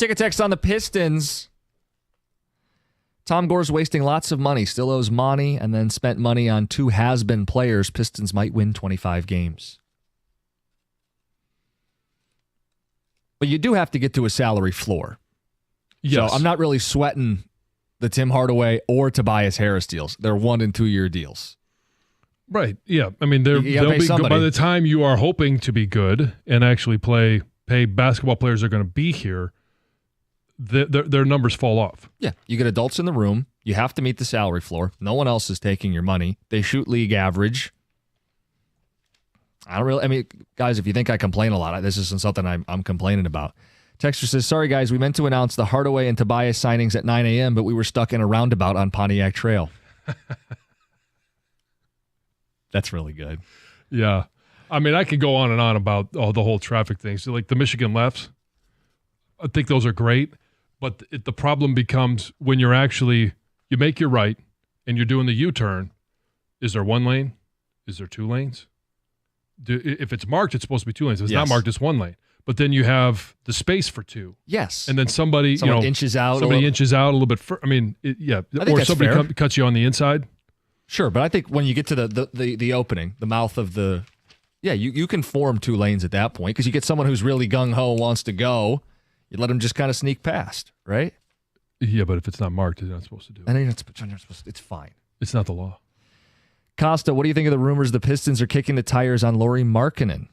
Ticket text on the Pistons. Tom Gore's wasting lots of money. Still owes Monty and then spent money on 2 has-been players. Pistons might win 25 games. But you do have to get to a salary floor. Yes. So I'm not really sweating the Tim Hardaway or Tobias Harris deals. They're 1- and 2-year deals. Right. Yeah. I mean, You gotta they'll pay be somebody. by the time you are hoping to be good and actually pay basketball players that are going to be here. Their numbers fall off. Yeah, you get adults in the room. You have to meet the salary floor. No one else is taking your money. They shoot league average. I mean, guys, if you think I complain a lot, this isn't something I'm complaining about. Texter says, sorry, guys, we meant to announce the Hardaway and Tobias signings at 9 a.m., but we were stuck in a roundabout on Pontiac Trail. That's really good. Yeah. I mean, I could go on and on about the whole traffic thing. So, like the Michigan lefts, I think those are great. But the problem becomes when you make your right and you're doing the U-turn, is there 1 lane? Is there 2 lanes? If it's marked, it's supposed to be 2 lanes. If it's not marked, it's 1 lane. But then you have the space for 2. Yes. And then somebody inches out. Somebody inches out a little bit further. I mean, or somebody cuts you on the inside. Sure, but I think when you get to the opening, the mouth of the, you can form 2 lanes at that point because you get someone who's really gung-ho, wants to go. You let them just kind of sneak past, right? Yeah, but if it's not marked, you're not supposed to do it. And then you're not supposed to, it's fine. It's not the law. Costa, what do you think of the rumors the Pistons are kicking the tires on Lauri Markkanen?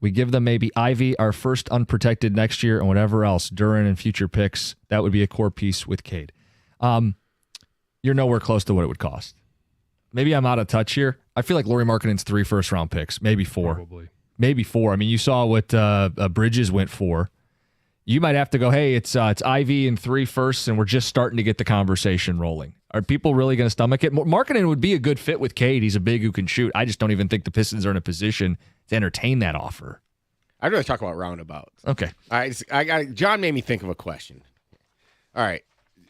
We give them maybe Ivy, our first unprotected next year, and whatever else, Duran and future picks. That would be a core piece with Cade. You're nowhere close to what it would cost. Maybe I'm out of touch here. I feel like Lauri Markkanen's 3 first-round picks, maybe 4. Probably. Maybe 4. I mean, you saw what Bridges went for. You might have to go, hey, it's Ivy and 3 firsts, and we're just starting to get the conversation rolling. Are people really going to stomach it? Markkanen would be a good fit with Cade. He's a big who can shoot. I just don't even think the Pistons are in a position to entertain that offer. I'd rather talk about roundabouts. Okay. John made me think of a question. All right.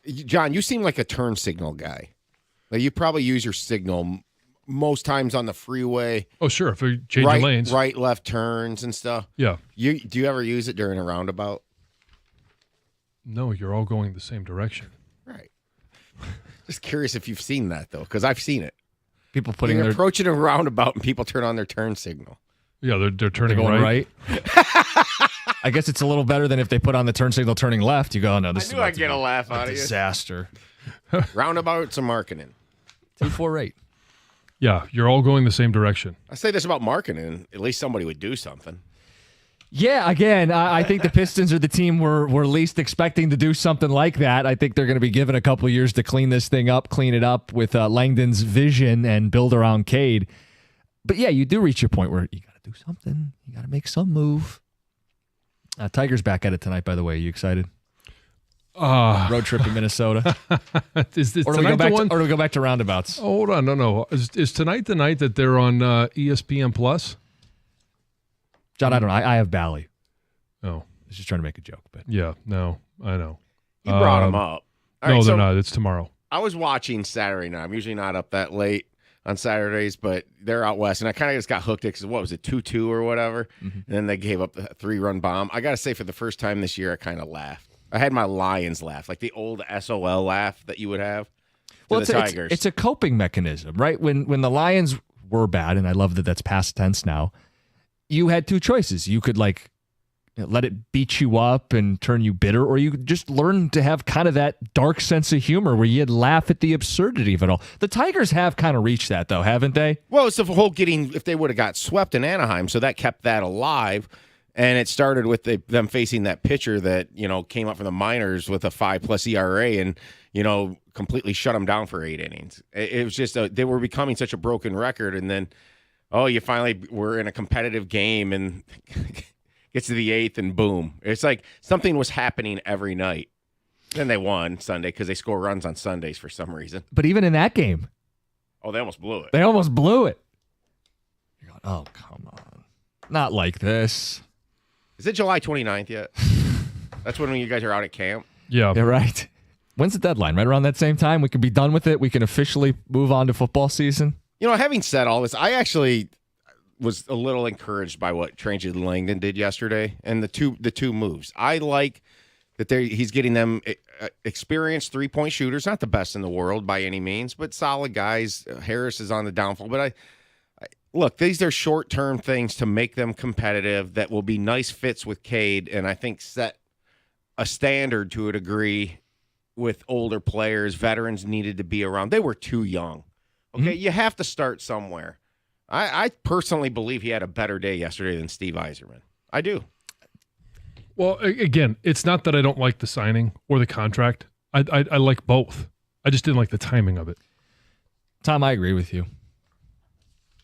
John, you seem like a turn signal guy. Like you probably use your signal most times on the freeway. Oh, sure. If you're changing lanes. Right, left turns and stuff. Yeah. Do you ever use it during a roundabout? No, you're all going the same direction. Right. Just curious if you've seen that, though, because I've seen it. People putting You're their... approaching a roundabout and people turn on their turn signal. Yeah, they're turning going right. I guess it's a little better than if they put on the turn signal turning left. You go, oh, no, this I is knew I'd get a laugh out of you. Disaster. Roundabouts and Markkanen. 248. Yeah, you're all going the same direction. I say this about Markkanen. At least somebody would do something. Yeah, again, I think the Pistons are the team we're least expecting to do something like that. I think they're going to be given a couple of years to clean this thing up, clean it up with Langdon's vision and build around Cade. But yeah, you do reach your point where you got to do something. You got to make some move. Tiger's back at it tonight, by the way. Are you excited? Road trip in Minnesota. Is this or do we tonight the one? Or do we go back to roundabouts? Oh, hold on. No. Is tonight the night that they're on ESPN Plus? John, I don't know. I have Bally. Oh. I was just trying to make a joke. But yeah, no, I know. You brought them up. All no, right, they're not. It's tomorrow. I was watching Saturday night. I'm usually not up that late on Saturdays, but they're out west. And I kind of just got hooked because, what was it, 2-2 or whatever? Mm-hmm. And then they gave up the 3-run bomb. I got to say, for the first time this year, I kind of laughed. I had my Lions laugh, like the old SOL laugh that you would have to the Tigers. It's a coping mechanism, right? When the Lions were bad, and I love that that's past tense now, you had 2 choices. You could let it beat you up and turn you bitter, or you could just learn to have kind of that dark sense of humor where you'd laugh at the absurdity of it all. The Tigers have kind of reached that, though, haven't they? Well, it's the whole if they would have got swept in Anaheim, so that kept that alive. And it started with them facing that pitcher that, came up from the minors with a 5+ ERA and, completely shut them down for 8 innings. It was just, they were becoming such a broken record. And then, you finally were in a competitive game and gets to the 8th and boom. It's like something was happening every night. Then they won Sunday because they score runs on Sundays for some reason. But even in that game. Oh, they almost blew it. They almost blew it. You're going, oh, come on. Not like this. Is it July 29th yet? That's when you guys are out at camp? Yeah. Yeah, right. When's the deadline? Right around that same time? We can be done with it. We can officially move on to football season. Having said all this, I actually was a little encouraged by what Trajan Langdon did yesterday and the two moves. I like that he's getting them experienced three-point shooters, not the best in the world by any means, but solid guys. Harris is on the downfall, but look, these are short-term things to make them competitive that will be nice fits with Cade, and I think set a standard to a degree with older players. Veterans needed to be around. They were too young. Okay, you have to start somewhere. I personally believe he had a better day yesterday than Steve Yzerman. I do. Well, again, it's not that I don't like the signing or the contract. I like both. I just didn't like the timing of it. Tom, I agree with you.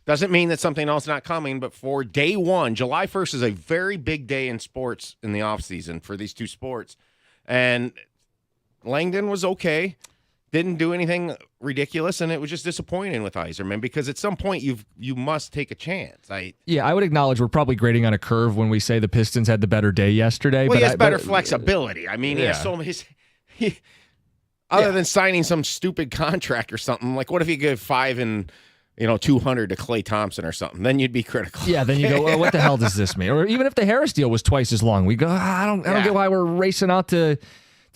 Doesn't mean that something else is not coming, but for day one, July 1st is a very big day in sports in the offseason for these two sports. And Langdon was okay. Didn't do anything ridiculous, and it was just disappointing with Yzerman because at some point you must take a chance. I would acknowledge we're probably grading on a curve when we say the Pistons had the better day yesterday. Well, but he has better flexibility. I mean, he has so much. Other than signing some stupid contract or something, like what if you give 5 and 200 to Klay Thompson or something? Then you'd be critical. Yeah, then you go, well, what the hell does this mean? Or even if the Harris deal was twice as long, we go, I don't get why we're racing out to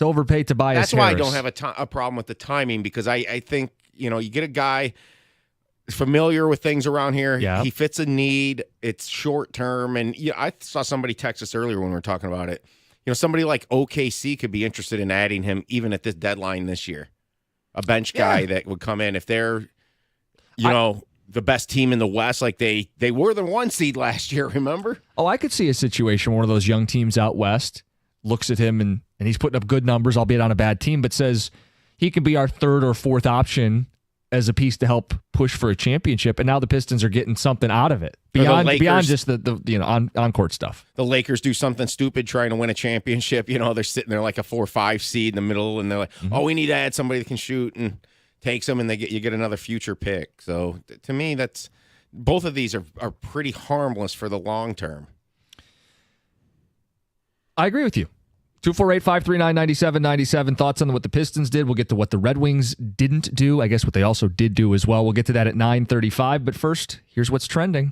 overpay Tobias Harris. That's why I don't have a problem with the timing, because I think, you get a guy familiar with things around here. Yeah. He fits a need. It's short term. And I saw somebody text us earlier when we were talking about it. Somebody like OKC could be interested in adding him even at this deadline this year. A bench guy that would come in if they're, the best team in the West. Like they were the 1 seed last year, remember? Oh, I could see a situation where one of those young teams out West looks at him and he's putting up good numbers, albeit on a bad team, but says he could be our 3rd or 4th option as a piece to help push for a championship. And now the Pistons are getting something out of it beyond just the on-court stuff. The Lakers do something stupid trying to win a championship. They're sitting there like a 4 or 5 seed in the middle, and they're like, oh, we need to add somebody that can shoot, and takes them, and you get another future pick. So to me, that's both of these are pretty harmless for the long term. I agree with you. 248-539-9797. Thoughts on what the Pistons did. We'll get to what the Red Wings didn't do. I guess what they also did do as well. We'll get to that at 9:35. But first, here's what's trending.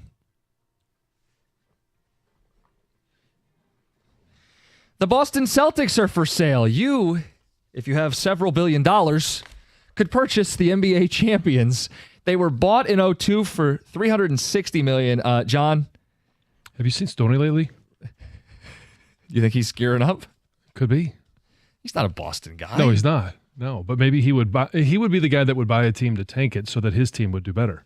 The Boston Celtics are for sale. You, if you have several $1 billion, could purchase the NBA champions. They were bought in 2002 for $360 million. John? Have you seen Stoney lately? You think he's gearing up? Could be. He's not a Boston guy. No, he's not. No, but maybe he would buy. He would be the guy that would buy a team to tank it so that his team would do better.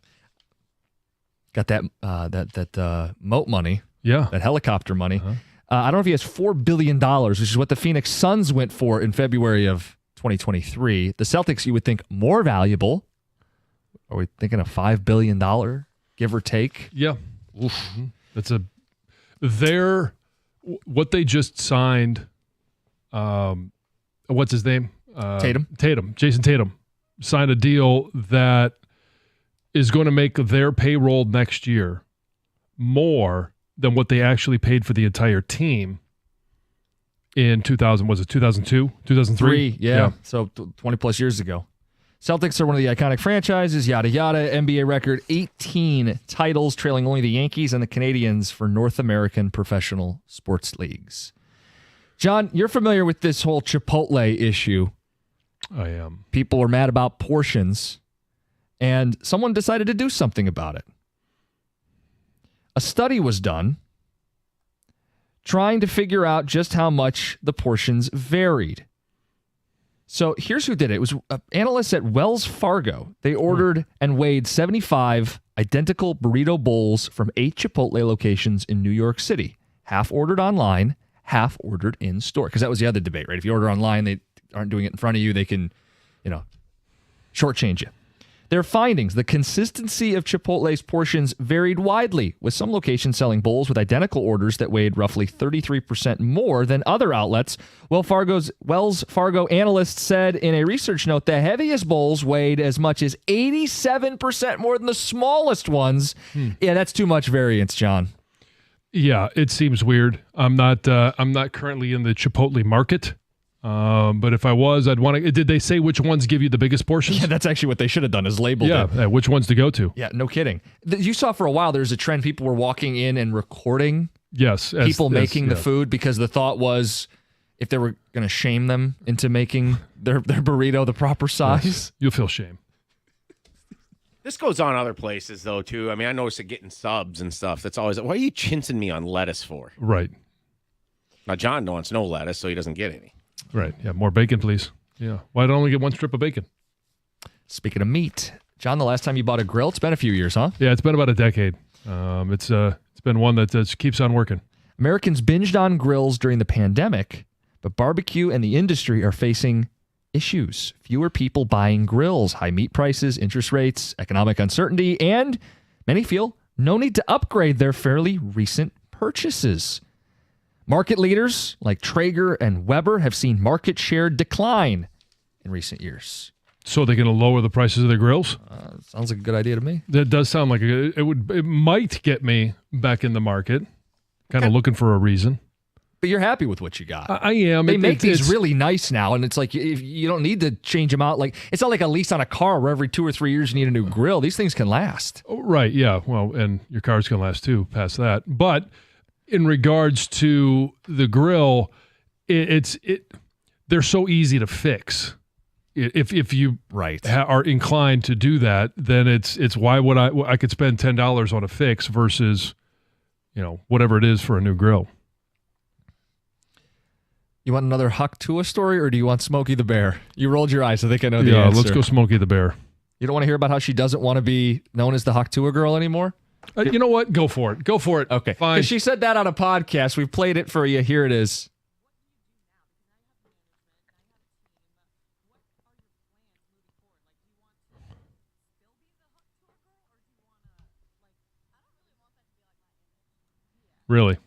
Got that moat money. Yeah, that helicopter money. I don't know if he has $4 billion, which is what the Phoenix Suns went for in February of 2023. The Celtics, you would think, more valuable. Are we thinking a $5 billion, give or take? Yeah. That's what they just signed. What's his name? Tatum. Jason Tatum signed a deal that is going to make their payroll next year more than what they actually paid for the entire team in 2002, 2003? Yeah. So 20 plus years ago. Celtics are one of the iconic franchises, yada, yada. NBA record, 18 titles, trailing only the Yankees and the Canadiens for North American professional sports leagues. John, you're familiar with this whole Chipotle issue. I am. People were mad about portions, and someone decided to do something about it. A study was done trying to figure out just how much the portions varied. So here's who did it. It was analysts at Wells Fargo. They ordered and weighed 75 identical burrito bowls from 8 Chipotle locations in New York City. Half ordered online, half ordered in store. Because that was the other debate, right? If you order online, they aren't doing it in front of you. They can, shortchange you. Their findings: the consistency of Chipotle's portions varied widely, with some locations selling bowls with identical orders that weighed roughly 33% more than other outlets. Wells Fargo analysts said in a research note the heaviest bowls weighed as much as 87% more than the smallest ones. Yeah, that's too much variance, John. Yeah, it seems weird. I'm not currently in the Chipotle market. But if I was, I'd want to. Did they say which ones give you the biggest portions? Yeah, that's actually what they should have done, is labeled it. Yeah, which ones to go to. Yeah, no kidding. You saw for a while there's a trend. People were walking in and recording people making the food, because the thought was, if they were going to shame them into making their burrito the proper size. Yes. You'll feel shame. This goes on other places, though, too. I mean, I noticed it getting subs and stuff. That's always, why are you chinsing me on lettuce for? Right. Now, John wants no lettuce, so he doesn't get any. Right. Yeah, more bacon, please. Yeah. Why'd I only get one strip of bacon? Speaking of meat, John, the last time you bought a grill, it's been a few years, huh? Yeah, it's been about a decade. It's been one that just keeps on working. Americans binged on grills during the pandemic, but barbecue and the industry are facing issues. Fewer people buying grills, high meat prices, interest rates, economic uncertainty, and many feel no need to upgrade their fairly recent purchases. Market leaders like Traeger and Weber have seen market share decline in recent years. So they're going to lower the prices of their grills? Sounds like a good idea to me. That does sound like it might get me back in the market. Kind of looking for a reason. But you're happy with what you got. I am. They make these really nice now, and it's like you don't need to change them out. Like it's not like a lease on a car where every 2 or 3 years you need a new grill. These things can last. Oh, right, yeah. Well, and your car's going to last too, past that. But in regards to the grill, they're so easy to fix. If you are inclined to do that, then it's why would I could spend $10 on a fix versus, whatever it is for a new grill. You want another Huck Tua story, or do you want Smokey the Bear? You rolled your eyes. I think I know the answer. Yeah, let's go Smokey the Bear. You don't want to hear about how she doesn't want to be known as the Huck Tua girl anymore? You know what? Go for it. Go for it. Okay. Fine. Because she said that on a podcast. We've played it for you. Here it is. Really?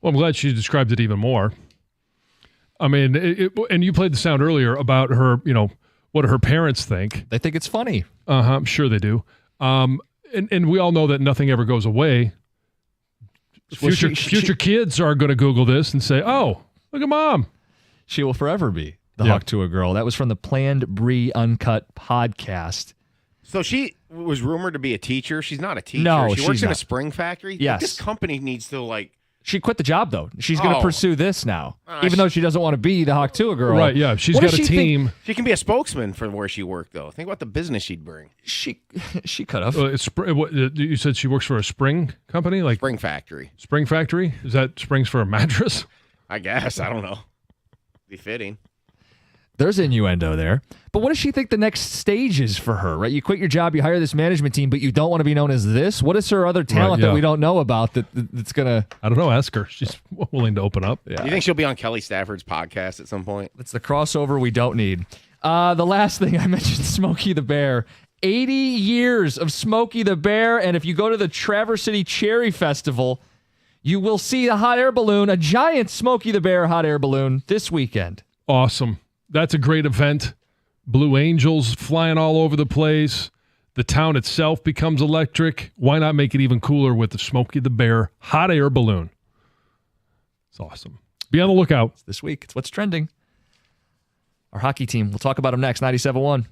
Well, I'm glad she described it even more. I mean, and you played the sound earlier about her, what her parents think. They think it's funny. I'm sure they do. And we all know that nothing ever goes away. Future kids are going to Google this and say, oh, look at Mom. She will forever be the Huck Tua girl. That was from the Planned Brie Uncut podcast. So she was rumored to be a teacher. She's not a teacher. No, she works in a spring factory. Yes. This company needs to She quit the job, though. She's going to pursue this now, even though she doesn't want to be the Huck Tua girl. Right, yeah. She's got a team. She can be a spokesman for where she worked, though. Think about the business she'd bring. She could have. You said she works for a spring company? Like Spring factory. Spring factory? Is that springs for a mattress? I guess. I don't know. Be fitting. There's innuendo there. But what does she think the next stage is for her, right? You quit your job, you hire this management team, but you don't want to be known as this? What is her other talent that we don't know about that's going to... I don't know. Ask her. She's willing to open up. Yeah. Do you think she'll be on Kelly Stafford's podcast at some point? It's the crossover we don't need. The last thing I mentioned, Smokey the Bear. 80 years of Smokey the Bear, and if you go to the Traverse City Cherry Festival, you will see a hot air balloon, a giant Smokey the Bear hot air balloon this weekend. Awesome. That's a great event. Blue Angels flying all over the place. The town itself becomes electric. Why not make it even cooler with the Smokey the Bear hot air balloon? It's awesome. Be on the lookout. It's this week. It's what's trending. Our hockey team. We'll talk about them next. 97.1.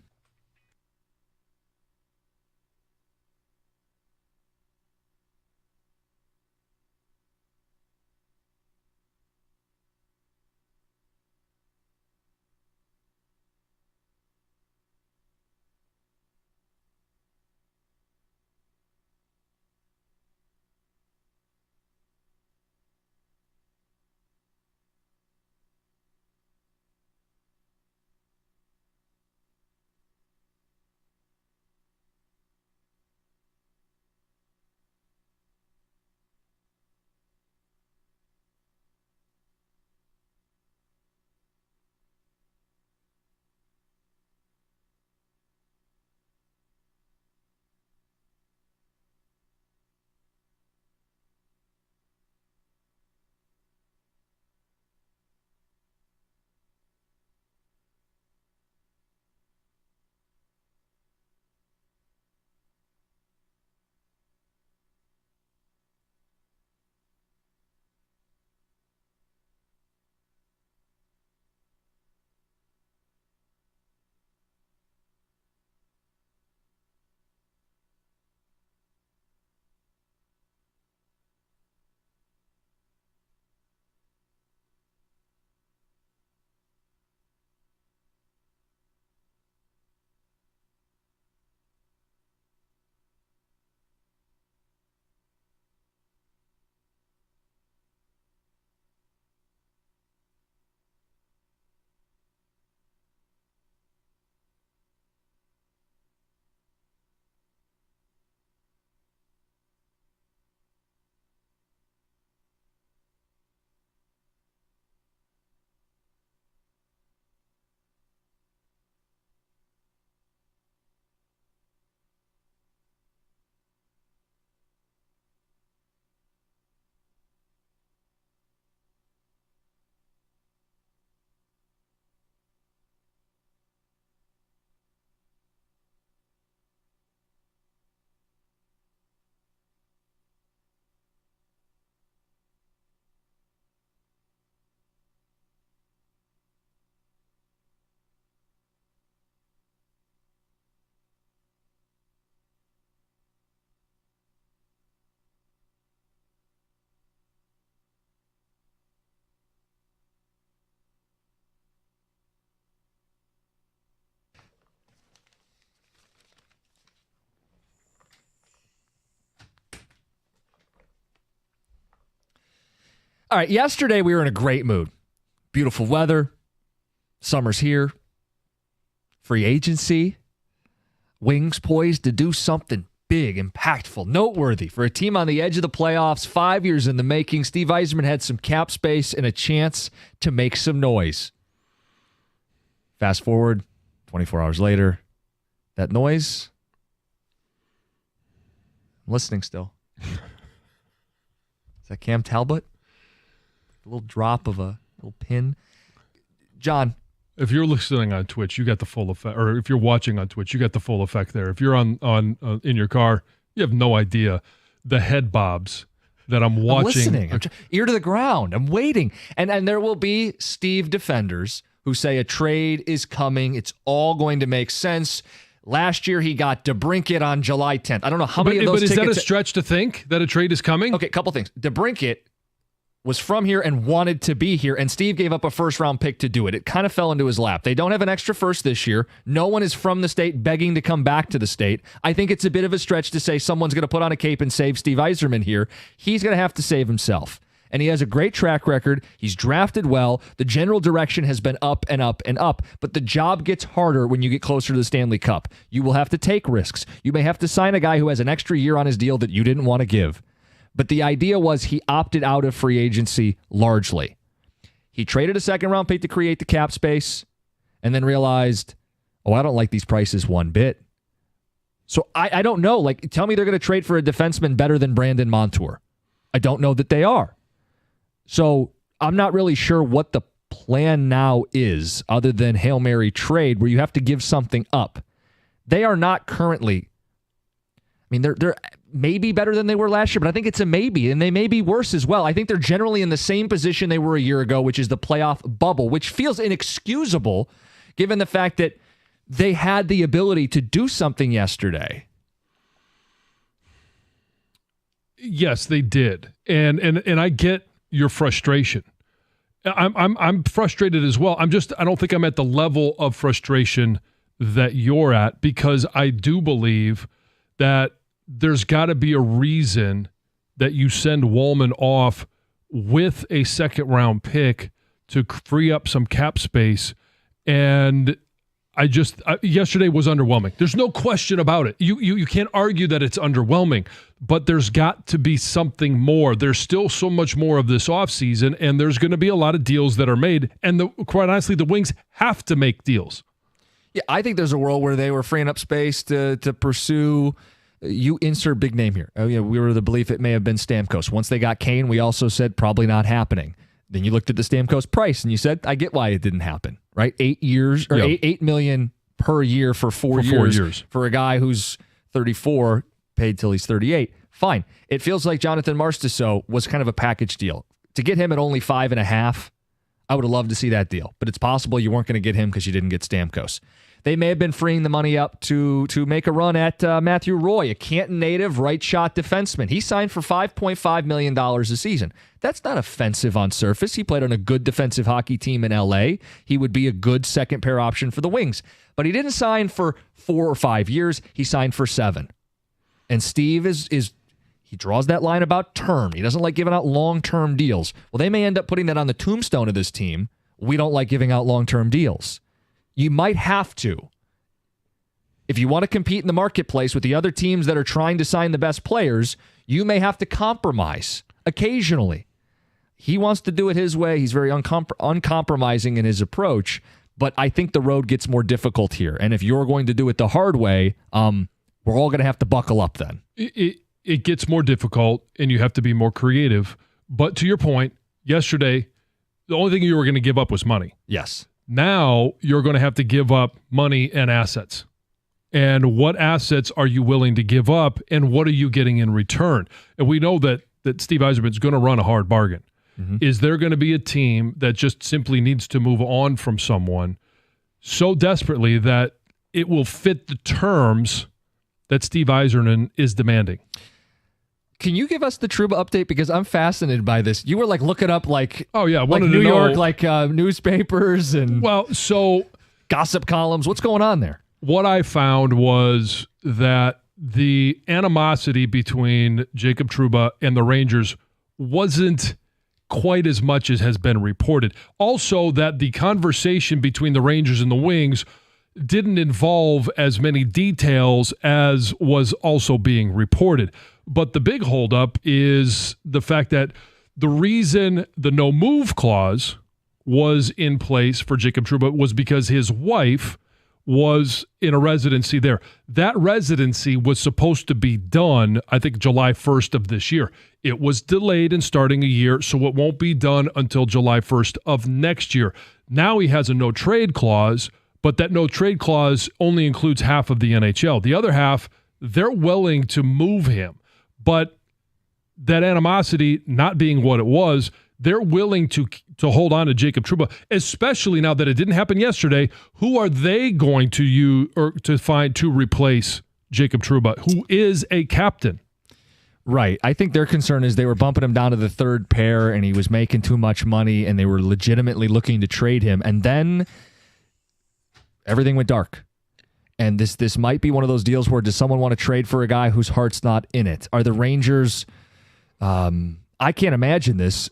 All right, yesterday we were in a great mood. Beautiful weather. Summer's here. Free agency. Wings poised to do something big, impactful, noteworthy for a team on the edge of the playoffs, 5 years in the making. Steve Yzerman had some cap space and a chance to make some noise. Fast forward, 24 hours later, that noise, I'm listening still. Is that Cam Talbot? A little drop of a little pin. John. If you're listening on Twitch, you got the full effect, or if you're watching on Twitch, you got the full effect there. If you're on in your car, you have no idea the head bobs that I'm watching. I'm listening. Ear to the ground. I'm waiting. And there will be Steve defenders who say a trade is coming. It's all going to make sense. Last year, he got DeBrincat on July 10th. I don't know how many of those tickets. But is that a stretch to think that a trade is coming? Okay, couple things. DeBrincat was from here and wanted to be here, and Steve gave up a first-round pick to do it. It kind of fell into his lap. They don't have an extra first this year. No one is from the state begging to come back to the state. I think it's a bit of a stretch to say someone's going to put on a cape and save Steve Yzerman here. He's going to have to save himself. And he has a great track record. He's drafted well. The general direction has been up and up and up. But the job gets harder when you get closer to the Stanley Cup. You will have to take risks. You may have to sign a guy who has an extra year on his deal that you didn't want to give. But the idea was he opted out of free agency largely. He traded a second-round pick to create the cap space and then realized, I don't like these prices one bit. So I don't know. Like, tell me they're going to trade for a defenseman better than Brandon Montour. I don't know that they are. So I'm not really sure what the plan now is other than Hail Mary trade where you have to give something up. They are not currently, they're maybe better than they were last year, but I think it's a maybe, and they may be worse as well. I think they're generally in the same position they were a year ago, which is the playoff bubble, which feels inexcusable given the fact that they had the ability to do something yesterday. Yes, they did. And I get your frustration. I'm frustrated as well. I don't think I'm at the level of frustration that you're at, because I do believe that there's got to be a reason that you send Walman off with a second-round pick to free up some cap space. And yesterday was underwhelming. There's no question about it. You can't argue that it's underwhelming, but there's got to be something more. There's still so much more of this offseason, and there's going to be a lot of deals that are made. And quite honestly, the Wings have to make deals. Yeah, I think there's a world where they were freeing up space to pursue. You insert big name here. Oh yeah, we were of the belief it may have been Stamkos. Once they got Kane, we also said probably not happening. Then you looked at the Stamkos price and you said, I get why it didn't happen, right? 8 years or Yep. $8 million per year for 4 years. 4 years. For a guy who's 34, paid till he's 38. Fine. It feels like Jonathan Marchessault was kind of a package deal. To get him at only 5.5, I would have loved to see that deal. But it's possible you weren't going to get him because you didn't get Stamkos. They may have been freeing the money up to make a run at Matthew Roy, a Canton native right shot defenseman. He signed for $5.5 million a season. That's not offensive on surface. He played on a good defensive hockey team in LA. He would be a good second pair option for the Wings. But he didn't sign for 4 or 5 years. He signed for 7. And Steve he draws that line about term. He doesn't like giving out long-term deals. Well, they may end up putting that on the tombstone of this team. We don't like giving out long-term deals. You might have to. If you want to compete in the marketplace with the other teams that are trying to sign the best players, you may have to compromise occasionally. He wants to do it his way. He's very uncompromising in his approach, but I think the road gets more difficult here. And if you're going to do it the hard way, we're all going to have to buckle up then. It gets more difficult, and you have to be more creative. But to your point, yesterday, the only thing you were going to give up was money. Yes. Now you're going to have to give up money and assets. And what assets are you willing to give up, and what are you getting in return? And we know that Steve Yzerman's going to run a hard bargain. Mm-hmm. Is there going to be a team that just simply needs to move on from someone so desperately that it will fit the terms that Steve Yzerman is demanding? Can you give us the Trouba update? Because I'm fascinated by this. You were like looking up like New York, like newspapers and so gossip columns. What's going on there? What I found was that the animosity between Jacob Trouba and the Rangers wasn't quite as much as has been reported. Also, that the conversation between the Rangers and the Wings didn't involve as many details as was also being reported. But the big holdup is the fact that the reason the no move clause was in place for Jacob Trouba was because his wife was in a residency there. That residency was supposed to be done, I think, July 1st of this year. It was delayed in starting a year, so it won't be done until July 1st of next year. Now he has a no trade clause, but that no trade clause only includes half of the NHL. The other half, they're willing to move him. But that animosity not being what it was, they're willing to hold on to Jacob Trouba, especially now that it didn't happen yesterday. Who are they going to use or to find to replace Jacob Trouba, who is a captain? Right. I think their concern is they were bumping him down to the third pair and he was making too much money and they were legitimately looking to trade him. And then everything went dark. And this might be one of those deals where does someone want to trade for a guy whose heart's not in it? Are the Rangers, I can't imagine this,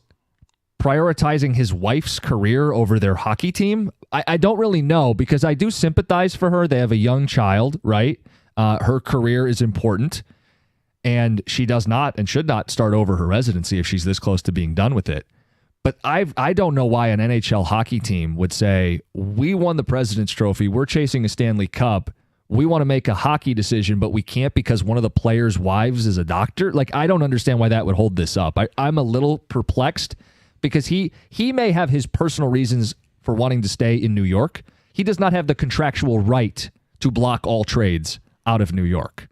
prioritizing his wife's career over their hockey team? I don't really know because I do sympathize for her. They have a young child, right? Her career is important and she does not and should not start over her residency if she's this close to being done with it. But I don't know why an NHL hockey team would say, we won the President's Trophy, we're chasing a Stanley Cup, we want to make a hockey decision, but we can't because one of the players' wives is a doctor. Like, I don't understand why that would hold this up. I'm a little perplexed because he may have his personal reasons for wanting to stay in New York. He does not have the contractual right to block all trades out of New York.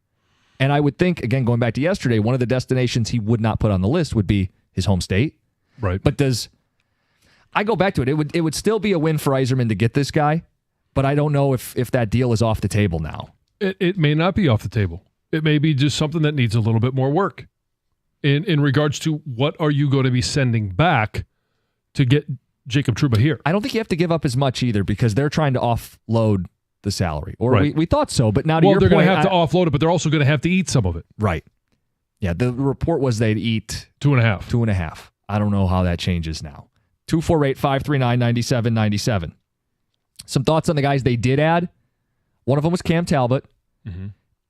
And I would think, again, going back to yesterday, one of the destinations he would not put on the list would be his home state. Right. But I go back to it. It would still be a win for Yzerman to get this guy, but I don't know if that deal is off the table now. It may not be off the table. It may be just something that needs a little bit more work in regards to what are you going to be sending back to get Jacob Trouba here. I don't think you have to give up as much either because they're trying to offload the salary. Or right. we thought so, but now to your they're point, going to have to offload it, but they're also going to have to eat some of it. Right. Yeah, the report was they'd eat 2.5. 2.5. I don't know how that changes now. 248-539-9797. Some thoughts on the guys they did add. One of them was Cam Talbot. Mm-hmm.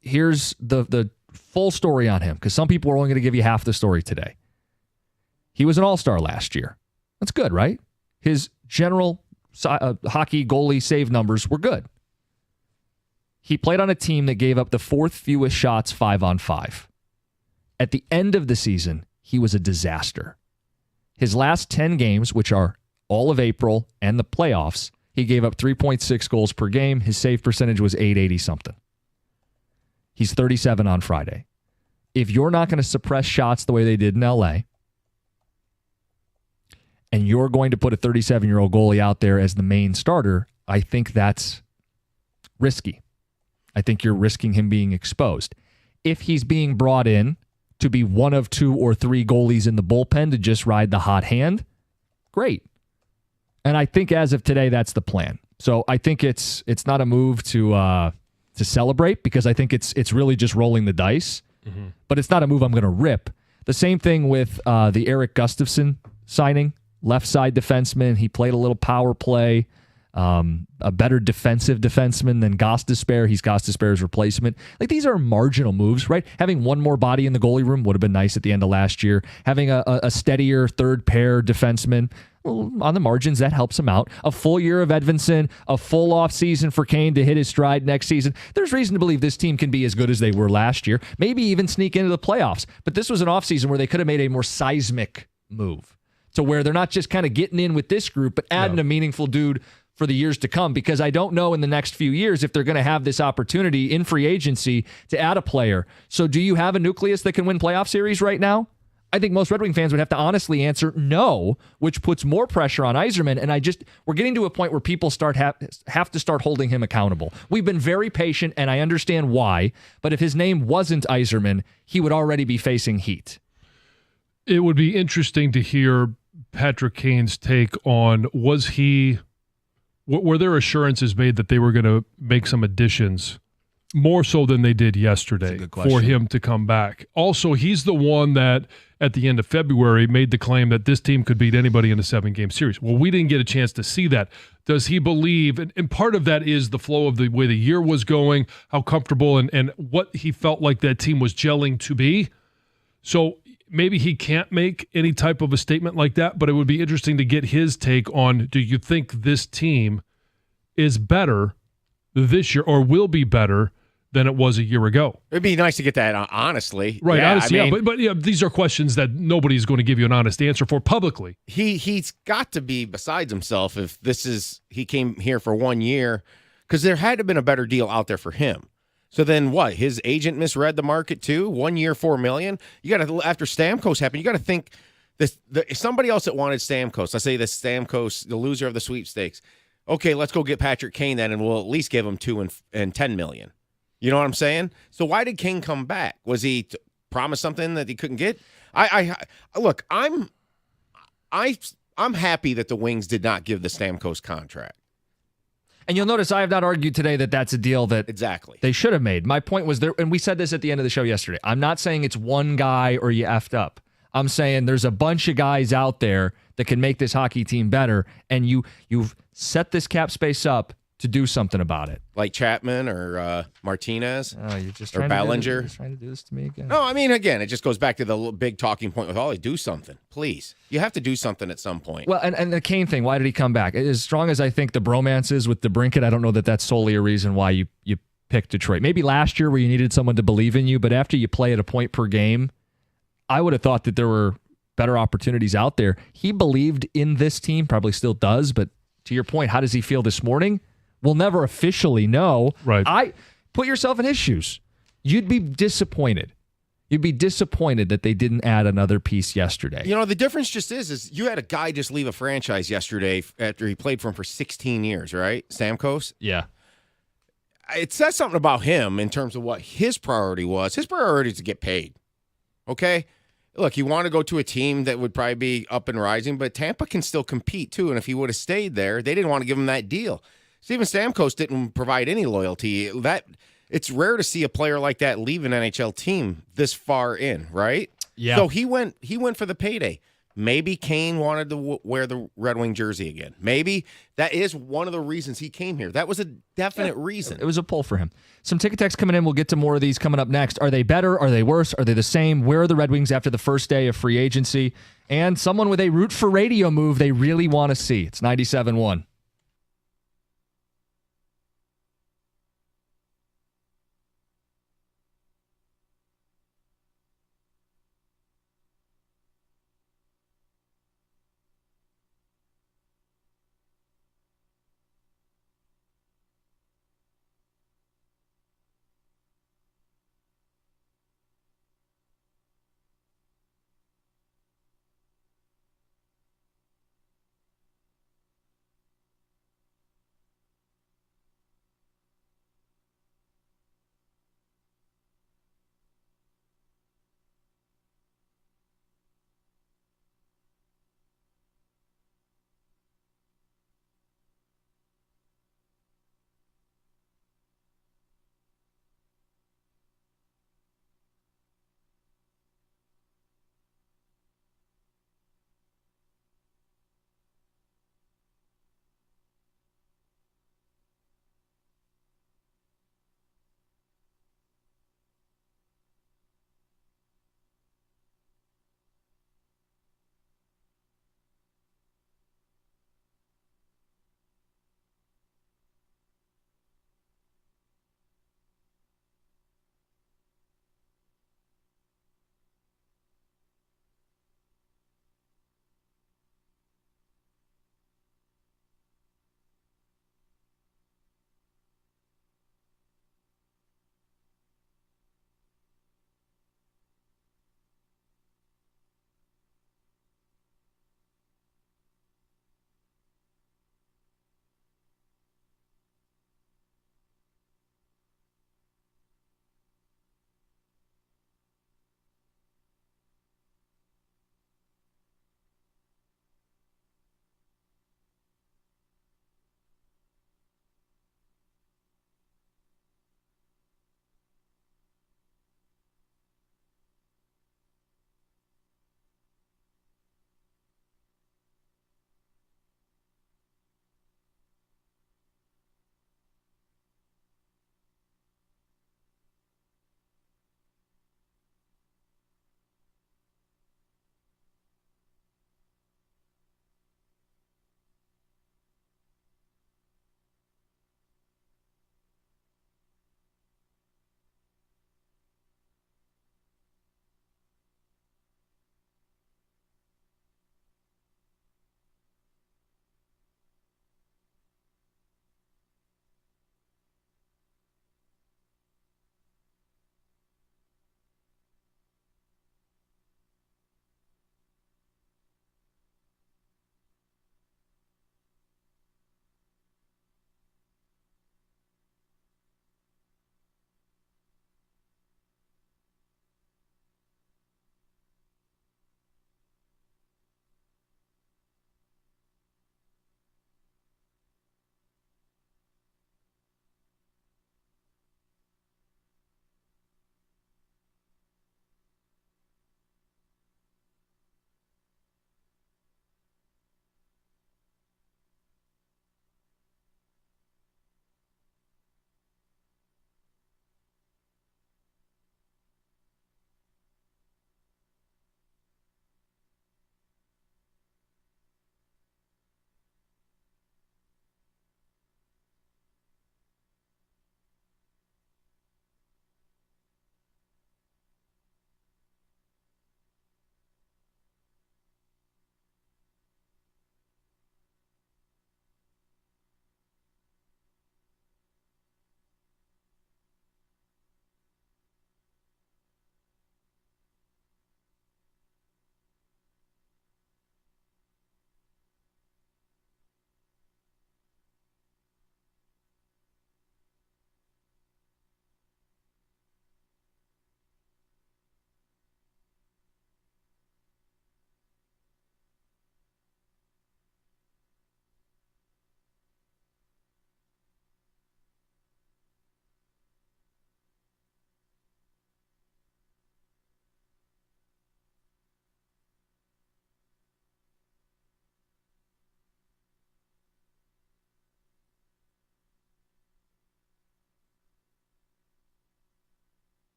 Here's the full story on him because some people are only going to give you half the story today. He was an all-star last year. That's good, right? His general hockey goalie save numbers were good. He played on a team that gave up the fourth fewest shots 5-on-5. At the end of the season, he was a disaster. His last 10 games, which are all of April and the playoffs, he gave up 3.6 goals per game. His save percentage was .880-something. He's 37 on Friday. If you're not going to suppress shots the way they did in L.A., and you're going to put a 37-year-old goalie out there as the main starter, I think that's risky. I think you're risking him being exposed. If he's being brought in to be one of 2 or 3 goalies in the bullpen to just ride the hot hand, great. And I think as of today, that's the plan. So I think it's not a move to celebrate because I think it's really just rolling the dice. Mm-hmm. But it's not a move I'm going to rip. The same thing with the Eric Gustafsson signing, left side defenseman. He played a little power play. A better defensive defenseman than Gostisbehere. He's Gostisbehere's replacement. Like, these are marginal moves, right? Having one more body in the goalie room would have been nice at the end of last year. Having a steadier third pair defenseman, well, on the margins, that helps him out. A full year of Edvinsson, a full off season for Kane to hit his stride next season. There's reason to believe this team can be as good as they were last year. Maybe even sneak into the playoffs. But this was an offseason where they could have made a more seismic move to where they're not just kind of getting in with this group, but adding a meaningful dude for the years to come, because I don't know in the next few years if they're going to have this opportunity in free agency to add a player. So do you have a nucleus that can win playoff series right now? I think most Red Wing fans would have to honestly answer no, which puts more pressure on Yzerman. And we're getting to a point where people have to start holding him accountable. We've been very patient, and I understand why. But if his name wasn't Yzerman, he would already be facing heat. It would be interesting to hear Patrick Kane's take on were there assurances made that they were going to make some additions more so than they did yesterday for him to come back? Also, he's the one that at the end of February made the claim that this team could beat anybody in a 7-game series. Well, we didn't get a chance to see that. Does he believe, and part of that is the flow of the way the year was going, how comfortable and what he felt like that team was gelling to be. So maybe he can't make any type of a statement like that, but it would be interesting to get his take on, do you think this team is better this year or will be better than it was a year ago? It'd be nice to get that honestly. Right, yeah, honestly, I mean, but these are questions that nobody's going to give you an honest answer for publicly. He's got to be besides himself if he came here for 1 year, because there had to have been a better deal out there for him. So then what? His agent misread the market too? 1 year, $4 million? You got to, after Stamkos happened, you got to think somebody else that wanted Stamkos. Let's say the Stamkos, the loser of the sweepstakes. Okay, let's go get Patrick Kane then, and we'll at least give him $2 and $10 million. You know what I'm saying? So why did Kane come back? Was he promised something that he couldn't get? Look, I'm happy that the Wings did not give the Stamkos contract. And you'll notice I have not argued today that that's a deal that Exactly they should have made. My point was there, and we said this at the end of the show yesterday. I'm not saying it's one guy or you effed up. I'm saying there's a bunch of guys out there that can make this hockey team better, and you've set this cap space up to do something about it. Like Chapman or Martinez You're just or Ballinger. Trying to do this to me again. No, I mean, again, it just goes back to the big talking point with Ollie. Do something, please. You have to do something at some point. Well, and the Kane thing, why did he come back? As strong as I think the bromance is with DeBrincat, I don't know that that's solely a reason why you picked Detroit. Maybe last year where you needed someone to believe in you, but after you play at a point per game, I would have thought that there were better opportunities out there. He believed in this team, probably still does, but to your point, how does he feel this morning? We'll never officially know. Right. Put yourself in his shoes. You'd be disappointed. You'd be disappointed that they didn't add another piece yesterday. You know, the difference just is you had a guy just leave a franchise yesterday after he played for him for 16 years, right? Stamkos? Yeah. It says something about him in terms of what his priority was. His priority is to get paid. Okay? Look, you want to go to a team that would probably be up and rising, but Tampa can still compete too. And if he would have stayed there, they didn't want to give him that deal. Steven Stamkos didn't provide any loyalty. It's rare to see a player like that leave an NHL team this far in, right? Yeah. So he went for the payday. Maybe Kane wanted to wear the Red Wing jersey again. Maybe that is one of the reasons he came here. That was a definite reason. It was a pull for him. Some ticket texts coming in. We'll get to more of these coming up next. Are they better? Are they worse? Are they the same? Where are the Red Wings after the first day of free agency? And someone with a root for radio move they really want to see. It's 97.1.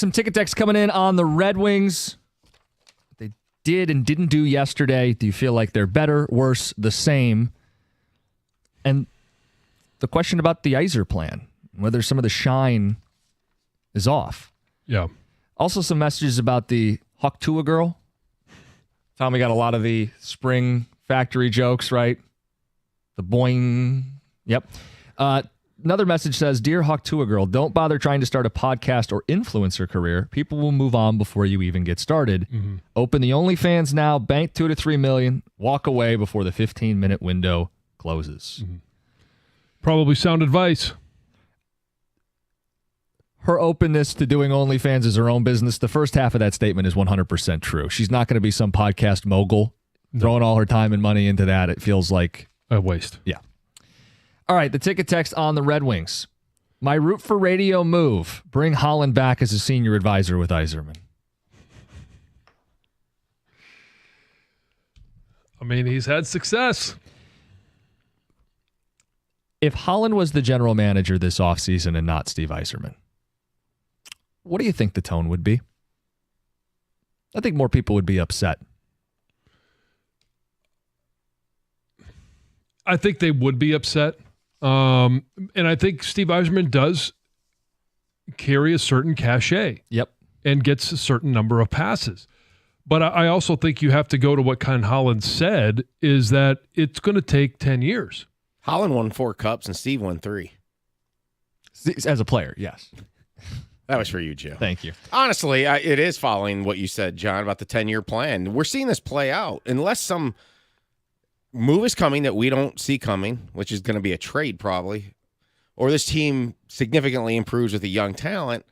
Some ticket decks coming in on the Red Wings. They did and didn't do yesterday. Do you feel like they're better, worse, the same? And the question about the Yzer plan, whether some of the shine is off. Yeah. Also some messages about the Hawk-Tua girl. Tommy got a lot of the spring factory jokes, right? The boing. Yep. Another message says, Dear Hawk-Tua girl, don't bother trying to start a podcast or influencer career. People will move on before you even get started. Mm-hmm. Open the OnlyFans now, bank $2 to $3 million, walk away before the 15-minute window closes. Mm-hmm. Probably sound advice. Her openness to doing OnlyFans is her own business. The first half of that statement is 100% true. She's not going to be some podcast mogul throwing all her time and money into that. It feels like a waste. Yeah. All right, the ticket text on the Red Wings. My root for radio move. Bring Holland back as a senior advisor with Yzerman. I mean, he's had success. If Holland was the general manager this offseason and not Steve Yzerman, what do you think the tone would be? I think more people would be upset. I think they would be upset. And I think Steve Yzerman does carry a certain cachet. Yep. And gets a certain number of passes. But I also think you have to go to what Ken Holland said, is that it's going to take 10 years. Holland won 4 cups and Steve won 3. As a player, yes. That was for you, Joe. Thank you. Honestly, it is following what you said, John, about the 10-year plan. We're seeing this play out. Unless some move is coming that we don't see coming, which is going to be a trade probably, or this team significantly improves with a young talent,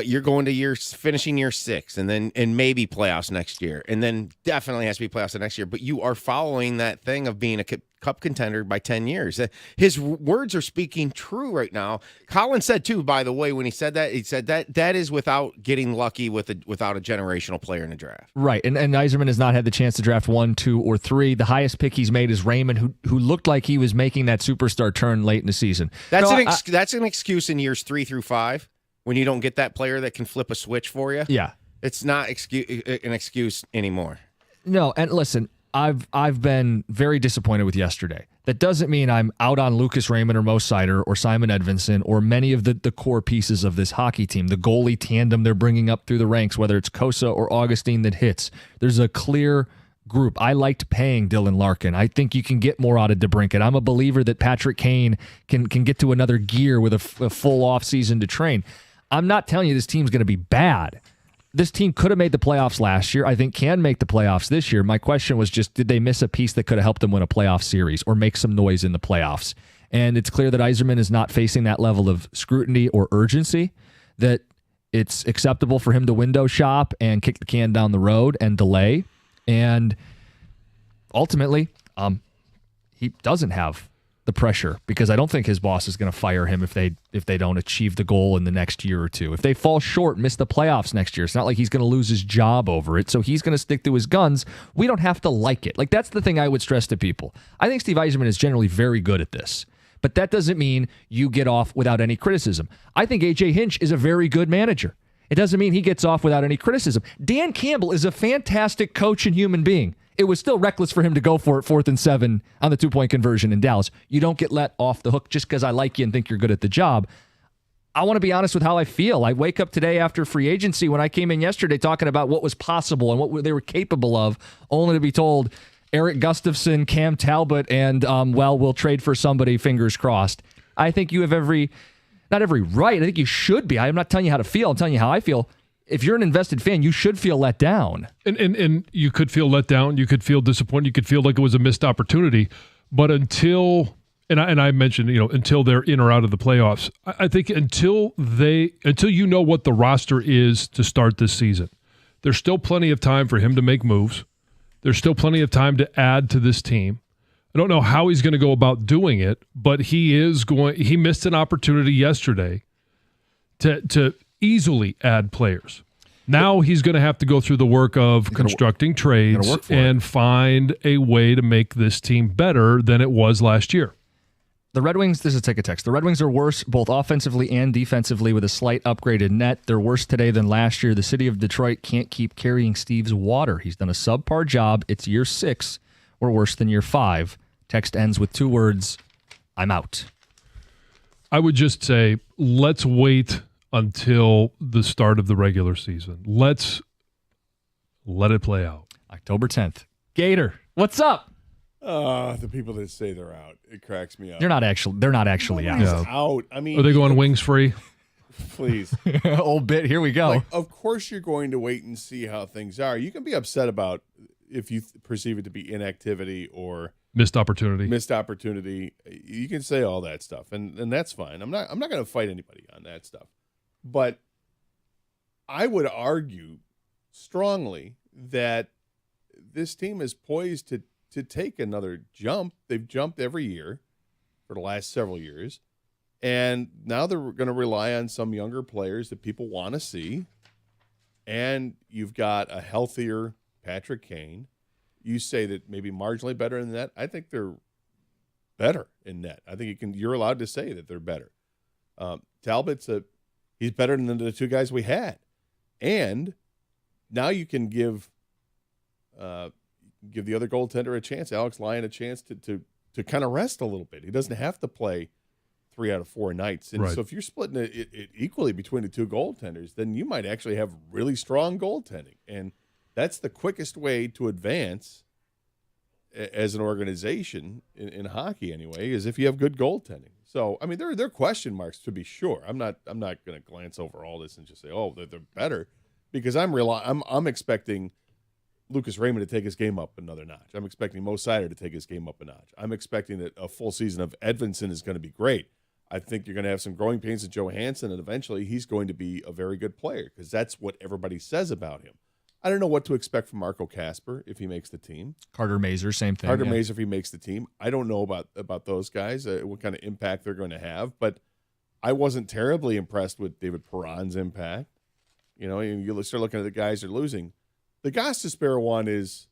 you're going to finishing year 6 and maybe playoffs next year, and then definitely has to be playoffs the next year. But you are following that thing of being a cup contender by 10 years. His words are speaking true right now. Colin said too, by the way, when he said that is without getting lucky without a generational player in the draft. Right, and Yzerman has not had the chance to draft 1, 2, or 3. The highest pick he's made is Raymond, who looked like he was making that superstar turn late in the season. That's an excuse in years 3 through 5 when you don't get that player that can flip a switch for you. Yeah, it's not an excuse anymore. No, and listen, I've been very disappointed with yesterday. That doesn't mean I'm out on Lucas Raymond or Mo Sider or Simon Edvinsson or many of the core pieces of this hockey team. The goalie tandem they're bringing up through the ranks, whether it's Kosa or Augustine that hits. There's a clear group. I liked paying Dylan Larkin. I think you can get more out of DeBrincat. I'm a believer that Patrick Kane can get to another gear with a full off season to train. I'm not telling you this team's going to be bad. This team could have made the playoffs last year. I think can make the playoffs this year. My question was just, did they miss a piece that could have helped them win a playoff series or make some noise in the playoffs? And it's clear that Yzerman is not facing that level of scrutiny or urgency, that it's acceptable for him to window shop and kick the can down the road and delay. And ultimately, he doesn't have the pressure, because I don't think his boss is going to fire him if they don't achieve the goal in the next year or two. If they fall short, miss the playoffs next year, it's not like he's going to lose his job over it. So he's going to stick to his guns. We don't have to like it. Like, that's the thing I would stress to people. I think Steve Yzerman is generally very good at this, but that doesn't mean you get off without any criticism. I think AJ Hinch is a very good manager. It doesn't mean he gets off without any criticism. Dan Campbell is a fantastic coach and human being. It was still reckless for him to go for it 4th and 7 on the 2-point conversion in Dallas. You don't get let off the hook just because I like you and think you're good at the job. I want to be honest with how I feel. I wake up today after free agency when I came in yesterday talking about what was possible and what they were capable of, only to be told Eric Gustafson, Cam Talbot, and, we'll trade for somebody, fingers crossed. I think you have not every right. I think you should be. I'm not telling you how to feel. I'm telling you how I feel. If you're an invested fan, you should feel let down. And you could feel let down. You could feel disappointed. You could feel like it was a missed opportunity. But until I mentioned, until they're in or out of the playoffs, I think until you know what the roster is to start this season, there's still plenty of time for him to make moves. There's still plenty of time to add to this team. I don't know how he's going to go about doing it, but he missed an opportunity yesterday to easily add players. Now he's going to have to go through the work of constructing trades and find a way to make this team better than it was last year. The Red Wings, this is take a text. The Red Wings are worse both offensively and defensively with a slight upgraded net. They're worse today than last year. The city of Detroit can't keep carrying Steve's water. He's done a subpar job. It's year 6. We're worse than year 5. Text ends with 2 words, I'm out. I would just say, let's wait until the start of the regular season. Let's let it play out. October 10th. Gator, what's up? The people that say they're out, it cracks me up. They're not actually Nobody's out. out. I mean, Are they going wings free? please. Old bit, here we go. Like, of course you're going to wait and see how things are. You can be upset about if you perceive it to be inactivity or Missed opportunity. missed opportunity. You can say all that stuff, and that's fine. I'm not going to fight anybody on that stuff. But I would argue strongly that this team is poised to take another jump. They've jumped every year for the last several years. And now they're going to rely on some younger players that people want to see. And you've got a healthier Patrick Kane. You say that maybe marginally better than that. I think they're better in net. I think you're allowed to say that they're better. Talbot's he's better than the 2 guys we had. And now you can give the other goaltender a chance, Alex Lyon a chance to kind of rest a little bit. He doesn't have to play 3 out of 4 nights. And Right. so if you're splitting it equally between the 2 goaltenders, then you might actually have really strong goaltending. And that's the quickest way to advance as an organization in hockey anyway, is if you have good goaltending. So, I mean, there are question marks to be sure. I'm not going to glance over all this and just say, oh, they're better, because I'm expecting Lucas Raymond to take his game up another notch. I'm expecting Mo Seider to take his game up a notch. I'm expecting that a full season of Edvinsson is going to be great. I think you're going to have some growing pains with Joe Hansen, and eventually he's going to be a very good player because that's what everybody says about him. I don't know what to expect from Marco Kasper if he makes the team. Carter Mazer, same thing. Carter yeah. Mazer if he makes the team. I don't know about those guys, what kind of impact they're going to have, but I wasn't terribly impressed with David Perron's impact. You know, you start looking at the guys they're losing. The Gostisbehere one is,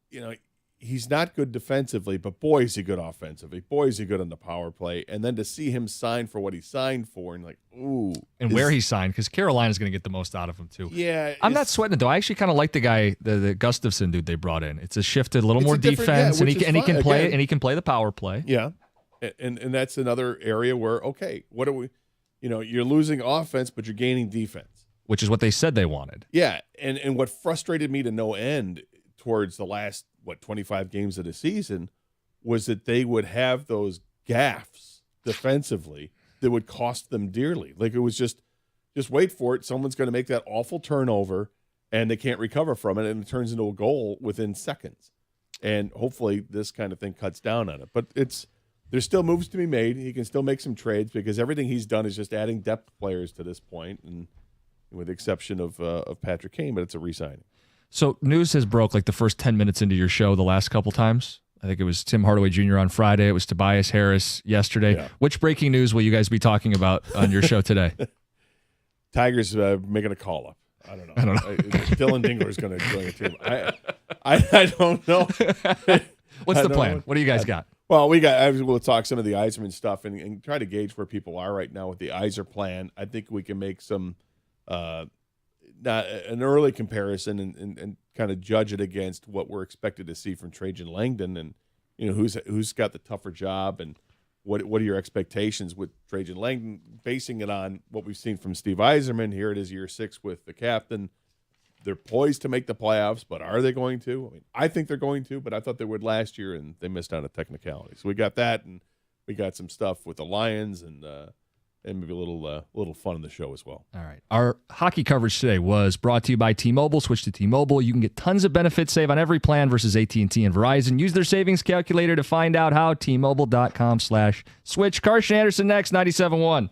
you know, he's not good defensively, but boy, is he good offensively. Boy, is he good on the power play. And then to see him sign for what he signed for, and like, ooh. And where he signed, because Carolina's going to get the most out of him, too. Yeah. I'm not sweating it, though. I actually kind of like the guy, the Gustafson dude they brought in. It's a shift to a little It's more a different- defense, yeah, and he which is can fun. play Again. and he can play the power play. Yeah. And that's another area where, okay, what are we, you know, you're losing offense, but you're gaining defense. Which is what they said they wanted. Yeah, and what frustrated me to no end towards the last 25 games of the season was that they would have those gaffes defensively that would cost them dearly. Like it was just wait for it. Someone's going to make that awful turnover, and they can't recover from it, and it turns into a goal within seconds. And hopefully this kind of thing cuts down on it. But there's still moves to be made. He can still make some trades because everything he's done is just adding depth players to this point, and with the exception of Patrick Kane, but it's a re-signing. So news has broke like the first 10 minutes into your show the last couple times. I think it was Tim Hardaway Jr. on Friday. It was Tobias Harris yesterday. Yeah. Which breaking news will you guys be talking about on your show today? Tigers making a call up. I don't know. Dylan Dingler is going to join the team. I don't know. What's I the know. plan? What do you guys got? Well, we'll talk some of the Yzerman stuff and try to gauge where people are right now with the Yzer plan. I think we can make some an early comparison and kind of judge it against what we're expected to see from Trajan Langdon, and you know who's got the tougher job, and what are your expectations with Trajan Langdon, basing it on what we've seen from Steve Yzerman. Here it is, year 6 with the captain. They're poised to make the playoffs, but are they going to? I mean, I think they're going to, but I thought they would last year, and they missed out on a technicality. So we got that, and we got some stuff with the Lions, and maybe a little fun in the show as well. All right. Our hockey coverage today was brought to you by T-Mobile. Switch to T-Mobile. You can get tons of benefits, save on every plan versus AT&T and Verizon. Use their savings calculator to find out how. T-Mobile.com/switch. Carson Anderson next, 97.1.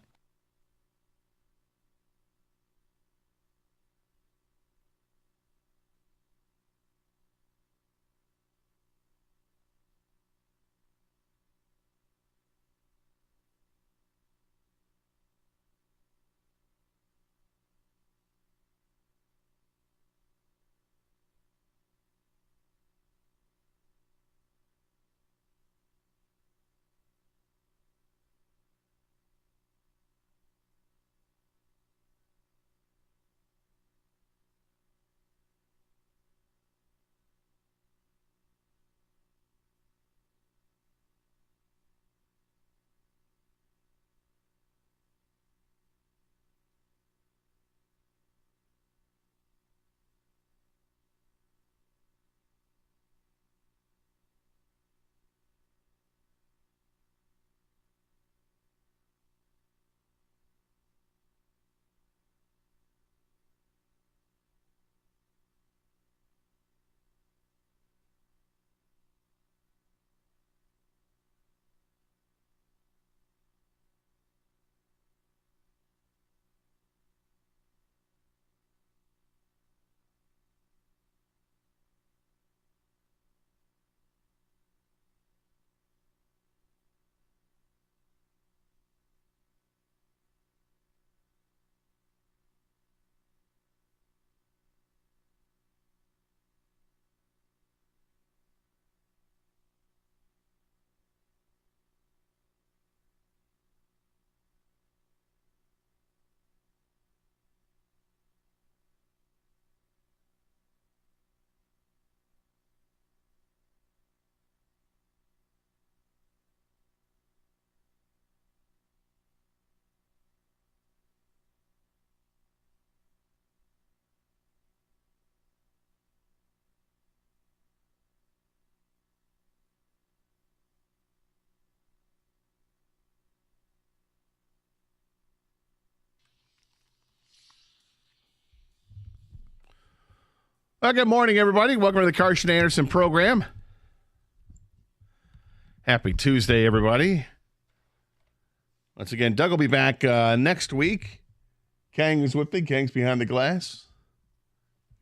Well, good morning, everybody. Welcome to the Karsch and Anderson program. Happy Tuesday, everybody. Once again, Doug will be back next week. Kang is with me. Kang's behind the glass.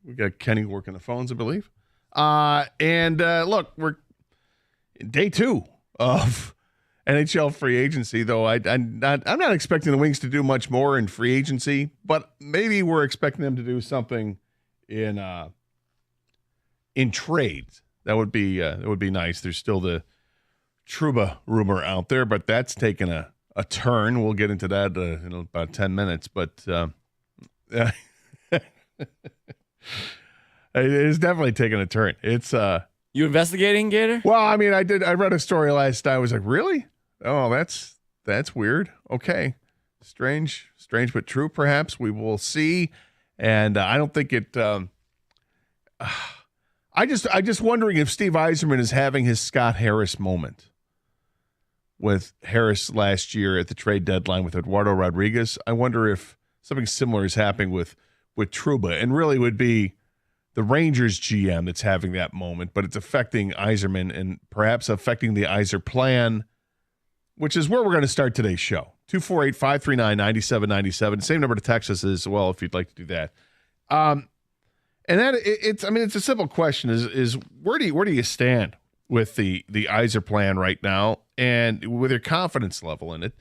We got Kenny working the phones, I believe. Look, we're in day 2 of NHL free agency, though I'm not expecting the Wings to do much more in free agency, but maybe we're expecting them to do something in trades. That would be nice. There's still the Trouba rumor out there, but that's taken a turn. We'll get into that in about 10 minutes, but it is definitely taking a turn. It's You investigating, Gator? well, I mean, I read a story last night. I was like, really? Oh, that's weird. Okay. Strange but true, perhaps. We will see. And I don't think it I just wondering if Steve Yzerman is having his Scott Harris moment with Harris last year at the trade deadline with Eduardo Rodriguez. I wonder if something similar is happening with Trouba, and really would be the Rangers GM that's having that moment, but it's affecting Yzerman and perhaps affecting the Yzer plan, which is where we're going to start today's show. 248-539-9797. Same number to text us as well if you'd like to do that. And that it's a simple question is where do you stand with the Yzer plan right now and with your confidence level in it?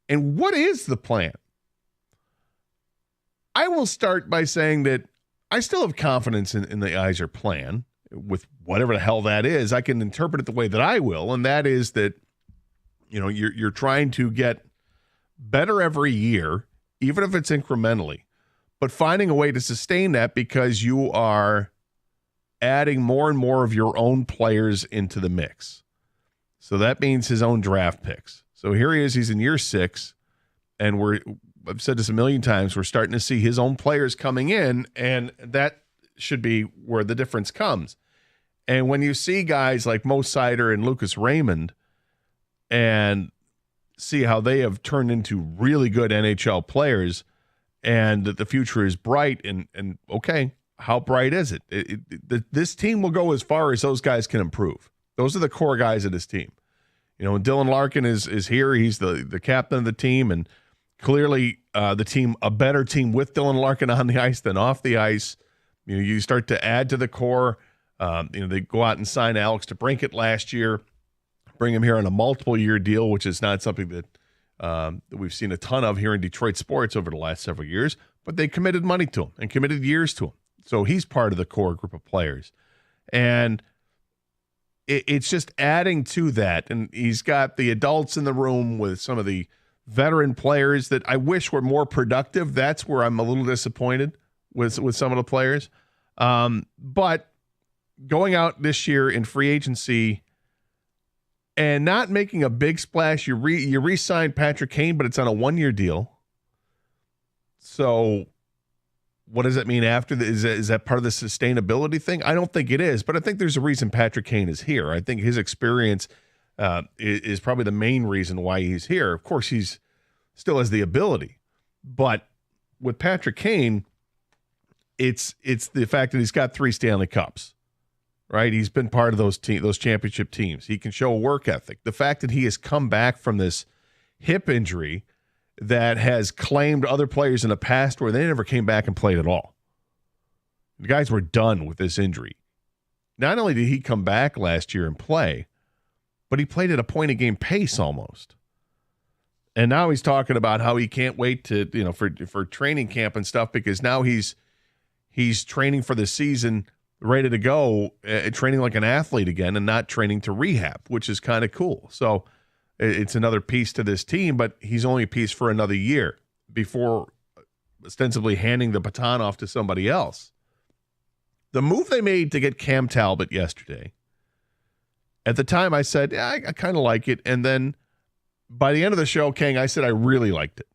And what is the plan? I will start by saying that I still have confidence in the Yzer plan with whatever the hell that is. I can interpret it the way that I will, and that is that, you know, you're trying to get better every year, even if it's incrementally, but finding a way to sustain that because you are adding more and more of your own players into the mix. So that means his own draft picks. So here he is, he's in year 6, and I've said this a million times, we're starting to see his own players coming in, and that should be where the difference comes. And when you see guys like Mo Seider and Lucas Raymond and see how they have turned into really good NHL players and that the future is bright, and okay, how bright is it? This team will go as far as those guys can improve. Those are the core guys of this team. You know, Dylan Larkin is here. He's the captain of the team, and clearly the team, a better team with Dylan Larkin on the ice than off the ice. You know, you start to add to the core. They go out and sign Alex DeBrincat last year, bring him here on a multiple-year deal, which is not something that we've seen a ton of here in Detroit sports over the last several years, but they committed money to him and committed years to him. So he's part of the core group of players. And it's just adding to that. And he's got the adults in the room with some of the veteran players that I wish were more productive. That's where I'm a little disappointed with some of the players. But going out this year in free agency and not making a big splash, you re-signed Patrick Kane, but it's on a 1-year deal. So what does that mean after? Is that part of the sustainability thing? I don't think it is, but I think there's a reason Patrick Kane is here. I think his experience is probably the main reason why he's here. Of course, he's still has the ability, but with Patrick Kane, it's the fact that he's got 3 Stanley Cups, right? He's been part of those championship teams. He can show a work ethic. The fact that he has come back from this hip injury that has claimed other players in the past where they never came back and played at all. The guys were done with this injury. Not only did he come back last year and play, but he played at a point-a-game pace almost. And now he's talking about how he can't wait to, for training camp and stuff, because now he's training for the season, ready to go, training like an athlete again and not training to rehab, which is kind of cool. So it's another piece to this team, but he's only a piece for another year before ostensibly handing the baton off to somebody else. The move they made to get Cam Talbot yesterday, at the time I said, yeah, I kind of like it. And then by the end of the show, Kang, I said I really liked it.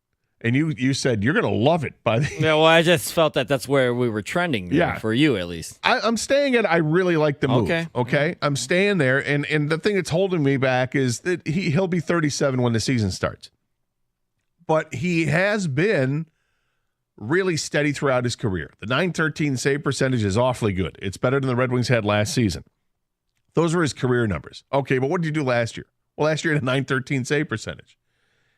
And you said you're going to love it by the Yeah, well, I just felt that's where we were trending. Yeah. For you at least. I'm staying at I really like the move. Okay. I'm staying there. And the thing that's holding me back is that he'll be 37 when the season starts. But he has been really steady throughout his career. The .913 save percentage is awfully good. It's better than the Red Wings had last season. Those are his career numbers. Okay, but what did you do last year? Well, last year he had a .913 save percentage.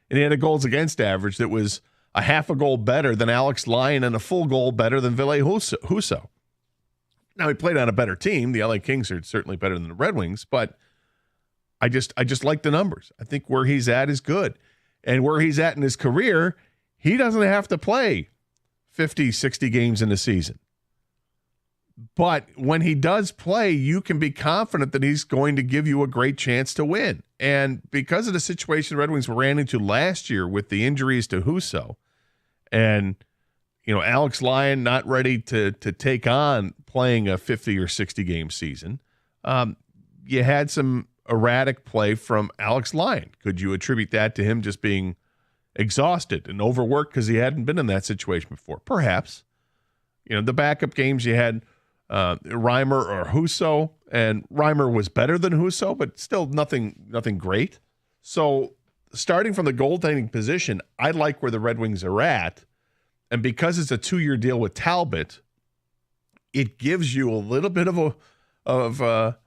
And he had a goals against average that was a half a goal better than Alex Lyon and a full goal better than Ville Husso. Now, he played on a better team. The LA Kings are certainly better than the Red Wings, but I just like the numbers. I think where he's at is good. And where he's at in his career, he doesn't have to play 50, 60 games in a season. But when he does play, you can be confident that he's going to give you a great chance to win. And because of the situation the Red Wings ran into last year with the injuries to Husso and, Alex Lyon not ready to take on playing a 50 or 60 game season, you had some erratic play from Alex Lyon. Could you attribute that to him just being exhausted and overworked because he hadn't been in that situation before? Perhaps. The backup games you had Reimer or Husso, and Reimer was better than Husso, but still nothing great. So starting from the goaltending position, I like where the Red Wings are at. And because it's a 2-year deal with Talbot, it gives you a little bit of a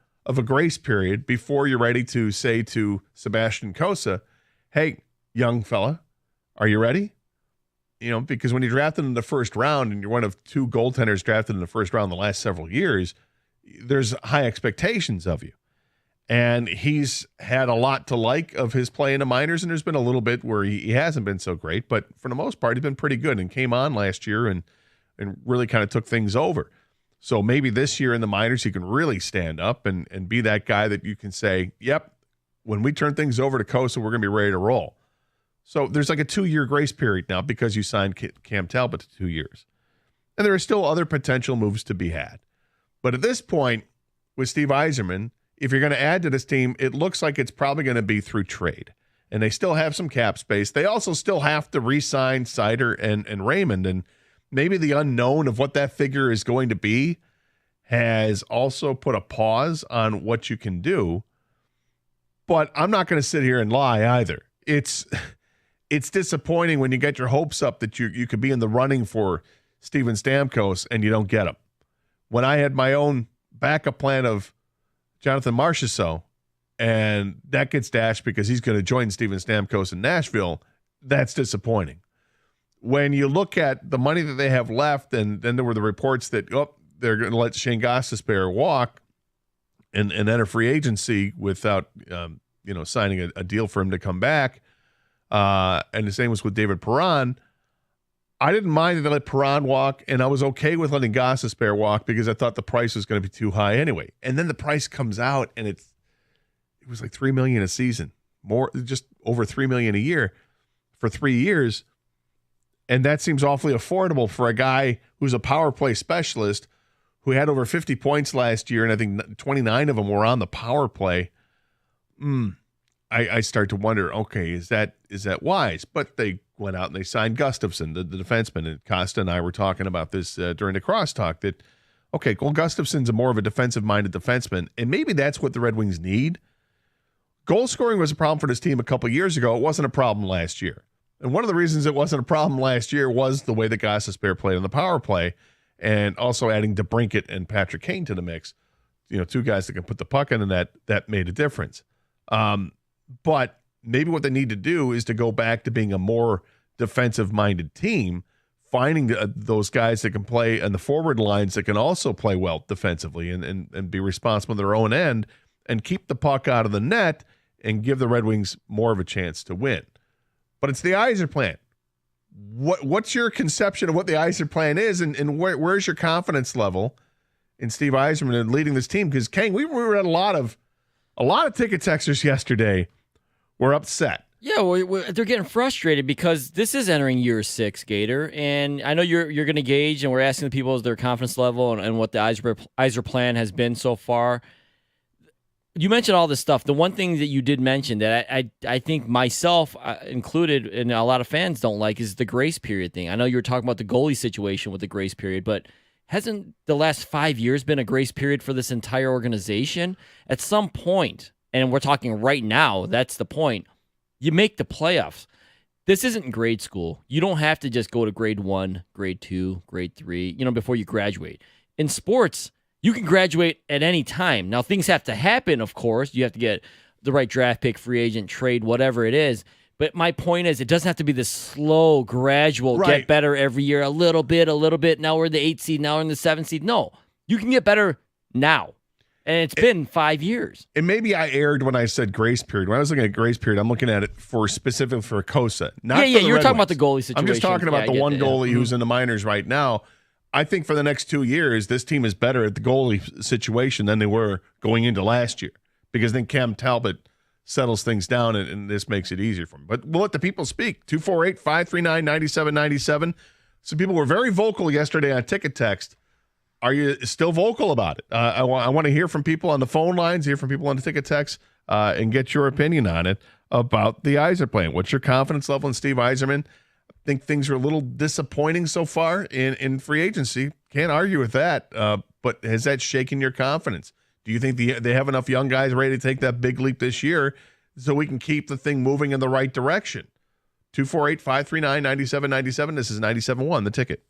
grace period before you're ready to say to Sebastian Cossa, hey, young fella, are you ready? Because when you drafted in the first round and you're one of 2 goaltenders drafted in the first round in the last several years, there's high expectations of you. And he's had a lot to like of his play in the minors, and there's been a little bit where he hasn't been so great, but for the most part, he's been pretty good and came on last year and really kind of took things over. So maybe this year in the minors, he can really stand up and be that guy that you can say, yep, when we turn things over to Cossa, we're going to be ready to roll. So there's like a 2-year grace period now because you signed Cam Talbot to 2 years. And there are still other potential moves to be had. But at this point, with Steve Yzerman, if you're going to add to this team, it looks like it's probably going to be through trade. And they still have some cap space. They also still have to re-sign Seider and Raymond. And maybe the unknown of what that figure is going to be has also put a pause on what you can do. But I'm not going to sit here and lie either. It's disappointing when you get your hopes up that you could be in the running for Steven Stamkos and you don't get him. When I had my own backup plan of Jonathan Marchessault, and that gets dashed because he's going to join Steven Stamkos in Nashville, that's disappointing. When you look at the money that they have left, and then there were the reports that they're going to let Shane Gostisbehere walk and enter free agency without signing a deal for him to come back. And the same was with David Perron. I didn't mind that they let Perron walk, and I was okay with letting Gostisbehere walk because I thought the price was going to be too high anyway. And then the price comes out, and it was like $3 million a season, just over $3 million a year for 3 years. And that seems awfully affordable for a guy who's a power play specialist who had over 50 points last year, and I think 29 of them were on the power play. I start to wonder, okay, is that wise? But they went out and they signed Gustafsson, the defenseman, and Costa and I were talking about this during the crosstalk that, okay, well, Gustafsson's more of a defensive-minded defenseman, and maybe that's what the Red Wings need. Goal scoring was a problem for this team a couple years ago. It wasn't a problem last year. And one of the reasons it wasn't a problem last year was the way that Gostisbehere played on the power play, and also adding DeBrincat and Patrick Kane to the mix. 2 guys that can put the puck in, and that made a difference. But maybe what they need to do is to go back to being a more defensive-minded team, finding those guys that can play on the forward lines that can also play well defensively and be responsible on their own end and keep the puck out of the net and give the Red Wings more of a chance to win. But it's the Yzer plan. What's your conception of what the Yzer plan is, and where's your confidence level in Steve Yzerman and leading this team? Because, Kang, we were at a lot of ticket texters yesterday were upset. Yeah, they're getting frustrated because this is entering year 6, Gator, and I know you're going to gauge, and we're asking the people their confidence level and what the Yzer plan has been so far. You mentioned all this stuff. The one thing that you did mention that I think myself included and a lot of fans don't like is the grace period thing. I know you were talking about the goalie situation with the grace period, but hasn't the last 5 years been a grace period for this entire organization? At some point, and we're talking right now, that's the point, you make the playoffs. this isn't grade school. You don't have to just go to grade 1, grade 2, grade 3, before you graduate. In sports, you can graduate at any time. Now, things have to happen, of course. You have to get the right draft pick, free agent, trade, whatever it is. But my point is, it doesn't have to be this slow, gradual, get better every year, a little bit. Now we're in the 8th seed, now we're in the 7th seed. No, you can get better now. And it's been 5 years. And maybe I erred when I said grace period. When I was looking at grace period, I'm looking at it specifically for Kosa. You were talking about the goalie situation. I'm just talking about the one goalie who's in the minors right now. I think for the next 2 years, this team is better at the goalie situation than they were going into last year, because then Cam Talbot settles things down, and this makes it easier for him. But we'll let the people speak. 248-539-9797. Some people were very vocal yesterday on Ticket Text. Are you still vocal about it? I want to hear from people on the phone lines, hear from people on the Ticket Text, and get your opinion on it about the Yzer plan. What's your confidence level in Steve Yzerman? I think things are a little disappointing so far in free agency. Can't argue with that. But has that shaken your confidence? Do you think they have enough young guys ready to take that big leap this year so we can keep the thing moving in the right direction? 248-539-9797. This is 97.1, The Ticket.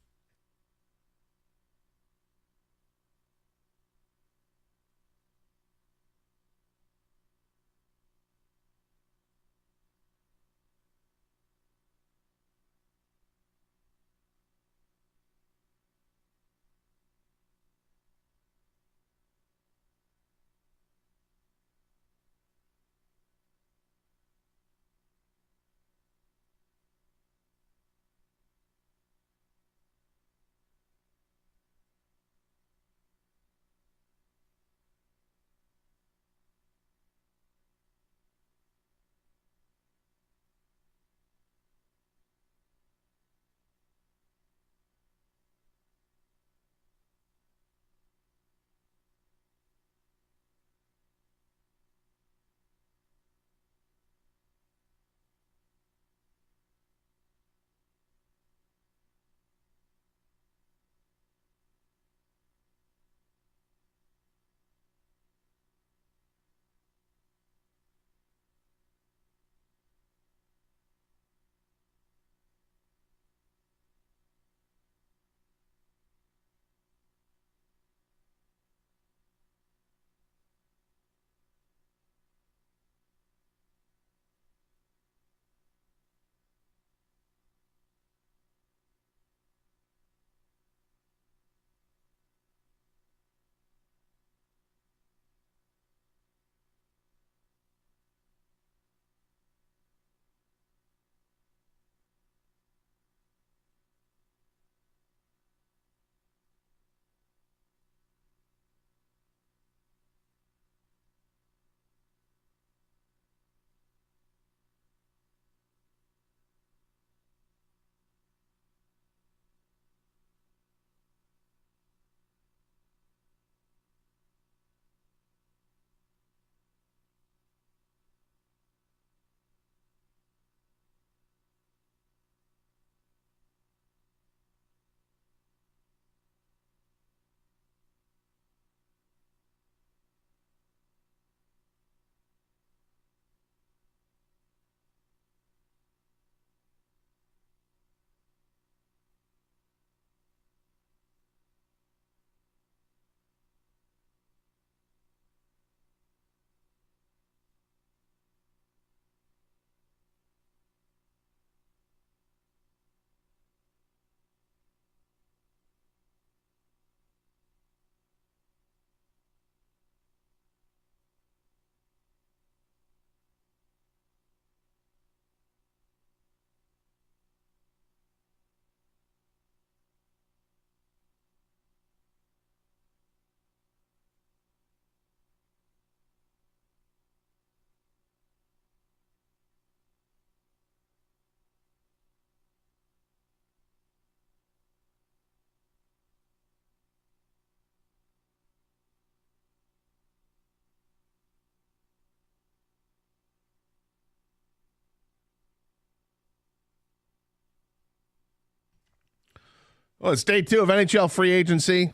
Well, it's day 2 of NHL free agency.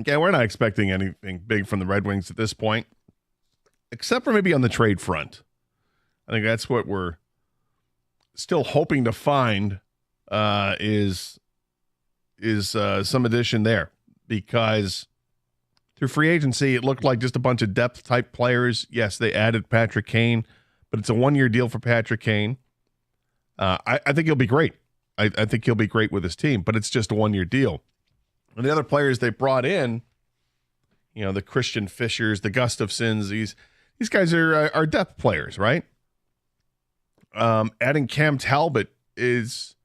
Okay, we're not expecting anything big from the Red Wings at this point, except for maybe on the trade front. I think that's what we're still hoping to find is some addition there, because through free agency, it looked like just a bunch of depth-type players. Yes, they added Patrick Kane, but it's a one-year deal for Patrick Kane. I think he'll be great. I think he'll be great with his team, but it's just a one-year deal. And the other players they brought in, the Christian Fishers, the Gustafsons, these guys are depth players, right? Adding Cam Talbot as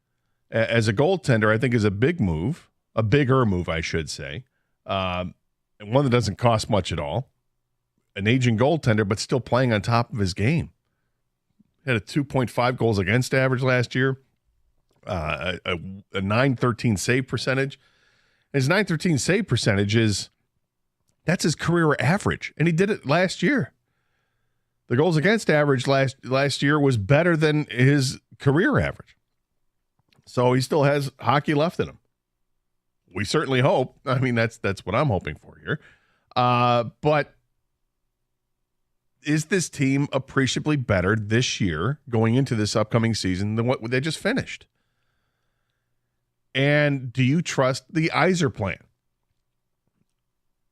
a goaltender, I think, is a bigger move, I should say. And one that doesn't cost much at all. An aging goaltender, but still playing on top of his game. Had a 2.5 goals against average last year, a 913 save percentage. His 913 save percentage that's his career average, and he did it last year. The goals against average last year was better than his career average. So he still has hockey left in him. We certainly hope. I mean, that's what I'm hoping for here. But is this team appreciably better this year going into this upcoming season than what they just finished? And do you trust the Yzer plan?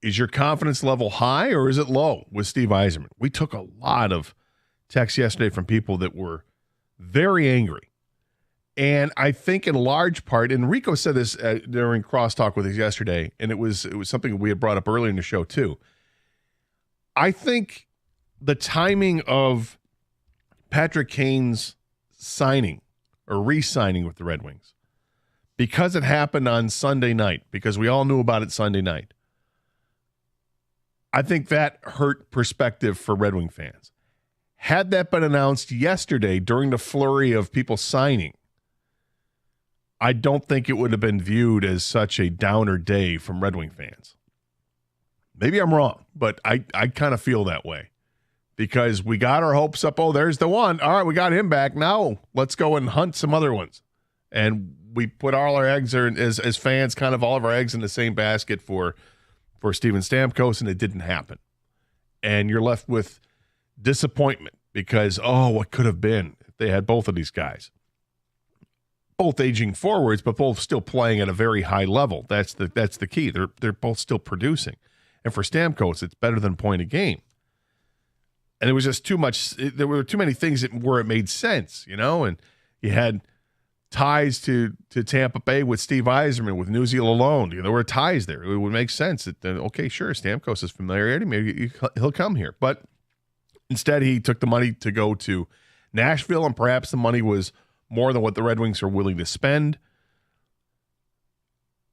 Is your confidence level high or is it low with Steve Yzerman? We took a lot of texts yesterday from people that were very angry. And I think in large part, and Rico said this during crosstalk with us yesterday, and it was something we had brought up earlier in the show too. I think the timing of Patrick Kane's signing or re-signing with the Red Wings, because it happened on Sunday night, because we all knew about it Sunday night, I think that hurt perspective for Red Wing fans. Had that been announced yesterday during the flurry of people signing, I don't think it would have been viewed as such a downer day from Red Wing fans. Maybe I'm wrong, but I kind of feel that way, because we got our hopes up. Oh, there's the one. All right, we got him back. Now let's go and hunt some other ones. And we put all our eggs, as fans, kind of all of our eggs in the same basket for Steven Stamkos, and it didn't happen. And you're left with disappointment because, what could have been if they had both of these guys? Both aging forwards, but both still playing at a very high level. That's the key. They're both still producing. And for Stamkos, it's better than point a game. And it was just too much. There were too many things where it made sense, and you had ties to Tampa Bay with Steve Yzerman, with Newsiel alone. There were ties there. It would make sense that, okay, sure, Stamkos' familiarity, maybe he'll come here. But instead, he took the money to go to Nashville, and perhaps the money was more than what the Red Wings are willing to spend.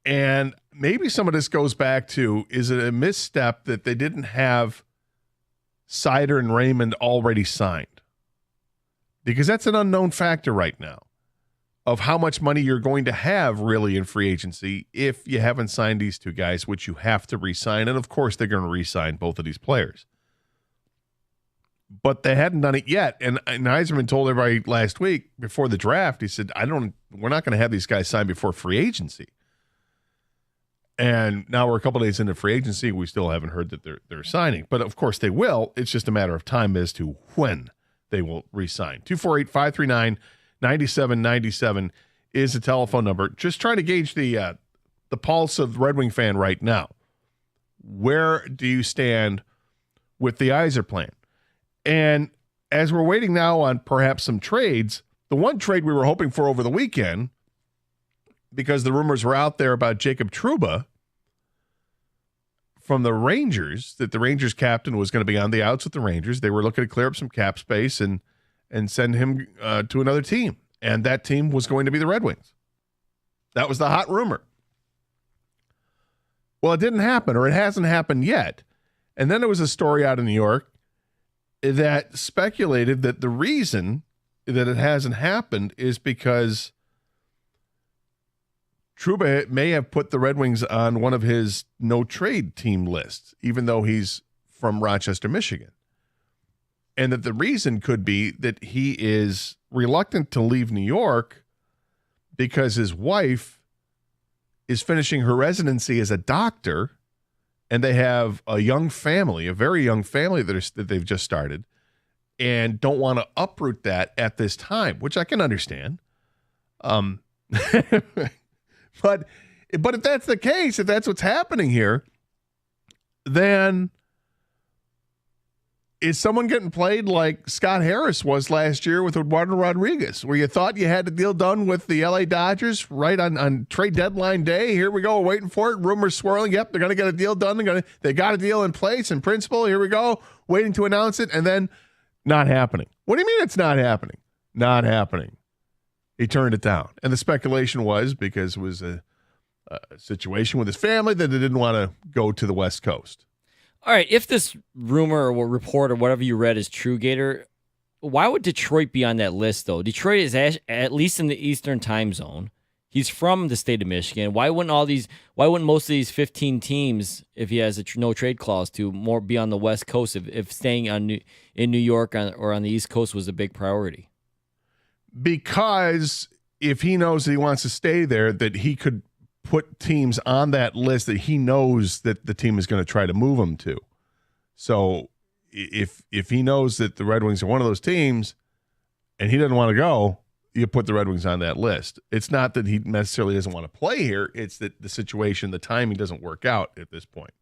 And maybe some of this goes back to, is it a misstep that they didn't have Seider and Raymond already signed? Because that's an unknown factor right now of how much money you're going to have really in free agency if you haven't signed these two guys, which you have to re-sign. And of course, they're going to re-sign both of these players. But they hadn't done it yet. And Yzerman told everybody last week before the draft, he said, we're not going to have these guys signed before free agency. And now we're a couple days into free agency. We still haven't heard that they're signing. But of course they will. It's just a matter of time as to when they will re-sign. 248-539-9797 is the telephone number. Just trying to gauge the pulse of the Red Wing fan right now. Where do you stand with the Yzer plan? And as we're waiting now on perhaps some trades, the one trade we were hoping for over the weekend, because the rumors were out there about Jacob Trouba from the Rangers, that the Rangers captain was going to be on the outs with the Rangers. They were looking to clear up some cap space and send him to another team. And that team was going to be the Red Wings. That was the hot rumor. Well, it didn't happen, or it hasn't happened yet. And then there was a story out in New York that speculated that the reason that it hasn't happened is because Trouba may have put the Red Wings on one of his no-trade team lists, even though he's from Rochester, Michigan. And that the reason could be that he is reluctant to leave New York because his wife is finishing her residency as a doctor, and they have a young family, a very young family that they've just started. and don't want to uproot that at this time, which I can understand. But if that's the case, if that's what's happening here, then is someone getting played like Scott Harris was last year with Eduardo Rodriguez, where you thought you had the deal done with the LA Dodgers right on trade deadline day? Here we go, we're waiting for it. Rumors swirling. Yep, they're going to get a deal done. They got a deal in place in principle. Here we go, waiting to announce it, and then not happening. What do you mean it's not happening? Not happening. He turned it down, and the speculation was because it was a situation with his family that they didn't want to go to the West Coast. All right, if this rumor or report or whatever you read is true, Gator, why would Detroit be on that list, though? Detroit is at least in the Eastern time zone. He's from the state of Michigan. Why wouldn't most of these 15 teams, if he has a no trade clause, to more be on the West Coast if staying in New York or on the East Coast was a big priority? Because if he knows that he wants to stay there, that he could put teams on that list that he knows that the team is going to try to move him to. So if he knows that the Red Wings are one of those teams and he doesn't want to go, you put the Red Wings on that list. It's not that he necessarily doesn't want to play here. It's that the situation, the timing doesn't work out at this point.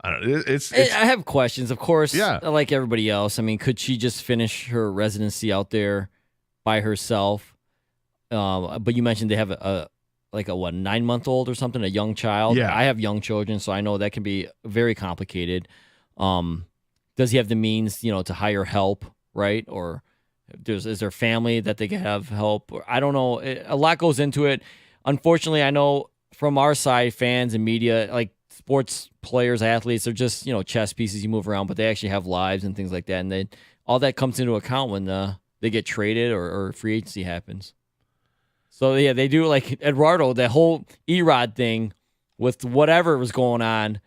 I don't know. I have questions, of course. Yeah. Like everybody else. I mean, could she just finish her residency out there by herself? But you mentioned they have a 9-month-old or something, a young child. Yeah. I have young children, so I know that can be very complicated. Does he have the means, to hire help, right? Or is there family that they can have help? I don't know. A lot goes into it. Unfortunately, I know from our side, fans and media, like sports players, athletes, they're just, chess pieces you move around, but they actually have lives and things like that. And all that comes into account when they get traded or free agency happens. So, yeah, they do like Eduardo, that whole Erod thing with whatever was going on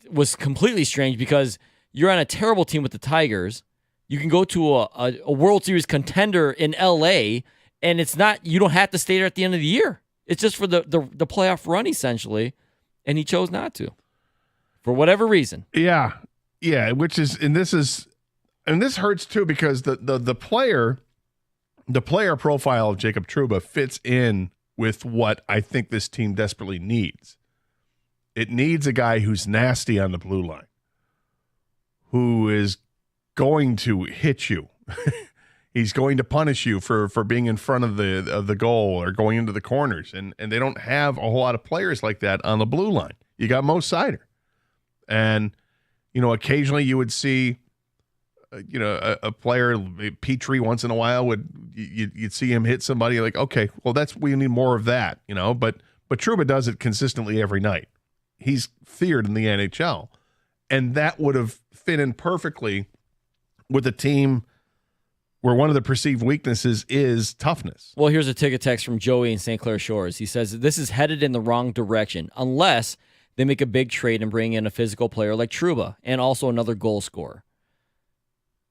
was completely strange because you're on a terrible team with the Tigers. You can go to a World Series contender in L.A., and it's not, you don't have to stay there at the end of the year. It's just for the playoff run, essentially, and he chose not to for whatever reason. Yeah, this hurts too because the player profile of Jacob Trouba fits in with what I think this team desperately needs. It needs a guy who's nasty on the blue line, who is going to hit you. He's going to punish you for being in front of the goal or going into the corners. And they don't have a whole lot of players like that on the blue line. You got Mo Sider. And, occasionally you would see a player, Petrie, once in a while you'd see him hit somebody like, okay, well, we need more of that, but Trouba does it consistently every night. He's feared in the NHL, and that would have fit in perfectly with a team where one of the perceived weaknesses is toughness. Well, here's a ticket text from Joey in St. Clair Shores. He says, this is headed in the wrong direction unless they make a big trade and bring in a physical player like Trouba and also another goal scorer.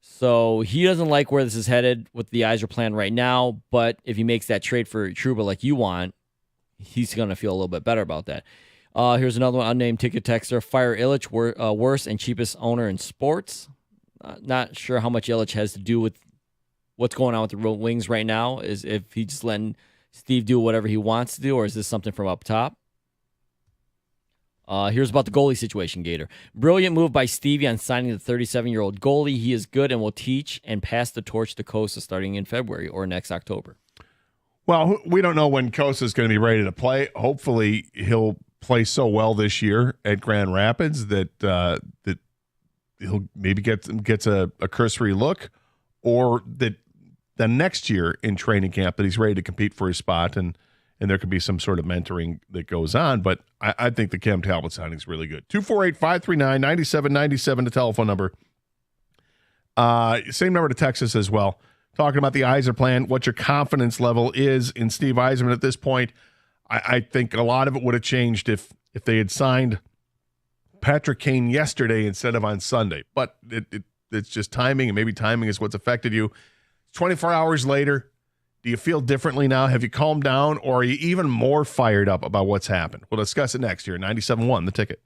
So he doesn't like where this is headed with the Yzer plan right now, but if he makes that trade for Trouba like you want, he's going to feel a little bit better about that. Here's another one, unnamed ticket texter. Fire Illich, worst and cheapest owner in sports. Not sure how much Illich has to do with what's going on with the Wings right now. Is if he just letting Steve do whatever he wants to do, or is this something from up top? Here's about the goalie situation, Gator. Brilliant move by Stevie on signing the 37-year-old goalie. He is good and will teach and pass the torch to Cossa starting in February or next October. Well, we don't know when Cossa is going to be ready to play. Hopefully, he'll play so well this year at Grand Rapids that he'll maybe gets a cursory look, or that the next year in training camp that he's ready to compete for his spot, and there could be some sort of mentoring that goes on. But I think the Cam Talbot signing is really good. 248-539-9797, the telephone number. Same number to Texas as well. Talking about the Yzer plan, what your confidence level is in Steve Yzerman at this point. I think a lot of it would have changed if they had signed Patrick Kane yesterday instead of on Sunday. But it's just timing, and maybe timing is what's affected you. 24 hours later, do you feel differently now? Have you calmed down, or are you even more fired up about what's happened? We'll discuss it next here. 97.1, The Ticket.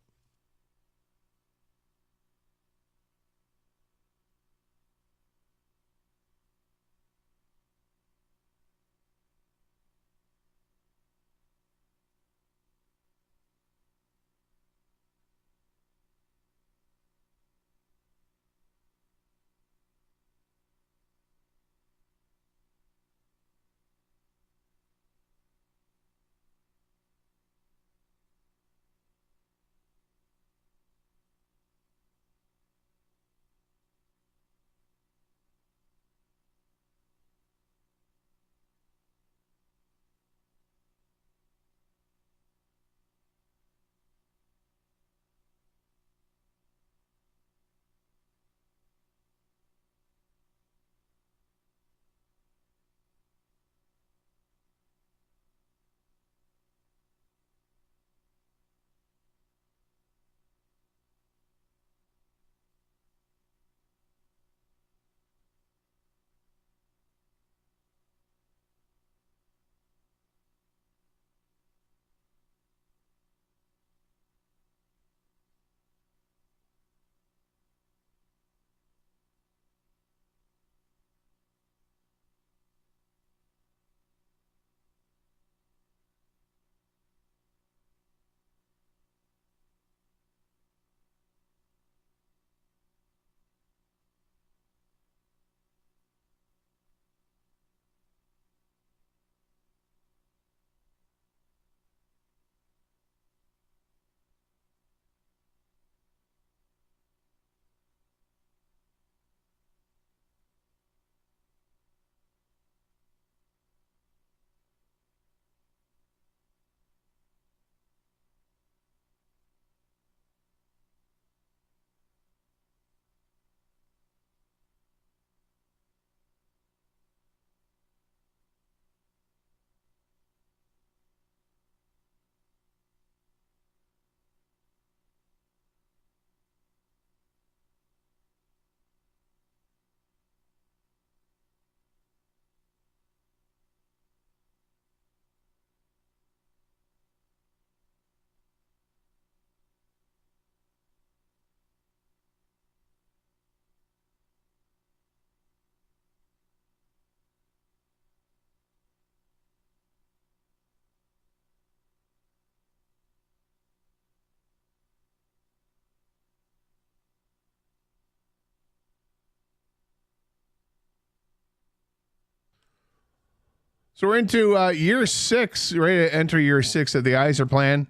So we're into year 6, ready to enter year 6 of the Yzer plan.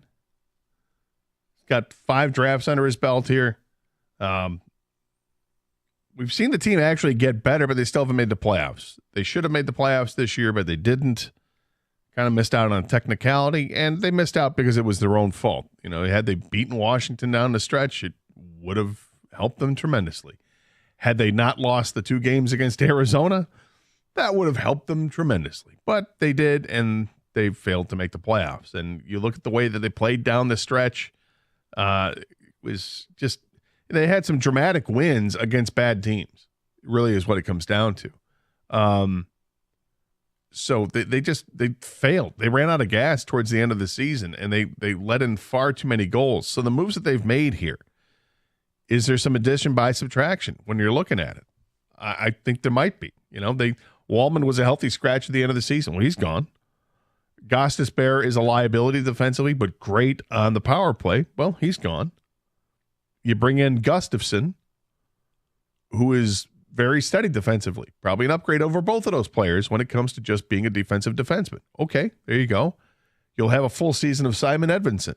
Got 5 drafts under his belt here. We've seen the team actually get better, but they still haven't made the playoffs. They should have made the playoffs this year, but they didn't. Kind of missed out on a technicality, and they missed out because it was their own fault. You know, had they beaten Washington down the stretch, it would have helped them tremendously. Had they not lost the 2 games against Arizona, that would have helped them tremendously. But they did, and they failed to make the playoffs. And you look at the way that they played down the stretch, it was just they had some dramatic wins against bad teams. It really is what it comes down to. So they failed. They ran out of gas towards the end of the season, and they let in far too many goals. So the moves that they've made here, is there some addition by subtraction when you're looking at it? I think there might be. You know, Wallman was a healthy scratch at the end of the season. Well, he's gone. Gostisbehere is a liability defensively, but great on the power play. Well, he's gone. You bring in Gustafsson, who is very steady defensively. Probably an upgrade over both of those players when it comes to just being a defensive defenseman. Okay, there you go. You'll have a full season of Simon Edvinsson.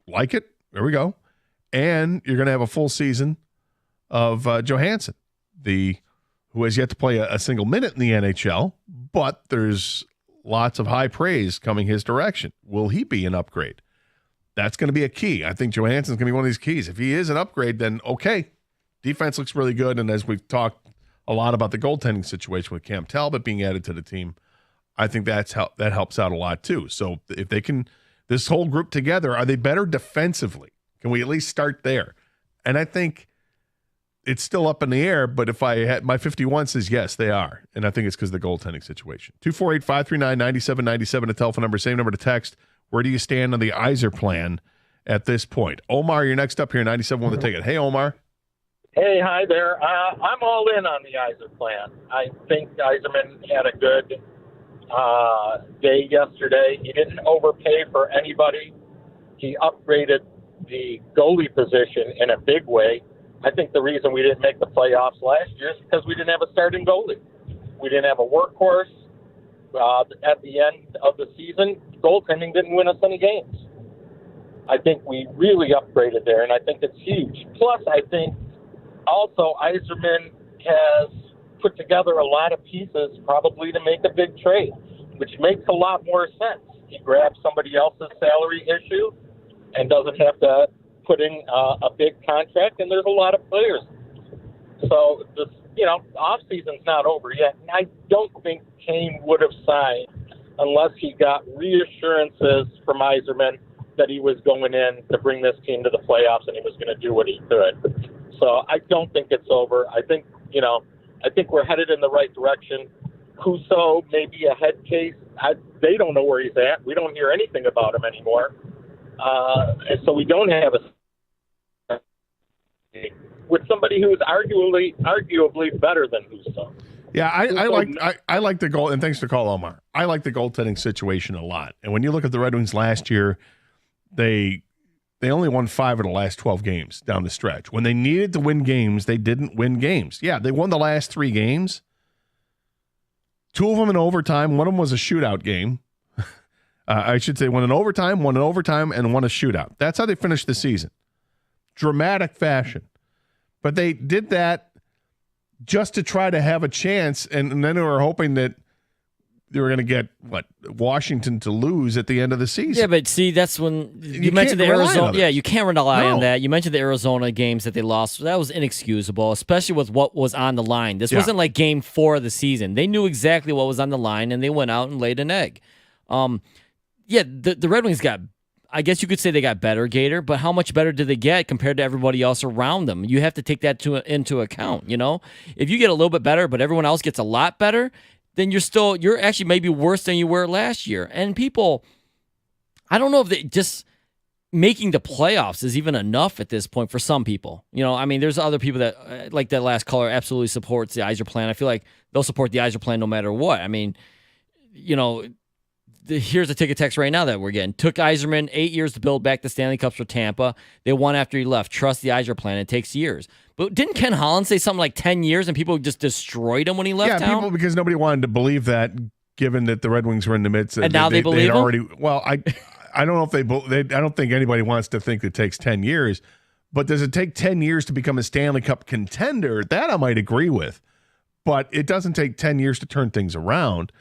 Like it? There we go. And you're going to have a full season of Johansson, who has yet to play a single minute in the NHL, but there's lots of high praise coming his direction. Will he be an upgrade? That's going to be a key. I think Johansson's going to be one of these keys. If he is an upgrade, then okay. Defense looks really good, and as we've talked a lot about the goaltending situation with Cam Talbot being added to the team, I think that helps out a lot too. So if they can, this whole group together, are they better defensively? Can we at least start there? And I think it's still up in the air, but if I had my 51 says yes, they are. And I think it's because of the goaltending situation. 248-539-9797, the telephone number, same number to text. Where do you stand on the Yzer plan at this point? Omar, you're next up here, 97 with the ticket. Hey, Omar. Hey, hi there. I'm all in on the Yzer plan. I think Yzerman had a good day yesterday. He didn't overpay for anybody. He upgraded the goalie position in a big way. I think the reason we didn't make the playoffs last year is because we didn't have a starting goalie. We didn't have a workhorse. At the end of the season, goaltending didn't win us any games. I think we really upgraded there, and I think it's huge. Plus, I think also Yzerman has put together a lot of pieces probably to make a big trade, which makes a lot more sense. He grabs somebody else's salary issue and doesn't have to put in a big contract, and there's a lot of players. So this, off season's not over yet. And I don't think Kane would have signed unless he got reassurances from Yzerman that he was going in to bring this team to the playoffs and he was going to do what he could. So I don't think it's over. I think we're headed in the right direction. Husso may be a head case. They don't know where he's at. We don't hear anything about him anymore. And so we don't have with somebody who is arguably better than Husso. Yeah, I like the goal, and thanks for the call, Omar. I like the goaltending situation a lot. And when you look at the Red Wings last year, they only won 5 of the last 12 games down the stretch. When they needed to win games, they didn't win games. Yeah, they won the last 3 games. 2 of them in overtime. One of them was a shootout game. I should say one in overtime, and one a shootout. That's how they finished the season. Dramatic fashion. But they did that just to try to have a chance, and then they were hoping that they were going to get, Washington to lose at the end of the season. Yeah, but see, that's when you mentioned the Arizona. Yeah, you can't rely on that. You mentioned the Arizona games that they lost. That was inexcusable, especially with what was on the line. This wasn't like game 4 of the season. They knew exactly what was on the line, and they went out and laid an egg. The Red Wings got, I guess you could say they got better, Gator, but how much better did they get compared to everybody else around them? You have to take that into account, If you get a little bit better, but everyone else gets a lot better, then you're actually maybe worse than you were last year. And people, I don't know if they just making the playoffs is even enough at this point for some people. There's other people that, like that last caller, absolutely supports the Yzer plan. I feel like they'll support the Yzer plan no matter what. Here's a ticket text right now that we're getting. Took Yzerman 8 years to build back the Stanley Cups for Tampa. They won after he left. Trust the Yzer plan. It takes years. But didn't Ken Holland say something like 10 years and people just destroyed him when he left town? People, because nobody wanted to believe that given that the Red Wings were in the midst. And now they believe they'd him? already. Well, I don't know if I don't think anybody wants to think it takes 10 years. But does it take 10 years to become a Stanley Cup contender? That I might agree with. But it doesn't take 10 years to turn things around.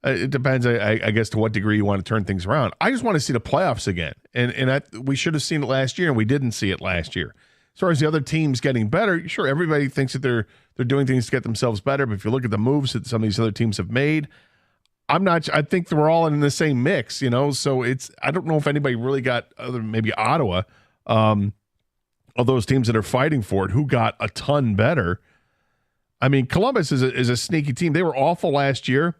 It depends, I guess, to what degree you want to turn things around. I just want to see the playoffs again. And we should have seen it last year, and we didn't see it last year. As far as the other teams getting better, sure, everybody thinks that they're doing things to get themselves better. But if you look at the moves that some of these other teams have made, I think we're all in the same mix, So I don't know if anybody really got, other than maybe Ottawa, of those teams that are fighting for it, who got a ton better. I mean, Columbus is a sneaky team. They were awful last year,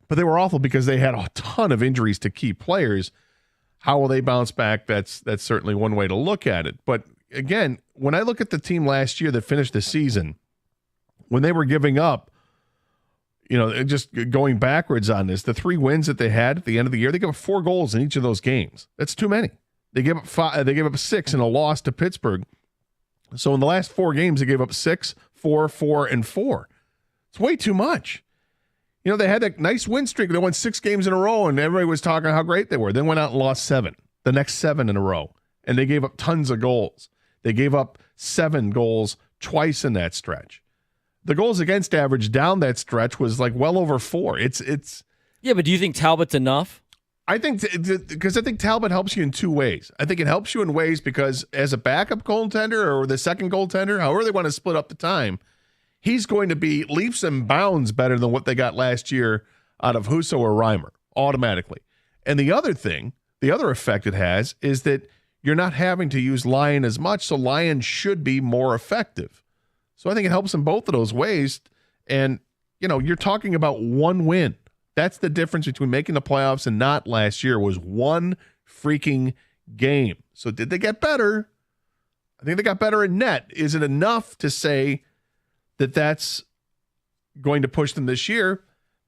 but they were awful because they had a ton of injuries to key players. How will they bounce back? That's certainly one way to look at it. But again, when I look at the team last year that finished the season, when they were giving up, just going backwards on this, the 3 wins that they had at the end of the year, they gave up 4 goals in each of those games. That's too many. They gave up 5. They gave up 6 in a loss to Pittsburgh. So in the last 4 games, they gave up 6, 4, 4, and 4. It's way too much. They had that nice win streak. They won 6 games in a row, and everybody was talking how great they were. Then went out and lost 7, the next 7 in a row, and they gave up tons of goals. They gave up 7 goals twice in that stretch. The goals against average down that stretch was like well over 4. Yeah, but do you think Talbot's enough? I think because I think Talbot helps you in 2 ways. I think it helps you in ways because as a backup goaltender or the second goaltender, however they want to split up the time, he's going to be leaps and bounds better than what they got last year out of Husso or Reimer automatically. And the other effect it has is that you're not having to use Lyon as much, so Lyon should be more effective. So I think it helps in both of those ways. And, you're talking about 1 win. That's the difference between making the playoffs and not last year was 1 freaking game. So did they get better? I think they got better in net. Is it enough to say that that's going to push them this year?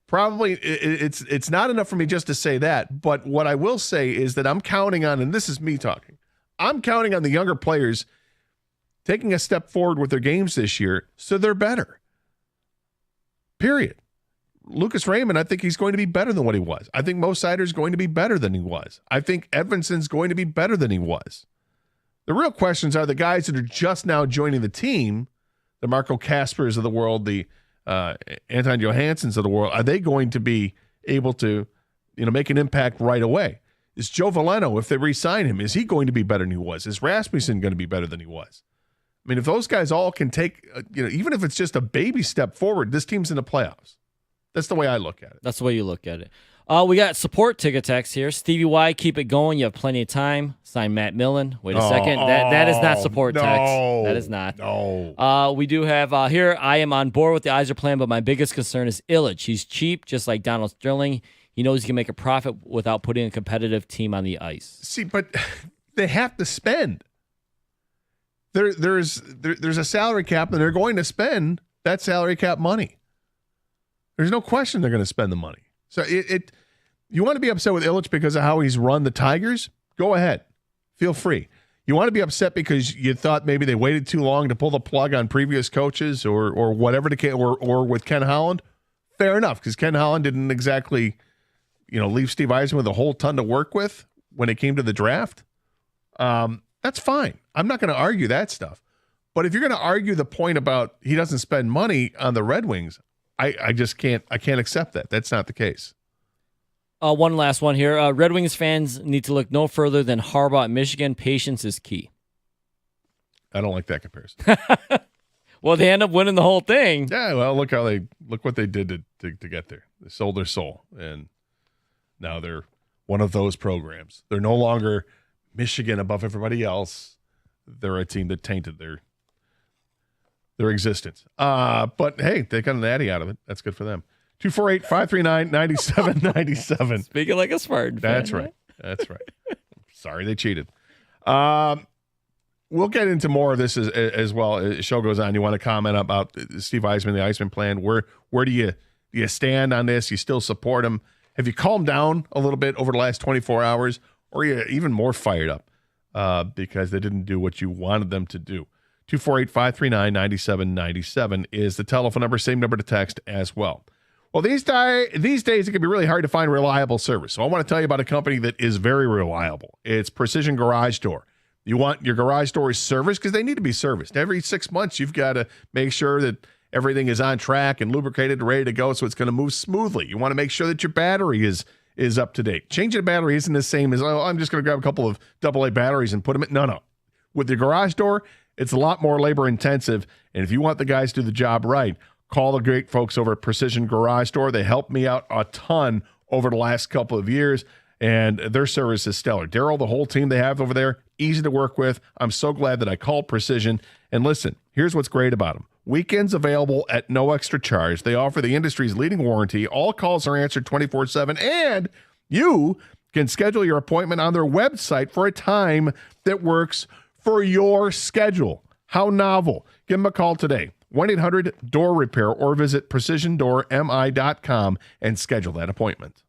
Probably it's not enough for me just to say that. But what I will say is that I'm counting on, and this is me talking, I'm counting on the younger players taking a step forward with their games this year so they're better. Period. Lucas Raymond, I think he's going to be better than what he was. I think Mo Seider's going to be better than he was. I think Edvinson's going to be better than he was. The real questions are the guys that are just now joining the team, the Marco Kaspers of the world, the Anton Johanssons of the world. Are they going to be able to, make an impact right away? Is Joe Veleno, if they re-sign him, is he going to be better than he was? Is Rasmussen going to be better than he was? I mean, if those guys all can take, even if it's just a baby step forward, this team's in the playoffs. That's the way I look at it. That's the way you look at it. We got support ticket text here. Stevie Y, keep it going. You have plenty of time. Sign Matt Millen. Wait a second. That is not support text. That is not. No. We do have here, I am on board with the Yzer plan, but my biggest concern is Illich. He's cheap, just like Donald Sterling. He knows he can make a profit without putting a competitive team on the ice. See, but they have to spend. There's a salary cap, and they're going to spend that salary cap money. There's no question they're going to spend the money. So you want to be upset with Illich because of how he's run the Tigers? Go ahead. Feel free. You want to be upset because you thought maybe they waited too long to pull the plug on previous coaches or whatever or with Ken Holland? Fair enough, because Ken Holland didn't exactly, leave Steve Yzerman with a whole ton to work with when it came to the draft. That's fine. I'm not going to argue that stuff. But if you're going to argue the point about he doesn't spend money on the Red Wings, I just can't accept that. That's not the case. One last one here. Red Wings fans need to look no further than Harbaugh at Michigan. Patience is key. I don't like that comparison. Well, they end up winning the whole thing. Yeah, well, look what they did to get there. They sold their soul, and now they're one of those programs. They're no longer Michigan above everybody else. They're a team that tainted their existence. But hey, they got an Natty out of it. That's good for them. 248-539-9797. Speaking like a Spartan fan. That's right. That's right. Sorry they cheated. We'll get into more of this as well as the show goes on. You want to comment about Steve Yzerman, the Iceman plan? Where do you stand on this? You still support him? Have you calmed down a little bit over the last 24 hours? Or are you even more fired up because they didn't do what you wanted them to do? 248-539-9797 is the telephone number. Same number to text as well. Well, these days it can be really hard to find reliable service. So I want to tell you about a company that is very reliable. It's Precision Garage Door. You want your garage doors serviced because they need to be serviced. Every 6 months, you've got to make sure that everything is on track and lubricated and ready to go so it's going to move smoothly. You want to make sure that your battery is up to date. Changing a battery isn't the same as, oh, I'm just going to grab a couple of AA batteries and put them in. No. With your garage door, it's a lot more labor intensive. And if you want the guys to do the job right, call the great folks over at Precision Garage Door. They helped me out a ton over the last couple of years, and their service is stellar. Daryl, the whole team they have over there, easy to work with. I'm so glad that I called Precision. And listen, here's what's great about them. Weekends available at no extra charge. They offer the industry's leading warranty. All calls are answered 24/7, and you can schedule your appointment on their website for a time that works for your schedule. How novel. Give them a call today. 1-800-DOOR-REPAIR or visit precisiondoormi.com and schedule that appointment.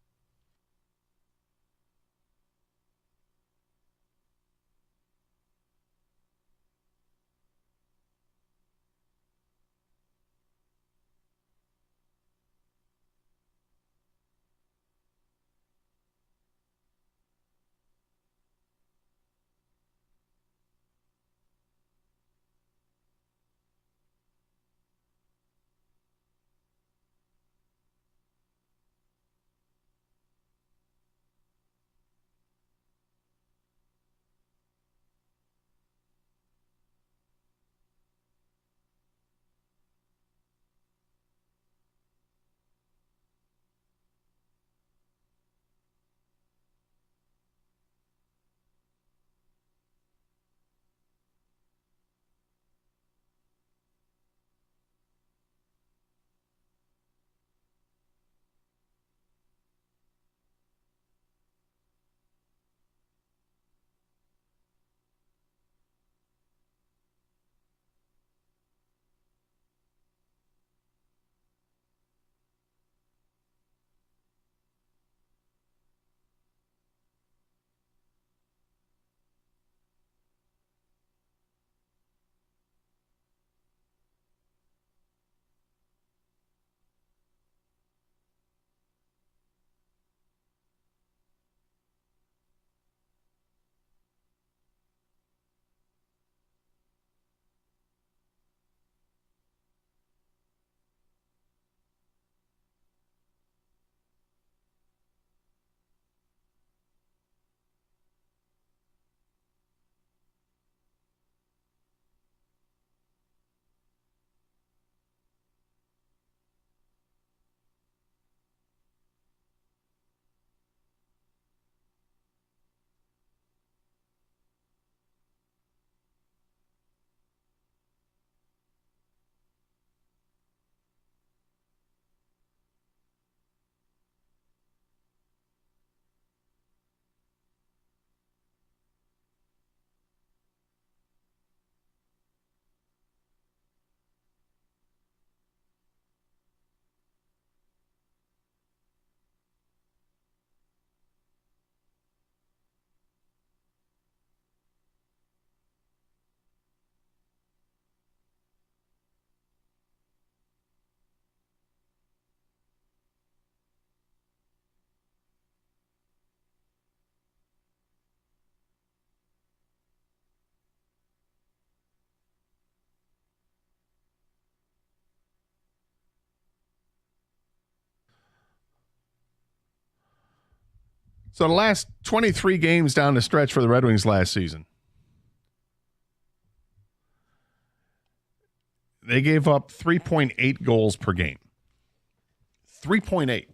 So the last 23 games down the stretch for the Red Wings last season, they gave up 3.8 goals per game. 3.8.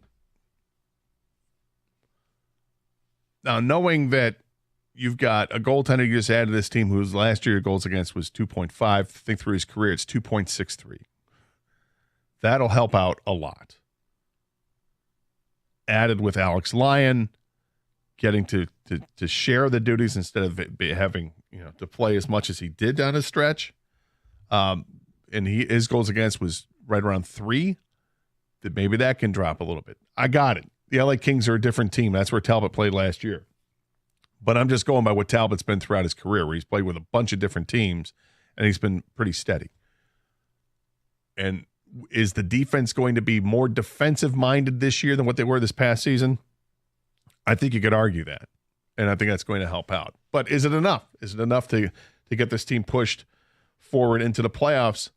Now, knowing that you've got a goaltender you just added to this team whose last year goals against was 2.5, think through his career, it's 2.63. That'll help out a lot. Added with Alex Lyon, getting to share the duties instead of having to play as much as he did down a stretch. And his goals against was right around 3. That maybe that can drop a little bit. I got it. The LA Kings are a different team. That's where Talbot played last year. But I'm just going by what Talbot's been throughout his career, where he's played with a bunch of different teams, and he's been pretty steady. And Is the defense going to be more defensive minded this year than what they were this past season? I think you could argue that. And I think that's going to help out. But is it enough? Is it enough to get this team pushed forward into the playoffs?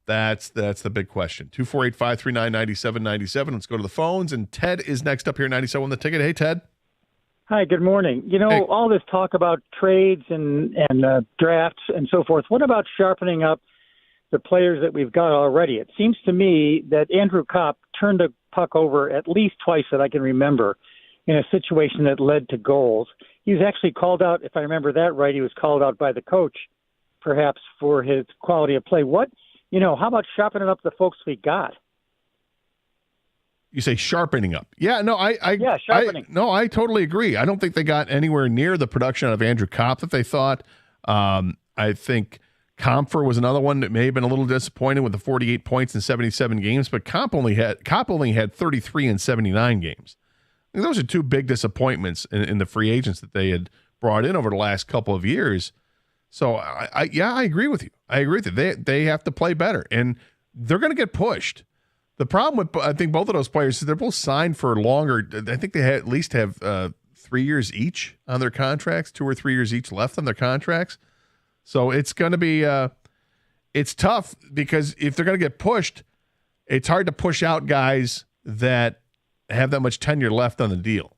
That's the big question. 248-539-9797. Let's go to the phones. And Ted is next up here, 97 on the ticket. Hey, Ted. Hi, good morning. Hey. All this talk about trades and drafts and so forth, what about sharpening up the players that we've got already? It seems to me that Andrew Kopp turned the puck over at least twice that I can remember in a situation that led to goals. He was actually called out, if I remember that right, he was called out by the coach, perhaps, for his quality of play. How about sharpening up the folks we got? You say sharpening up. Yeah, no, sharpening. I totally agree. I don't think they got anywhere near the production of Andrew Kopp that they thought. I think Comfer was another one that may have been a little disappointed with the 48 points in 77 games, but Kopp only had 33 in 79 games. I think those are two big disappointments in the free agents that they had brought in over the last couple of years. So I agree with you. I agree with you. They have to play better, and they're going to get pushed. The problem with, I think, both of those players is they're both signed for longer. I think they at least have 3 years each on their contracts, 2 or 3 years each left on their contracts. So it's going to be it's tough because if they're going to get pushed, it's hard to push out guys that have that much tenure left on the deal.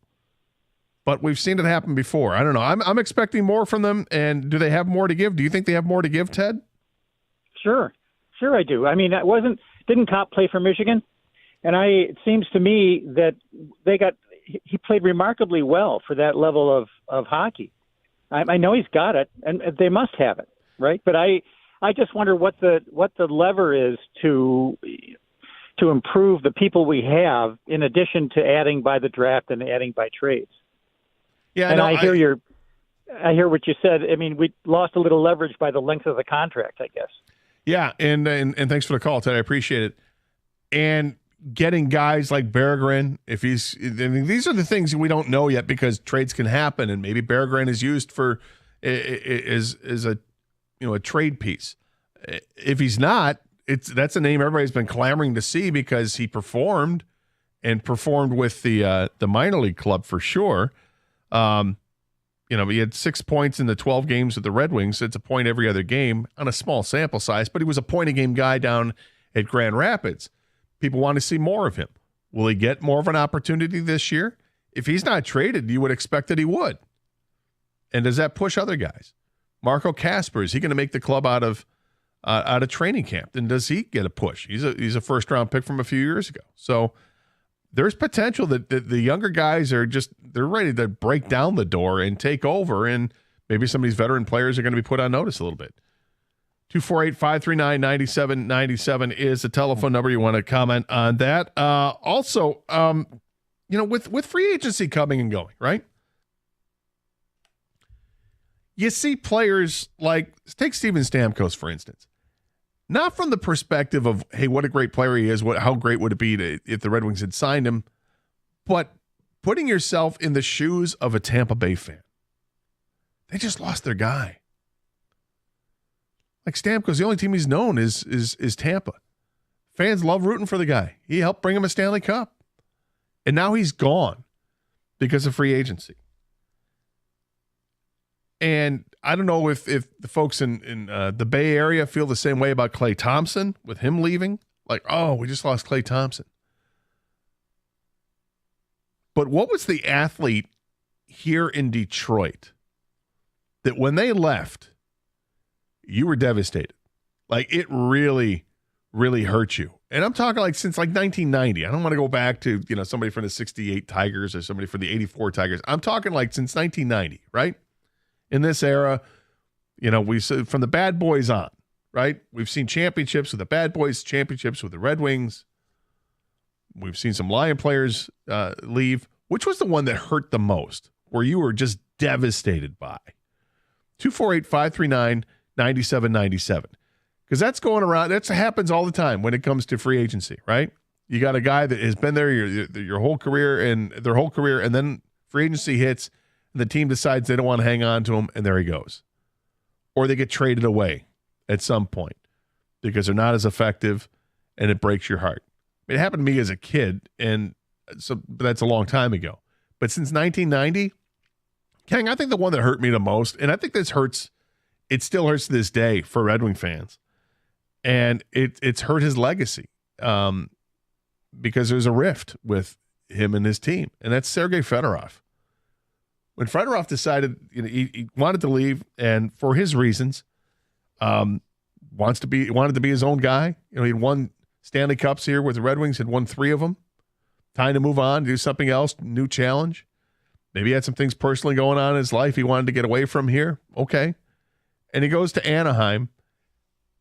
But we've seen it happen before. I don't know. I'm expecting more from them. And do they have more to give? Do you think they have more to give, Ted? Sure I do. I mean, didn't Kopp play for Michigan? And it seems to me that he played remarkably well for that level of hockey. I know he's got it, and they must have it, right? But I just wonder what the lever is to improve the people we have, in addition to adding by the draft and adding by trades. Yeah, and no, I hear what you said. I mean, we lost a little leverage by the length of the contract, I guess. Yeah, and thanks for the call, Ted. I appreciate it. And getting guys like Berggren, these are the things we don't know yet because trades can happen, and maybe Berggren is used for is a trade piece. If he's not, that's a name everybody's been clamoring to see because he performed with the minor league club for sure. He had 6 points in the 12 games with the Red Wings. It's a point every other game on a small sample size, but he was a point-a-game guy down at Grand Rapids. People want to see more of him. Will he get more of an opportunity this year? If he's not traded, you would expect that he would. And does that push other guys? Marco Kasper, is he going to make the club out of training camp? And does he get a push? He's a first-round pick from a few years ago. So there's potential that the younger guys they're ready to break down the door and take over, and maybe some of these veteran players are going to be put on notice a little bit. 248-539-9797 is the telephone number. You want to comment on that. Also, with free agency coming and going, right? You see players like, take Steven Stamkos, for instance. Not from the perspective of, hey, what a great player he is, how great would it be if the Red Wings had signed him, but putting yourself in the shoes of a Tampa Bay fan. They just lost their guy. Like Stamkos, the only team he's known is Tampa. Fans love rooting for the guy. He helped bring him a Stanley Cup. And now he's gone because of free agency. And I don't know if the folks in the Bay Area feel the same way about Klay Thompson with him leaving. Like, oh, we just lost Klay Thompson. But what was the athlete here in Detroit that when they left, you were devastated? Like, it really, really hurt you. And I'm talking like since like 1990. I don't want to go back to, somebody from the 68 Tigers or somebody from the 84 Tigers. I'm talking like since 1990, right? In this era, we from the bad boys on, right? We've seen championships with the bad boys, championships with the Red Wings. We've seen some Lion players leave. Which was the one that hurt the most, where you were just devastated by? 248-539-9797. Because that's going around. That happens all the time when it comes to free agency, right? You got a guy that has been there your whole career and their whole career, and then free agency hits, and the team decides they don't want to hang on to him, and there he goes. Or they get traded away at some point because they're not as effective and it breaks your heart. It happened to me as a kid, and so but that's a long time ago. But since 1990, King, I think the one that hurt me the most, and I think this hurts, it still hurts to this day for Red Wing fans, and it's hurt his legacy because there's a rift with him and his team, and that's Sergei Fedorov. When Fedorov decided he wanted to leave, and for his reasons, wanted to be his own guy. He'd won Stanley Cups here with the Red Wings, had won 3 of them. Time to move on, do something else, new challenge. Maybe he had some things personally going on in his life he wanted to get away from here. Okay. And he goes to Anaheim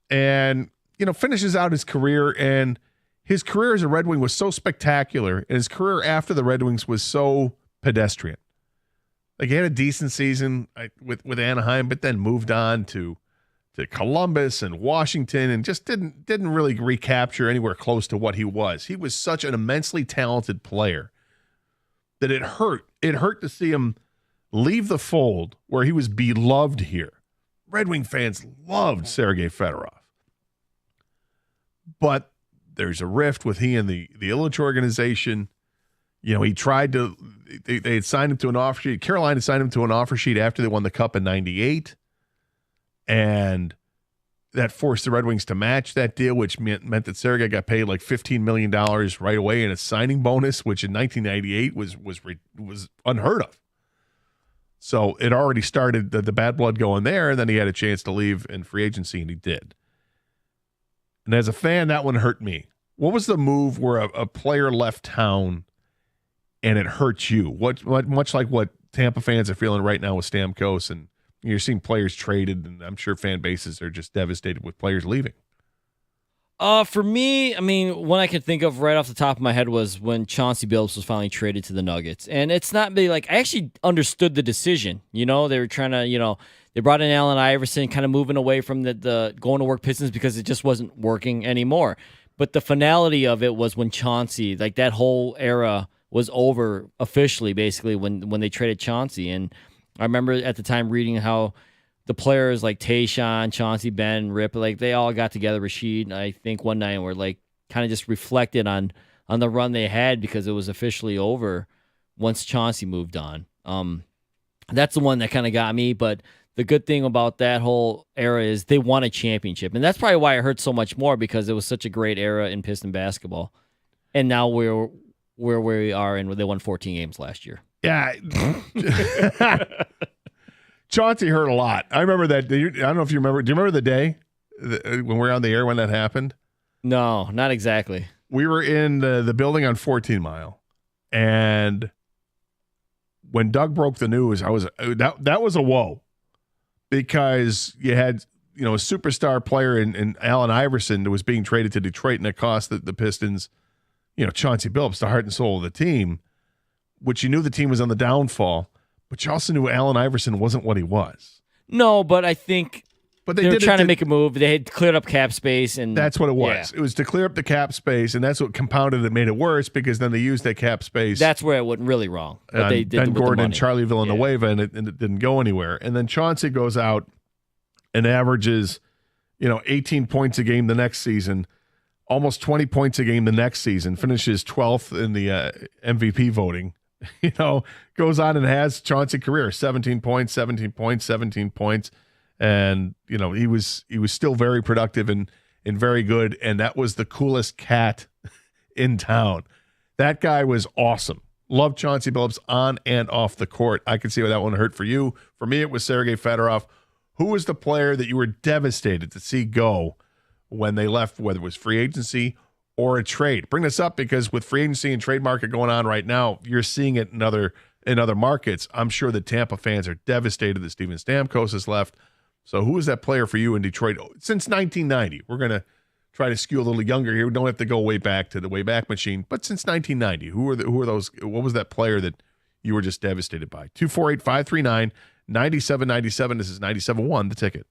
and, finishes out his career. And his career as a Red Wing was so spectacular, and his career after the Red Wings was so pedestrian. Like, he had a decent season with Anaheim, but then moved on to Columbus and Washington, and just didn't really recapture anywhere close to what he was. He was such an immensely talented player that it hurt. It hurt to see him leave the fold where he was beloved here. Red Wing fans loved Sergei Fedorov. But there's a rift with he and the Ilitch organization. He tried to – they had signed him to an offer sheet. Carolina signed him to an offer sheet after they won the Cup in 98. And that forced the Red Wings to match that deal, which meant that Sergei got paid like $15 million right away in a signing bonus, which in 1998 was unheard of. So it already started the bad blood going there, and then he had a chance to leave in free agency, and he did. And as a fan, that one hurt me. What was the move where a player left town and it hurt you? What much like what Tampa fans are feeling right now with Stamkos, and you're seeing players traded, and I'm sure fan bases are just devastated with players leaving. For me, one I could think of right off the top of my head was when Chauncey Billups was finally traded to the Nuggets. And it's not really I actually understood the decision. They were trying to, they brought in Allen Iverson, kind of moving away from the going to work Pistons because it just wasn't working anymore. But the finality of it was when Chauncey, that whole era was over officially, basically, when they traded Chauncey. And I remember at the time reading how the players like Tayshaun, Chauncey, Ben, Rip, they all got together, Rashid, I think one night, and were kind of just reflected on the run they had because it was officially over once Chauncey moved on. That's the one that kind of got me. But the good thing about that whole era is they won a championship, and that's probably why it hurt so much more, because it was such a great era in Piston basketball. And now we're where we are, and they won 14 games last year. Yeah. Chauncey hurt a lot. I remember that. I don't know if you remember. Do you remember the day when we were on the air when that happened? No, not exactly. We were in the building on 14 Mile, and when Doug broke the news, that was a whoa, because you had a superstar player in Allen Iverson that was being traded to Detroit, and it cost the Pistons, Chauncey Billups, the heart and soul of the team, which you knew the team was on the downfall. But you also knew Allen Iverson wasn't what he was. No, but I think they were trying to make a move. They had cleared up cap space, and that's what it was. Yeah. It was to clear up the cap space, and that's what compounded it, made it worse, because then they used that cap space. That's where it went really wrong. But they did Ben Gordon and Charlie Villanueva, yeah. and it didn't go anywhere. And then Chauncey goes out and averages, 18 points a game the next season, almost 20 points a game the next season, finishes 12th in the MVP voting. Goes on and has Chauncey career, 17 points, 17 points, 17 points. And, he was still very productive and very good. And that was the coolest cat in town. That guy was awesome. Loved Chauncey Billups on and off the court. I could see why that one hurt for you. For me, it was Sergei Fedorov. Who was the player that you were devastated to see go when they left, whether it was free agency or a trade? Bring this up because with free agency and trade market going on right now, you're seeing it in other markets. I'm sure the Tampa fans are devastated that Steven Stamkos has left. So who is that player for you in Detroit since 1990? We're going to try to skew a little younger here. We don't have to go way back to the Wayback Machine, but since 1990, who are those? What was that player that you were just devastated by? 248-539-9797. This is 97.1, The Ticket.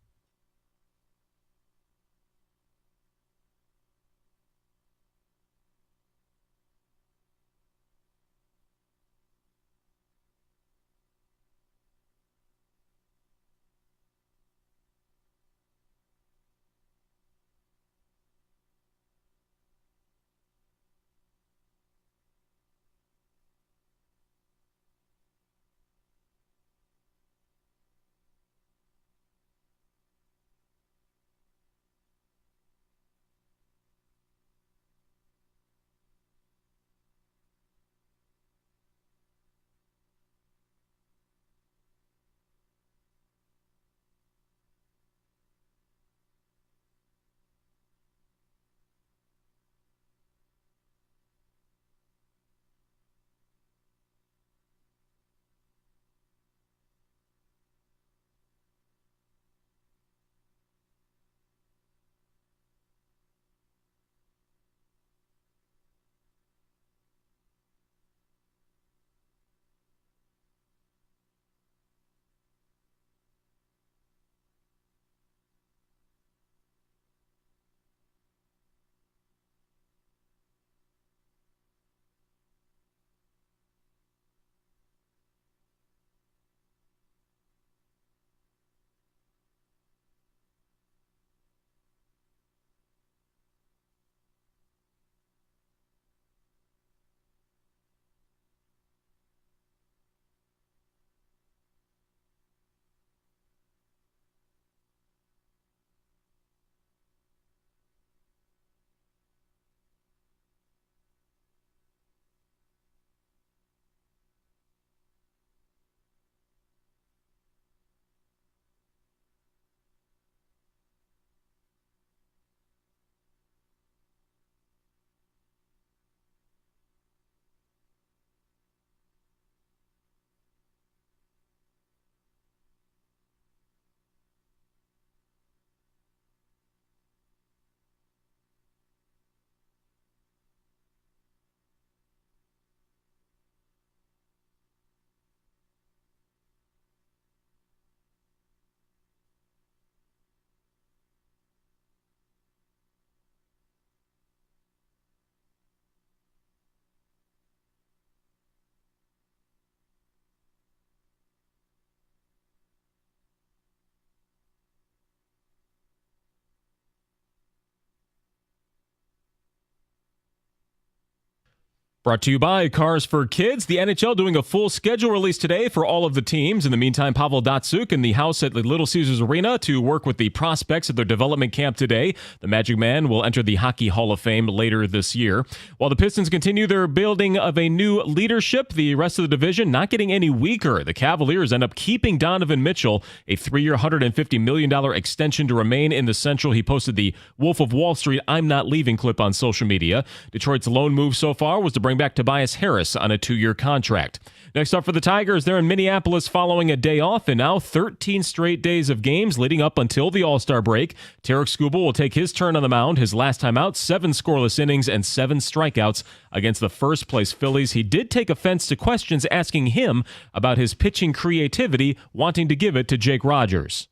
Brought to you by Cars for Kids. The NHL doing a full schedule release today for all of the teams. In the meantime, Pavel Datsyuk in the house at the Little Caesars Arena to work with the prospects at their development camp today. The Magic Man will enter the Hockey Hall of Fame later this year. While the Pistons continue their building of a new leadership, the rest of the division not getting any weaker. The Cavaliers end up keeping Donovan Mitchell, a 3-year, $150 million extension to remain in the Central. He posted the Wolf of Wall Street, "I'm not leaving" clip on social media. Detroit's lone move so far was to bring back Tobias Harris on a 2-year contract. Next up for the Tigers, they're in Minneapolis following a day off and now 13 straight days of games leading up until the All-Star break. Tarek Skubal will take his turn on the mound. His last time out, 7 scoreless innings and 7 strikeouts against the first-place Phillies. He did take offense to questions asking him about his pitching creativity, wanting to give it to Jake Rogers.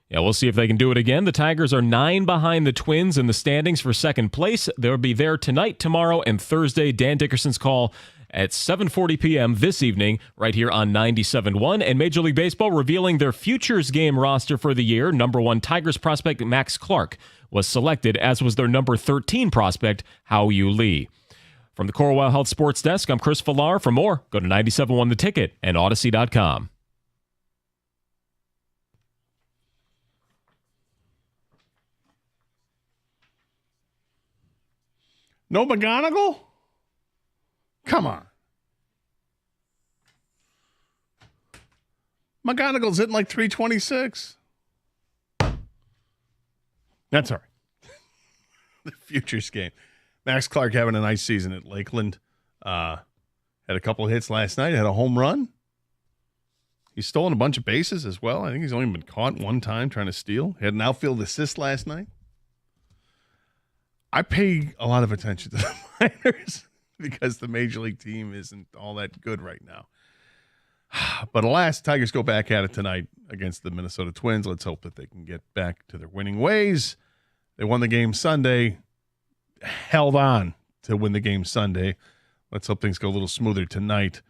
Yeah, we'll see if they can do it again. The Tigers are 9 behind the Twins in the standings for second place. They'll be there tonight, tomorrow, and Thursday. Dan Dickerson's call at 7:40 p.m. this evening right here on 97.1. And Major League Baseball revealing their futures game roster for the year. Number 1 Tigers prospect Max Clark was selected, as was their number 13 prospect Hao-Yu Lee. From the Corewell Health Sports Desk, I'm Chris Villar. For more, go to 97.1 The Ticket and Odyssey.com. No McGonagall? Come on. McGonagall's hitting like 326. That's all right. The futures game. Max Clark having a nice season at Lakeland. Had a couple of hits last night. Had a home run. He's stolen a bunch of bases as well. I think he's only been caught one time trying to steal. Had an outfield assist last night. I pay a lot of attention to the minors because the major league team isn't all that good right now. But alas, Tigers go back at it tonight against the Minnesota Twins. Let's hope that they can get back to their winning ways. They won the game Sunday, held on to win the game Sunday. Let's hope things go a little smoother tonight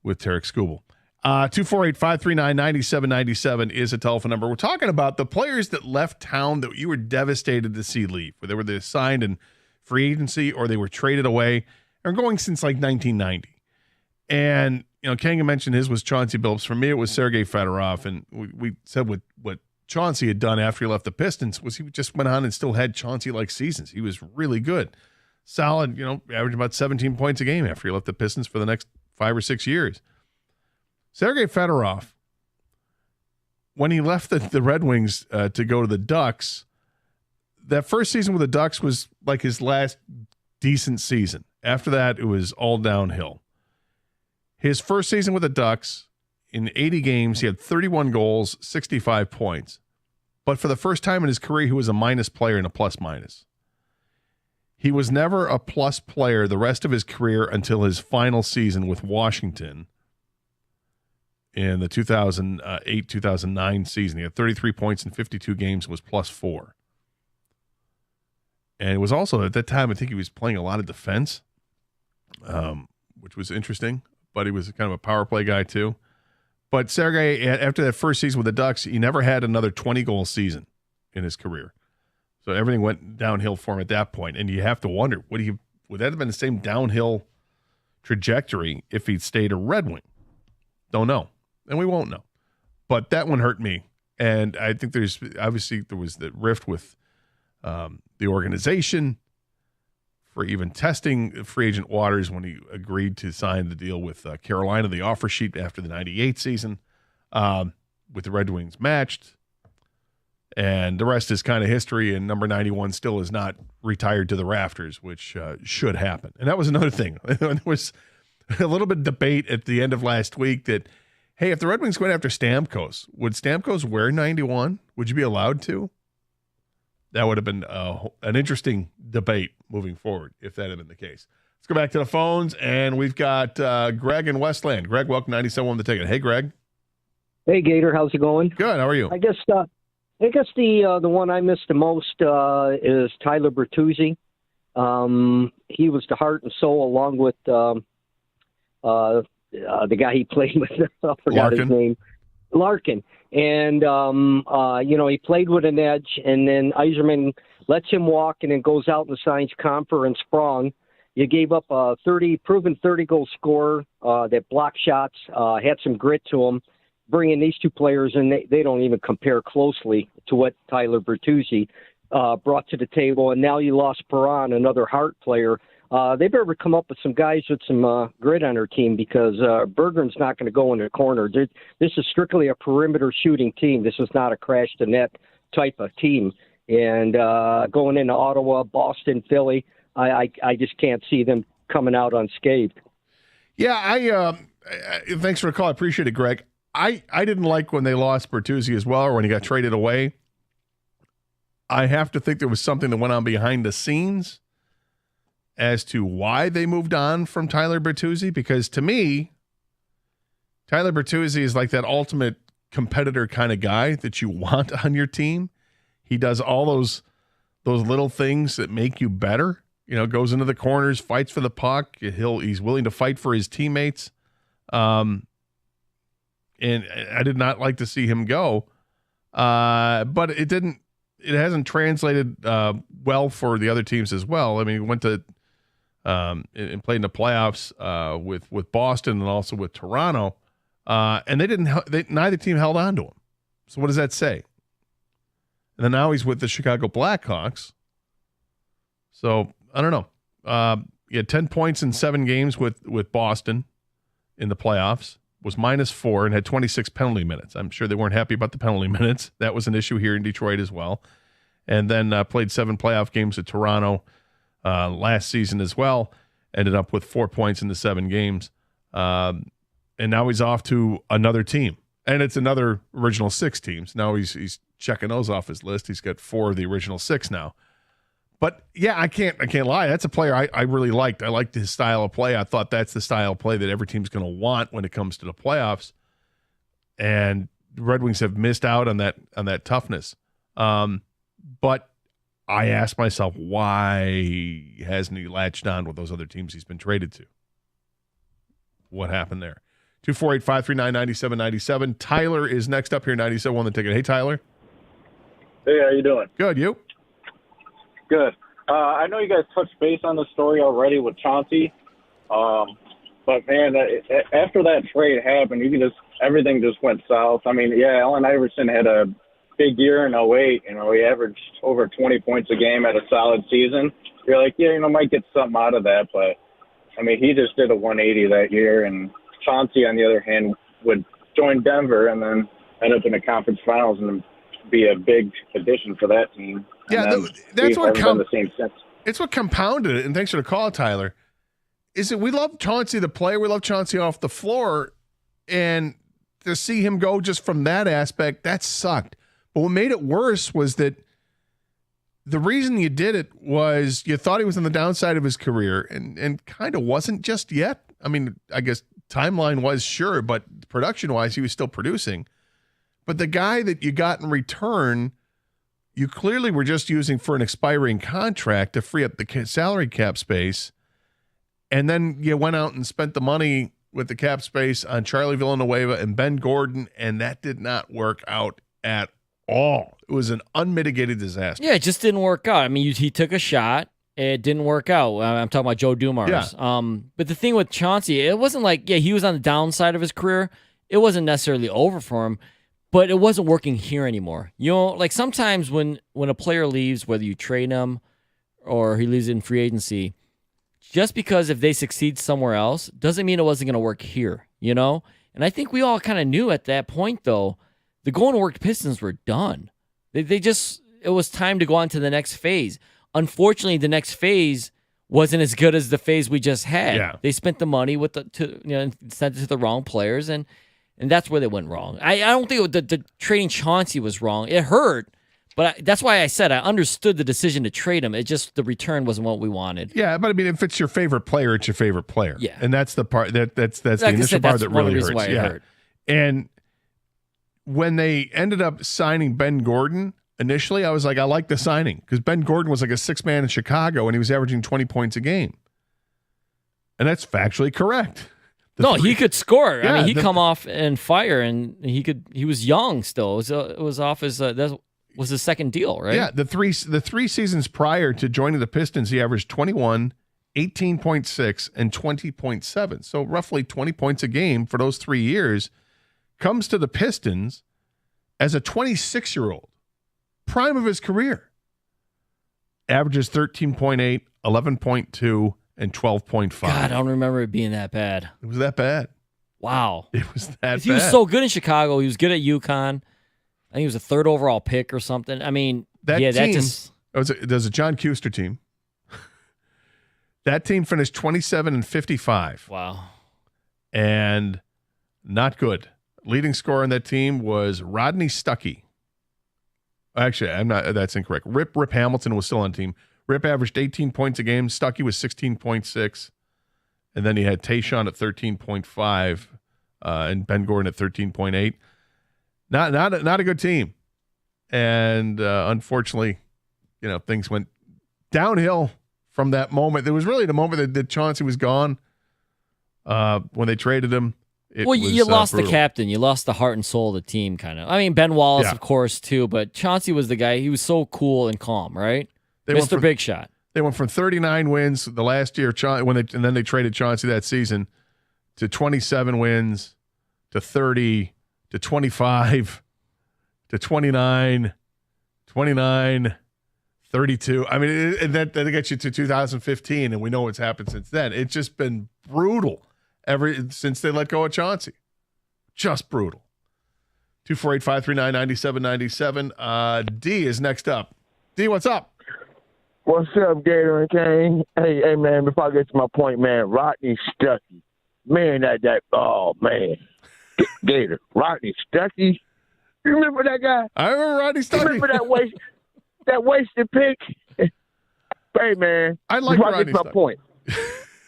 with Tarek Skubal. 248-539-9797 is a telephone number. We're talking about the players that left town that you were devastated to see leave, whether they were signed in free agency or they were traded away. They're going since like 1990. And, you know, Kanga mentioned his was Chauncey Billups. For me, it was Sergei Fedorov. And we said what Chauncey had done after he left the Pistons was he just went on and still had Chauncey-like seasons. He was really good. Solid, you know, averaged about 17 points a game after he left the Pistons for the next 5 or 6 years. Sergei Fedorov, when he left the Red Wings to go to the Ducks, that first season with the Ducks was like his last decent season. After that, it was all downhill. His first season with the Ducks, in 80 games, he had 31 goals, 65 points. But for the first time in his career, he was a minus player and a plus-minus. He was never a plus player the rest of his career until his final season with Washington. In the 2008-2009 season, he had 33 points in 52 games and was +4. And it was also, at that time, I think he was playing a lot of defense, which was interesting. But he was kind of a power play guy, too. But Sergei, after that first season with the Ducks, he never had another 20-goal season in his career. So everything went downhill for him at that point. And you have to wonder, would that have been the same downhill trajectory if he'd stayed a Red Wing? Don't know. And we won't know. But that one hurt me. And I think there was the rift with the organization for even testing free agent waters when he agreed to sign the deal with Carolina, the offer sheet after the 98 season, with the Red Wings matched. And the rest is kind of history, and number 91 still is not retired to the rafters, which should happen. And that was another thing. There was a little bit of debate at the end of last week that, hey, if the Red Wings went after Stamkos, would Stamkos wear 91? Would you be allowed to? That would have been an interesting debate moving forward if that had been the case. Let's go back to the phones, and we've got Greg in Westland. Greg, welcome to 97 on the Ticket. Hey, Greg. Hey, Gator. How's it going? Good. How are you? I guess the one I missed the most is Tyler Bertuzzi. He was the heart and soul, along with the guy he played with. I forgot his name. Larkin. And, he played with an edge, and then Yzerman lets him walk and then goes out and signs Comfer and Sprong. You gave up a proven 30-goal scorer that blocked shots, had some grit to him. Bringing these two players in, they don't even compare closely to what Tyler Bertuzzi brought to the table. And now you lost Perron, another Hart player. They better come up with some guys with some grit on their team, because Berggren's not going to go in the corner. This is strictly a perimeter shooting team. This is not a crash the net type of team. And going into Ottawa, Boston, Philly, I just can't see them coming out unscathed. Yeah, thanks for the call. I appreciate it, Greg. I didn't like when they lost Bertuzzi as well, or when he got traded away. I have to think there was something that went on behind the scenes as to why they moved on from Tyler Bertuzzi, because to me, Tyler Bertuzzi is like that ultimate competitor kind of guy that you want on your team. He does all those little things that make you better. Goes into the corners, fights for the puck. He's willing to fight for his teammates. And I did not like to see him go. But it hasn't translated well for the other teams as well. I mean, he went to and played in the playoffs with Boston and also with Toronto, and neither team held on to him. So what does that say? And then now he's with the Chicago Blackhawks. So I don't know. He had 10 points in 7 games with Boston in the playoffs. Was -4 and had 26 penalty minutes. I'm sure they weren't happy about the penalty minutes. That was an issue here in Detroit as well. And then played 7 playoff games at Toronto last season as well. Ended up with 4 points in the 7 games. And now he's off to another team. And it's another original 6 teams. Now he's checking those off his list. He's got 4 of the original 6 now. But yeah, I can't lie. That's a player I really liked. I liked his style of play. I thought that's the style of play that every team's going to want when it comes to the playoffs. And the Red Wings have missed out on that toughness. But I asked myself, why hasn't he latched on with those other teams he's been traded to? What happened there? 248-539-9797. Tyler is next up here, 97 on the ticket. Hey, Tyler. Hey, how you doing? Good, you? Good. I know you guys touched base on the story already with Chauncey, but man, after that trade happened, everything just went south. I mean, yeah, Allen Iverson had a big year in 2008. He averaged over 20 points a game at a solid season. You're like, yeah, might get something out of that, but I mean, he just did a 180 that year. And Chauncey, on the other hand, would join Denver and then end up in the conference finals and be a big addition for that team. Yeah, that's what done the same sense. It's what compounded it. And thanks for the call, Tyler. Is that we love Chauncey the player, we love Chauncey off the floor, and to see him go just from that aspect, that sucked. But what made it worse was that the reason you did it was you thought he was on the downside of his career, and kind of wasn't just yet. I mean, I guess timeline was sure, but production-wise, he was still producing. But the guy that you got in return, you clearly were just using for an expiring contract to free up the salary cap space. And then you went out and spent the money with the cap space on Charlie Villanueva and Ben Gordon, and that did not work out at all. It was an unmitigated disaster. Yeah, it just didn't work out. I mean, he took a shot. It didn't work out. I'm talking about Joe Dumars. Yeah. But the thing with Chauncey, it wasn't like, he was on the downside of his career. It wasn't necessarily over for him. But it wasn't working here anymore. Like sometimes when a player leaves, whether you trade him or he leaves in free agency, just because if they succeed somewhere else doesn't mean it wasn't going to work here, And I think we all kind of knew at that point, though, the Golden Worked Pistons were done. It was time to go on to the next phase. Unfortunately, the next phase wasn't as good as the phase we just had. Yeah. They spent the money sent it to the wrong players, and that's where they went wrong. I don't think the trading Chauncey was wrong. It hurt, but that's why I said I understood the decision to trade him. It just the return wasn't what we wanted. Yeah, but I mean, if it's your favorite player, it's your favorite player. Yeah, and that's the part that's the initial part that really hurts. Why it hurt. And when they ended up signing Ben Gordon initially, I was like, I like the signing because Ben Gordon was like a 6-man in Chicago and he was averaging 20 points a game, and that's factually correct. He could score. Yeah, I mean, he come off and fire, and he was young still. It was off his that was his second deal, right? Yeah, the three seasons prior to joining the Pistons, he averaged 21, 18.6, and 20.7. So roughly 20 points a game for those 3 years. Comes to the Pistons as a 26-year-old, prime of his career. Averages 13.8, 11.2, and 12.5. God, I don't remember it being that bad. It was that bad. Wow. It was that bad. He was so good in Chicago. He was good at UConn. I think he was a 3rd overall pick or something. I mean, that yeah, team, that just... There's a John Kuester team. That team finished 27-55. Wow. And not good. Leading scorer on that team was Rodney Stuckey. Actually, that's incorrect. Rip Hamilton was still on the team. Rip averaged 18 points a game. Stuckey was 16.6. And then he had Tayshaun at 13.5 and Ben Gordon at 13.8. Not a good team. And unfortunately, things went downhill from that moment. It was really the moment that Chauncey was gone when they traded him. You lost brutal. The captain. You lost the heart and soul of the team, kind of. I mean, Ben Wallace, of course, too, but Chauncey was the guy. He was so cool and calm, right? Mr. Big Shot. They went from 39 wins the last year, and then they traded Chauncey that season, to 27 wins, to 30, to 25, to 29, 29, 32. I mean, that gets you to 2015, and we know what's happened since then. It's just been brutal since they let go of Chauncey. Just brutal. 248-539-9797. D is next up. D, what's up? What's up, Gator and Kane? Hey, man, before I get to my point, man, Rodney Stuckey. Man, oh, man. Gator, Rodney Stuckey. You remember that guy? I remember Rodney Stuckey. You remember that wasted pick? Hey, man. I like Rodney Stuckey. Get to my point.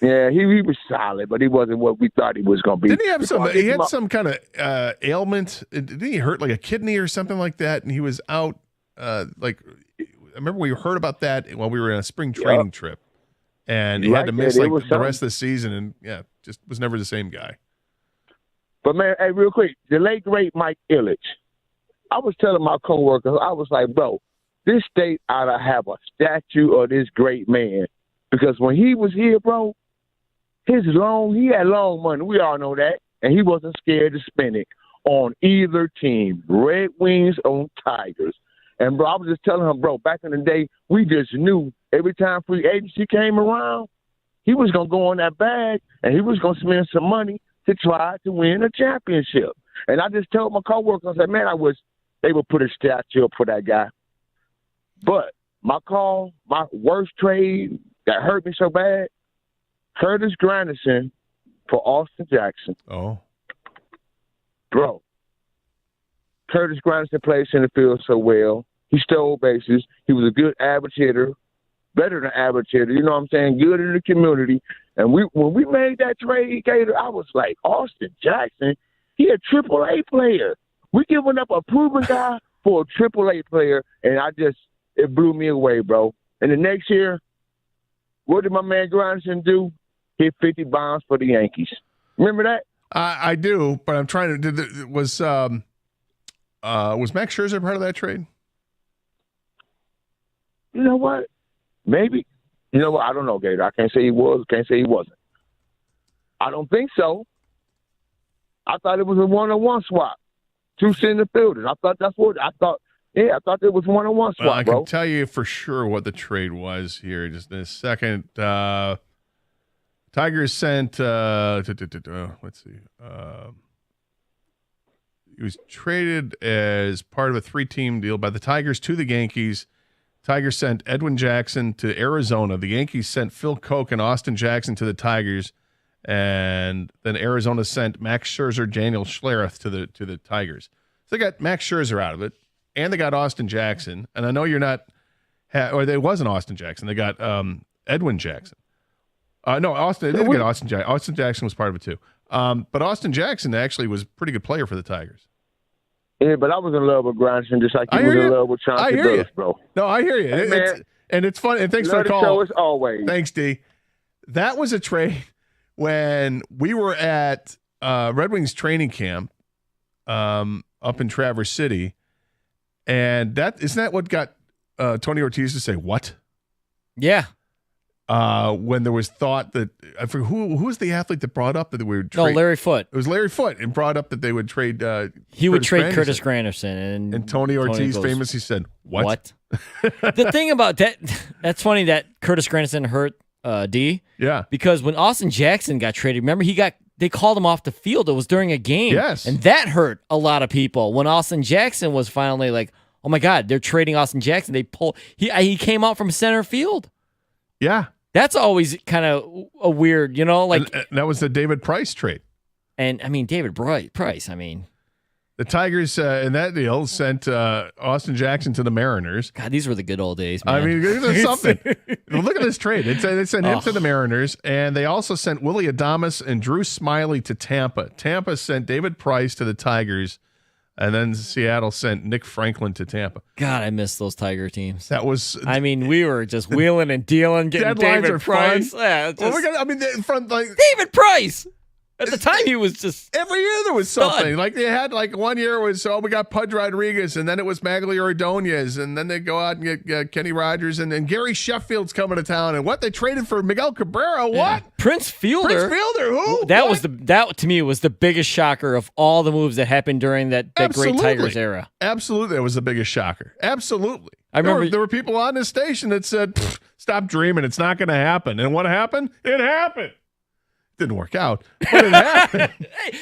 Yeah, he was solid, but he wasn't what we thought he was going to be. Didn't he have some kind of ailment? Didn't he hurt like a kidney or something like that? And he was out, I remember we heard about that while we were in a spring training trip. And he had to miss the rest of the season, and just was never the same guy. But, man, hey, real quick, the late, great Mike Ilitch. I was telling my coworkers, I was like, bro, this state ought to have a statue of this great man. Because when he was here, bro, he had long money. We all know that. And he wasn't scared to spend it on either team, Red Wings or Tigers. And, bro, I was just telling him, bro, back in the day, we just knew every time free agency came around, he was going to go on that bag and he was going to spend some money to try to win a championship. And I just told my coworkers, I said, man, I wish they would put a statue up for that guy. But my worst trade that hurt me so bad, Curtis Granderson for Austin Jackson. Oh. Bro, Curtis Granderson played center field so well. He stole bases. He was a good average hitter, better than average hitter. You know what I'm saying? Good in the community. And when we made that trade, Gator, I was like, Austin Jackson, he a AAA player. We giving up a proven guy for a AAA player, and it blew me away, bro. And the next year, what did my man Granderson do? Hit 50 bombs for the Yankees. Remember that? I do, but I'm trying to. Was Max Scherzer part of that trade? You know what? Maybe. You know what? I don't know, Gator. I can't say he was. Can't say he wasn't. I don't think so. I thought it was a one-on-one swap. Two center fielders. I thought that's what I thought. Yeah, I thought it was one-on-one swap, I bro. can tell you for sure what the trade was here. Just in a second. Tigers sent. Let's see. He was traded as part of a 3-team deal by the Tigers to the Yankees. Tigers sent Edwin Jackson to Arizona. The Yankees sent Phil Koch and Austin Jackson to the Tigers, and then Arizona sent Max Scherzer, Daniel Schlereth to the Tigers. So they got Max Scherzer out of it, and they got Austin Jackson. And I know you're not, or they wasn't Austin Jackson. They got Edwin Jackson. No, Austin. They didn't get Austin Jackson. Austin Jackson was part of it too. But Austin Jackson actually was a pretty good player for the Tigers. Yeah, but I was in love with Granderson just like you was in love with Chauncey Billups, bro. No, I hear you. Hey, it's fun. And thanks for the call. Show as always. Thanks, D. That was a trade when we were at Red Wings training camp up in Traverse City, and isn't that what got Tony Ortiz to say what? Yeah. When there was thought that I forget who was the athlete that brought up that we would trade. No, Larry Foote. It was Larry Foote, and brought up that they would trade. He would trade Curtis Granderson, and Tony Ortiz goes, famously said, "What?" The thing about that's funny that Curtis Granderson hurt D. Yeah, because when Austin Jackson got traded, remember they called him off the field. It was during a game. Yes, and that hurt a lot of people when Austin Jackson was finally like, "Oh my God, they're trading Austin Jackson." He came out from center field. Yeah. That's always kind of a weird, like and that was the David Price trade. And I mean, David Price, I mean, the Tigers in that deal sent Austin Jackson to the Mariners. God, these were the good old days, man. I mean, there's something. Look at this trade. They sent him to the Mariners, and they also sent Willie Adames and Drew Smiley to Tampa. Tampa sent David Price to the Tigers. And then Seattle sent Nick Franklin to Tampa. God, I miss those Tiger teams. That was. I mean, we were just wheeling and dealing, getting David Price. Yeah, David Price. At the time, he was just every year there was something. Like they had one year it was we got Pudge Rodriguez, and then it was Magglio Ordonez, and then they go out and get Kenny Rogers, and then Gary Sheffield's coming to town, and what they traded for Miguel Cabrera? What? Yeah. Prince Fielder? Who? That to me was the biggest shocker of all the moves that happened during that great Tigers era. Absolutely, that was the biggest shocker. Absolutely. I remember there were people on this station that said, "Stop dreaming, it's not going to happen." And what happened? It happened. Didn't work out, but it happened.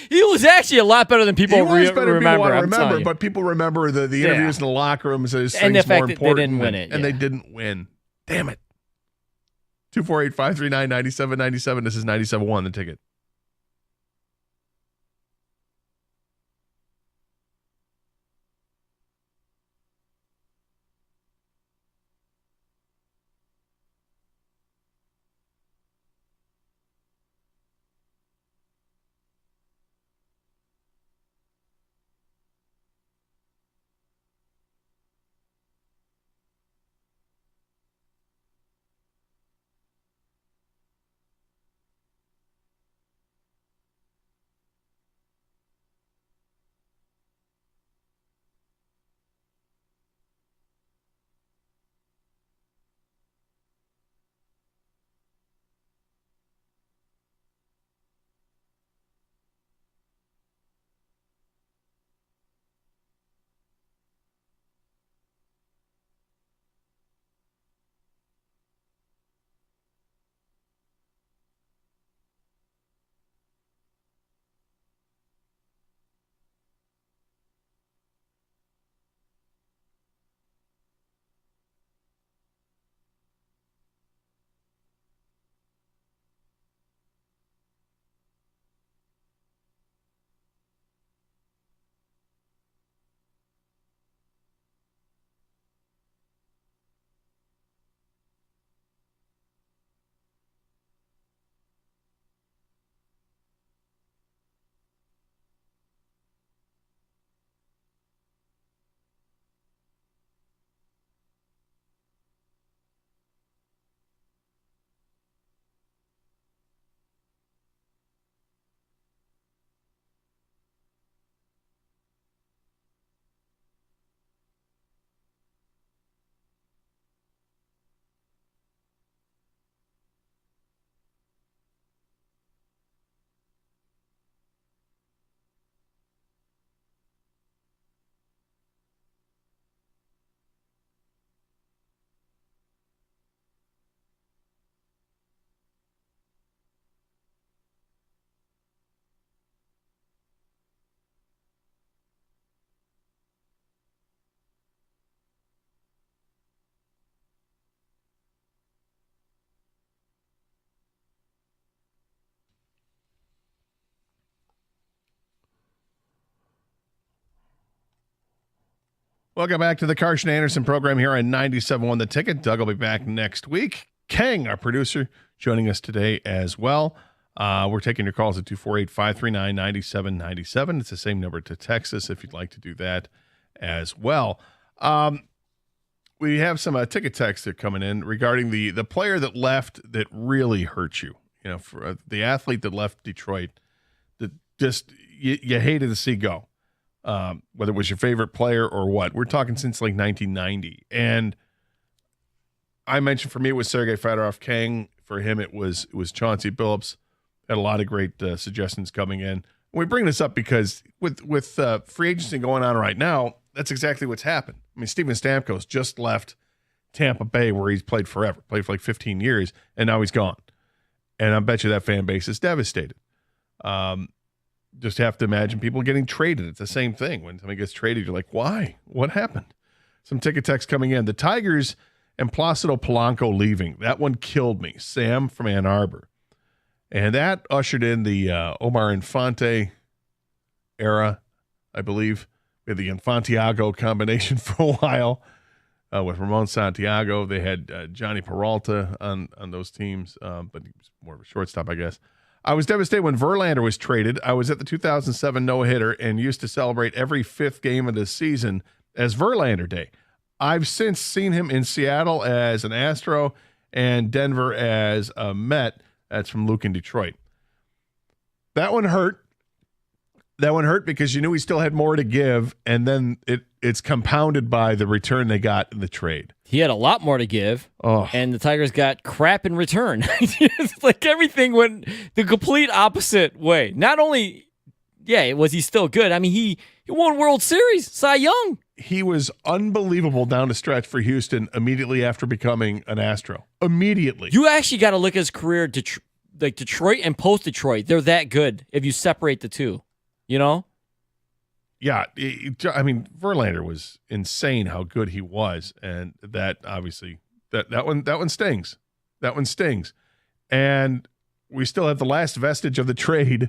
He was actually a lot better than people remember. But people remember the interviews in the locker rooms as and things the fact more that important. They didn't win it, and they didn't win. Damn it. 248-539-9797. This is 97.1, The Ticket. Welcome back to the Karsch Anderson program here on 97.1 The Ticket. Doug will be back next week. Kang, our producer, joining us today as well. We're taking your calls at 248-539-9797. It's the same number to text us if you'd like to do that as well. We have some ticket texts that are coming in regarding the player that left that really hurt you. for the athlete that left Detroit, that just you hated to see go, whether it was your favorite player or what. We're talking since like 1990. And I mentioned for me it was Sergei Fedorov. Kang, for him it was Chauncey Billups. Had a lot of great suggestions coming in. We bring this up because with free agency going on right now, that's exactly what's happened. I mean, Steven Stamkos just left Tampa Bay, where he's played forever, played for like 15 years, and now he's gone. And I bet you that fan base is devastated. Just have to imagine people getting traded. It's the same thing. When somebody gets traded, you're like, why? What happened? Some ticket text coming in. The Tigers and Placido Polanco leaving. That one killed me. Sam from Ann Arbor. And that ushered in the Omar Infante era, I believe. We had the Infantiago combination for a while with Ramon Santiago. They had Johnny Peralta on those teams, but he was more of a shortstop, I guess. I was devastated when Verlander was traded. I was at the 2007 no-hitter and used to celebrate every fifth game of the season as Verlander Day. I've since seen him in Seattle as an Astro and Denver as a Met. That's from Luke in Detroit. That one hurt. That one hurt because you knew he still had more to give, and then it's compounded by the return they got in the trade. He had a lot more to give, and the Tigers got crap in return. It's like everything went the complete opposite way. Not only, was he still good? I mean, he won World Series, Cy Young. He was unbelievable down the stretch for Houston immediately after becoming an Astro. Immediately. You actually got to look at his career, like Detroit and post-Detroit. They're that good if you separate the two, you know? Yeah, I mean, Verlander was insane how good he was, and that obviously that one stings. That one stings. And we still have the last vestige of the trade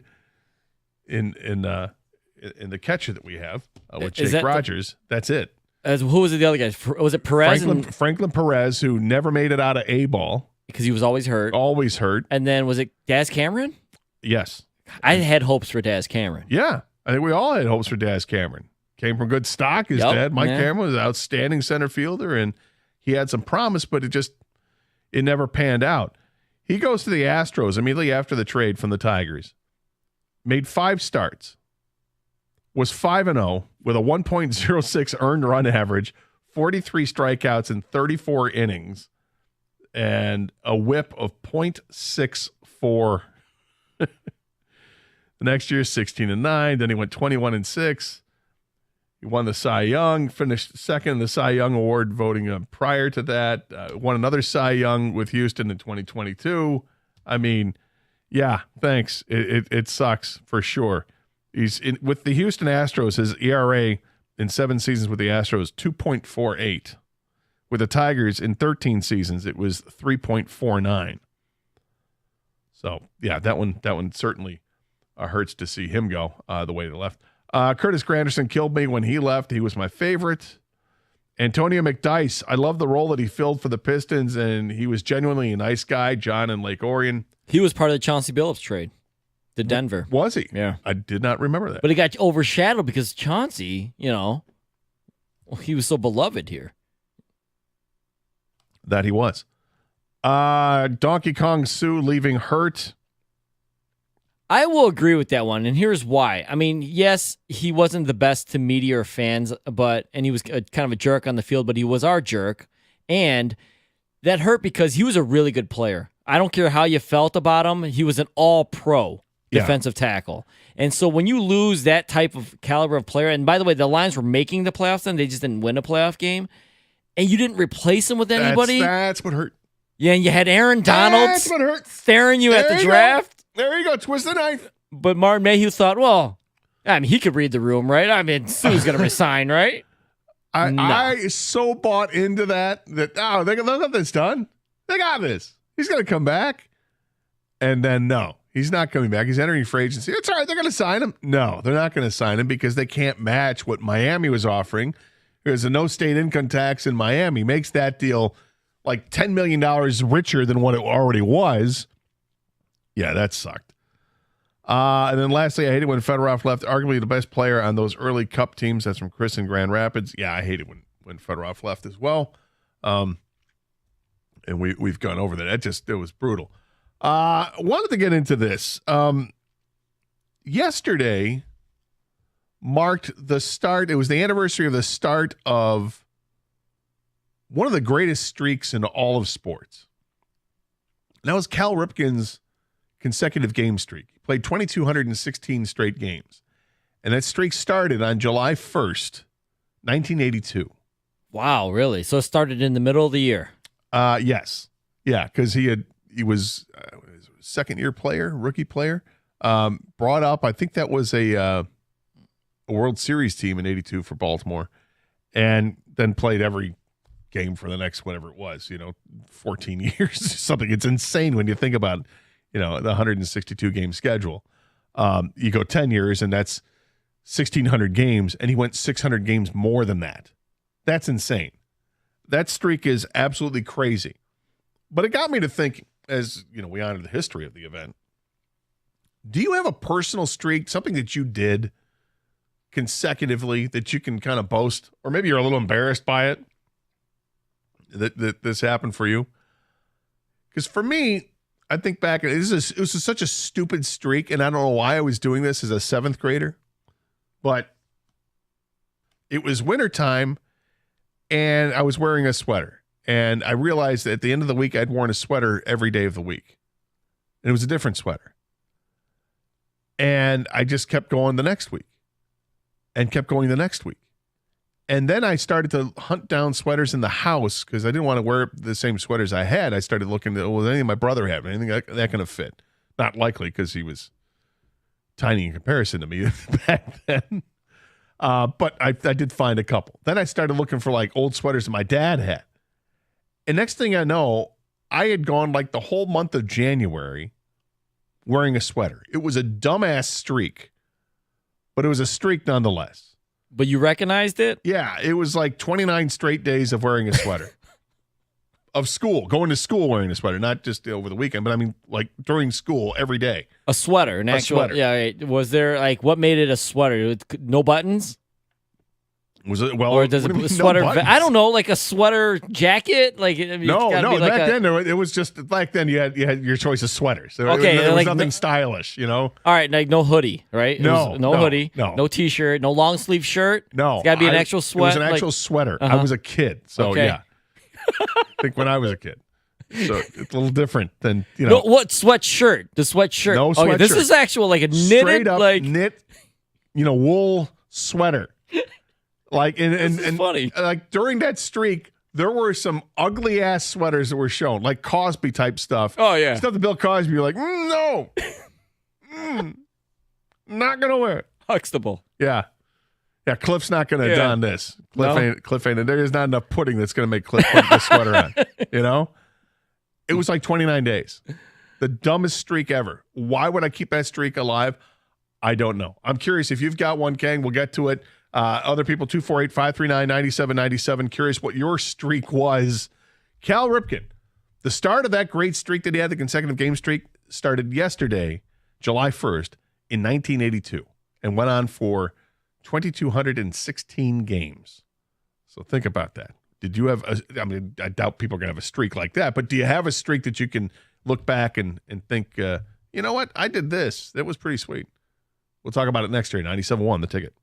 in the catcher that we have with Jake Rogers. That's it. Who was it? The other guy? Was it Perez? Franklin Perez, who never made it out of A ball because he was always hurt. Always hurt. And then was it Daz Cameron? Yes. I had hopes for Daz Cameron. Yeah, I think we all had hopes for Daz Cameron. Came from good stock. His dad, Mike Cameron, was an outstanding center fielder, and he had some promise, but it never panned out. He goes to the Astros immediately after the trade from the Tigers. Made 5 starts. Was 5-0 with a 1.06 earned run average, 43 strikeouts in 34 innings, and a whip of .64. The next year, 16-9. Then he went 21-6. He won the Cy Young, finished second in the Cy Young Award voting prior to that. Won another Cy Young with Houston in 2022. I mean, yeah, thanks. It sucks for sure. He's with the Houston Astros. His ERA in 7 seasons with the Astros 2.48. With the Tigers in 13 seasons, it was 3.49. So yeah, that one certainly hurts to see him go the way they left. Curtis Granderson killed me when he left. He was my favorite. Antonio McDyess, I love the role that he filled for the Pistons, and he was genuinely a nice guy. John in Lake Orion. He was part of the Chauncey Billups trade to Denver. Was he? Yeah. I did not remember that. But he got overshadowed because Chauncey, he was so beloved here. That he was. Donkey Kong Sue leaving hurt. I will agree with that one, and here's why. I mean, yes, he wasn't the best to media or fans, and he was kind of a jerk on the field, but he was our jerk, and that hurt because he was a really good player. I don't care how you felt about him. He was an all-pro defensive tackle. And so when you lose that type of caliber of player, and by the way, the Lions were making the playoffs then, they just didn't win a playoff game, and you didn't replace him with anybody. That's what hurt. Yeah, and you had Aaron Donald staring you at the draft. There you go. Twist the knife. But Martin Mayhew thought, well, I mean, he could read the room, right? I mean, Sue's going to resign, right? I so bought into that they got this done. They got this. He's going to come back. And then, no, he's not coming back. He's entering free agency. It's all right. They're going to sign him. No, they're not going to sign him because they can't match what Miami was offering. There's a no state income tax in Miami. Makes that deal like $10 million richer than what it already was. Yeah, that sucked. And then lastly, I hated when Fedorov left, arguably the best player on those early Cup teams. That's from Chris in Grand Rapids. Yeah, I hated when Fedorov left as well. And we've gone over that. It was brutal. Wanted to get into this. Yesterday marked the start. It was the anniversary of the start of one of the greatest streaks in all of sports. And that was Cal Ripken's consecutive game streak. He played 2,216 straight games. And that streak started on July 1st, 1982. Wow, really? So it started in the middle of the year? Yes. Yeah, because he was a second-year player, rookie player. Brought up, I think that was a World Series team in 82 for Baltimore, and then played every game for the next whatever it was, 14 years, something. It's insane when you think about, the 162 game schedule. You go 10 years, and that's 1,600 games, and he went 600 games more than that. That's insane. That streak is absolutely crazy. But it got me to thinking, as we honor the history of the event. Do you have a personal streak, something that you did consecutively that you can kind of boast, or maybe you're a little embarrassed by it that this happened for you? Because for me, I think back, it was such a stupid streak, and I don't know why I was doing this as a seventh grader, but it was wintertime, and I was wearing a sweater, and I realized that at the end of the week, I'd worn a sweater every day of the week, and it was a different sweater. And I just kept going the next week and kept going the next week. And then I started to hunt down sweaters in the house because I didn't want to wear the same sweaters I had. I started looking at, anything my brother had, anything that going to fit? Not likely because he was tiny in comparison to me back then. But I did find a couple. Then I started looking for like old sweaters that my dad had. And next thing I know, I had gone like the whole month of January wearing a sweater. It was a dumbass streak, but it was a streak nonetheless. But you recognized it? Yeah, it was like 29 straight days of wearing a sweater. Of school, going to school wearing a sweater, not just over the weekend, but I mean like during school every day. A sweater, an actual sweater. Yeah, right. Was there what made it a sweater? No buttons? Was it or does it sweater? No I don't know, like a sweater jacket. Like no. Back then it was just back then you had your choice of sweaters. So okay, there was nothing stylish, All right, like no hoodie, right? No hoodie, no t-shirt, no long sleeve shirt. No, it's got to be an actual sweater. It was an actual sweater. I was a kid, so okay. Yeah. I think when I was a kid. So it's a little different than No, what sweatshirt? The sweatshirt. No sweatshirt. Okay, this is actual like a knitted, straight up like knit, wool sweater. Like and funny. Like during that streak, there were some ugly ass sweaters that were shown, like Cosby type stuff. Oh yeah, stuff that Bill Cosby. You're like, no, not gonna wear it. Huxtable. Yeah. Cliff's not gonna don this. Cliff ain't. There is not enough pudding that's gonna make Cliff put this sweater on. It was like 29 days. The dumbest streak ever. Why would I keep that streak alive? I don't know. I'm curious if you've got one, Kang. We'll get to it. Other people, 248-539-9797. Curious what your streak was. Cal Ripken, the start of that great streak that he had, the consecutive game streak, started yesterday, July 1st, in 1982, and went on for 2,216 games. So think about that. Did you have I doubt people are going to have a streak like that, but do you have a streak that you can look back and think, you know what? I did this. That was pretty sweet. We'll talk about it next year. 97.1, The Ticket.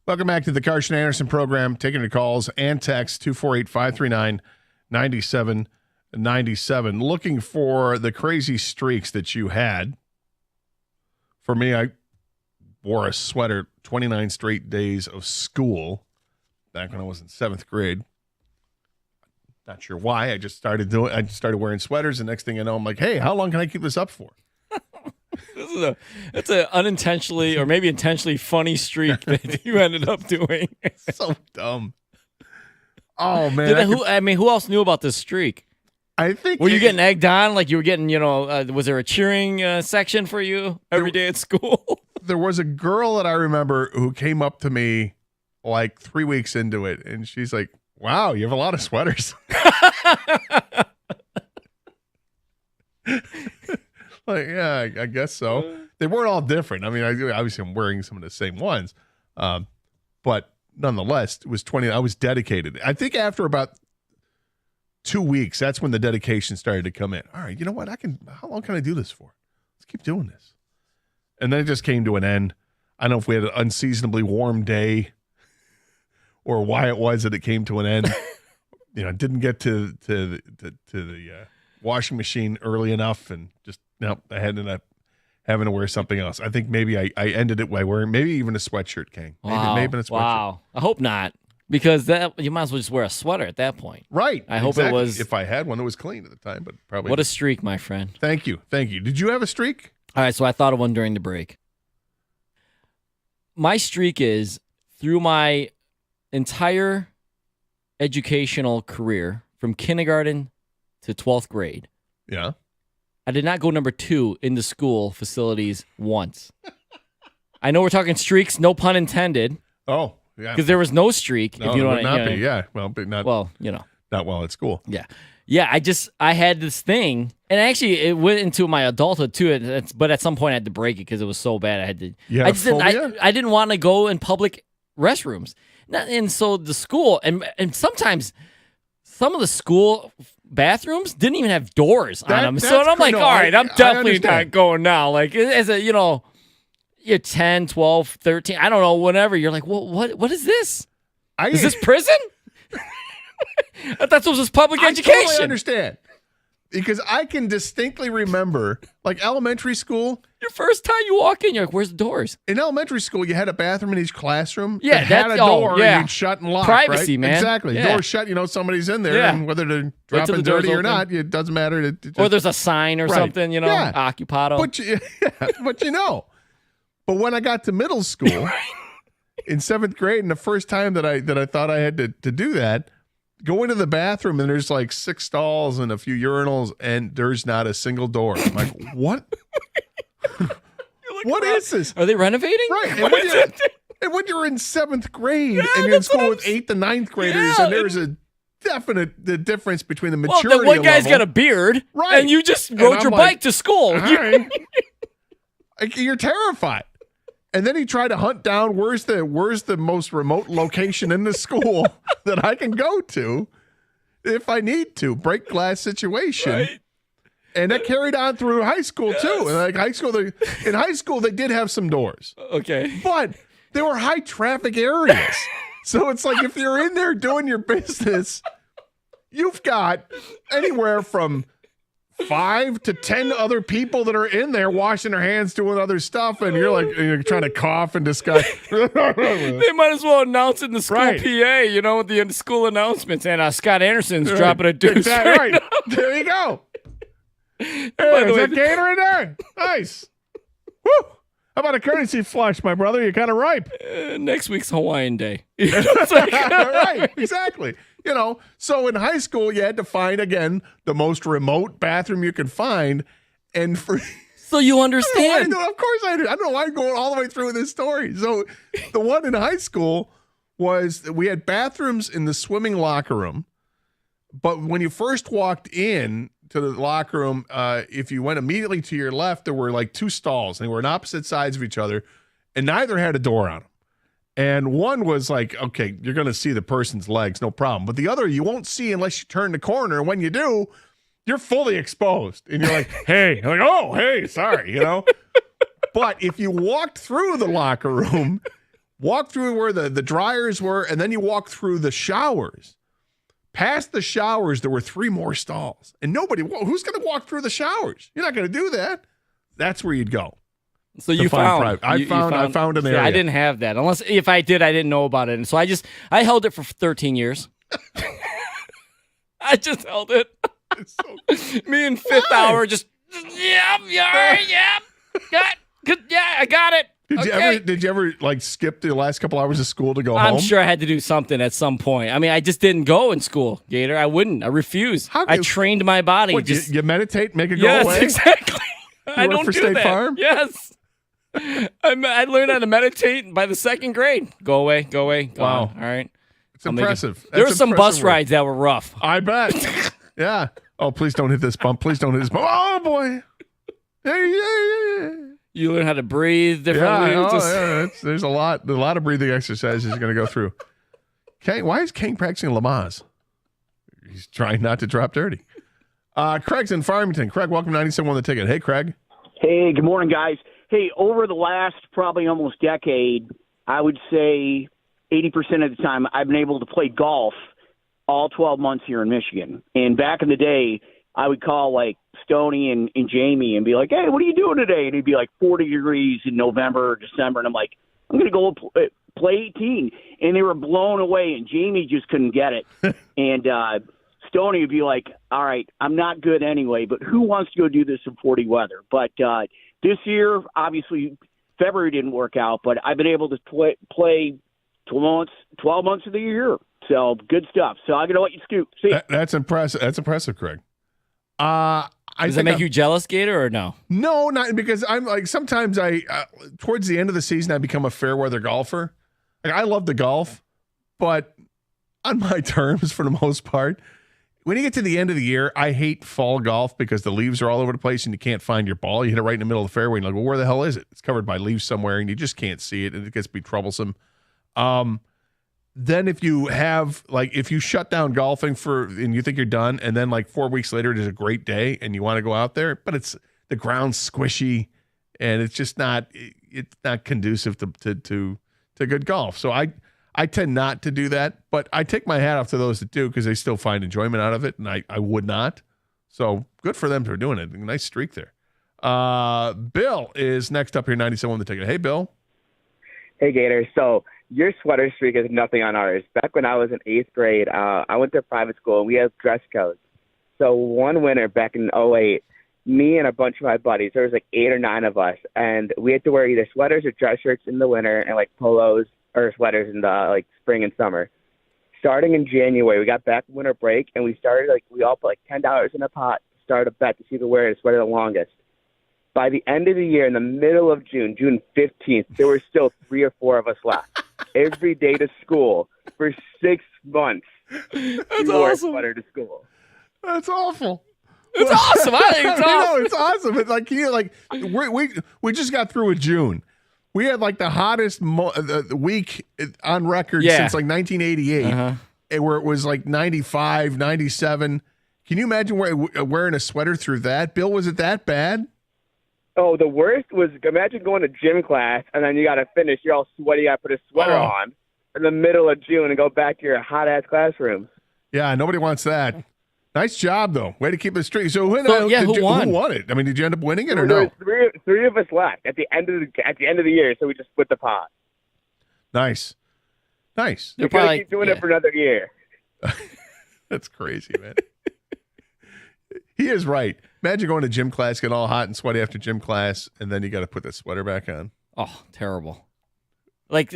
Welcome back to the Karsch and Anderson program. Taking your calls and texts 248-539-9797. Looking for the crazy streaks that you had. For me, I wore a sweater 29 straight days of school back when I was in 7th grade. Not sure why. I started wearing sweaters, and next thing I know, I'm like, hey, how long can I keep this up for? That's an unintentionally or maybe intentionally funny streak that you ended up doing. So dumb. Oh man! Who else knew about this streak? I think were you getting egged on? Like you were getting, was there a cheering section for you every day at school? There was a girl that I remember who came up to me like 3 weeks into it, and she's like, "Wow, you have a lot of sweaters." Like, yeah, I guess so. They weren't all different. I mean, obviously I'm wearing some of the same ones, but nonetheless, it was 20. I was dedicated. I think after about 2 weeks, that's when the dedication started to come in. All right, you know what? How long can I do this for? Let's keep doing this. And then it just came to an end. I don't know if we had an unseasonably warm day or why it was that it came to an end. Didn't get to the washing machine early enough, and just I ended up having to wear something else. I think maybe I ended it by wearing maybe even a sweatshirt, King. Maybe a sweatshirt. Wow. I hope not, because you might as well just wear a sweater at that point. Right. I hope it was. If I had one that was clean at the time, but probably. What a streak, my friend. Thank you. Did you have a streak? All right, so I thought of one during the break. My streak is through my entire educational career from kindergarten to 12th grade. Yeah. I did not go number 2 in the school facilities once. I know we're talking streaks, no pun intended. Oh, yeah. Because there was no streak. No, if you it know would not be. Yeah. Well, but not. Well, not while at school. Yeah. Yeah. I had this thing, and actually it went into my adulthood too. But at some point I had to break it because it was so bad. I had to. Yeah. I didn't want to go in public restrooms, and so the school and sometimes some of the school bathrooms didn't even have doors on them. So I'm like, all right, I'm definitely not going now. Like, as a, you're 10, 12, 13, I don't know, whatever. You're like, what is this? Is this prison? I thought this was public education. I totally understand. Because I can distinctly remember, like elementary school. Your first time you walk in, you're like, where's the doors? In elementary school, you had a bathroom in each classroom. Yeah, that had a door and you'd shut and lock. Privacy, right? man. Exactly. Yeah. Door shut, somebody's in there, and whether they're dropping dirty or not, it doesn't matter. Or there's a sign or something, occupado. But when I got to middle school in 7th grade, and the first time that I thought I had to do that, go into the bathroom and there's like 6 stalls and a few urinals and there's not a single door. I'm like, what? What is this? Are they renovating? Right. And when you're in 7th grade and you're in school with 8th to 9th graders, and there's a the difference between the maturity level. Well, the one guy's got a beard, right? And you just rode your bike to school. All right. You're terrified. And then he tried to hunt down where's the most remote location in the school that I can go to if I need to. Break glass situation. Right. And that carried on through high school too. And like in high school they did have some doors. Okay. But they were high traffic areas. So it's like if you're in there doing your business, you've got anywhere from 5 to 10 other people that are in there washing their hands, doing other stuff, and you're trying to cough and discuss. They might as well announce it in the school PA, with the school announcements. And Scott Anderson's dropping a deuce. Exactly right. There you go. Hey, is that gator in there? Nice. Woo! How about a courtesy flush, my brother? You're kind of ripe. Next week's Hawaiian Day. Right, exactly. So in high school, you had to find, again, the most remote bathroom you could find. And so you understand. Of course I do. I don't know why I'm going all the way through this story. So the one in high school was we had bathrooms in the swimming locker room. But when you first walked in to the locker room, if you went immediately to your left, there were like 2 stalls. And they were on opposite sides of each other. And neither had a door on them. And one was like, okay, you're going to see the person's legs, no problem. But the other, you won't see unless you turn the corner. And when you do, you're fully exposed. And you're like, hey, sorry, But if you walked through the locker room, walk through where the dryers were, and then you walk through the showers. Past the showers, there were 3 more stalls. And who's going to walk through the showers? You're not going to do that. That's where you'd go. So you found. I found an area. I didn't have that. Unless if I did, I didn't know about it. And so I held it for 13 yeyears. I just held it. Me and Fifth Hour just, yep. Yeah, I got it. Did you ever like skip the last couple hours of school to go home? I'm sure I had to do something at some point. I mean, I just didn't go in school, Gator. I wouldn't. I refused. I trained my body. You meditate, make it go yes, away? Exactly. I don't for do State that. Farm? Yes. I learned how to meditate by the 2nd grade. Go away. Go Wow. on. All right. It's impressive. There were some bus rides that were rough. I bet. Yeah. Oh, please don't hit this bump. Please don't hit this bump. Oh, boy. Yeah. You learn how to breathe differently. Yeah, there's a lot of breathing exercises you're going to go through. Why is King practicing Lamaze? He's trying not to drop dirty. Craig's in Farmington. Craig, welcome to 97 on the ticket. Hey, Craig. Hey, good morning, guys. Hey, over the last probably almost decade, I would say 80% of the time I've been able to play golf all 12 months here in Michigan. And back in the day, I would call like Stoney and Jamie and be like, hey, what are you doing today? And it'd be like 40 degrees in November or December. And I'm like, I'm going to go play 18. And they were blown away, and Jamie just couldn't get it. And Stoney would be like, all right, I'm not good anyway, but who wants to go do this in 40 weather? But this year, obviously, February didn't work out, but I've been able to play 12 months of the year. So good stuff. So I'm going to let you scoop. See ya. That's impressive. That's impressive, Craig. Does that make you jealous, Gator, or no? No, not because I'm like sometimes towards the end of the season I become a fair weather golfer. Like I love the golf, but on my terms for the most part. When you get to the end of the year, I hate fall golf because the leaves are all over the place and you can't find your ball. You hit it right in the middle of the fairway and you're like, well, where the hell is it? It's covered by leaves somewhere and you just can't see it and it gets to be troublesome. Then if you shut down golfing and you think you're done, and then like 4 weeks later it is a great day and you want to go out there, but the ground's squishy and it's not conducive to good golf. So I tend not to do that, but I take my hat off to those that do because they still find enjoyment out of it, and I would not. So good for them for doing it. Nice streak there. Bill is next up here, 97 on the ticket. Hey, Bill. Hey, Gator. So your sweater streak is nothing on ours. Back when I was in 8th grade, I went to private school, and we had dress codes. So one winter back in 2008, me and a bunch of my buddies, there was like 8 or 9 of us, and we had to wear either sweaters or dress shirts in the winter and like polos or sweaters in the like spring and summer. Starting in January, we got back from winter break, and we all put like $10 in a pot to start a bet to see who could wear the sweater the longest. By the end of the year, in the middle of June 15th, there were still 3 or 4 of us left. Every day to school for 6 months. That's wore awesome. a sweater to school. That's awful. It's awesome. I think it's awesome. No, it's awesome. It's like we just got through with June. We had like the hottest week on record since like 1988, where it was like 95, 97. Can you imagine wearing a sweater through that? Bill, was it that bad? Oh, the worst was, imagine going to gym class and then you got to finish. You're all sweaty. You got to put a sweater on in the middle of June and go back to your hot-ass classroom. Yeah, nobody wants that. Nice job, though. Way to keep it straight. So, who won? Who won it? I mean, did you end up winning it or no? There was three of us left at the end of the year, so we just split the pot. Nice. We're probably keep doing it for another year. That's crazy, man. He is right. Imagine going to gym class, getting all hot and sweaty after gym class, and then you got to put that sweater back on. Oh, terrible. Like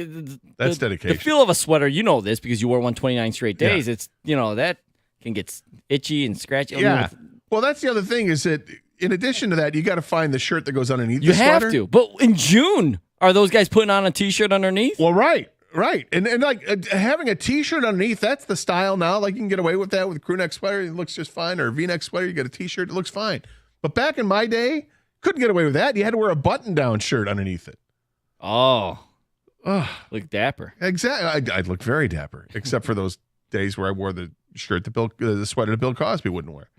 that's dedication. The feel of a sweater, you know this because you wore one 29 straight days. Yeah. It's, that can get itchy and scratchy. Yeah. Well, that's the other thing is that in addition to that, you got to find the shirt that goes underneath the sweater. You have to. But in June, are those guys putting on a T-shirt underneath? Well, right. And like having a T-shirt underneath, that's the style now. Like you can get away with that with a crew neck sweater. It looks just fine. Or a V-neck sweater, you get a T-shirt. It looks fine. But back in my day, couldn't get away with that. You had to wear a button-down shirt underneath it. Oh. Look dapper. Exactly. I'd look very dapper, except for those days where I wore the shirt the sweater that Bill Cosby wouldn't wear.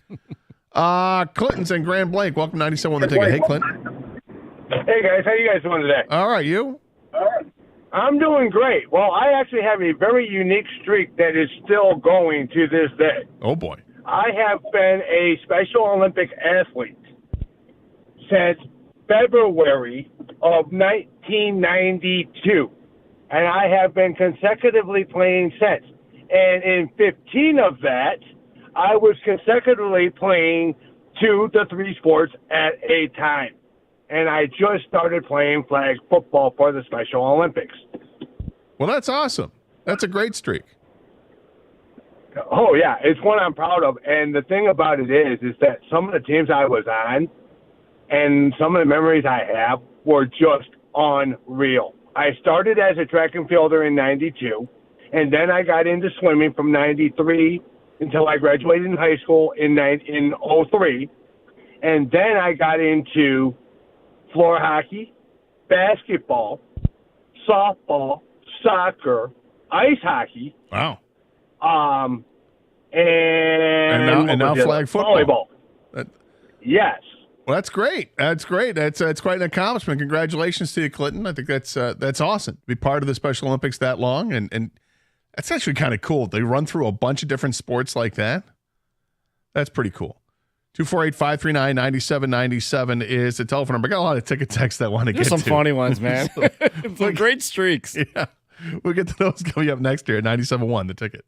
Clinton's in Grand Blanc. Welcome 97 on the ticket. Hey, Clinton. Hey, guys. How you guys doing today? All right. You? All right. I'm doing great. Well, I actually have a very unique streak that is still going to this day. Oh, boy. I have been a Special Olympic athlete since February of 1992, and I have been consecutively playing since. And in 15 of that, I was consecutively playing 2 to 3 sports at a time. And I just started playing flag football for the Special Olympics. Well, that's awesome. That's a great streak. Oh, yeah, it's one I'm proud of. And the thing about it is that some of the teams I was on and some of the memories I have were just unreal. I started as a track and fielder in 92, and then I got into swimming from 93 until I graduated in high school in 03. And then I got into floor hockey, basketball, softball, soccer, ice hockey. Wow. And now flag football. Volleyball. Yes. Well, that's great. That's great. That's quite an accomplishment. Congratulations to you, Clinton. I think that's awesome to be part of the Special Olympics that long, and that's actually kind of cool. They run through a bunch of different sports like that. That's pretty cool. 248-539-9797 is the telephone number. I got a lot of ticket texts that want to get to. There's some funny ones, man. Some great streaks. Yeah. We'll get to those coming up next year at 97.1, The Ticket.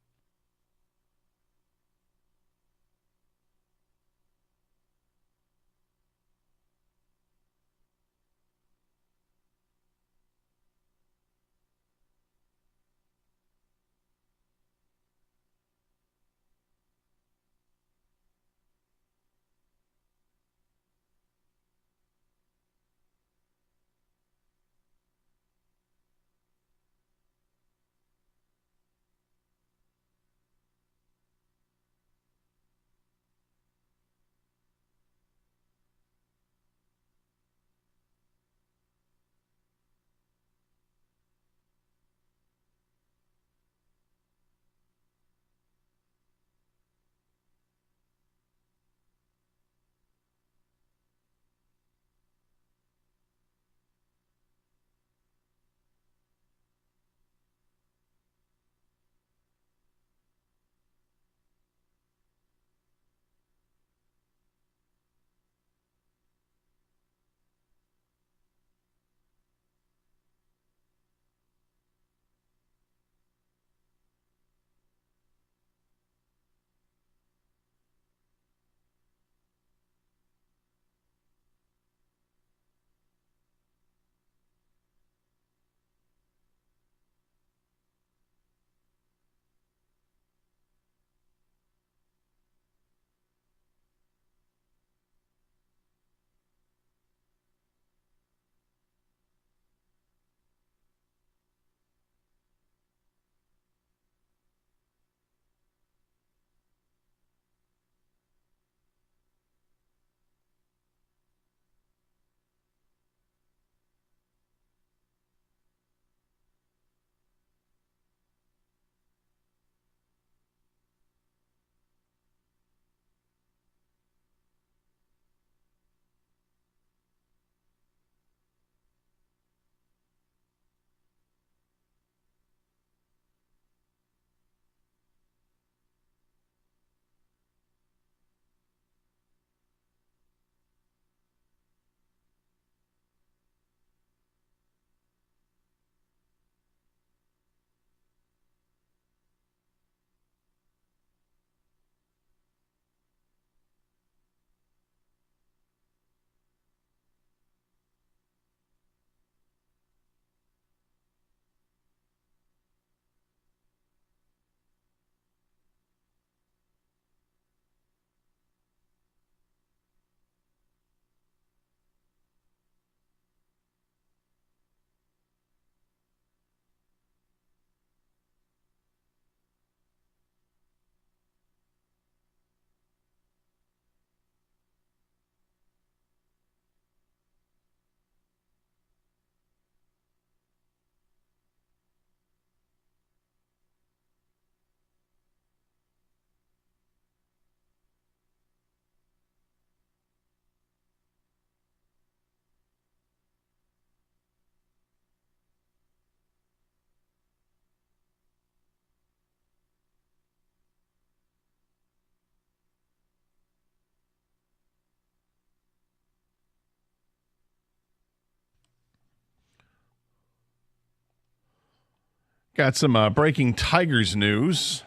Got some breaking Tigers news.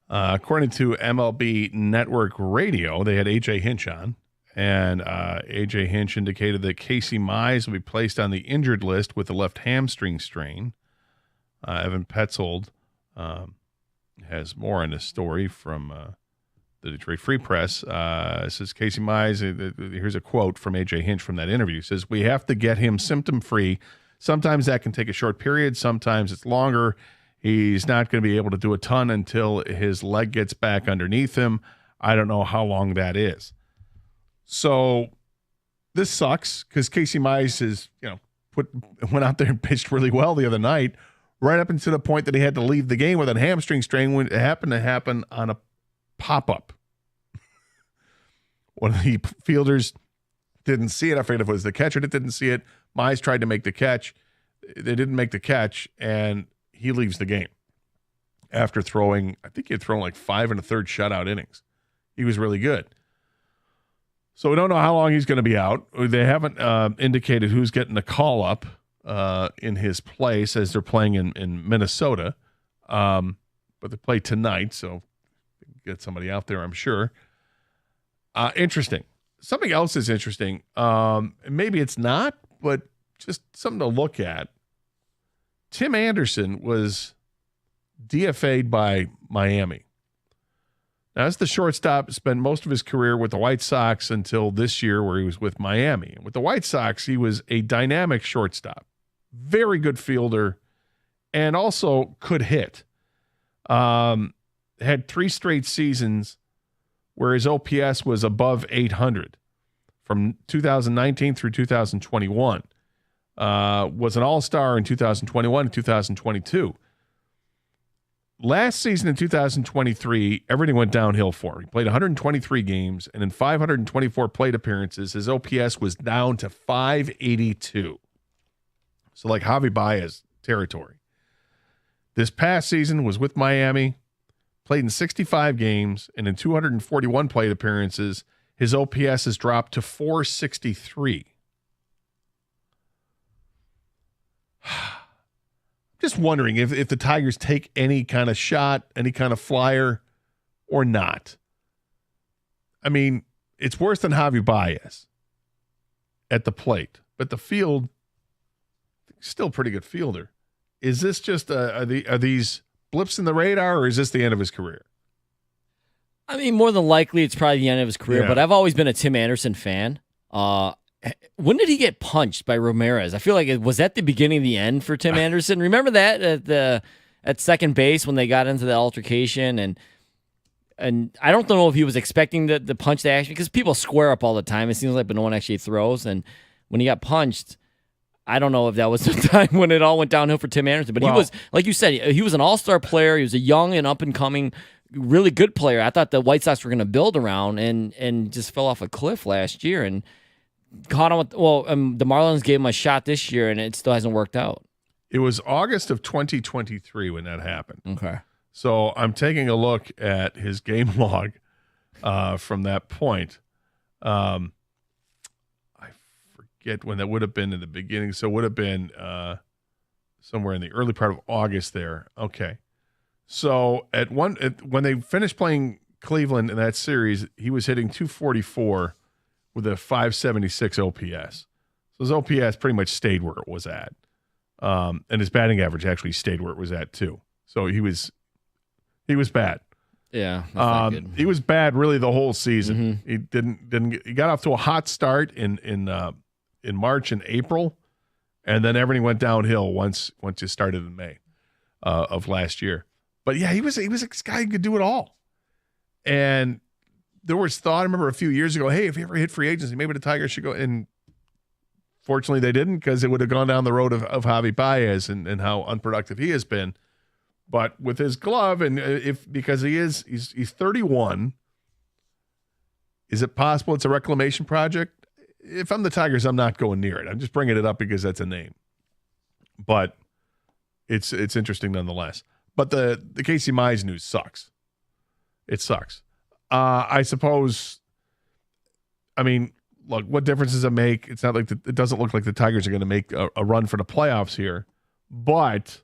According to MLB Network Radio, they had A.J. Hinch on, and A.J. Hinch indicated that Casey Mize will be placed on the injured list with a left hamstring strain. Evan Petzold has more on this story from the Detroit Free Press. It says Casey Mize, here's a quote from A.J. Hinch from that interview. It says, "We have to get him symptom-free. Sometimes that can take a short period. Sometimes it's longer. He's not going to be able to do a ton until his leg gets back underneath him. I don't know how long that is." So this sucks because Casey Mize is, went out there and pitched really well the other night, right up until the point that he had to leave the game with a hamstring strain when it happened to happen on a pop-up. One of the fielders didn't see it. I forget if it was the catcher that didn't see it. Mize tried to make the catch. They didn't make the catch, and he leaves the game after throwing, I think he had thrown like 5 1/3 shutout innings. He was really good. So we don't know how long he's going to be out. They haven't indicated who's getting the call up in his place as they're playing in Minnesota. But they play tonight, so get somebody out there, I'm sure. Interesting. Something else is interesting. Maybe it's not, but just something to look at. Tim Anderson was DFA'd by Miami. Now, as the shortstop, spent most of his career with the White Sox until this year where he was with Miami. And with the White Sox, he was a dynamic shortstop, very good fielder, and also could hit. Had 3 straight seasons where his OPS was above 800 from 2019 through 2021. Was an all-star in 2021 and 2022. Last season in 2023, everything went downhill for him. He played 123 games, and in 524 plate appearances, his OPS was down to 582. So like Javi Baez territory. This past season was with Miami, played in 65 games, and in 241 plate appearances, his OPS has dropped to 463. Just wondering if the Tigers take any kind of shot, any kind of flyer, or not. I mean, it's worse than Javi Baez at the plate, but the field, still a pretty good fielder. Is this just are these blips in the radar, or is this the end of his career? I mean, more than likely, it's probably the end of his career. Yeah. But I've always been a Tim Anderson fan. When did he get punched by Ramirez? I feel like was that the beginning of the end for Tim Anderson? Remember that at second base when they got into the altercation, and I don't know if he was expecting the punch to actually, because people square up all the time, it seems like, but no one actually throws. And when he got punched, I don't know if that was the time when it all went downhill for Tim Anderson. But he was, like you said, he was an all-star player. He was a young and up-and-coming, really good player. I thought the White Sox were going to build around, and just fell off a cliff last year. And caught him with, the Marlins gave him a shot this year, and it still hasn't worked out. It was August of 2023 when that happened. Okay. So I'm taking a look at his game log from that point. I forget when that would have been in the beginning. So it would have been somewhere in the early part of August there. Okay. So when they finished playing Cleveland in that series, he was hitting 244 with a 576 OPS. So his OPS pretty much stayed where it was at. And his batting average actually stayed where it was at too. So he was bad. Yeah. That's not good. He was bad really the whole season. Mm-hmm. He got off to a hot start in March and April, and then everything went downhill once it started in May of last year. But yeah, he was a guy who could do it all. And there was thought, I remember a few years ago, hey, if he ever hit free agency, maybe the Tigers should go. And fortunately they didn't, because it would have gone down the road of Javi Baez and how unproductive he has been. But with his glove, and because he's 31, is it possible it's a reclamation project? If I'm the Tigers, I'm not going near it. I'm just bringing it up because that's a name. But it's interesting nonetheless. But the Casey Mize news sucks. It sucks. I suppose, I mean, look, what difference does it make? It's not like it doesn't look like the Tigers are going to make a run for the playoffs here. But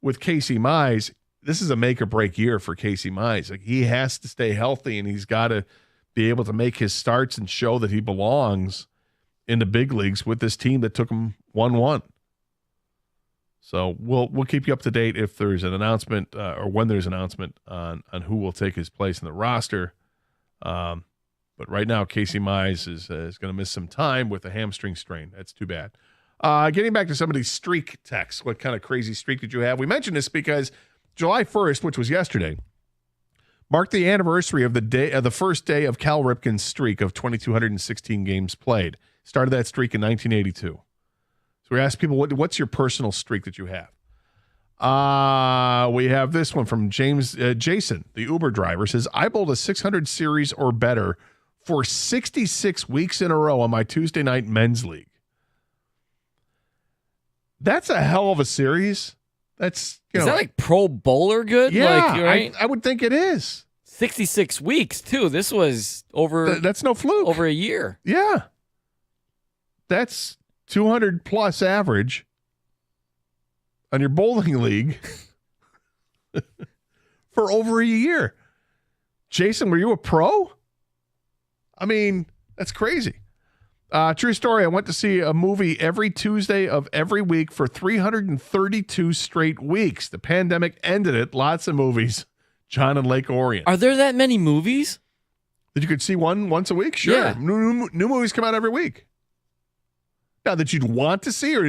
with Casey Mize, this is a make or break year for Casey Mize. Like, he has to stay healthy, and he's got to be able to make his starts and show that he belongs in the big leagues with this team that took him 1-1. So we'll keep you up to date if there's an announcement or when there's an announcement on who will take his place in the roster. But right now, Casey Mize is going to miss some time with a hamstring strain. That's too bad. Getting back to some of these streak texts, what kind of crazy streak did you have? We mentioned this because July 1st, which was yesterday, marked the anniversary of the first day of Cal Ripken's streak of 2,216 games played. Started that streak in 1982. So we asked people, what's your personal streak that you have? We have this one from Jason, the Uber driver, says, I bowled a 600 series or better for 66 weeks in a row on my Tuesday night men's league. That's a hell of a series. Is that like Pro Bowler good? Yeah, like, right? I would think it is. 66 weeks, too. This was over... That's no fluke. Over a year. Yeah. That's 200 plus average on your bowling league for over a year. Jason, were you a pro? I mean, that's crazy. True story. I went to see a movie every Tuesday of every week for 332 straight weeks. The pandemic ended it. Lots of movies. John and Lake Orion. Are there that many movies? That you could see one once a week? Sure. Yeah. New movies come out every week. Now that you'd want to see, or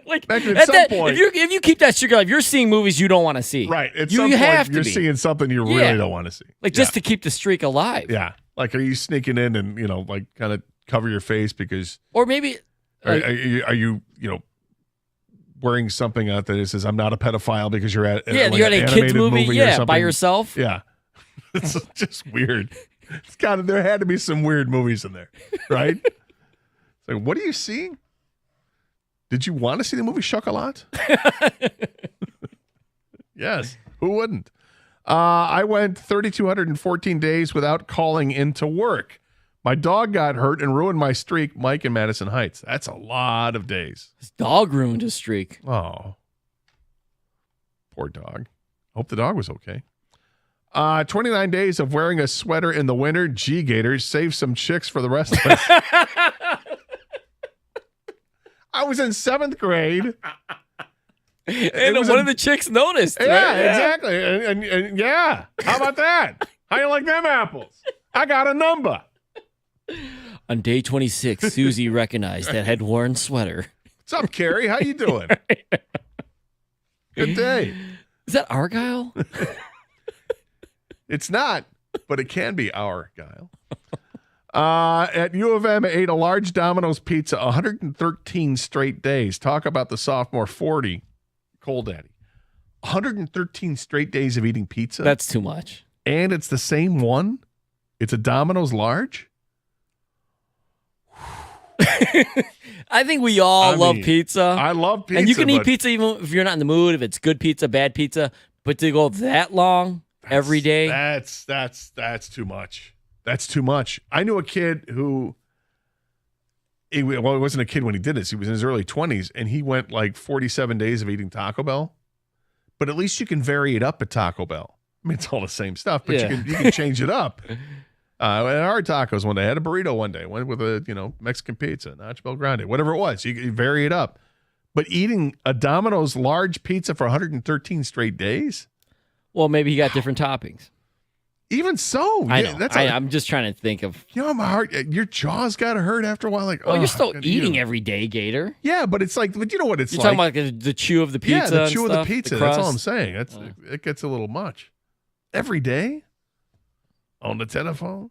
like at some point, if you keep that streak alive, you're seeing movies you don't want to see. Right. At you some point, have to you're be. seeing something you really don't want to see. Like just to keep the streak alive. Yeah. Like, are you sneaking in and like kind of cover your face because, or maybe are you wearing something out that says I'm not a pedophile because you're at you're at a kids movie by yourself. Yeah. It's just weird. There had to be some weird movies in there, right? Like, what are you seeing? Did you want to see the movie Chocolat? Yes. Who wouldn't? I went 3,214 days without calling into work. My dog got hurt and ruined my streak, Mike in Madison Heights. That's a lot of days. His dog ruined his streak. Oh. Poor dog. Hope the dog was okay. 29 days of wearing a sweater in the winter. Gee, Gators, save some chicks for the rest of us. I was in 7th grade. And one of the chicks noticed. Yeah, right? Exactly. And yeah, how about that? How you like them apples? I got a number. On day 26, Susie recognized that had worn sweater. What's up, Carrie? How you doing? Good day. Is that Argyle? It's not, but it can be Argyle. At U of M, I ate a large Domino's pizza 113 straight days. Talk about the sophomore 40, Cole Daddy. 113 straight days of eating pizza. That's too much. And it's the same one? It's a Domino's large? I think we all love pizza. I love pizza. And you can eat pizza even if you're not in the mood, if it's good pizza, bad pizza. But to go that long every day? That's too much. That's too much. I knew a kid who, he wasn't a kid when he did this. He was in his early 20s, and he went like 47 days of eating Taco Bell. But at least you can vary it up at Taco Bell. I mean, it's all the same stuff, but you can change it up. Our tacos one day, I had a burrito one day, went with a Mexican pizza, Nacho Bel Grande, whatever it was. You vary it up. But eating a Domino's large pizza for 113 straight days? Well, maybe he got different toppings. Even so, I know. I'm just trying to think of. My heart, your jaws got to hurt after a while. Like, you're still eating every day, Gator. Yeah, but it's like, but you know what it's you're like. You're talking about the chew of the pizza. Yeah, the chew of the stuff, pizza. That's all I'm saying. It gets a little much. Every day on the telephone.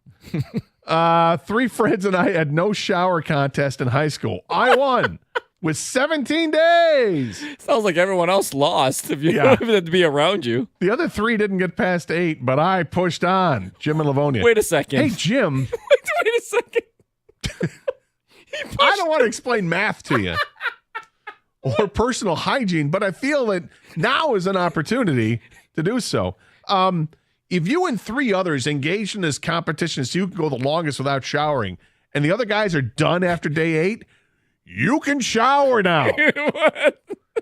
3 friends and I had no shower contest in high school. I won with 17 days. Sounds like everyone else lost if you don't even have to be around you. The other 3 didn't get past 8, but I pushed on. Jim and Livonia. Wait a second. Hey, Jim. Wait a second. I don't want to explain math to you or personal hygiene, but I feel that now is an opportunity to do so. If you and 3 others engaged in this competition so you can go the longest without showering, and the other guys are done after day 8, you can shower now.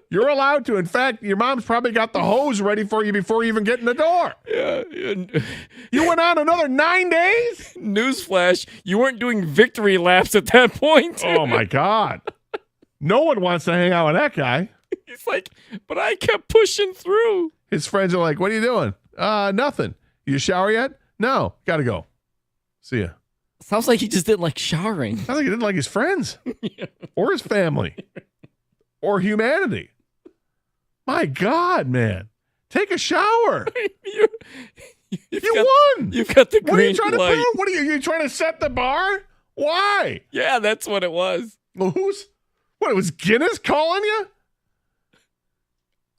You're allowed to. In fact, your mom's probably got the hose ready for you before you even get in the door. Yeah. You went on another 9 days? Newsflash, you weren't doing victory laps at that point. Oh, my God. No one wants to hang out with that guy. He's like, but I kept pushing through. His friends are like, what are you doing? Nothing. You shower yet? No. Got to go. See ya. Sounds like he just didn't like showering. Sounds like he didn't like his friends or his family or humanity. My God, man. Take a shower. You won. You've got the What are you green trying light. to prove? What are you trying to set the bar? Why? Yeah, that's what it was. Well, what, it was Guinness calling you?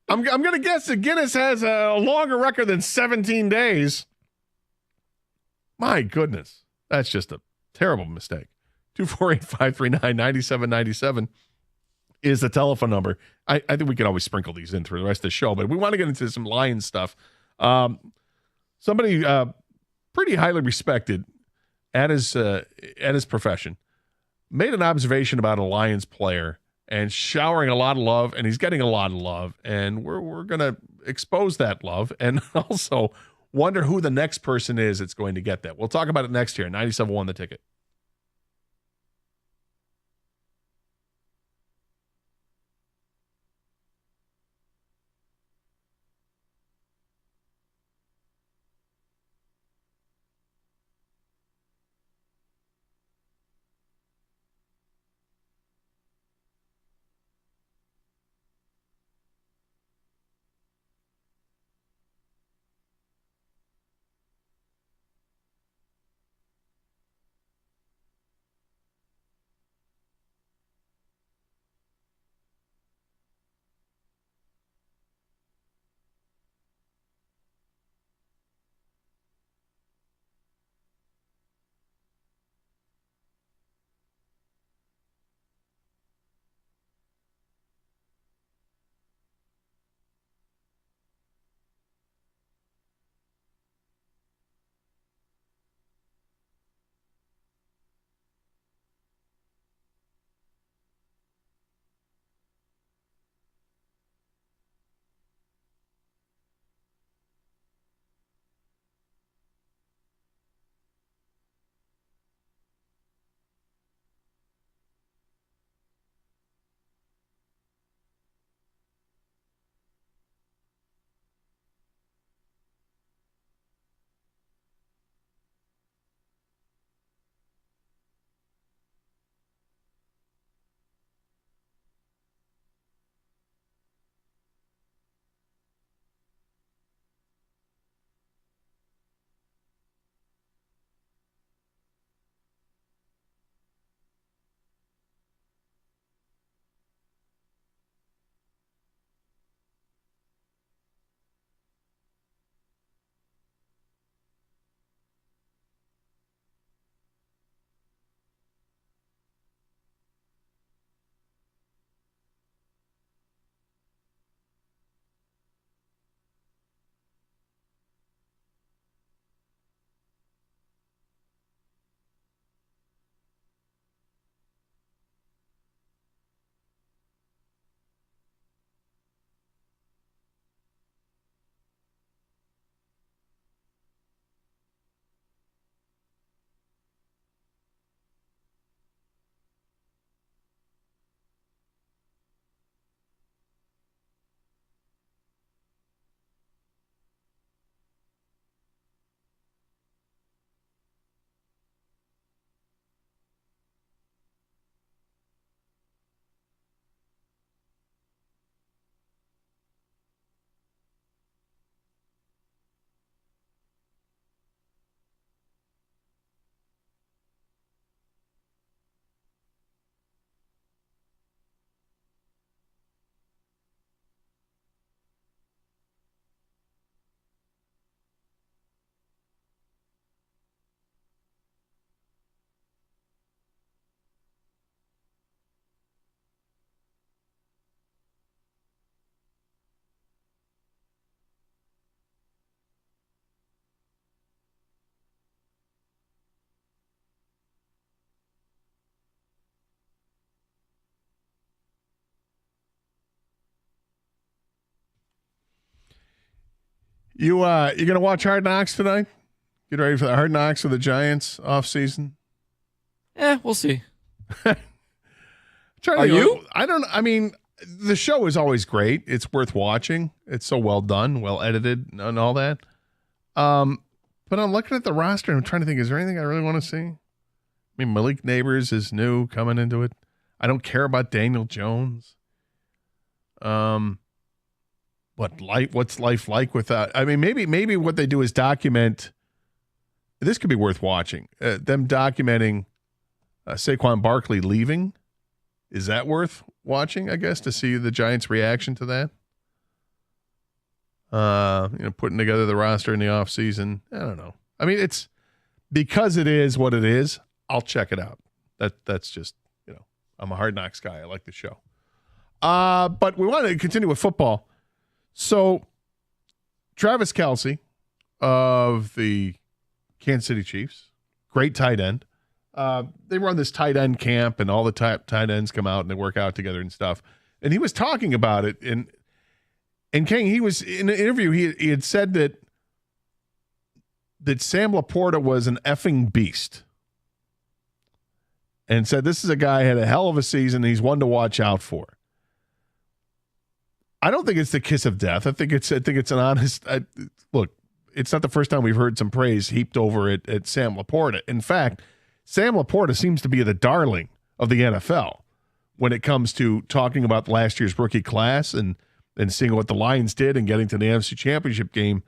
I'm going to guess that Guinness has a longer record than 17 days. My goodness. That's just a terrible mistake. 248-539-9797 is the telephone number. I think we can always sprinkle these in through the rest of the show, but we want to get into some Lions stuff. Somebody pretty highly respected at his profession made an observation about a Lions player and showering a lot of love, and he's getting a lot of love, and we're going to expose that love and also wonder who the next person is that's going to get that. We'll talk about it next here. 97.1 The Ticket. You gonna watch Hard Knocks tonight? Get ready for the Hard Knocks with the Giants off season. We'll see. Are you? I mean, the show is always great. It's worth watching. It's so well done, well edited, and all that. But I'm looking at the roster and I'm trying to think, is there anything I really want to see? I mean, Malik Neighbors is new coming into it. I don't care about Daniel Jones. What's life like without? I mean, maybe what they do is document. This could be worth watching. Them documenting Saquon Barkley leaving. Is that worth watching? I guess to see the Giants' reaction to that. Putting together the roster in the offseason. I don't know. I mean, it's because it is what it is. I'll check it out. That's just, I'm a Hard Knocks guy. I like the show. But we want to continue with football. So Travis Kelce of the Kansas City Chiefs, great tight end. They run this tight end camp and all the tight ends come out and they work out together and stuff. And he was talking about it and King, he was in an interview. He had said that Sam Laporta was an effing beast, and said this is a guy who had a hell of a season. And he's one to watch out for. I don't think it's the kiss of death. I think it's an honest look. It's not the first time we've heard some praise heaped over at Sam Laporta. In fact, Sam Laporta seems to be the darling of the NFL when it comes to talking about last year's rookie class and seeing what the Lions did and getting to the NFC Championship game.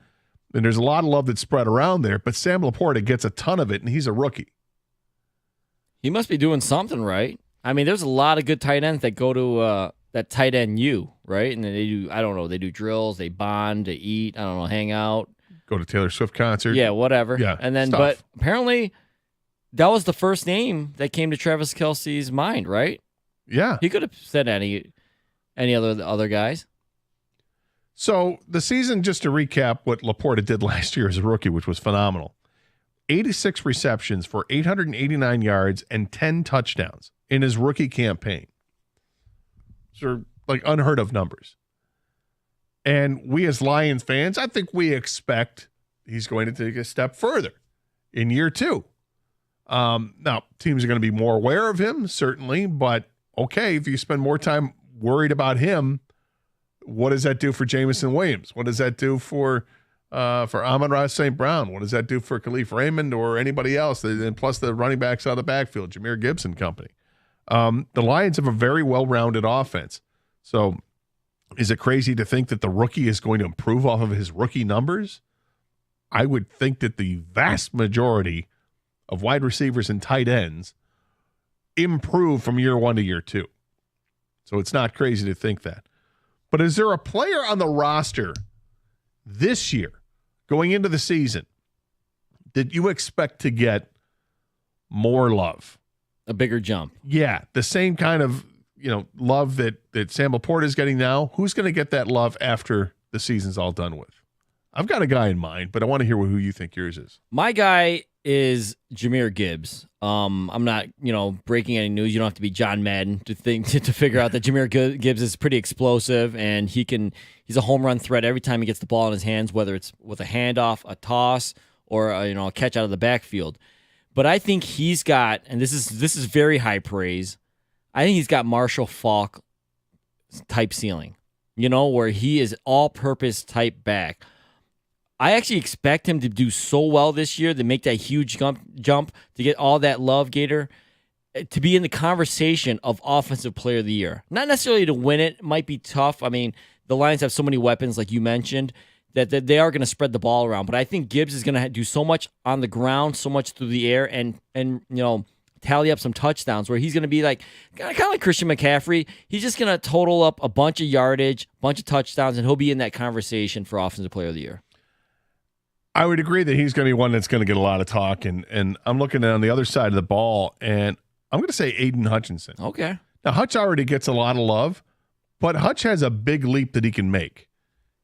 And there's a lot of love that's spread around there, but Sam Laporta gets a ton of it, and he's a rookie. He must be doing something right. I mean, there's a lot of good tight ends that go to that tight end U, right? And they do, I don't know, they do drills, they bond, they eat, I don't know, hang out. Go to Taylor Swift concert. Yeah, whatever. Yeah, and then, stuff. but apparently that was the first name that came to Travis Kelce's mind, right? Yeah. He could have said any other guys. So the season, just to recap what Laporta did last year as a rookie, which was phenomenal. 86 receptions for 889 yards and 10 touchdowns in his rookie campaign. These are like unheard of numbers. And we as Lions fans, I think we expect he's going to take a step further in year two. Now, teams are going to be more aware of him, certainly, but okay, if you spend more time worried about him, what does that do for Jamison Williams? What does that do for Amon-Ra St. Brown? What does that do for Khalif Raymond or anybody else? And plus the running backs out of the backfield, Jahmyr Gibbs and company. The Lions have a very well-rounded offense. So is it crazy to think that the rookie is going to improve off of his rookie numbers? I would think that the vast majority of wide receivers and tight ends improve from year one to year two. So it's not crazy to think that. But is there a player on the roster this year, going into the season, that you expect to get more love? A bigger jump. Yeah, the same kind of love that Sam Laporta is getting now. Who's going to get that love after the season's all done with? I've got a guy in mind, but I want to hear who you think yours is. My guy is Jahmyr Gibbs. I'm not, breaking any news. You don't have to be John Madden to figure out that Jahmyr Gibbs is pretty explosive, and he's a home run threat every time he gets the ball in his hands, whether it's with a handoff, a toss, or a catch out of the backfield. But I think he's got, and this is very high praise, I think he's got Marshall Faulk type ceiling, where he is all-purpose type back. I actually expect him to do so well this year, to make that huge jump, to get all that love, Gator, to be in the conversation of Offensive Player of the Year. Not necessarily to win it. Might be tough. I mean, the Lions have so many weapons, like you mentioned, that they are going to spread the ball around. But I think Gibbs is going to do so much on the ground, so much through the air, and tally up some touchdowns, where he's going to be like kind of like Christian McCaffrey. He's just going to total up a bunch of yardage, a bunch of touchdowns, and he'll be in that conversation for Offensive Player of the Year. I would agree that he's going to be one that's going to get a lot of talk, and I'm looking at on the other side of the ball, and I'm going to say Aiden Hutchinson. Okay. Now, Hutch already gets a lot of love, but Hutch has a big leap that he can make.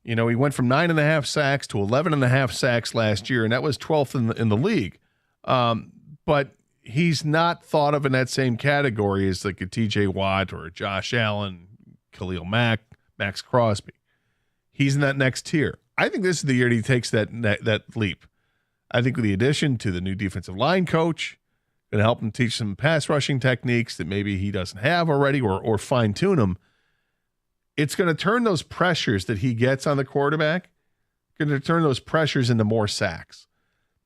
He went from 9.5 sacks to 11.5 sacks last year, and that was 12th in the league. But he's not thought of in that same category as like a T.J. Watt or a Josh Allen, Khalil Mack, Max Crosby. He's in that next tier. I think this is the year he takes that leap. I think with the addition to the new defensive line coach, going to help him teach some pass rushing techniques that maybe he doesn't have already, or fine tune them. It's going to turn those pressures that he gets on the quarterback, going to turn those pressures into more sacks,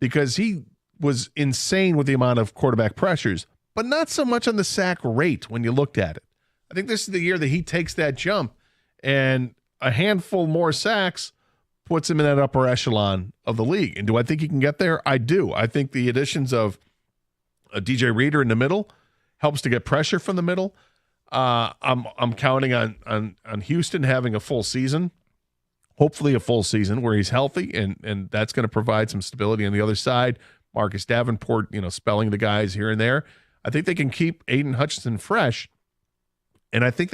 because he was insane with the amount of quarterback pressures, but not so much on the sack rate when you looked at it. I think this is the year that he takes that jump, and a handful more sacks puts him in that upper echelon of the league. And do I think he can get there? I do. I think the additions of a DJ Reader in the middle helps to get pressure from the middle. I'm counting on Houston having a full season, hopefully a full season where he's healthy, and that's going to provide some stability on the other side. Marcus Davenport, spelling the guys here and there. I think they can keep Aiden Hutchinson fresh, and I think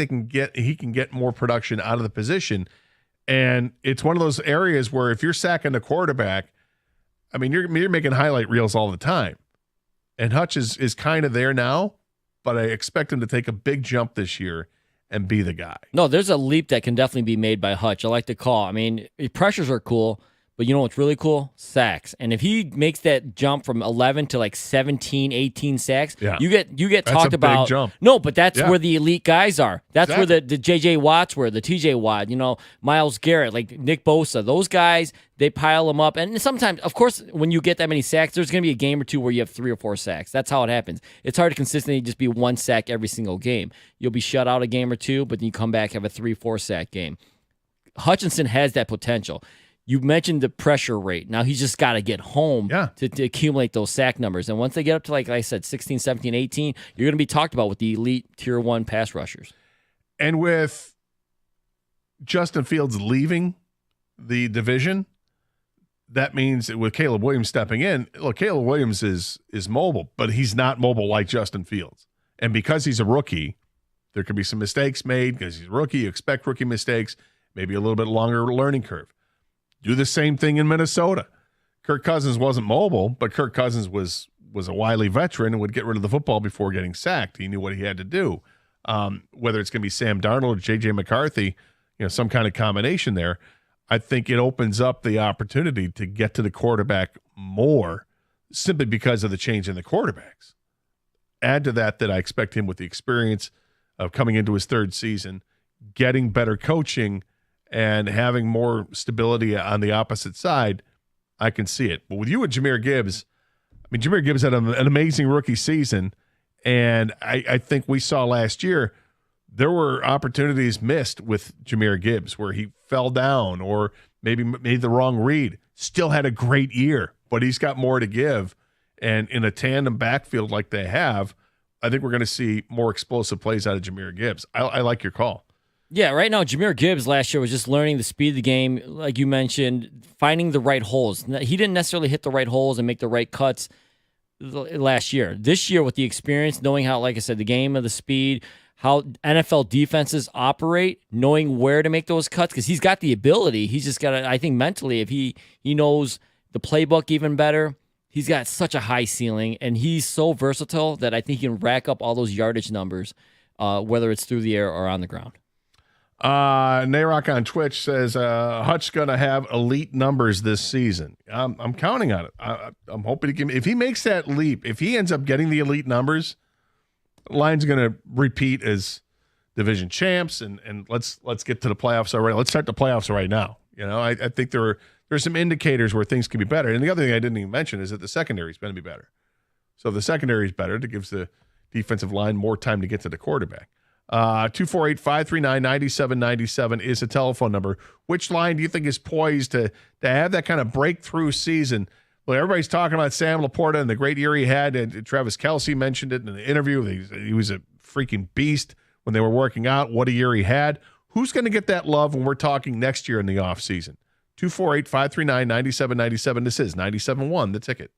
he can get more production out of the position. And it's one of those areas where if you're sacking the quarterback, I mean, you're making highlight reels all the time. And Hutch is kind of there now, but I expect him to take a big jump this year and be the guy. No, there's a leap that can definitely be made by Hutch. I like the call. I mean, pressures are cool, but you know what's really cool? Sacks. And if he makes that jump from 11 to like 17, 18 sacks, you get that's talked a about. Big jump. No, but that's where the elite guys are. That's where the J.J. Watts were, the T.J. Watt, Myles Garrett, like Nick Bosa. Those guys, they pile them up. And sometimes, of course, when you get that many sacks, there's going to be a game or two where you have 3 or 4 sacks. That's how it happens. It's hard to consistently just be 1 sack every single game. You'll be shut out a game or two, but then you come back, have a 3-4 sack game. Hutchinson has that potential. You mentioned the pressure rate. Now he's just got to get home to accumulate those sack numbers. And once they get up to, like I said, 16, 17, 18, you're going to be talked about with the elite Tier 1 pass rushers. And with Justin Fields leaving the division, that means that with Caleb Williams stepping in, look, Caleb Williams is mobile, but he's not mobile like Justin Fields. And because he's a rookie, there could be some mistakes made. Because he's a rookie, you expect rookie mistakes, maybe a little bit longer learning curve. Do the same thing in Minnesota. Kirk Cousins wasn't mobile, but Kirk Cousins was a wily veteran and would get rid of the football before getting sacked. He knew what he had to do. Whether it's going to be Sam Darnold or J.J. McCarthy, some kind of combination there, I think it opens up the opportunity to get to the quarterback more simply because of the change in the quarterbacks. Add to that I expect him with the experience of coming into his 3rd season, getting better coaching, and having more stability on the opposite side. I can see it. But with you and Jahmyr Gibbs, I mean, Jahmyr Gibbs had an amazing rookie season, and I think we saw last year there were opportunities missed with Jahmyr Gibbs where he fell down or maybe made the wrong read. Still had a great year, but he's got more to give. And in a tandem backfield like they have, I think we're going to see more explosive plays out of Jahmyr Gibbs. I like your call. Yeah, right now, Jahmyr Gibbs last year was just learning the speed of the game, like you mentioned, finding the right holes. He didn't necessarily hit the right holes and make the right cuts last year. This year, with the experience, knowing how, like I said, the game of the speed, how NFL defenses operate, knowing where to make those cuts, because he's got the ability. He's just got to, I think mentally, if he knows the playbook even better, he's got such a high ceiling, and he's so versatile that I think he can rack up all those yardage numbers, whether it's through the air or on the ground. Nayrock on Twitch says Hutch going to have elite numbers this season. I'm counting on it. I'm hoping if he makes that leap, if he ends up getting the elite numbers, Lions going to repeat as division champs, and let's get to the playoffs already. Let's start the playoffs right now. I think there's some indicators where things can be better. And the other thing I didn't even mention is that the secondary is going to be better. So if the secondary is better, it gives the defensive line more time to get to the quarterback. 248-539-9797 is a telephone number. Which line do you think is poised to have that kind of breakthrough season? Well, everybody's talking about Sam Laporta and the great year he had, and Travis Kelce mentioned it in the interview. He was a freaking beast when they were working out. What a year he had. Who's going to get that love when we're talking next year in the offseason? 248-539-9797. This is 97.1, The Ticket.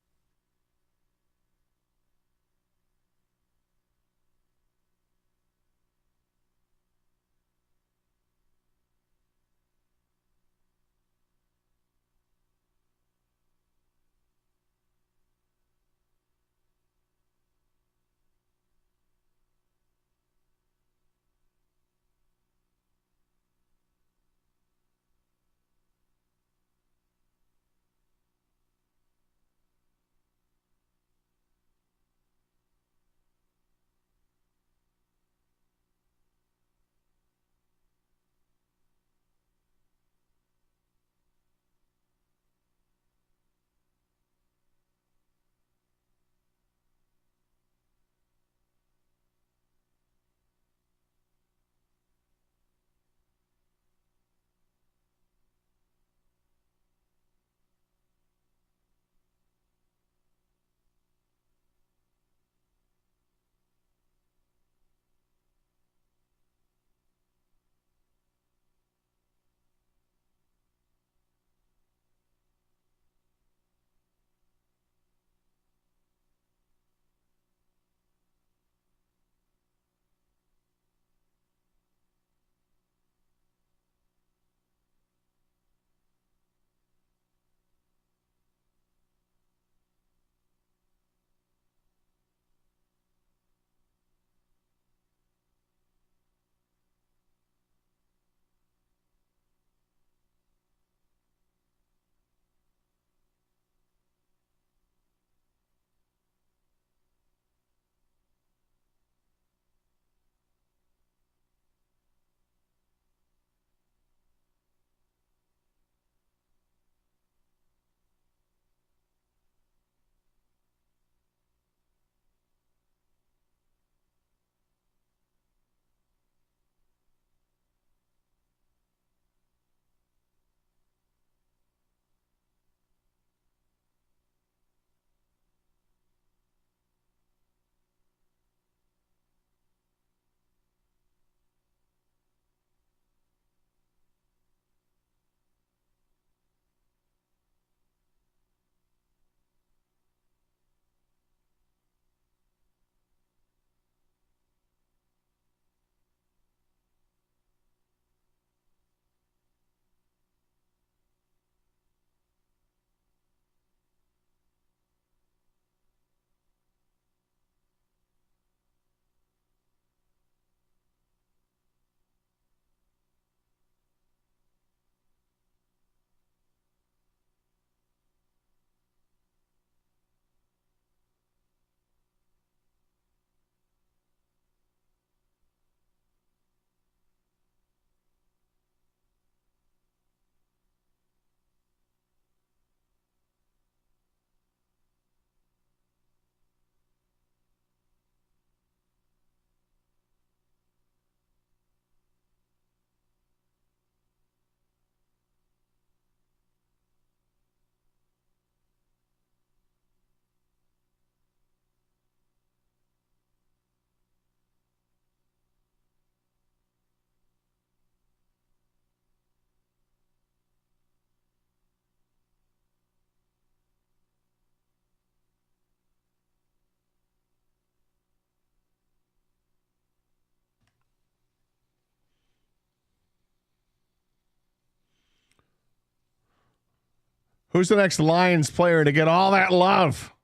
Who's the next Lions player to get all that love?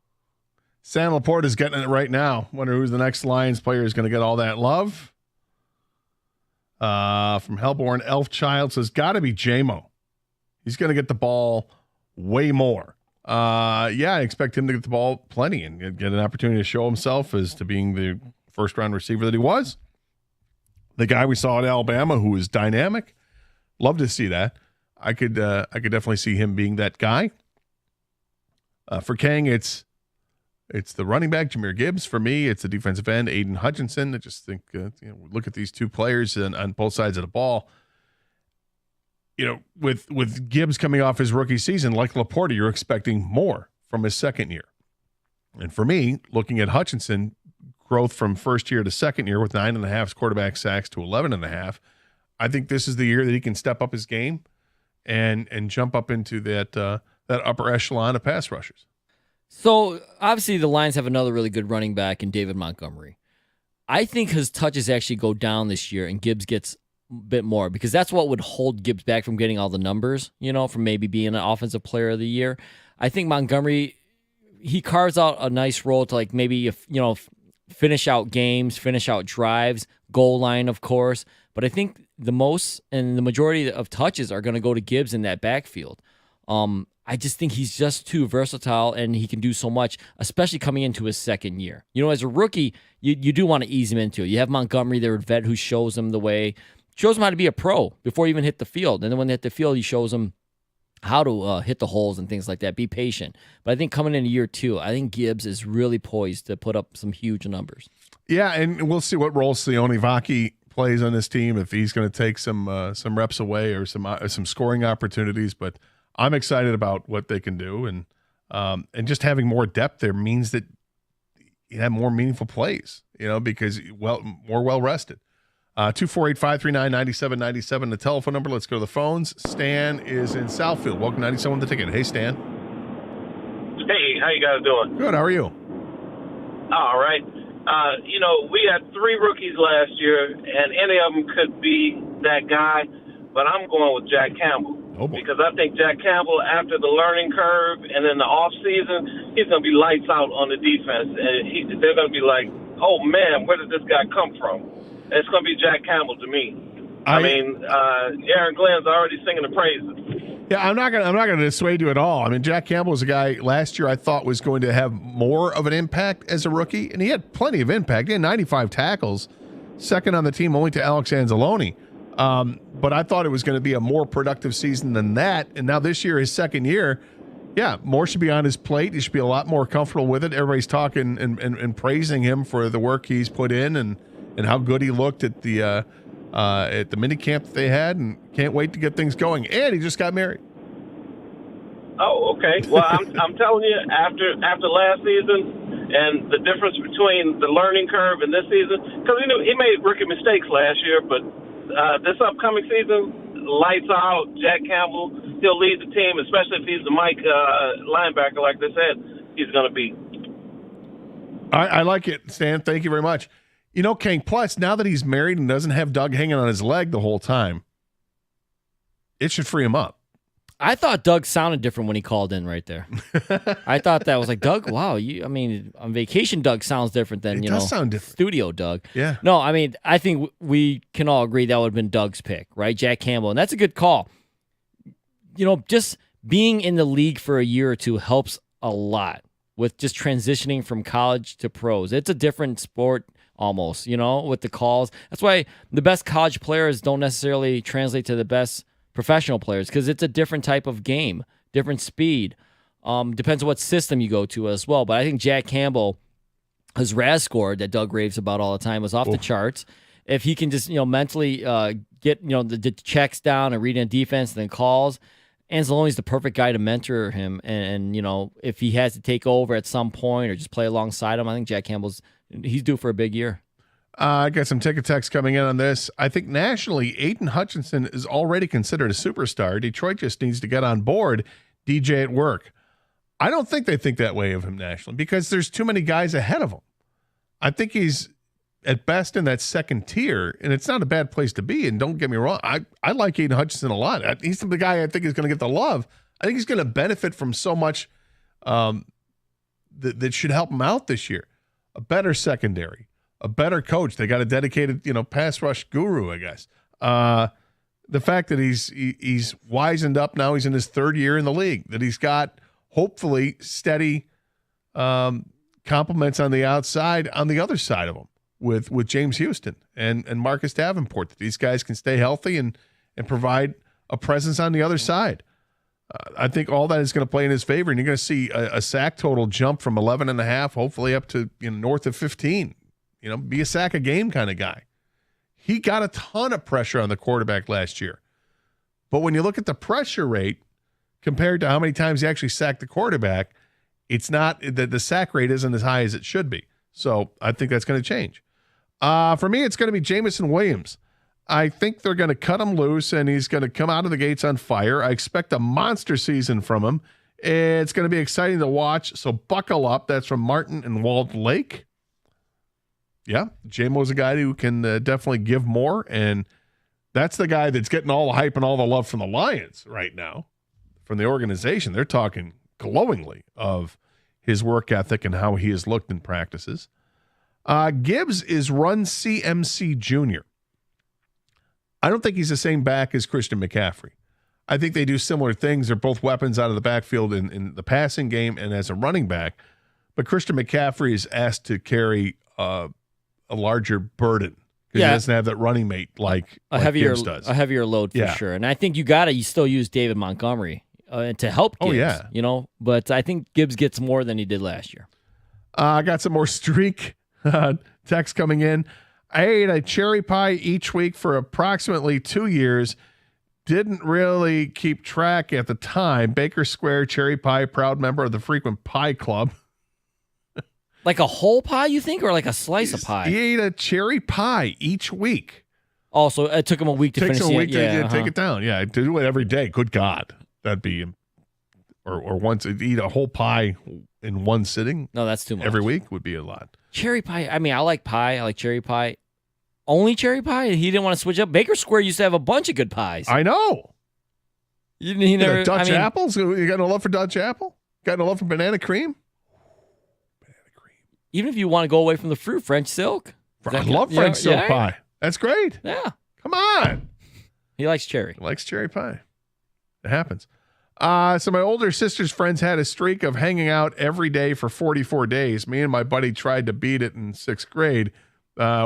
Sam Laporte is getting it right now. Wonder who's the next Lions player is going to get all that love. From Hellborn Elfchild says, got to be J-Mo. He's going to get the ball way more. Yeah, I expect him to get the ball plenty and get an opportunity to show himself as to being the first-round receiver that he was. The guy we saw at Alabama who is dynamic. Love to see that. I could definitely see him being that guy. For Kang, it's the running back, Jahmyr Gibbs. For me, it's the defensive end, Aiden Hutchinson. I just think, look at these two players on both sides of the ball. With Gibbs coming off his rookie season, like Laporte, you're expecting more from his second year. And for me, looking at Hutchinson, growth from first year to second year with 9.5 quarterback sacks to 11.5, I think this is the year that he can step up his game and jump up into that upper echelon of pass rushers. So, obviously, the Lions have another really good running back in David Montgomery. I think his touches actually go down this year, and Gibbs gets a bit more, because that's what would hold Gibbs back from getting all the numbers, from maybe being an offensive player of the year. I think Montgomery, he carves out a nice role to, like, maybe, finish out games, finish out drives, goal line, of course. But I think the most and the majority of touches are going to go to Gibbs in that backfield. I just think he's just too versatile, and he can do so much, especially coming into his second year. As a rookie, you do want to ease him into it. You have Montgomery there, a vet who shows him the way, shows him how to be a pro before he even hit the field. And then when they hit the field, he shows him how to hit the holes and things like that. Be patient. But I think coming into year 2, I think Gibbs is really poised to put up some huge numbers. Yeah, and we'll see what role Sione Vaki plays on this team, if he's going to take some reps away or some scoring opportunities. But I'm excited about what they can do, and just having more depth there means that you have more meaningful plays, because more well rested. 248-539-9797, the telephone number. Let's go to the phones. Stan is in Southfield. Welcome to 97 The Ticket. Hey, Stan. Hey, how you guys doing? Good. How are you? All right. We had 3 rookies last year, and any of them could be that guy, but I'm going with Jack Campbell. Because I think Jack Campbell, after the learning curve and in the off season, he's going to be lights out on the defense, and they're going to be like, "Oh man, where did this guy come from?" And it's going to be Jack Campbell to me. Aaron Glenn's already singing the praises. Yeah, I'm not gonna dissuade you at all. I mean, Jack Campbell was a guy last year I thought was going to have more of an impact as a rookie, and he had plenty of impact. He had 95 tackles, second on the team only to Alex Anzalone. But I thought it was going to be a more productive season than that. And now this year, his second year, more should be on his plate. He should be a lot more comfortable with it. Everybody's talking and praising him for the work he's put in and how good he looked at the mini camp that they had, and can't wait to get things going. And he just got married. Oh, okay. Well, I'm telling you, after last season and the difference between the learning curve and this season, because he made rookie mistakes last year, but this upcoming season, lights out. Jack Campbell, he'll lead the team, especially if he's the Mike linebacker, like they said, he's going to be. I like it, Stan. Thank you very much. King, plus, now that he's married and doesn't have Doug hanging on his leg the whole time, it should free him up. I thought Doug sounded different when he called in right there. I thought that was like, Doug, wow, on vacation, Doug sounds different than, sound different. Studio Doug. Yeah. No, I think we can all agree that would have been Doug's pick, right? Jack Campbell. And that's a good call. Just being in the league for a year or two helps a lot with just transitioning from college to pros. It's a different sport almost, with the calls. That's why the best college players don't necessarily translate to the best professional players, because it's a different type of game, different speed. Depends on what system you go to as well. But I think Jack Campbell, his RAS score that Doug raves about all the time, was off the charts. If he can just mentally get the checks down and reading defense and then calls, Anzalone's the perfect guy to mentor him. And if he has to take over at some point or just play alongside him, I think Jack Campbell's he's due for a big year. I got some ticket text coming in on this. I think nationally, Aiden Hutchinson is already considered a superstar. Detroit just needs to get on board DJ at work. I don't think they think that way of him nationally, because there's too many guys ahead of him. I think he's at best in that second tier, and it's not a bad place to be. And don't get me wrong, I like Aiden Hutchinson a lot. He's the guy I think is going to get the love. I think he's going to benefit from so much that should help him out this year. A better secondary, a better coach. They got a dedicated, pass rush guru, I guess. The fact that he's wisened up now, he's in his third year in the league, that he's got hopefully steady compliments on the outside, on the other side of him with James Houston and Marcus Davenport, that these guys can stay healthy and provide a presence on the other side. I think all that is going to play in his favor, and you're going to see a sack total jump from 11.5, hopefully up to north of 15. Be a sack a game kind of guy. He got a ton of pressure on the quarterback last year. But when you look at the pressure rate compared to how many times he actually sacked the quarterback, it's not that the sack rate isn't as high as it should be. So I think that's going to change. For me, it's going to be Jameson Williams. I think they're going to cut him loose, and he's going to come out of the gates on fire. I expect a monster season from him. It's going to be exciting to watch, so buckle up. That's from Martin and Walled Lake. Yeah, J-Mo's a guy who can definitely give more, and that's the guy that's getting all the hype and all the love from the Lions right now, from the organization. They're talking glowingly of his work ethic and how he has looked in practices. Gibbs is Run CMC Jr. I don't think he's the same back as Christian McCaffrey. I think they do similar things. They're both weapons out of the backfield in the passing game and as a running back. But Christian McCaffrey is asked to carry a larger burden because he doesn't have that running mate like Gibbs does. A heavier load for sure. And I think you still use David Montgomery to help Gibbs. But I think Gibbs gets more than he did last year. I got some more streak text coming in. I ate a cherry pie each week for approximately 2 years. Didn't really keep track at the time. Baker Square cherry pie, proud member of the Frequent Pie Club. Like a whole pie, you think, or like a slice of pie? He ate a cherry pie each week. Also, it took him a week to finish it. Takes him a week to take it down. Yeah, to do it every day. Good God. That'd be, or once, eat a whole pie in one sitting. No, that's too much. Every week would be a lot. Cherry pie, I mean, I like pie. I like cherry pie. Only cherry pie? He didn't want to switch up? Baker Square used to have a bunch of good pies. I know. He never, Dutch apples? You got no love for Dutch apple? Got no love for banana cream? Even if you want to go away from the fruit, French silk. I love French silk pie. That's great. Yeah. Come on. He likes cherry. He likes cherry pie. It happens. So my older sister's friends had a streak of hanging out every day for 44 days. Me and my buddy tried to beat it in 6th grade.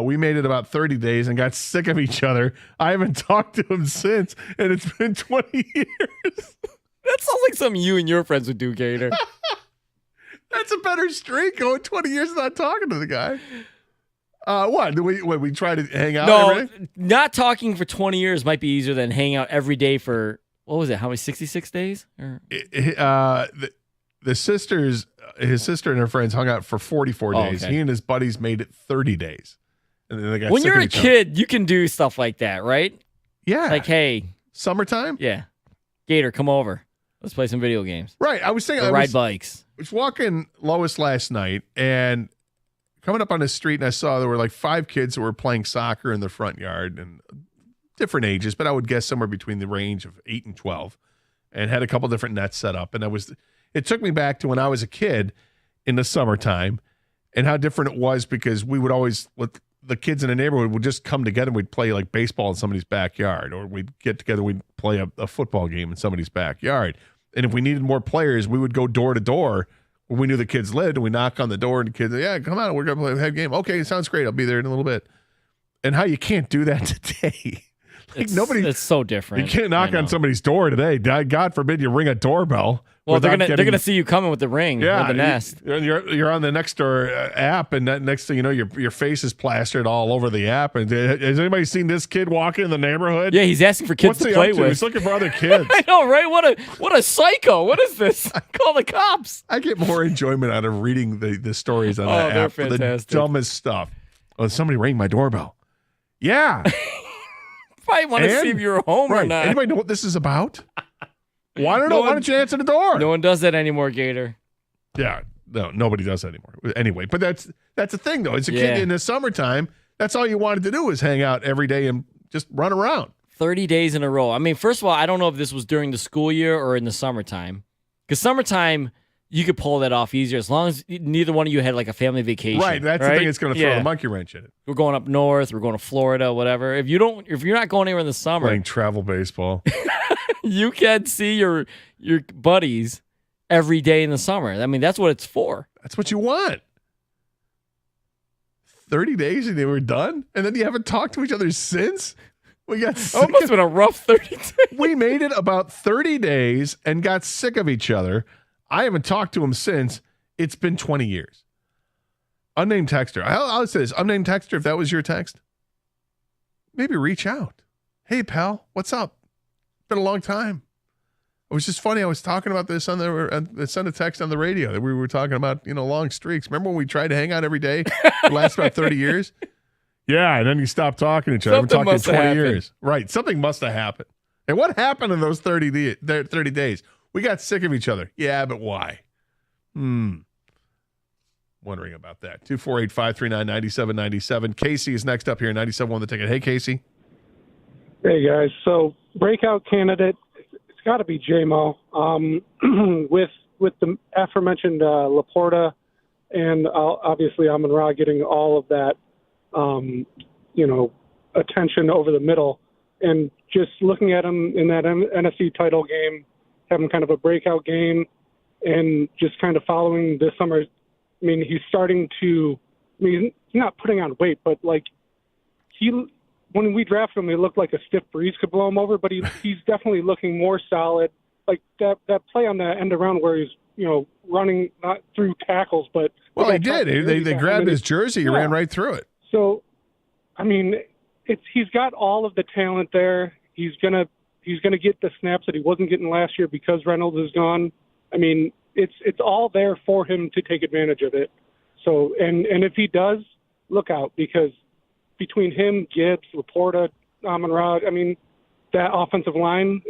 We made it about 30 days and got sick of each other. I haven't talked to him since, and it's been 20 years. That sounds like something you and your friends would do, Gator. That's a better streak, going 20 years without talking to the guy. What? We try to hang out every day? Not talking for 20 years might be easier than hanging out every day for, what was it, how many, 66 days? The sisters, his sister and her friends hung out for 44 days. Okay. He and his buddies made it 30 days. And then they got when sick you're of a each kid, you can do stuff like that, right? Yeah. Like, hey. Summertime? Yeah. Gator, come over. Let's play some video games. Right. I was thinking. Or ride bikes. I was walking Lois last night and coming up on the street, and I saw there were like 5 kids who were playing soccer in the front yard and different ages, but I would guess somewhere between the range of 8 and 12, and had a couple different nets set up. And it took me back to when I was a kid in the summertime and how different it was, because we would always, with the kids in the neighborhood, would just come together and we'd play like baseball in somebody's backyard, or we'd get together, we'd play a football game in somebody's backyard. And if we needed more players, we would go door to door where we knew the kids lived, and we knock on the door, and the kids, yeah, come on, we're going to play a head game. Okay, sounds great. I'll be there in a little bit. And how you can't do that today. It's so different. You can't knock on somebody's door today. God forbid you ring a doorbell. Well, they're gonna see you coming with the ring, with the nest. You're on the Nextdoor app, and next thing you know, your face is plastered all over the app. And has anybody seen this kid walking in the neighborhood? Yeah, he's asking for kids to play with. He's looking for other kids. I know, right? What a psycho! What is this? Call the cops. I get more enjoyment out of reading the stories on that app for the dumbest stuff. Oh, somebody rang my doorbell. Yeah. Probably want to see if you're home or not. Anybody know what this is about? Why don't you answer the door? No one does that anymore, Gator. Yeah, no, nobody does that anymore. Anyway, but that's the thing, though. As a kid in the summertime, that's all you wanted to do was hang out every day and just run around. 30 days in a row. I mean, first of all, I don't know if this was during the school year or in the summertime. Because summertime, you could pull that off easier as long as neither one of you had like a family vacation. Right. That's the thing that's going to throw the monkey wrench in it. We're going up north. We're going to Florida, whatever. If you're not going anywhere in the summer, Playing travel baseball. you can see your buddies every day in the summer. I mean, that's what it's for. That's what you want. 30 days and they were done? And then you haven't talked to each other since? We got sick. It must have been a rough 30 days. We made it about 30 days and got sick of each other. I haven't talked to him since. It's been 20 years. Unnamed texter. I'll say this. Unnamed texter, if that was your text, maybe reach out. Hey, pal, what's up? It's been a long time. It was just funny. I was talking about this on sent a text on the radio that we were talking about, long streaks. Remember when we tried to hang out every day? It lasted about 30 years. Yeah, and then you stopped talking to each other. We're talking 20 years. Right. Something must have happened. And what happened in those 30 days? We got sick of each other. Yeah, but why? Wondering about that. 248-539-9797. Casey is next up here, 97 on the ticket. Hey, Casey. Hey, guys. So, breakout candidate, it's got to be J-Mo. With the aforementioned Laporta and obviously Amon-Ra getting all of that, attention over the middle. And just looking at him in that NFC title game, having kind of a breakout game, and just kind of following this summer. I mean, he's starting to. I mean, he's not putting on weight, but like when we drafted him, he looked like a stiff breeze could blow him over. But he's definitely looking more solid. Like that play on the end around where he's running not through tackles, but he did. They grabbed his jersey, he ran right through it. So, I mean, he's got all of the talent there. He's gonna get the snaps that he wasn't getting last year because Reynolds is gone. I mean, it's all there for him to take advantage of it. So, and if he does, look out, because between him, Gibbs, Laporta, Amon-Ra, I mean, that offensive line,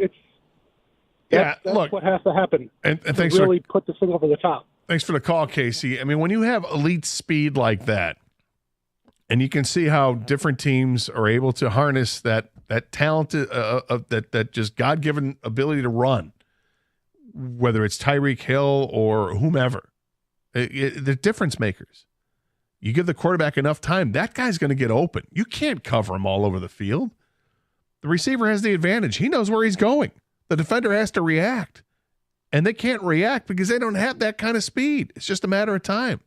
that's what has to happen. And thanks to really put this thing over the top. Thanks for the call, Casey. I mean, when you have elite speed like that, and you can see how different teams are able to harness that talented, that just God-given ability to run, whether it's Tyreek Hill or whomever, they're difference makers. You give the quarterback enough time, that guy's going to get open. You can't cover him all over the field. The receiver has the advantage. He knows where he's going. The defender has to react, and they can't react because they don't have that kind of speed. It's just a matter of time,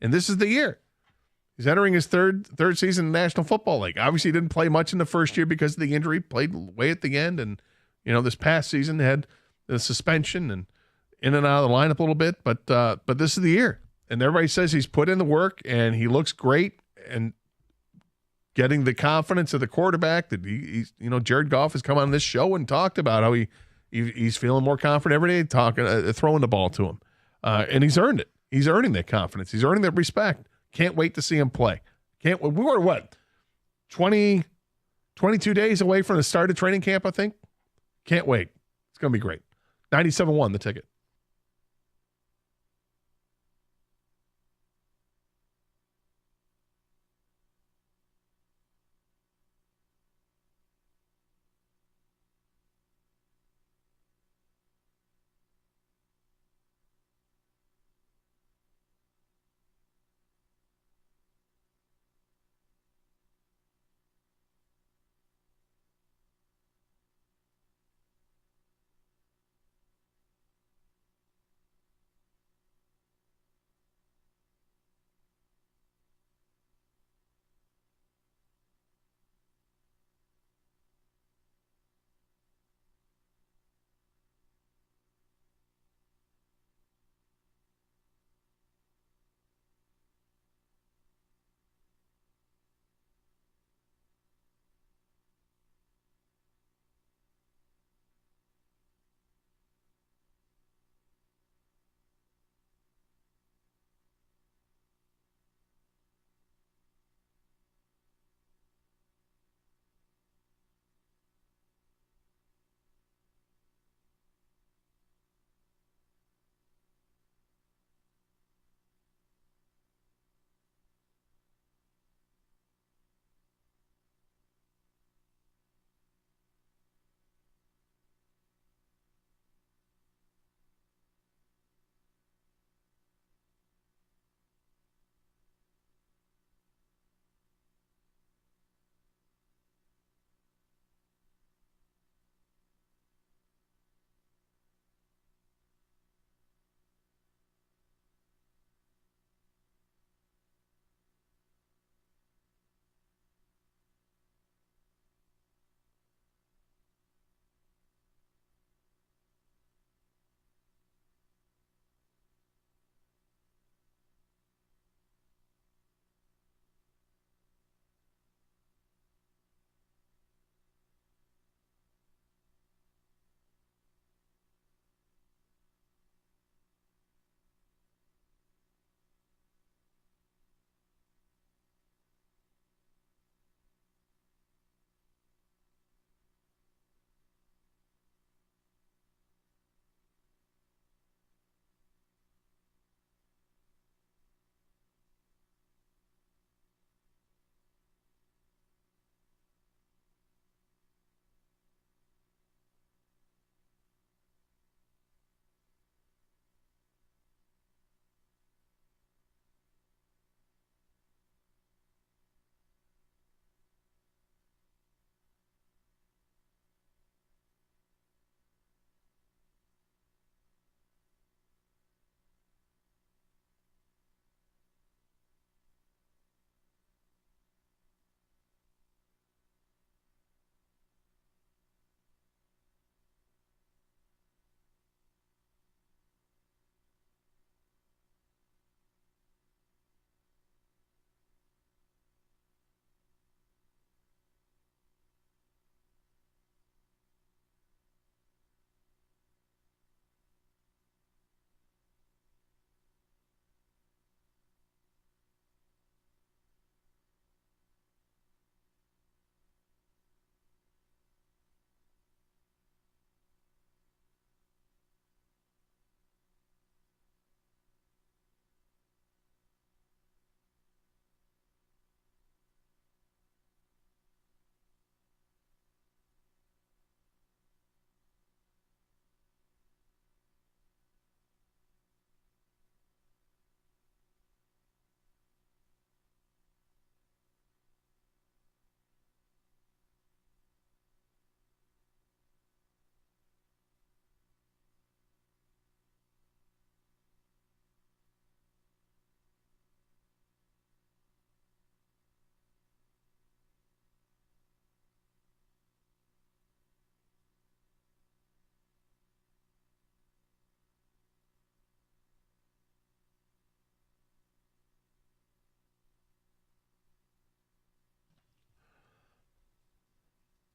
and this is the year. He's entering his third season in the National Football League. Obviously, he didn't play much in the first year because of the injury. Played way at the end, and this past season had the suspension and in and out of the lineup a little bit. But this is the year, and everybody says he's put in the work and he looks great, and getting the confidence of the quarterback that he's Jared Goff has come on this show and talked about how he's feeling more confident every day, throwing the ball to him, and he's earned it. He's earning that confidence. He's earning that respect. Can't wait to see him play. We were, 22 days away from the start of training camp, I think? Can't wait. It's going to be great. 97.1, the ticket.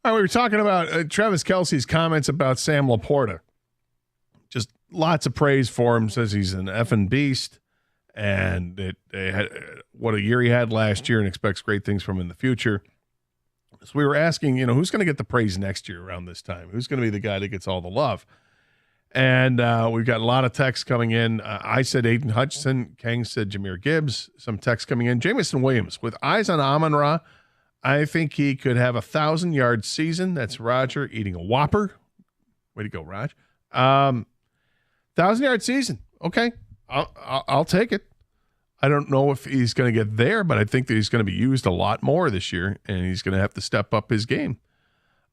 All right, we were talking about Travis Kelce's comments about Sam Laporta. Just lots of praise for him. Says he's an effing beast, and what a year he had last year, and expects great things from him in the future. So we were asking, who's going to get the praise next year around this time? Who's going to be the guy that gets all the love? And we've got a lot of texts coming in. I said Aiden Hutchinson. Kang said Jahmyr Gibbs. Some texts coming in. Jamison Williams, with eyes on Amon-Ra, I think he could have 1,000-yard season. That's Roger eating a Whopper. Way to go, Raj. 1,000-yard season. Okay, I'll take it. I don't know if he's going to get there, but I think that he's going to be used a lot more this year, and he's going to have to step up his game.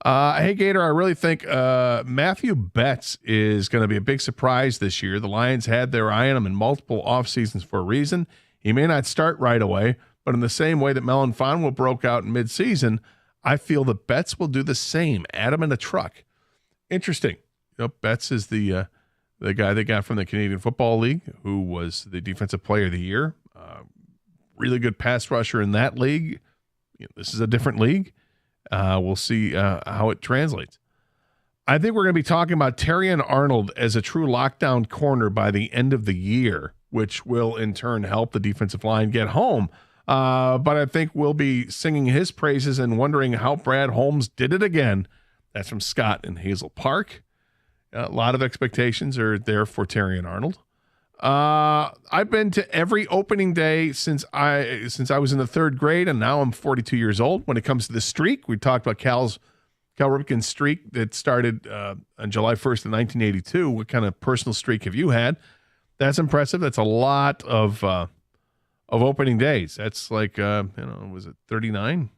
Hey, Gator, I really think Matthew Betts is going to be a big surprise this year. The Lions had their eye on him in multiple off seasons for a reason. He may not start right away, but in the same way that Melon Fonwo broke out in midseason, I feel that Betts will do the same. Add him in a truck. Interesting. Betts is the guy they got from the Canadian Football League, who was the Defensive Player of the Year. Really good pass rusher in that league. This is a different league. We'll see how it translates. I think we're going to be talking about Terrion Arnold as a true lockdown corner by the end of the year, which will in turn help the defensive line get home. But I think we'll be singing his praises and wondering how Brad Holmes did it again. That's from Scott in Hazel Park. A lot of expectations are there for Terrion Arnold. I've been to every opening day since I was in the third grade, and now I'm 42 years old. When it comes to the streak, we talked about Cal Ripken's streak that started on July 1st of 1982. What kind of personal streak have you had? That's impressive. That's a lot of opening days. That's like, was it 39?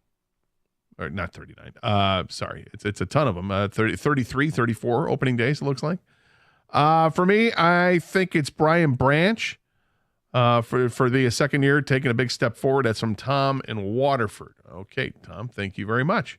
Or not 39. Sorry. It's a ton of them. 33, 34 opening days, it looks like. For me, I think it's Brian Branch for the second year, taking a big step forward. That's from Tom in Waterford. Okay, Tom, thank you very much.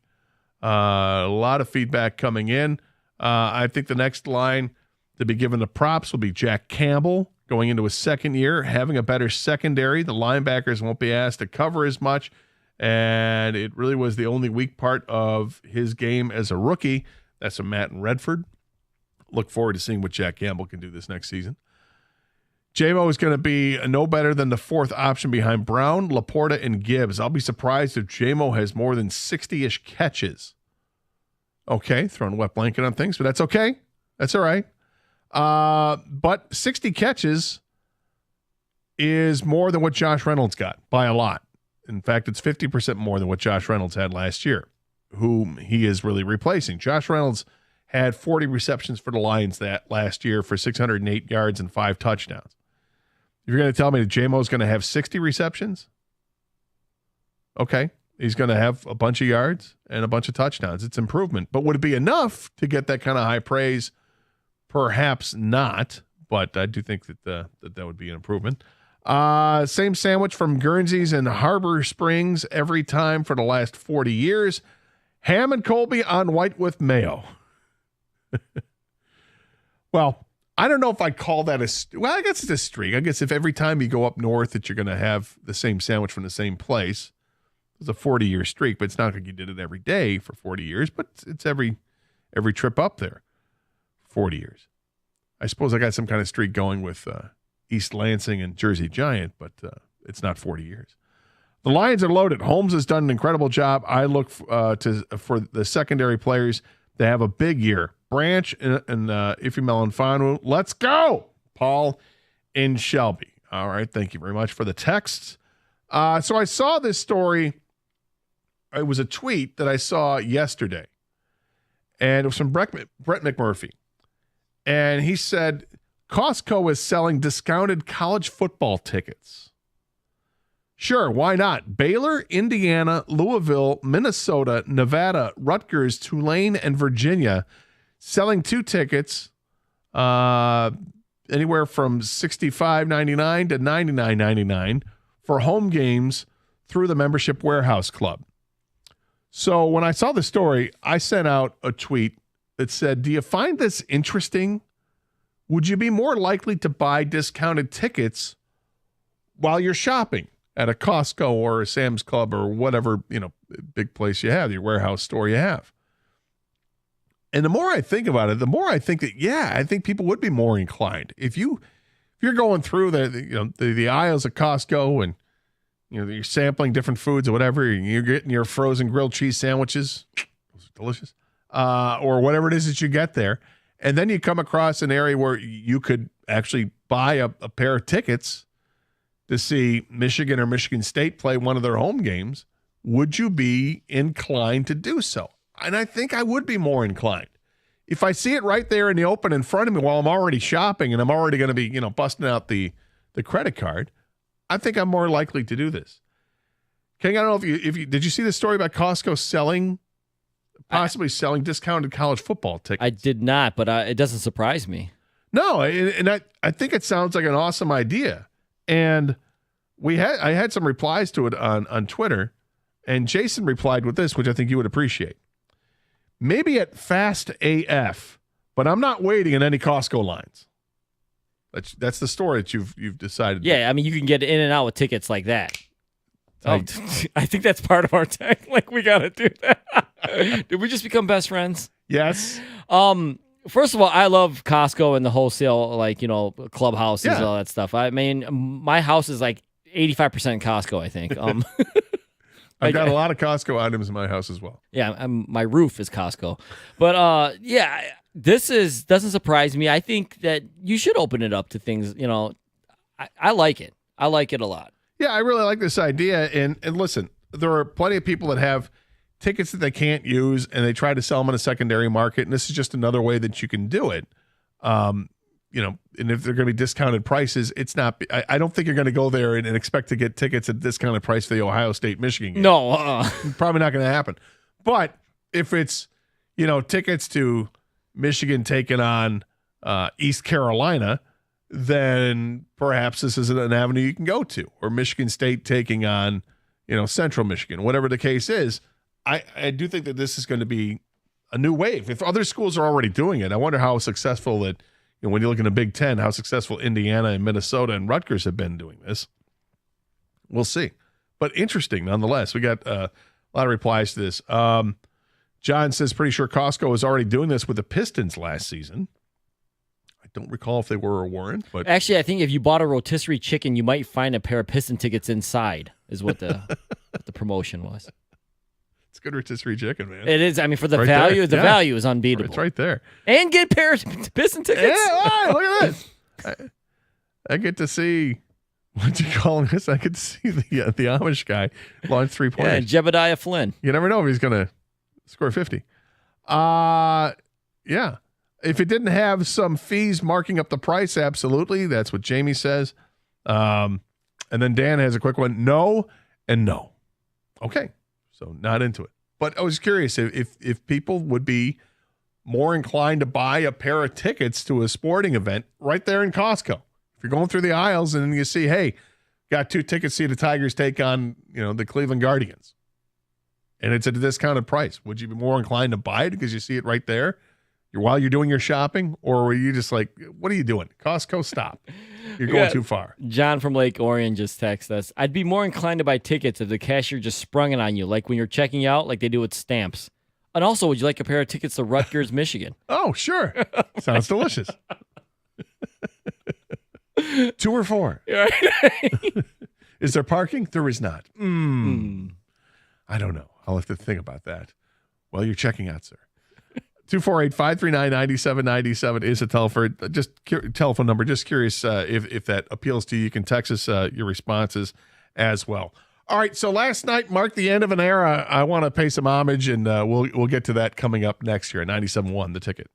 A lot of feedback coming in. I think the next line to be given the props will be Jack Campbell going into his second year, having a better secondary. The linebackers won't be asked to cover as much, and it really was the only weak part of his game as a rookie. That's from Matt in Redford. Look forward to seeing what Jack Campbell can do this next season. J-Mo is going to be no better than the fourth option behind Brown, Laporta, and Gibbs. I'll be surprised if J-Mo has more than 60-ish catches. Okay, throwing a wet blanket on things, but that's okay. That's all right. But 60 catches is more than what Josh Reynolds got by a lot. In fact, it's 50% more than what Josh Reynolds had last year, whom he is really replacing. Josh Reynolds had 40 receptions for the Lions that last year for 608 yards and 5 touchdowns. You're going to tell me that J-Mo is going to have 60 receptions? Okay. He's going to have a bunch of yards and a bunch of touchdowns. It's improvement. But would it be enough to get that kind of high praise? Perhaps not, but I do think that that would be an improvement. Same sandwich from Guernsey's in Harbor Springs every time for the last 40 years. Ham and Colby on white with mayo. Well, I don't know if I'd call that well, I guess it's a streak. I guess if every time you go up north that you're going to have the same sandwich from the same place. It's a 40-year streak, but it's not like you did it every day for 40 years, but it's every trip up there. 40 years. I suppose I got some kind of streak going with East Lansing and Jersey Giant, but it's not 40 years. The Lions are loaded. Holmes has done an incredible job. I look for the secondary players to have a big year. Branch and Ife Melifonwu. Let's go, Paul in Shelby. All right, thank you very much for the texts. So I saw this story. It was a tweet that I saw yesterday, and it was from Brett McMurphy. And he said, Costco is selling discounted college football tickets. Sure, why not? Baylor, Indiana, Louisville, Minnesota, Nevada, Rutgers, Tulane, and Virginia selling 2 tickets anywhere from $65.99 to $99.99 for home games through the Membership Warehouse Club. So when I saw the story, I sent out a tweet that said, do you find this interesting? Would you be more likely to buy discounted tickets while you're shopping at a Costco or a Sam's Club or whatever, big place you have, your warehouse store you have? And the more I think about it, the more I think that, I think people would be more inclined. If you're going through the aisles at Costco and you're sampling different foods or whatever, and you're getting your frozen grilled cheese sandwiches, those are delicious, or whatever it is that you get there, and then you come across an area where you could actually buy a pair of tickets to see Michigan or Michigan State play one of their home games, would you be inclined to do so? And I think I would be more inclined. If I see it right there in the open in front of me while I'm already shopping and I'm already going to be, busting out the credit card, I think I'm more likely to do this. King, I don't know if you did you see the story about Costco possibly selling discounted college football tickets? I did not, but it doesn't surprise me. No, and I think it sounds like an awesome idea. And I had some replies to it on Twitter, and Jason replied with this, which I think you would appreciate. Maybe at Fast AF, but I'm not waiting in any Costco lines. That's the story that you've decided. Yeah, I mean, you can get in and out with tickets like that. I think that's part of our tech. Like, we got to do that. Did we just become best friends? Yes. First of all, I love Costco and the wholesale, clubhouses and all that stuff. I mean, my house is like 85% Costco, I think. I've got a lot of Costco items in my house as well. Yeah, my roof is Costco. But, this doesn't surprise me. I think that you should open it up to things, I like it. I like it a lot. Yeah, I really like this idea. And listen, there are plenty of people that have tickets that they can't use, and they try to sell them in a secondary market. And this is just another way that you can do it. And if they're going to be discounted prices, it's not. I don't think you're going to go there and expect to get tickets at a discounted price for the Ohio State Michigan game. No, probably not going to happen. But if it's tickets to Michigan taking on East Carolina, then perhaps this is an avenue you can go to, or Michigan State taking on Central Michigan, whatever the case is. I do think that this is going to be a new wave. If other schools are already doing it, I wonder how successful that. When you look in the Big Ten, how successful Indiana and Minnesota and Rutgers have been doing this. We'll see. But interesting nonetheless. We got a lot of replies to this. John says, pretty sure Costco was already doing this with the Pistons last season. I don't recall if they were or weren't. But actually, I think if you bought a rotisserie chicken, you might find a pair of Piston tickets inside, is what the promotion was. It's good rotisserie chicken, man. It is. I mean, for the value, value is unbeatable. It's right there. And get a pair of Piston tickets. Yeah, look at this. I get to see, what you call this? I get to see the Amish guy launch 3-pointers. Yeah, Jebediah Flynn. You never know if he's going to score 50. Yeah. If it didn't have some fees marking up the price, absolutely. That's what Jamie says. And then Dan has a quick one. No and no. Okay. So not into it. But I was curious if people would be more inclined to buy a pair of tickets to a sporting event right there in Costco. If you're going through the aisles and you see, hey, got 2 tickets to see the Tigers take on, the Cleveland Guardians, and it's at a discounted price, would you be more inclined to buy it because you see it right there while you're doing your shopping? Or were you just like, what are you doing? Costco, stop. You're going too far. John from Lake Orion just texted us. I'd be more inclined to buy tickets if the cashier just sprung it on you, like when you're checking out, like they do with stamps. And also, would you like a pair of tickets to Rutgers, Michigan? Oh, sure. Sounds delicious. 2 or 4. Is there parking? There is not. I don't know. I'll have to think about that. Well, you're checking out, sir. 248-539-9797 is a telephone number. Just curious if that appeals to you. You can text us your responses as well. All right, so last night marked the end of an era. I want to pay some homage, and we'll get to that coming up next year. 97.1, The Ticket.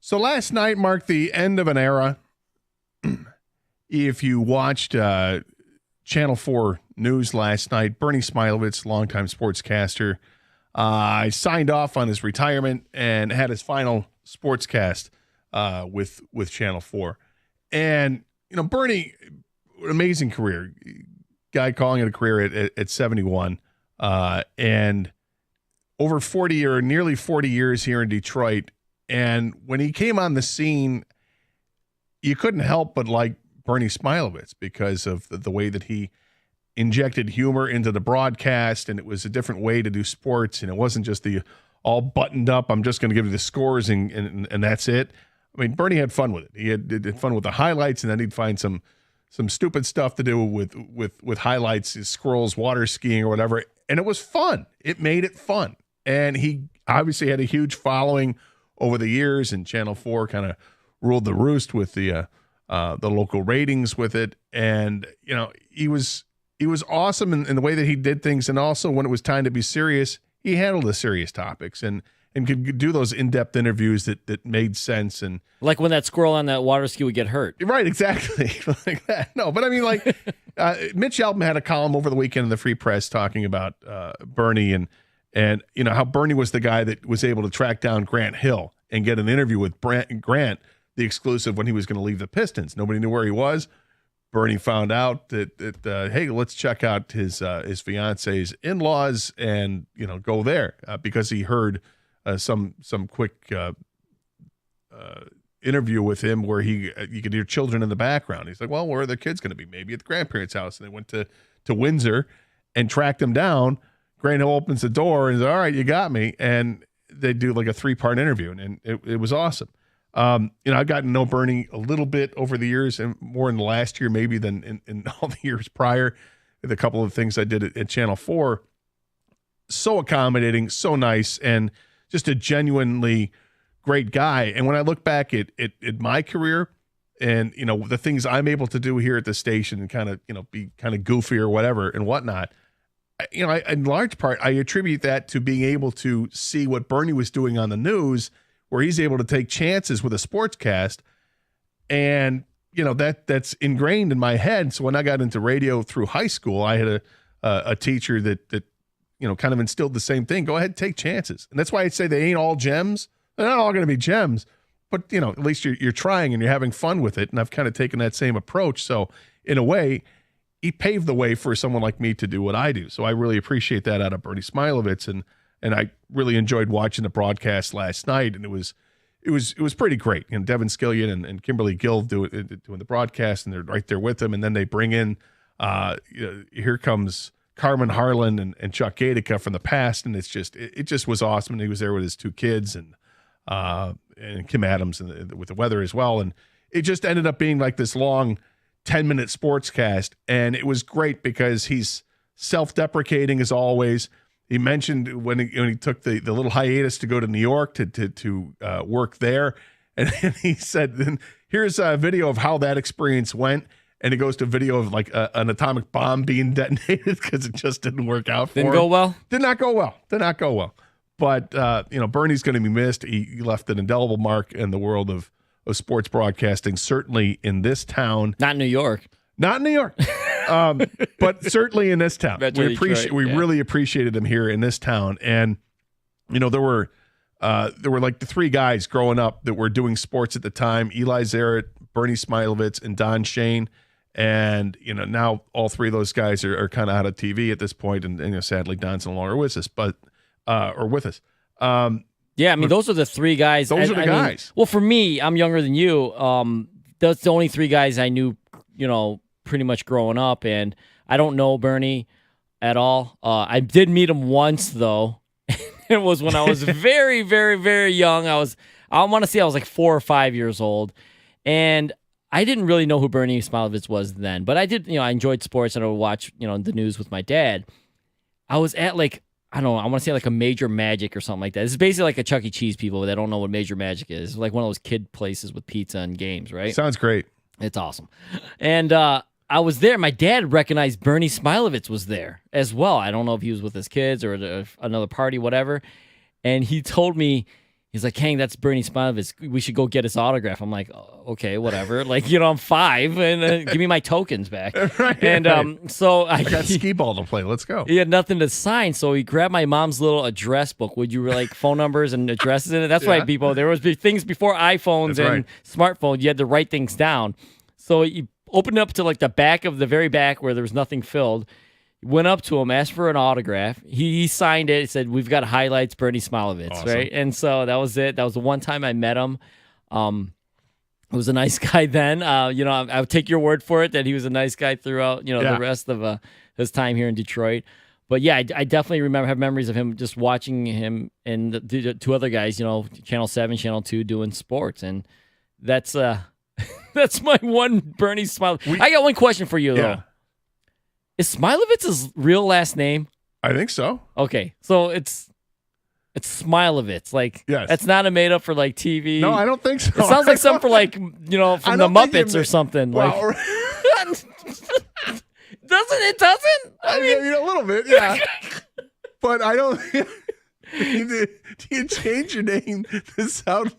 So last night marked the end of an era. If you watched Channel 4 News last night, Bernie Smilovitz, longtime sportscaster, signed off on his retirement and had his final sportscast with Channel 4. And, Bernie, an amazing career. Guy calling it a career at 71. And over 40 or nearly 40 years here in Detroit. And when he came on the scene, you couldn't help but like Bernie Smilovitz because of the way that he injected humor into the broadcast, and it was a different way to do sports, and it wasn't just the all buttoned up, I'm just going to give you the scores and that's it. I mean, Bernie had fun with it. He had fun with the highlights, and then he'd find some stupid stuff to do with highlights, his squirrels, water skiing or whatever, and it was fun. It made it fun. And he obviously had a huge following over the years, and Channel 4 kind of ruled the roost with the local ratings with it. And, he was awesome in the way that he did things. And also when it was time to be serious, he handled the serious topics and could do those in-depth interviews that made sense. And like when that squirrel on that water ski would get hurt. Right, exactly. Like that. No, but I mean, like Mitch Albom had a column over the weekend in the Free Press talking about Bernie and how Bernie was the guy that was able to track down Grant Hill and get an interview with Grant, the exclusive, when he was going to leave the Pistons. Nobody knew where he was. Bernie found out that hey, let's check out his fiance's in-laws and go there because he heard some quick interview with him where you could hear children in the background. He's like, well, where are the kids going to be? Maybe at the grandparents' house. And they went to Windsor and tracked him down. Grant Hill opens the door and says, all right, you got me. And they do like a 3-part interview, and it was awesome. I've gotten to know Bernie a little bit over the years, and more in the last year maybe than in all the years prior. The couple of things I did at Channel 4. So accommodating, so nice, and just a genuinely great guy. And when I look back at my career and, the things I'm able to do here at the station and kind of, be kind of goofy or whatever and whatnot, in large part, I attribute that to being able to see what Bernie was doing on the news, where he's able to take chances with a sportscast. And, that's ingrained in my head. So when I got into radio through high school, I had a teacher that kind of instilled the same thing. Go ahead, take chances. And that's why I say they ain't all gems. They're not all going to be gems, but, at least you're trying and you're having fun with it. And I've kind of taken that same approach. So in a way, he paved the way for someone like me to do what I do. So I really appreciate that out of Bernie Smilovitz. And I really enjoyed watching the broadcast last night. And it was pretty great. Devin Skillion and Kimberly Gill doing the broadcast, and they're right there with him. And then they bring in, here comes Carmen Harlan and Chuck Gatica from the past. And it just was awesome. And he was there with his 2 kids and Kim Adams with the weather as well. And it just ended up being like this long 10-minute sportscast, and it was great because he's self-deprecating as always. He mentioned when he took the little hiatus to go to New York to work there, and he said, "Then here's a video of how that experience went." And it goes to video of like an atomic bomb being detonated because it just didn't work out for him. Didn't go well? Did not go well. But Bernie's going to be missed. He left an indelible mark in the world of sports broadcasting, certainly in this town. Not New York. Not in New York. But certainly in this town. We really appreciated him here in this town. And, there were like the 3 guys growing up that were doing sports at the time: Eli Zaret, Bernie Smilovitz, and Don Shane. And, now all 3 of those guys are kind of out of TV at this point. And sadly, Don's no longer with us, with us. Yeah, I mean, those are the 3 guys. Those are the guys. Well, for me, I'm younger than you. That's the only 3 guys I knew, pretty much growing up. And I don't know Bernie at all. I did meet him once, though. It was when I was very, very, very young. I want to say I was like 4 or 5 years old. And I didn't really know who Bernie Smilovitz was then. But I did, I enjoyed sports, and I would watch, the news with my dad. I was at I don't know, I want to say like a Major Magic or something like that. This is basically like a Chuck E. Cheese, people that don't know what Major Magic is. It's like one of those kid places with pizza and games, right? Sounds great. It's awesome. And I was there. My dad recognized Bernie Smilovitz was there as well. I don't know if he was with his kids or another party, whatever. And he told me, He's like, Hank, that's Bernie Smilovitz. We should go get his autograph. I'm like, oh, okay, whatever. Like, you know, I'm 5, and give me my tokens back. Right, and so I got skee ball to play. Let's go. He had nothing to sign, so he grabbed my mom's little address book. Would you like phone numbers and addresses in it? That's why people. There was things before iPhones and smartphones. You had to write things down. So he opened it up to like the back of the very back where there was nothing filled. Went up to him, asked for an autograph. He signed it. He said, "We've got highlights, Bernie Smilovitz," Awesome. right? And so that was it. That was the one time I met him. He was a nice guy then. You know, I would take your word for it that he was a nice guy throughout, you know, the rest of his time here in Detroit. But yeah, I definitely have memories of him just watching him and the 2 other guys, you know, Channel 7, Channel 2 doing sports. And that's that's my one Bernie Smilovitz. I got one question for you, though. Is Smilovitz's real last name? I think so. Okay, so it's Smilovitz. Like, that's not a made up for like TV. No, I don't think so. It sounds like something for like, you know, from the Muppets or something. Well, like, doesn't? I mean, a little bit, yeah. But I don't. Do you change your name to sound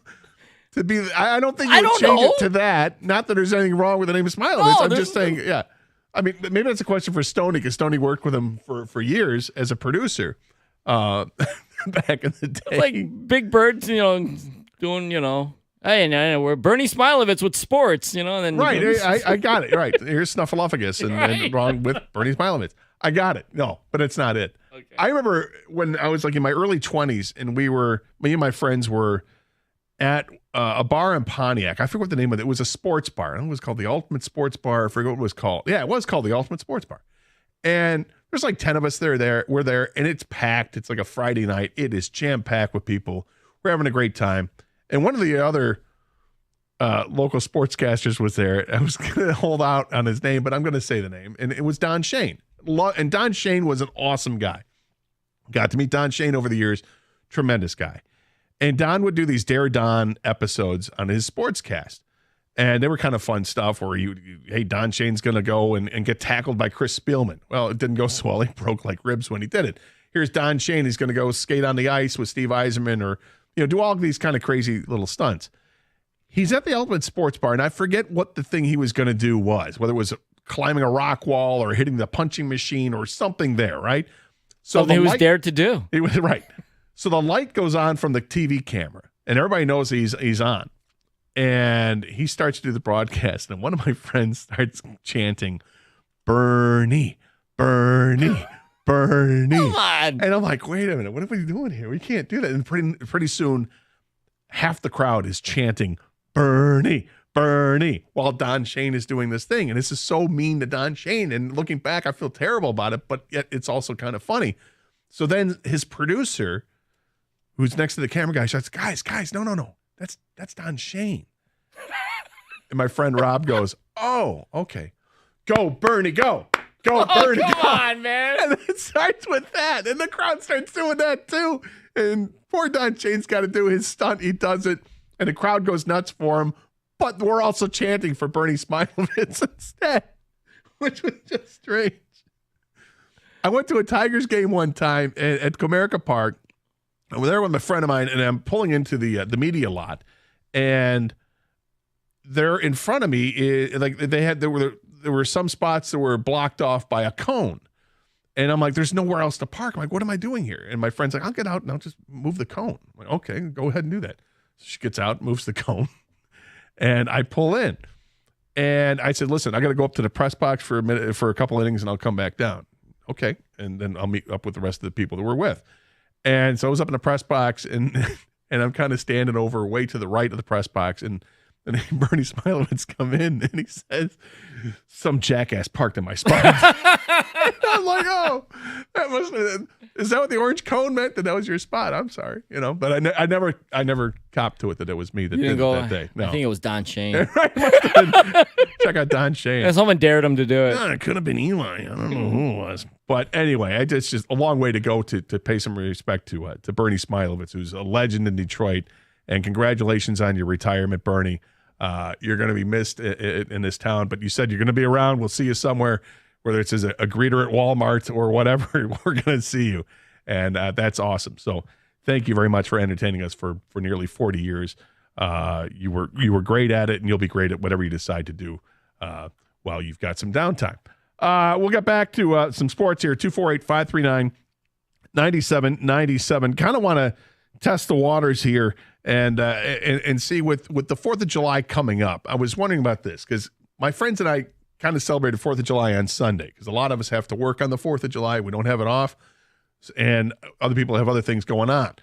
to be? I don't think you would change it to that. Not that there's anything wrong with the name of Smilovitz. I'm just saying, yeah. I mean, maybe that's a question for Stoney, because Stoney worked with him for years as a producer back in the day. It's like Big Bird's, you know, doing, you know, hey, no, we're Bernie Smilovitz with sports, you know. And then right, I got it. Right, here's Snuffleupagus, and wrong with Bernie Smilovitz. I got it. No, but it's not it. Okay. I remember when I was like in my early 20s, and me and my friends were at a bar in Pontiac. I forget what the name of it. It was a sports bar. It was called the Ultimate Sports Bar. I forget what it was called. Yeah, it was called the Ultimate Sports Bar. And there's like 10 of us there. We're there, and it's packed. It's like a Friday night. It is jam-packed with people. We're having a great time. And one of the other local sportscasters was there. I was going to hold out on his name, but I'm going to say the name. And it was Don Shane. And Don Shane was an awesome guy. Got to meet Don Shane over the years. Tremendous guy. And Don would do these Dare Don episodes on his sportscast. And they were kind of fun stuff where hey, Don Shane's going to go and get tackled by Chris Spielman. Well, it didn't go so well. He broke like ribs when he did it. Here's Don Shane. He's going to go skate on the ice with Steve Yzerman, or, you know, do all these kind of crazy little stunts. He's at the Ultimate Sports Bar, and I forget what the thing he was going to do was, whether it was climbing a rock wall or hitting the punching machine or something there, right? So he was dared to do. He was right. So the light goes on from the TV camera, and everybody knows he's on. And he starts to do the broadcast, and one of my friends starts chanting, "Bernie, Bernie, Bernie." Come on. And I'm like, wait a minute, what are we doing here? We can't do that. And pretty soon, half the crowd is chanting, "Bernie, Bernie," while Don Shane is doing this thing. And this is so mean to Don Shane. And looking back, I feel terrible about it, but yet it's also kind of funny. So then his producer, who's next to the camera guy, shouts, guys, no. That's Don Shane. And my friend Rob goes, "Oh, okay. Go, Bernie, go. Go, Bernie, come go." on, man. And it starts with that. And the crowd starts doing that too. And poor Don Shane's got to do his stunt. He does it. And the crowd goes nuts for him. But we're also chanting for Bernie Smilovitz instead, which was just strange. I went to a Tigers game one time at Comerica Park. I was there with a friend of mine, and I'm pulling into the media lot, and they're in front of me. There were some spots that were blocked off by a cone, and I'm like, "There's nowhere else to park." I'm like, "What am I doing here?" And my friend's like, "I'll get out and I'll just move the cone." I'm like, "Okay, go ahead and do that." So she gets out, moves the cone, and I pull in, and I said, "Listen, I got to go up to the press box for a minute, for a couple innings, and I'll come back down." Okay, and then I'll meet up with the rest of the people that we're with. And so I was up in the press box, and I'm kind of standing over way to the right of the press box, and Bernie Smilovitz come in, and he says, "Some jackass parked in my spot." I'm like, "Oh, that must have, is that what the orange cone meant? That was your spot?" I'm sorry, you know, but I never copped to it that it was me that did it that day. No. I think it was Don Shane. Right, check out Don Shane. And someone dared him to do it. No, it could have been Eli. I don't know who it was. But anyway, it's just a long way to go to pay some respect to Bernie Smilovitz, who's a legend in Detroit. And congratulations on your retirement, Bernie. You're going to be missed in this town, but you said you're going to be around. We'll see you somewhere, whether it's as a greeter at Walmart or whatever. We're going to see you. And that's awesome. So thank you very much for entertaining us for nearly 40 years. You were great at it, and you'll be great at whatever you decide to do while you've got some downtime. We'll get back to some sports here. 248-539-9797. Kind of want to test the waters here and see with the 4th of July coming up. I was wondering about this because my friends and I kind of celebrated 4th of July on Sunday because a lot of us have to work on the 4th of July. We don't have it off, and other people have other things going on.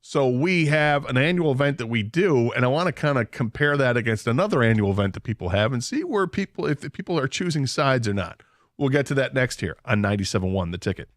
So we have an annual event that we do, and I want to kind of compare that against another annual event that people have and see where if the people are choosing sides or not. We'll get to that next here on 97.1 The Ticket.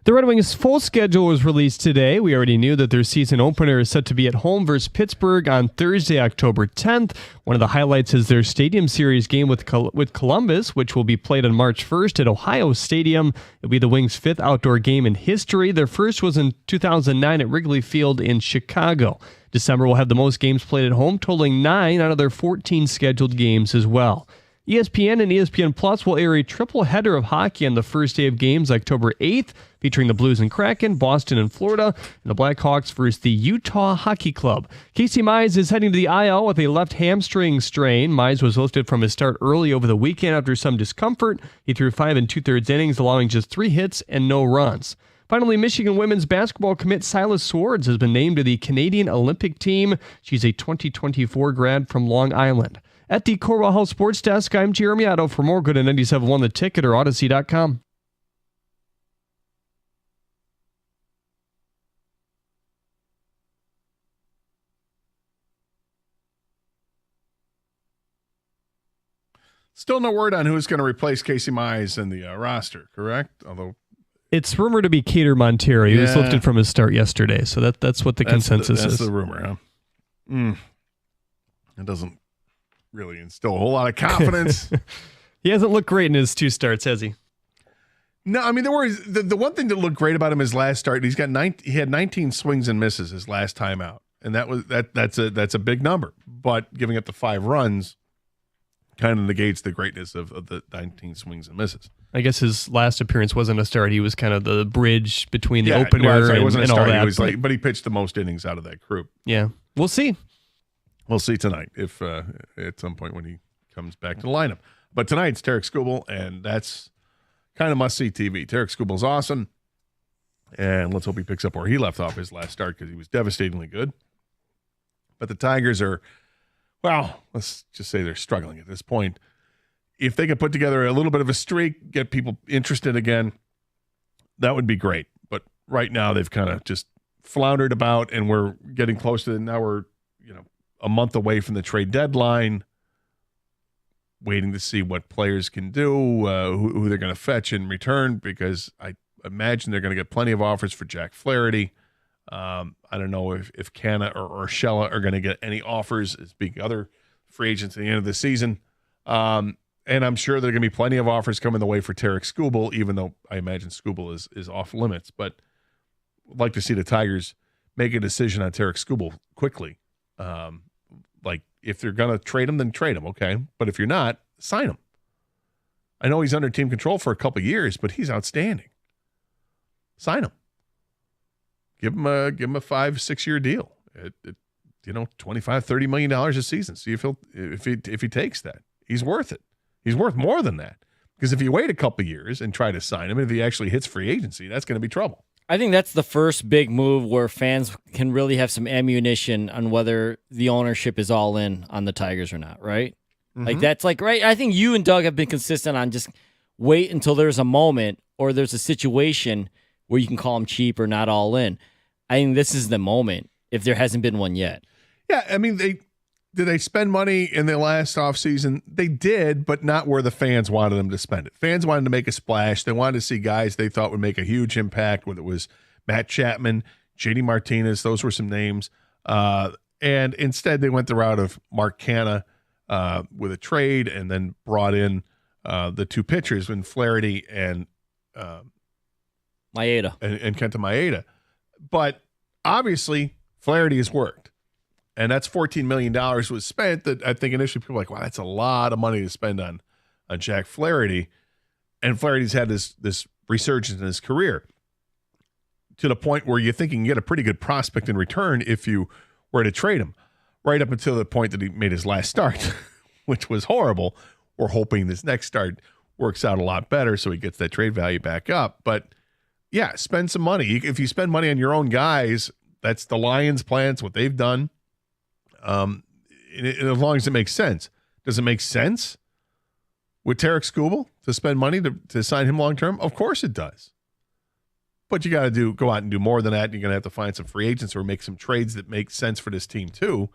The Red Wings' full schedule was released today. We already knew that their season opener is set to be at home versus Pittsburgh on Thursday, October 10th. One of the highlights is their Stadium Series game with Columbus, which will be played on March 1st at Ohio Stadium. It'll be the Wings' 5th outdoor game in history. Their first was in 2009 at Wrigley Field in Chicago. December will have the most games played at home, totaling 9 out of their 14 scheduled games as well. ESPN and ESPN Plus will air a triple header of hockey on the first day of games, October 8th, featuring the Blues and Kraken, Boston and Florida, and the Blackhawks versus the Utah Hockey Club. Casey Mize is heading to the IL with a left hamstring strain. Mize was listed from his start early over the weekend after some discomfort. He threw 5 2/3 innings, allowing just 3 hits and no runs. Finally, Michigan women's basketball commit Silas Swords has been named to the Canadian Olympic team. She's a 2024 grad from Long Island. At the Corwell Health Sports Desk, I'm Jeremy Otto. For more, go to 97.1 The Ticket or Odyssey.com. Still no word on who's going to replace Casey Mize in the roster, correct? Although it's rumored to be Kader Montero. He was lifted from his start yesterday, so that's what the consensus is. That's the rumor, huh? It doesn't really instill a whole lot of confidence. He hasn't looked great in his 2 starts, has he? No, I mean, there was the one thing that looked great about him his last start. He had 19 swings and misses his last time out, and that's a big number. But giving up the 5 runs kind of negates the greatness of the 19 swings and misses. I guess his last appearance wasn't a start. He was kind of the bridge between the opener and all that. But he pitched the most innings out of that group. Yeah, we'll see. We'll see tonight if at some point when he comes back to the lineup. But tonight's Tarik Skubal, and that's kind of must-see TV. Tarik Skubal's awesome, and let's hope he picks up where he left off his last start because he was devastatingly good. But the Tigers are, well, let's just say they're struggling at this point. If they could put together a little bit of a streak, get people interested again, that would be great. But right now they've kind of just floundered about, and we're getting close to it. Now we're, a month away from the trade deadline, waiting to see what players can do, who they're going to fetch in return, because I imagine they're going to get plenty of offers for Jack Flaherty. I don't know if Canna or Urshela are going to get any offers as being other free agents at the end of the season. And I'm sure there are going to be plenty of offers coming the way for Tarik Skubal, even though I imagine Skubal is off limits. But I'd like to see the Tigers make a decision on Tarik Skubal quickly. Like, if they're going to trade him, then trade him, okay? But if you're not, sign him. I know he's under team control for a couple of years, but he's outstanding. Sign him. Give him a 5-6 year deal at $25-30 million a season. See if he takes that. He's worth it. He's worth more than that. Because if you wait a couple of years and try to sign him, and if he actually hits free agency, that's going to be trouble. I think that's the first big move where fans can really have some ammunition on whether the ownership is all in on the Tigers or not, right? Mm-hmm. Like, that's like, right? I think you and Doug have been consistent on just wait until there's a moment or there's a situation where you can call them cheap or not all in. I think this is the moment if there hasn't been one yet. Yeah, I mean, did they spend money in the last offseason? They did, but not where the fans wanted them to spend it. Fans wanted to make a splash. They wanted to see guys they thought would make a huge impact, whether it was Matt Chapman, JD Martinez. Those were some names. And instead, they went the route of Mark Canna with a trade and then brought in the 2 pitchers, when Flaherty and Maeda. And Kenta Maeda. But obviously, Flaherty has worked. And that's $14 million was spent that I think initially people were like, wow, that's a lot of money to spend on Jack Flaherty. And Flaherty's had this resurgence in his career to the point where you think you can get a pretty good prospect in return if you were to trade him, right up until the point that he made his last start, which was horrible. We're hoping this next start works out a lot better so he gets that trade value back up. But, yeah, spend some money. If you spend money on your own guys, that's the Lions' plan. It's what they've done. And as long as it makes sense. Does it make sense with Tarik Skubal to spend money to sign him long term? Of course it does. But you got to go out and do more than that. You're going to have to find some free agents or make some trades that make sense for this team too.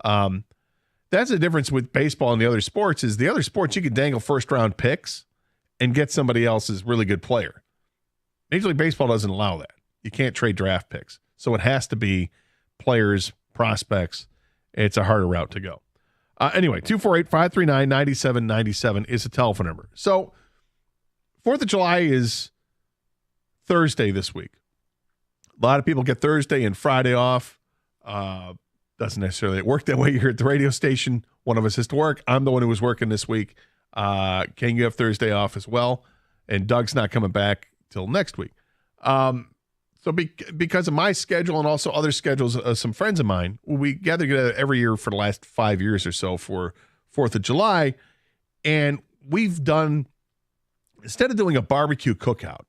That's the difference with baseball and the other sports. Is the other sports you can dangle first round picks and get somebody else's really good player. Major League Baseball doesn't allow that. You can't trade draft picks, so it has to be players, prospects. It's a harder route to go. Anyway, 248-539-9797 is the telephone number. So 4th of July is Thursday this week. A lot of people get Thursday and Friday off. Doesn't necessarily work that way here at the radio station. One of us has to work. I'm the one who was working this week. Ken, you have Thursday off as well. And Doug's not coming back till next week. So because of my schedule and also other schedules of some friends of mine, we gather together every year for the last 5 years or so for 4th of July. And we've done, instead of doing a barbecue cookout,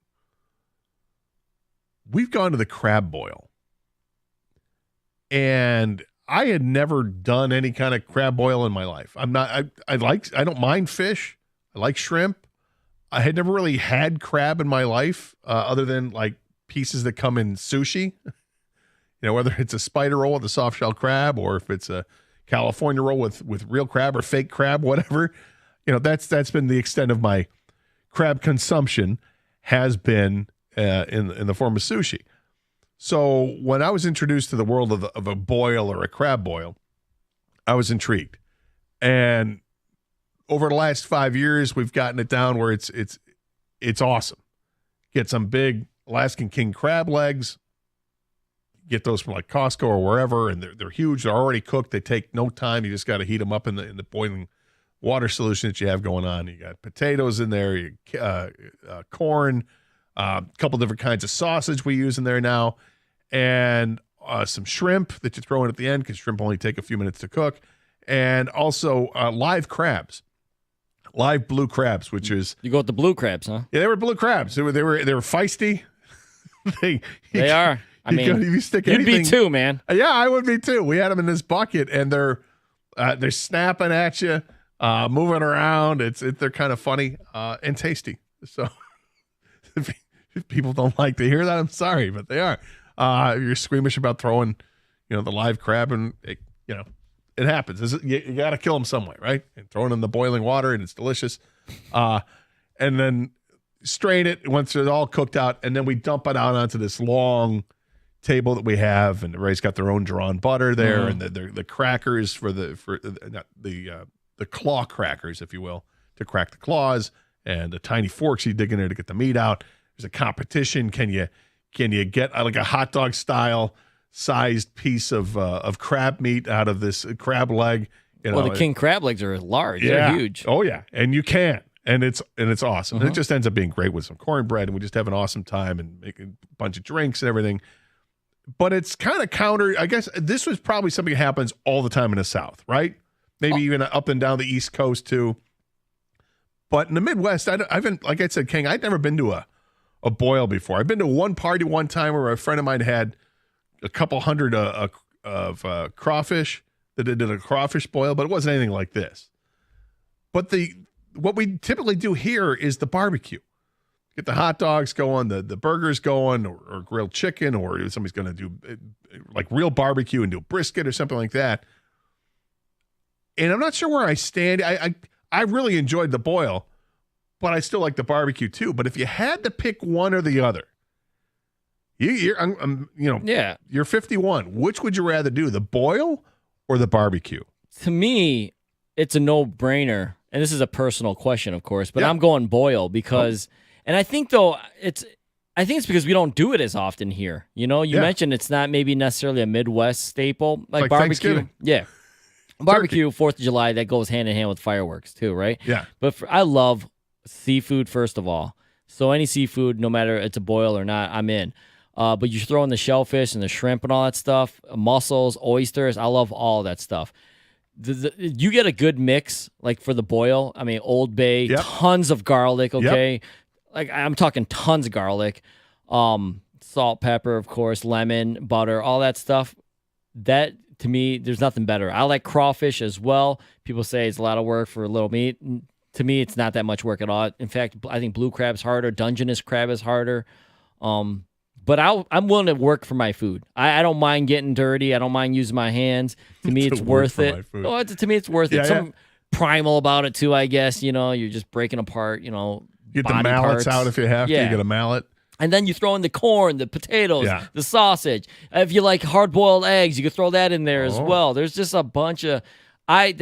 we've gone to the crab boil. And I had never done any kind of crab boil in my life. I don't mind fish. I like shrimp. I had never really had crab in my life other than like pieces that come in sushi, whether it's a spider roll with a soft shell crab or if it's a California roll with real crab or fake crab, whatever, that's been the extent of my crab consumption has been in the form of sushi. So when I was introduced to the world of a boil or a crab boil, I was intrigued. And over the last 5 years, we've gotten it down where it's awesome. Get some big Alaskan king crab legs. Get those from like Costco or wherever, and they're huge. They're already cooked. They take no time. You just got to heat them up in the boiling water solution that you have going on. You got potatoes in there, corn, a couple different kinds of sausage we use in there now, and some shrimp that you throw in at the end because shrimp only take a few minutes to cook, and also live crabs. Live blue crabs, which is you go with the blue crabs, huh? Yeah, they were blue crabs. They were feisty. They are. I mean, you stick you'd anything, be too, man. Yeah, I would be too. We had them in this bucket, and they're snapping at you, moving around. They're kind of funny and tasty. So if people don't like to hear that, I'm sorry, but they are. If you're squeamish about throwing, the live crab, and it happens. You got to kill them some way, right? And throw it in the boiling water, and it's delicious. And then strain it once it's all cooked out, and then we dump it out onto this long table that we have, and everybody's got their own drawn butter there, and the crackers for the claw crackers, if you will, to crack the claws, and the tiny forks you dig in there to get the meat out. There's a competition. Can you get like a hot dog style sized piece of crab meat out of this crab leg? The king crab legs are large. Yeah. They're huge. Oh yeah, and you can. And it's awesome. Uh-huh. It just ends up being great with some cornbread, and we just have an awesome time and make a bunch of drinks and everything. But it's kind of counter. I guess this was probably something that happens all the time in the South, right? Maybe even up and down the East Coast too. But in the Midwest, I've been, like I said, King, I'd never been to a boil before. I've been to one party one time where a friend of mine had a couple hundred of crawfish that did a crawfish boil, but it wasn't anything like this. But what we typically do here is the barbecue. Get the hot dogs going, the burgers going, or grilled chicken, or if somebody's going to do like real barbecue and do brisket or something like that. And I'm not sure where I stand. I really enjoyed the boil, but I still like the barbecue too. But if you had to pick one or the other, you're 51. Which would you rather do, the boil or the barbecue? To me, it's a no-brainer. And this is a personal question, of course, but I'm going boil because, and I think it's because we don't do it as often here. You mentioned it's not maybe necessarily a Midwest staple like barbecue. Thanksgiving. Yeah. Barbecue, 4th of July, that goes hand in hand with fireworks too, right? Yeah. But I love seafood, first of all. So any seafood, no matter it's a boil or not, I'm in. But you throw in the shellfish and the shrimp and all that stuff, mussels, oysters. I love all that stuff. You get a good mix, like for the boil. I mean, Old Bay, tons of garlic, okay? Yep. Like I'm talking tons of garlic. Salt, pepper, of course, lemon, butter, all that stuff. That, to me, there's nothing better. I like crawfish as well. People say it's a lot of work for a little meat. To me, it's not that much work at all. In fact, I think blue crab's harder. Dungeness crab is harder. But I'm willing to work for my food. I don't mind getting dirty. I don't mind using my hands. To me, it's worth it. Oh, to me, it's worth it. Some primal about it too, I guess. You're just breaking apart. Get the mallets parts out if you have to. You get a mallet. And then you throw in the corn, the potatoes, the sausage. If you like hard-boiled eggs, you could throw that in there as well. There's just a bunch of but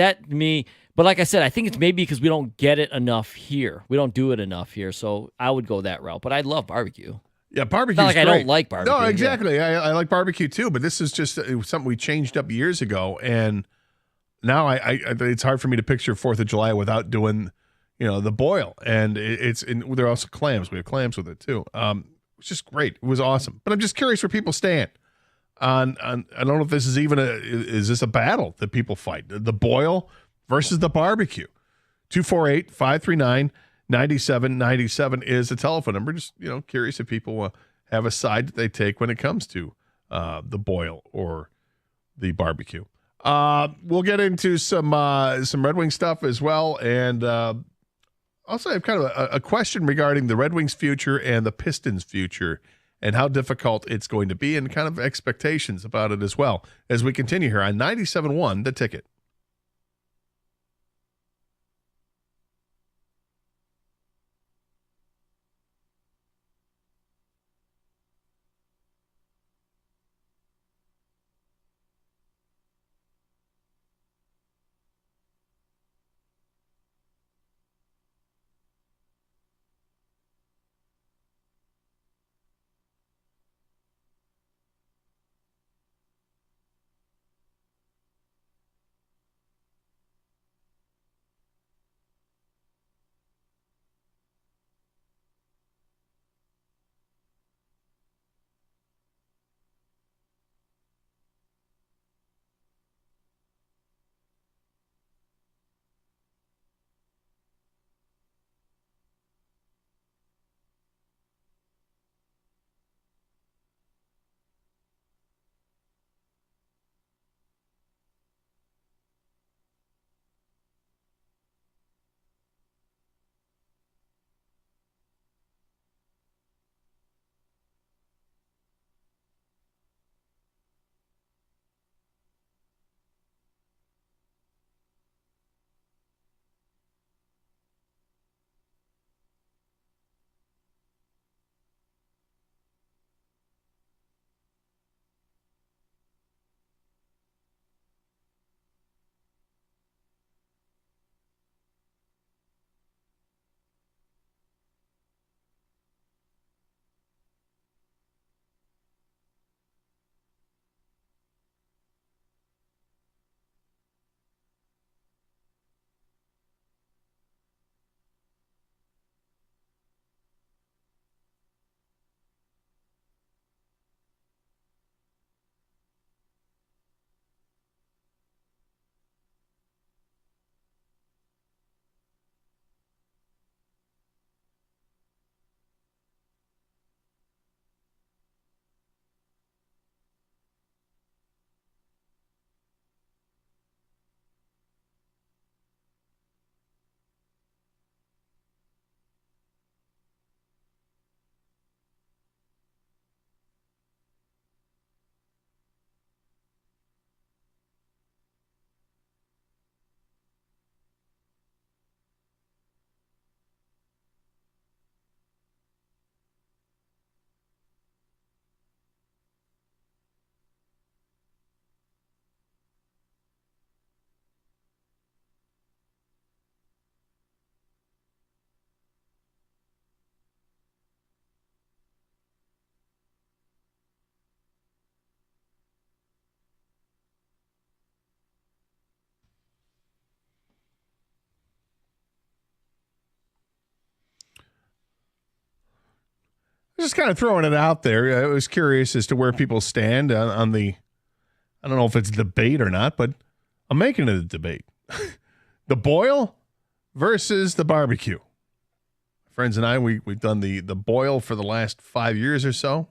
like I said, I think it's maybe because we don't get it enough here. We don't do it enough here, so I would go that route. But I love barbecue. Yeah, barbecue. Not like I don't like barbecue. No, exactly. Yeah. I like barbecue too, but this is just something we changed up years ago, and now it's hard for me to picture 4th of July without doing, the boil. And there are also clams. We have clams with it too. It's just great. It was awesome. But I'm just curious where people stand on. I don't know if this is even is this a battle that people fight? The boil versus the barbecue. 248-539-9797 is the telephone number. Just, curious if people have a side that they take when it comes to the boil or the barbecue. We'll get into some Red Wing stuff as well. And also I have kind of a question regarding the Red Wings future and the Pistons future and how difficult it's going to be and kind of expectations about it as well as we continue here on 97.1 The Ticket. Just kind of throwing it out there. I was curious as to where people stand on the, I don't know if it's debate or not, but I'm making it a debate. The boil versus the barbecue. Friends and I, we've done the boil for the last 5 years or so.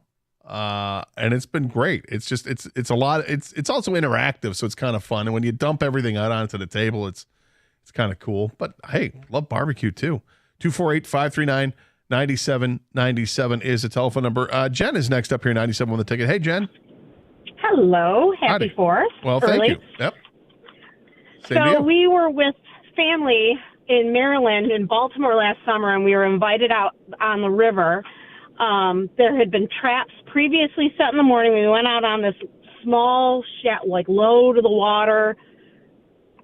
And it's been great. It's just, it's a lot. It's also interactive. So it's kind of fun. And when you dump everything out onto the table, it's kind of cool, but hey, love barbecue too. 248-539-9797 is the telephone number. Jen is next up here, 97 on the ticket. Hey, Jen. Hello. Happy 4th. Well, thank you. Yep. Same to you. So we were with family in Maryland, in Baltimore last summer, and we were invited out on the river. There had been traps previously set in the morning. We went out on this small, low to the water.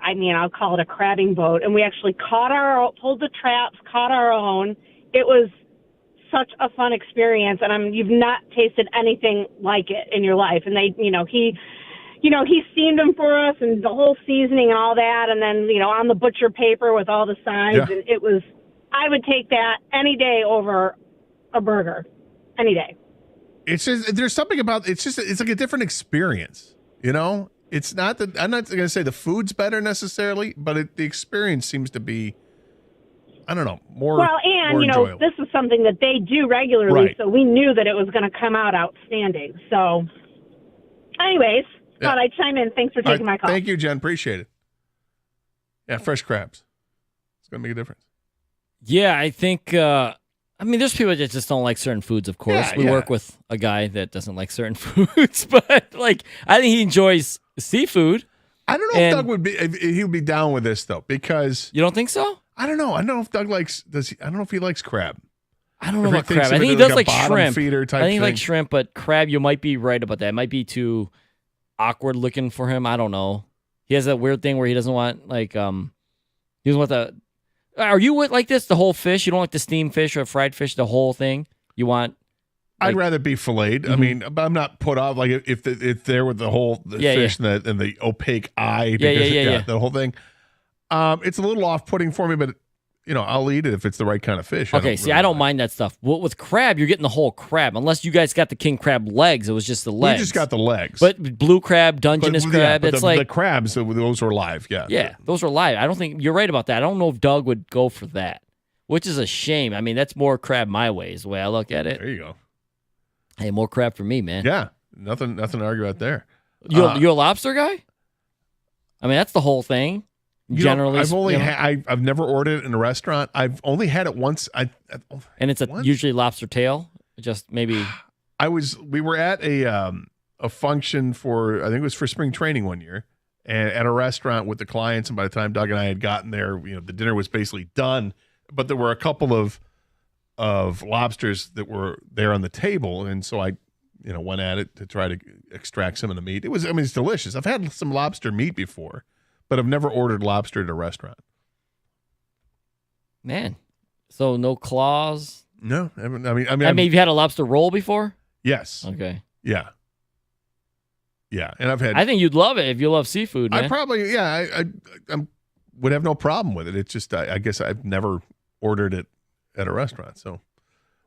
I mean, I'll call it a crabbing boat. And we actually pulled the traps, caught our own. It was such a fun experience, and you've not tasted anything like it in your life. And he steamed them for us, and the whole seasoning and all that, and then on the butcher paper with all the signs. Yeah. And it was, I would take that any day over a burger, any day. It's just, there's something about it's like a different experience. It's not that I'm not going to say the food's better necessarily, but the experience seems to be, I don't know, more. Well, and more enjoyable. this is something that they do regularly, Right. so we knew that it was going to come out outstanding. So, anyways, thought I'd chime in. Thanks for taking my call. Thank you, Jen. Appreciate it. Yeah, fresh crabs. It's going to make a difference. Yeah, I think. There's people that just don't like certain foods. Of course, Yeah, we yeah. work with a guy that doesn't like certain foods, but I think he enjoys seafood. I don't know if Doug would be. He would be down with this though, because you don't think so. I don't know. I don't know if Doug likes. I don't know if he likes crab. I don't know If he about thinks crab. I of think it he as does like like a bottom shrimp. feeder I type think he thing. likes shrimp, but crab, you might be right about that. It might be too awkward looking for him. I don't know. He has that weird thing where he doesn't want he doesn't want the. Are you with like this? The whole fish? You don't like the steamed fish or fried fish? The whole thing? You want? I'd rather be filleted. I mean, but I'm not put off like if there with the whole fish and the opaque eye. Because, the whole thing. It's a little off-putting for me, but I'll eat it if it's the right kind of fish. Okay, I don't mind that stuff. Well, with crab, you're getting the whole crab. Unless you guys got the king crab legs, it was just the legs. We just got the legs. But blue crab, Dungeness crab, but it's the crabs, those were live. Yeah. Yeah, those were live. I don't think you're right about that. I don't know if Doug would go for that, which is a shame. I mean, that's more crab my way is the way I look at it. There you go. Hey, more crab for me, man. Yeah, nothing to argue about there. You're a lobster guy? I mean, that's the whole thing. Generally, I've only I've never ordered it in a restaurant. I've only had it once. And it's usually lobster tail. Just maybe. We were at a function for, I think it was for spring training one year, and at a restaurant with the clients. And by the time Doug and I had gotten there, the dinner was basically done. But there were a couple of lobsters that were there on the table, and so I went at it to try to extract some of the meat. It's delicious. I've had some lobster meat before, but I've never ordered lobster at a restaurant. Man, so no claws? No, I mean, you've had a lobster roll before? Yes. Okay. Yeah. Yeah, and I've had. I think you'd love it if you love seafood, man. I probably, I would have no problem with it. It's just, I guess I've never ordered it at a restaurant. So,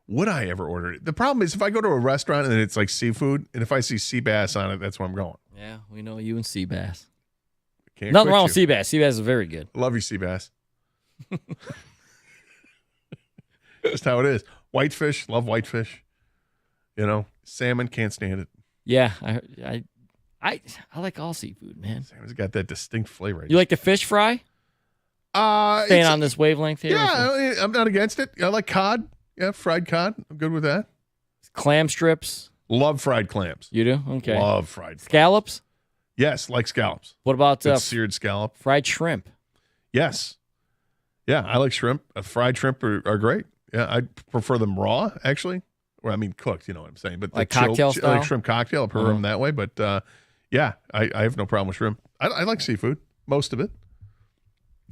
would I ever order it? The problem is if I go to a restaurant and it's like seafood, and if I see sea bass on it, that's where I'm going. Yeah, we know you and sea bass. Can't Nothing quit wrong you. with sea bass. Sea bass is very good. Love you, sea bass. Just how it is. Whitefish, love whitefish. Salmon, can't stand it. Yeah, I like all seafood, man. Salmon's got that distinct flavor. You like the fish fry? Staying on this wavelength here. Yeah, I'm not against it. I like cod. Yeah, fried cod. I'm good with that. Clam strips. Love fried clams. You do? Okay. Love fried scallops. Yes, like scallops. What about seared scallop? Fried shrimp. Yes. Yeah, I like shrimp. Fried shrimp are great. Yeah, I prefer them raw, actually. Or I mean cooked, you know what I'm saying. But like cocktail style? like shrimp cocktail, I prefer them that way. But yeah, I have no problem with shrimp. I like seafood, most of it.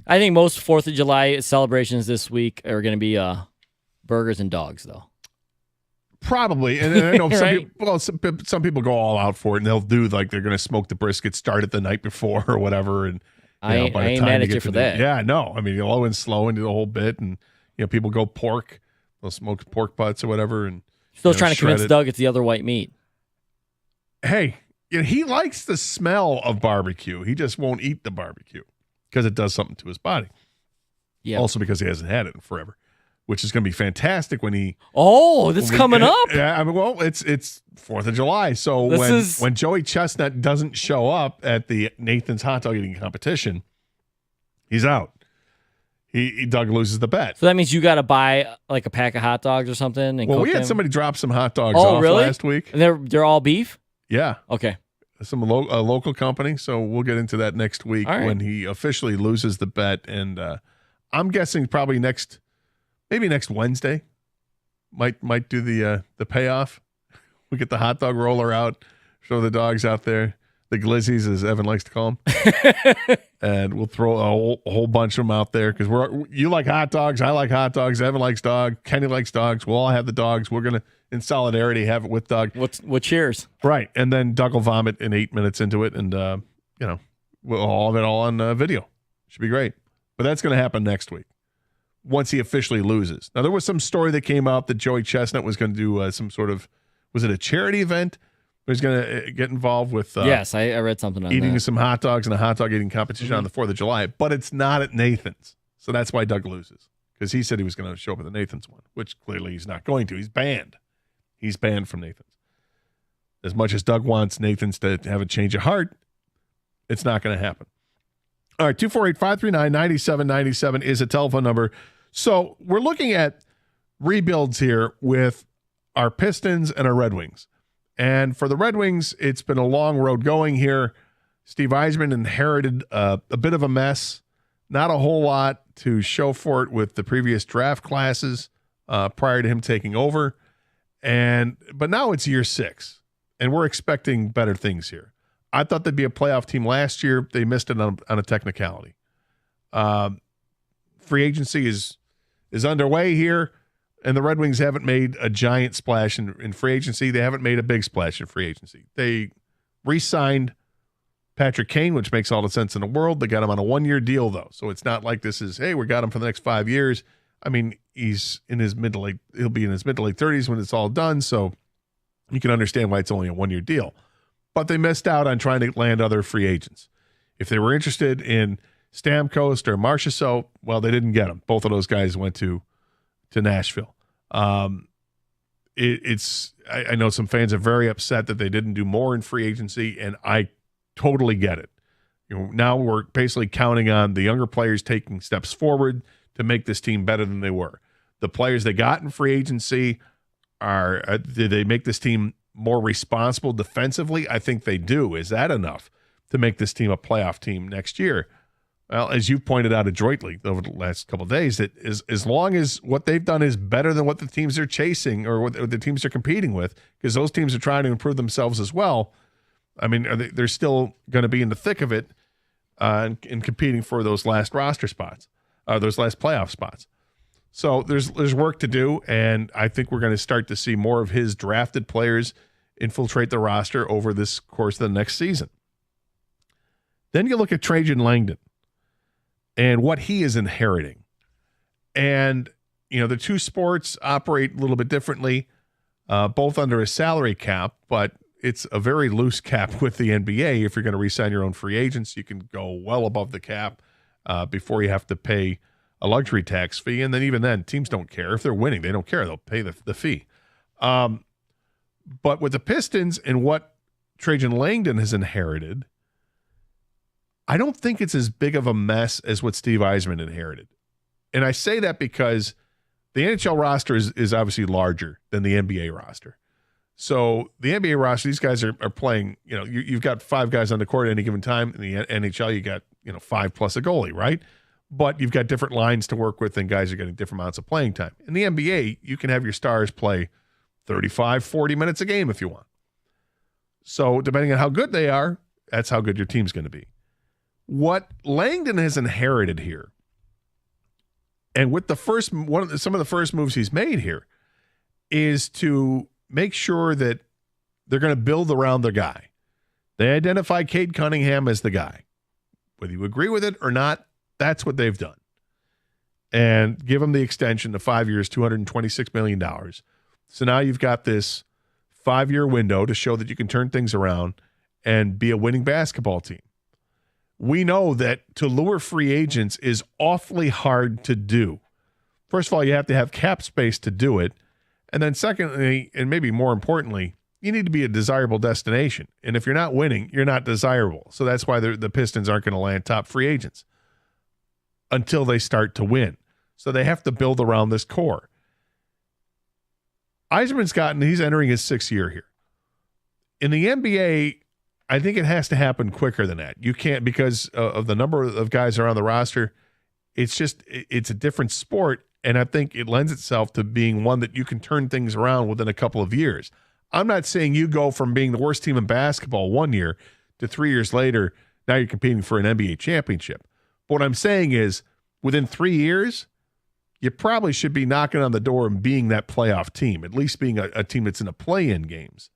I think most 4th of July celebrations this week are going to be burgers and dogs, though. Probably, and I know Right? some people go all out for it, and they'll do like they're going to smoke the brisket, start it the night before or whatever, and I ain't mad at you for that. Yeah, no, I mean low and slow and do the whole bit, and people go pork, they'll smoke pork butts or whatever, and Still trying to convince shredded. Doug it's the other white meat. Hey, he likes the smell of barbecue. He just won't eat the barbecue because it does something to his body. Yeah. Also because he hasn't had it in forever, which is going to be fantastic when he. Oh, that's coming up. Yeah, I mean, well, it's 4th of July, so when Joey Chestnut doesn't show up at the Nathan's hot dog eating competition, he's out. Doug loses the bet. So that means you got to buy like a pack of hot dogs or something. And Well, cook we had them? somebody drop some hot dogs off really? last week. And they're all beef? Yeah. Okay. A local company, so we'll get into that next week when he officially loses the bet. And I'm guessing probably maybe next Wednesday might do the payoff. We get the hot dog roller out, show the dogs out there, the glizzies as Evan likes to call them, and we'll throw a whole bunch of them out there because you like hot dogs, I like hot dogs, Evan likes dog, Kenny likes dogs. We'll all have the dogs. We're gonna in solidarity have it with Doug. What cheers? Right, and then Doug will vomit in 8 minutes into it, and we'll all have it all on video. Should be great. But that's going to happen next week once he officially loses. Now there was some story that came out that Joey Chestnut was going to do some sort of, was it a charity event? He was going to get involved with yes, I read something on eating that. some hot dogs in a hot dog eating competition on the 4th of July, but it's not at Nathan's. So that's why Doug loses, because he said he was going to show up at the Nathan's one, which clearly he's not going to. He's banned. He's banned from Nathan's. As much as Doug wants Nathan's to have a change of heart, it's not going to happen. All right, 248-539-9797 is a telephone number. So we're looking at rebuilds here with our Pistons and our Red Wings. And for the Red Wings, it's been a long road going here. Steve Yzerman inherited a bit of a mess, not a whole lot to show for it with the previous draft classes prior to him taking over. But now it's year 6, and we're expecting better things here. I thought they'd be a playoff team last year. They missed it on a technicality. Free agency is underway here, and the Red Wings haven't made a giant splash in free agency. They haven't made a big splash in free agency. They re-signed Patrick Kane, which makes all the sense in the world. They got him on a 1-year deal, though, so it's not like this is, hey, we got him for the next 5 years. I mean, he's in his he'll be in his mid to late 30s when it's all done, so you can understand why it's only a 1-year deal. But they missed out on trying to land other free agents. If they were interested in Stamkos or Marchessault, well, they didn't get them. Both of those guys went to Nashville. I know some fans are very upset that they didn't do more in free agency, and I totally get it. Now we're basically counting on the younger players taking steps forward to make this team better than they were. The players they got in free agency did they make this team more responsible defensively? I think they do. Is that enough to make this team a playoff team next year? Well, as you've pointed out adroitly over the last couple of days, that is, as long as what they've done is better than what the teams are chasing or what the teams are competing with, because those teams are trying to improve themselves as well. I mean, they're still going to be in the thick of it and competing for those last roster spots, those last playoff spots. So there's work to do, and I think we're going to start to see more of his drafted players infiltrate the roster over this course of the next season. Then you look at Trajan Langdon and what he is inheriting. And, the two sports operate a little bit differently, both under a salary cap, but it's a very loose cap with the NBA. If you're going to re-sign your own free agents, you can go well above the cap before you have to pay a luxury tax fee. And then even then, teams don't care. If they're winning, they don't care. They'll pay the fee. But with the Pistons and what Trajan Langdon has inherited, I don't think it's as big of a mess as what Steve Yzerman inherited. And I say that because the NHL roster is obviously larger than the NBA roster. So the NBA roster, these guys are playing, you've got 5 guys on the court at any given time. In the NHL, you got, 5 plus a goalie, right? But you've got different lines to work with and guys are getting different amounts of playing time. In the NBA, you can have your stars play 35, 40 minutes a game if you want. So depending on how good they are, that's how good your team's going to be. What Langdon has inherited here, and with some of the first moves he's made here, is to make sure that they're going to build around their guy. They identify Cade Cunningham as the guy. Whether you agree with it or not, that's what they've done. And give him the extension of 5 years, $226 million, So now you've got this 5-year window to show that you can turn things around and be a winning basketball team. We know that to lure free agents is awfully hard to do. First of all, you have to have cap space to do it. And then secondly, and maybe more importantly, you need to be a desirable destination. And if you're not winning, you're not desirable. So that's why the Pistons aren't going to land top free agents until they start to win. So they have to build around this core. He's entering his 6th year here. In the NBA, I think it has to happen quicker than that. You can't, because of the number of guys around the roster, it's a different sport, and I think it lends itself to being one that you can turn things around within a couple of years. I'm not saying you go from being the worst team in basketball 1 year to 3 years later, now you're competing for an NBA championship. But what I'm saying is, within 3 years, you probably should be knocking on the door and being that playoff team, at least being a team that's in a play-in games.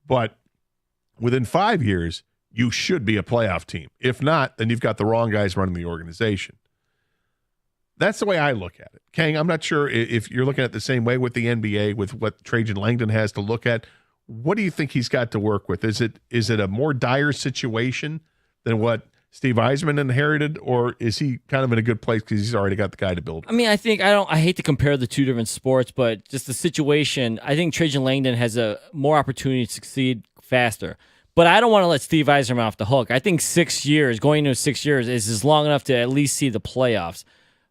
But within 5 years, you should be a playoff team. If not, then you've got the wrong guys running the organization. That's the way I look at it. Kang, I'm not sure if you're looking at it the same way with the NBA, with what Trajan Langdon has to look at. What do you think he's got to work with? Is it a more dire situation than what Steve Yzerman inherited, or is he kind of in a good place because he's already got the guy to build? I mean, I hate to compare the two different sports, but just the situation, I think Trajan Langdon has a more opportunity to succeed faster. But I don't want to let Steve Yzerman off the hook. I think 6 years, going into 6 years, is long enough to at least see the playoffs.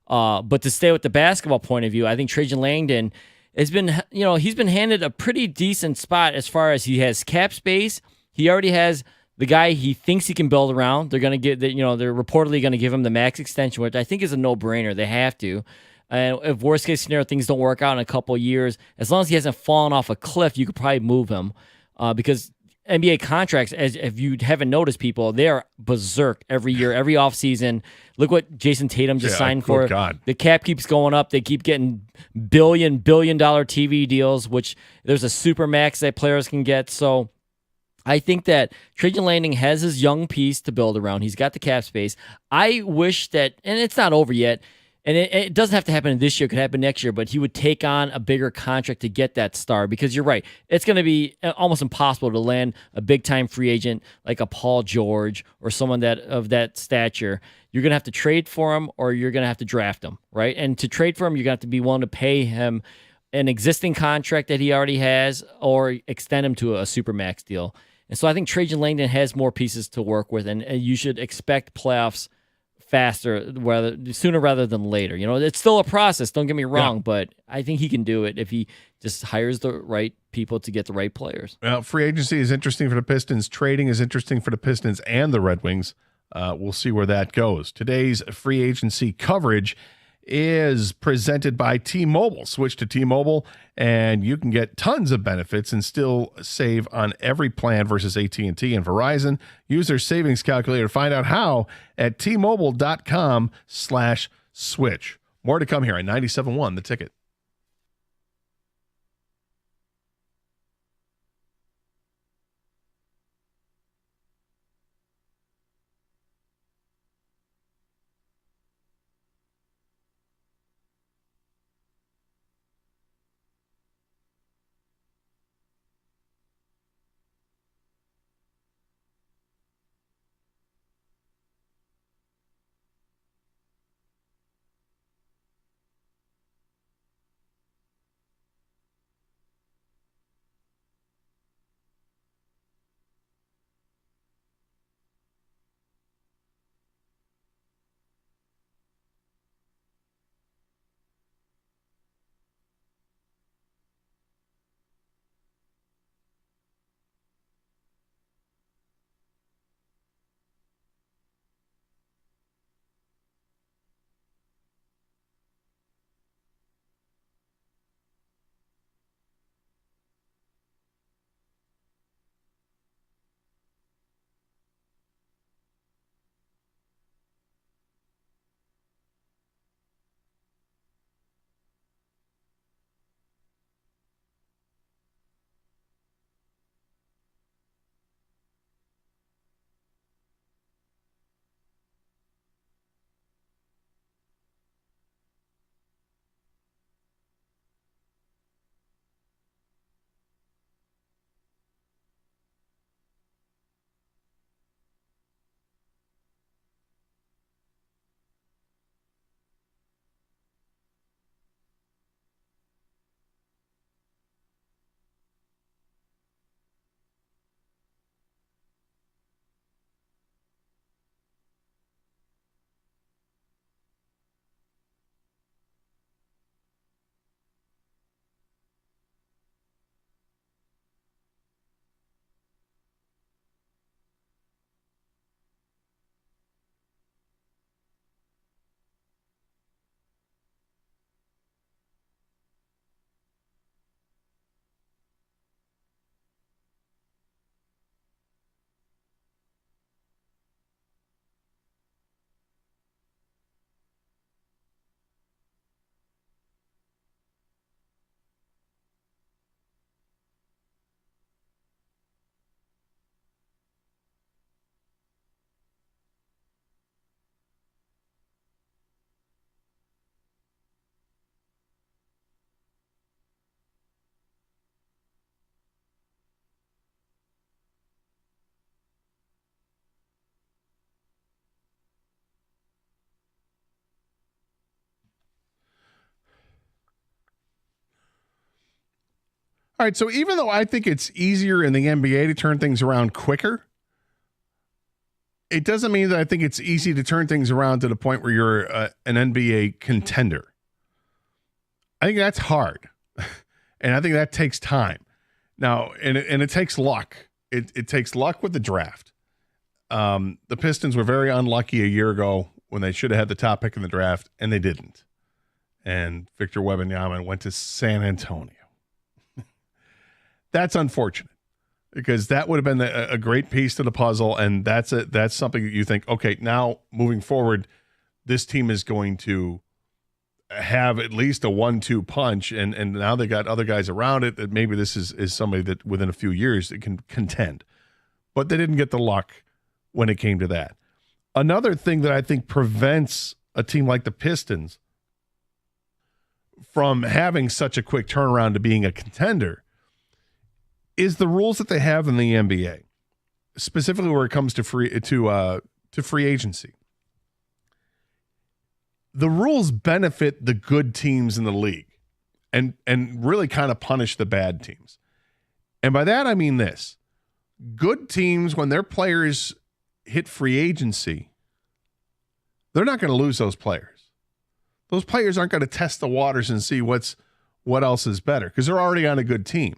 But to stay with the basketball point of view, I think Trajan Langdon has been, he's been handed a pretty decent spot as far as he has cap space. He already has the guy he thinks he can build around. They're going to get, they're reportedly going to give him the max extension, which I think is a no-brainer. They have to. And if worst case scenario things don't work out in a couple of years, as long as he hasn't fallen off a cliff, you could probably move him because NBA contracts, as if you haven't noticed, people, they are berserk every year, every offseason. Look what Jason Tatum just signed for. God. The cap keeps going up. They keep getting billion dollar TV deals, which there's a super max that players can get. So I think that Trajan Langdon has his young piece to build around. He's got the cap space. I wish that, and it's not over yet, and it doesn't have to happen this year. It could happen next year, but he would take on a bigger contract to get that star because you're right. It's going to be almost impossible to land a big-time free agent like a Paul George or someone of that stature. You're going to have to trade for him or you're going to have to draft him, right? And to trade for him, you're going to have to be willing to pay him an existing contract that he already has or extend him to a supermax deal. And so I think Trajan Langdon has more pieces to work with, and you should expect playoffs sooner rather than later. It's still a process, don't get me wrong, but I think he can do it if he just hires the right people to get the right players. Well, free agency is interesting for the Pistons. Trading is interesting for the Pistons and the Red Wings. We'll see where that goes. Today's free agency coverage is presented by T-Mobile. Switch to T-Mobile and you can get tons of benefits and still save on every plan versus AT&T and Verizon. Use their savings calculator to find out how at T-Mobile.com/switch. More to come here on 97.1 The Ticket. All right, so even though I think it's easier in the NBA to turn things around quicker, it doesn't mean that I think it's easy to turn things around to the point where you're an NBA contender. I think that's hard, and I think that takes time. Now, and it takes luck. It takes luck with the draft. The Pistons were very unlucky a year ago when they should have had the top pick in the draft, and they didn't. And Victor Wembanyama went to San Antonio. That's unfortunate because that would have been a great piece to the puzzle, and that's something that you think, okay, now moving forward, this team is going to have at least a 1-2 punch, and now they got other guys around it that maybe this is somebody that within a few years it can contend. But they didn't get the luck when it came to that. Another thing that I think prevents a team like the Pistons from having such a quick turnaround to being a contender is the rules that they have in the NBA, specifically where it comes to free agency. The rules benefit the good teams in the league and really kind of punish the bad teams. And by that, I mean this. Good teams, when their players hit free agency, they're not going to lose those players. Those players aren't going to test the waters and see what else is better because they're already on a good team.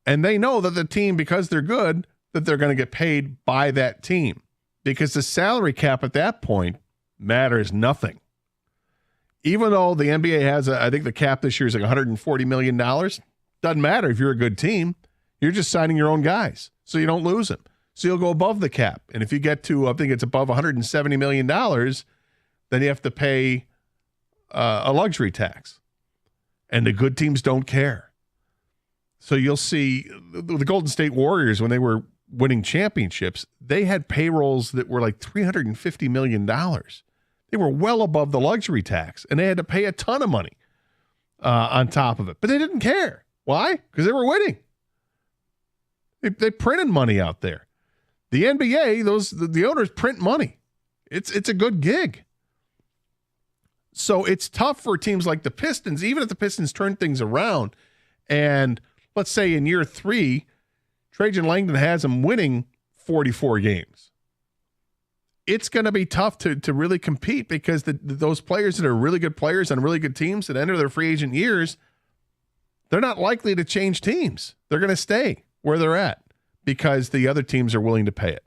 And they know that the team, because they're good, that they're going to get paid by that team because the salary cap at that point matters nothing. Even though the NBA has, I think the cap this year is like $140 million, doesn't matter if you're a good team. You're just signing your own guys so you don't lose them. So you'll go above the cap. And if you get to, I think it's above $170 million, then you have to pay a luxury tax. And the good teams don't care. So you'll see the Golden State Warriors, when they were winning championships, they had payrolls that were like $350 million. They were well above the luxury tax, and they had to pay a ton of money on top of it. But they didn't care. Why? Because they were winning. They printed money out there. The NBA, the owners print money. It's a good gig. So it's tough for teams like the Pistons, even if the Pistons turn things around. And let's say in year 3, Trajan Langdon has them winning 44 games. It's going to be tough to really compete because those players that are really good players on really good teams that enter their free agent years, they're not likely to change teams. They're going to stay where they're at because the other teams are willing to pay it.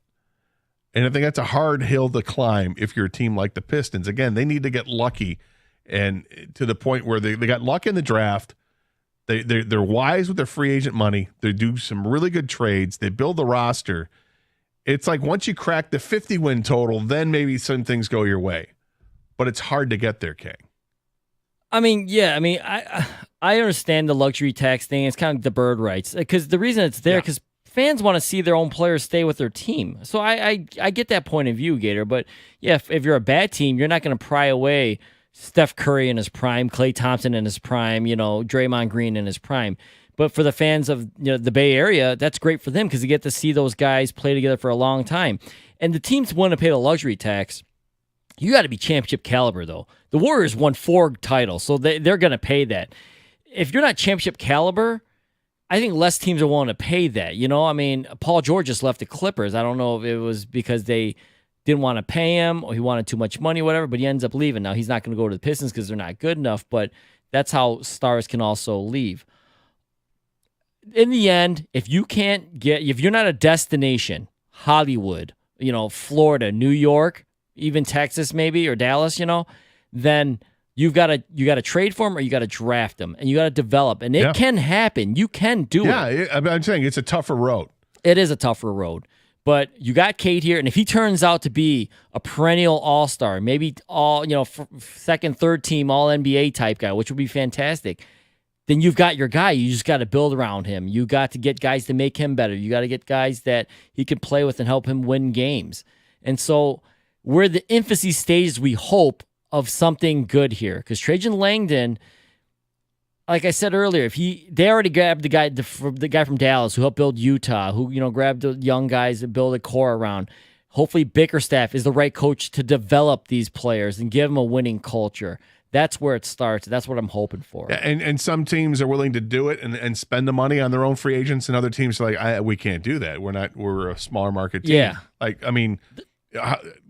And I think that's a hard hill to climb if you're a team like the Pistons. Again, they need to get lucky and to the point where they got luck in the draft. They're wise with their free agent money. They do some really good trades. They build the roster. It's like once you crack the 50-win total, then maybe some things go your way. But it's hard to get there, Kang. I mean, yeah. I mean, I understand the luxury tax thing. It's kind of the bird rights because the reason it's there because fans want to see their own players stay with their team. So I get that point of view, Gator. But yeah, if you're a bad team, you're not going to pry away Steph Curry in his prime, Klay Thompson in his prime, Draymond Green in his prime. But for the fans of the Bay Area, that's great for them because they get to see those guys play together for a long time. And the teams want to pay the luxury tax. You got to be championship caliber, though. The Warriors won 4 titles, so they're going to pay that. If you're not championship caliber, I think less teams are willing to pay that. I mean, Paul George just left the Clippers. I don't know if it was because they didn't want to pay him or he wanted too much money, whatever, but he ends up leaving. Now, he's not going to go to the Pistons because they're not good enough, but that's how stars can also leave. In the end, if you're not a destination, Hollywood, Florida, New York, even Texas maybe, or Dallas, then you got to trade for them or you got to draft them and you got to develop. And it can happen. You can do it. Yeah, I'm saying it's a tougher road. It is a tougher road. But you got Cade here, and if he turns out to be a perennial all-star, maybe second, third team all-NBA type guy, which would be fantastic, then you've got your guy. You just got to build around him. You got to get guys to make him better. You got to get guys that he can play with and help him win games. And so we're the infancy stages, we hope, of something good here. Because Trajan Langdon, like I said earlier, they already grabbed the guy from Dallas who helped build Utah, who grabbed the young guys and build a core around. Hopefully Bickerstaff is the right coach to develop these players and give them a winning culture. That's where it starts. That's what I'm hoping for. Yeah, and some teams are willing to do it and spend the money on their own free agents, and other teams are like, we can't do that. We're a smaller market team. Yeah. Like, I mean,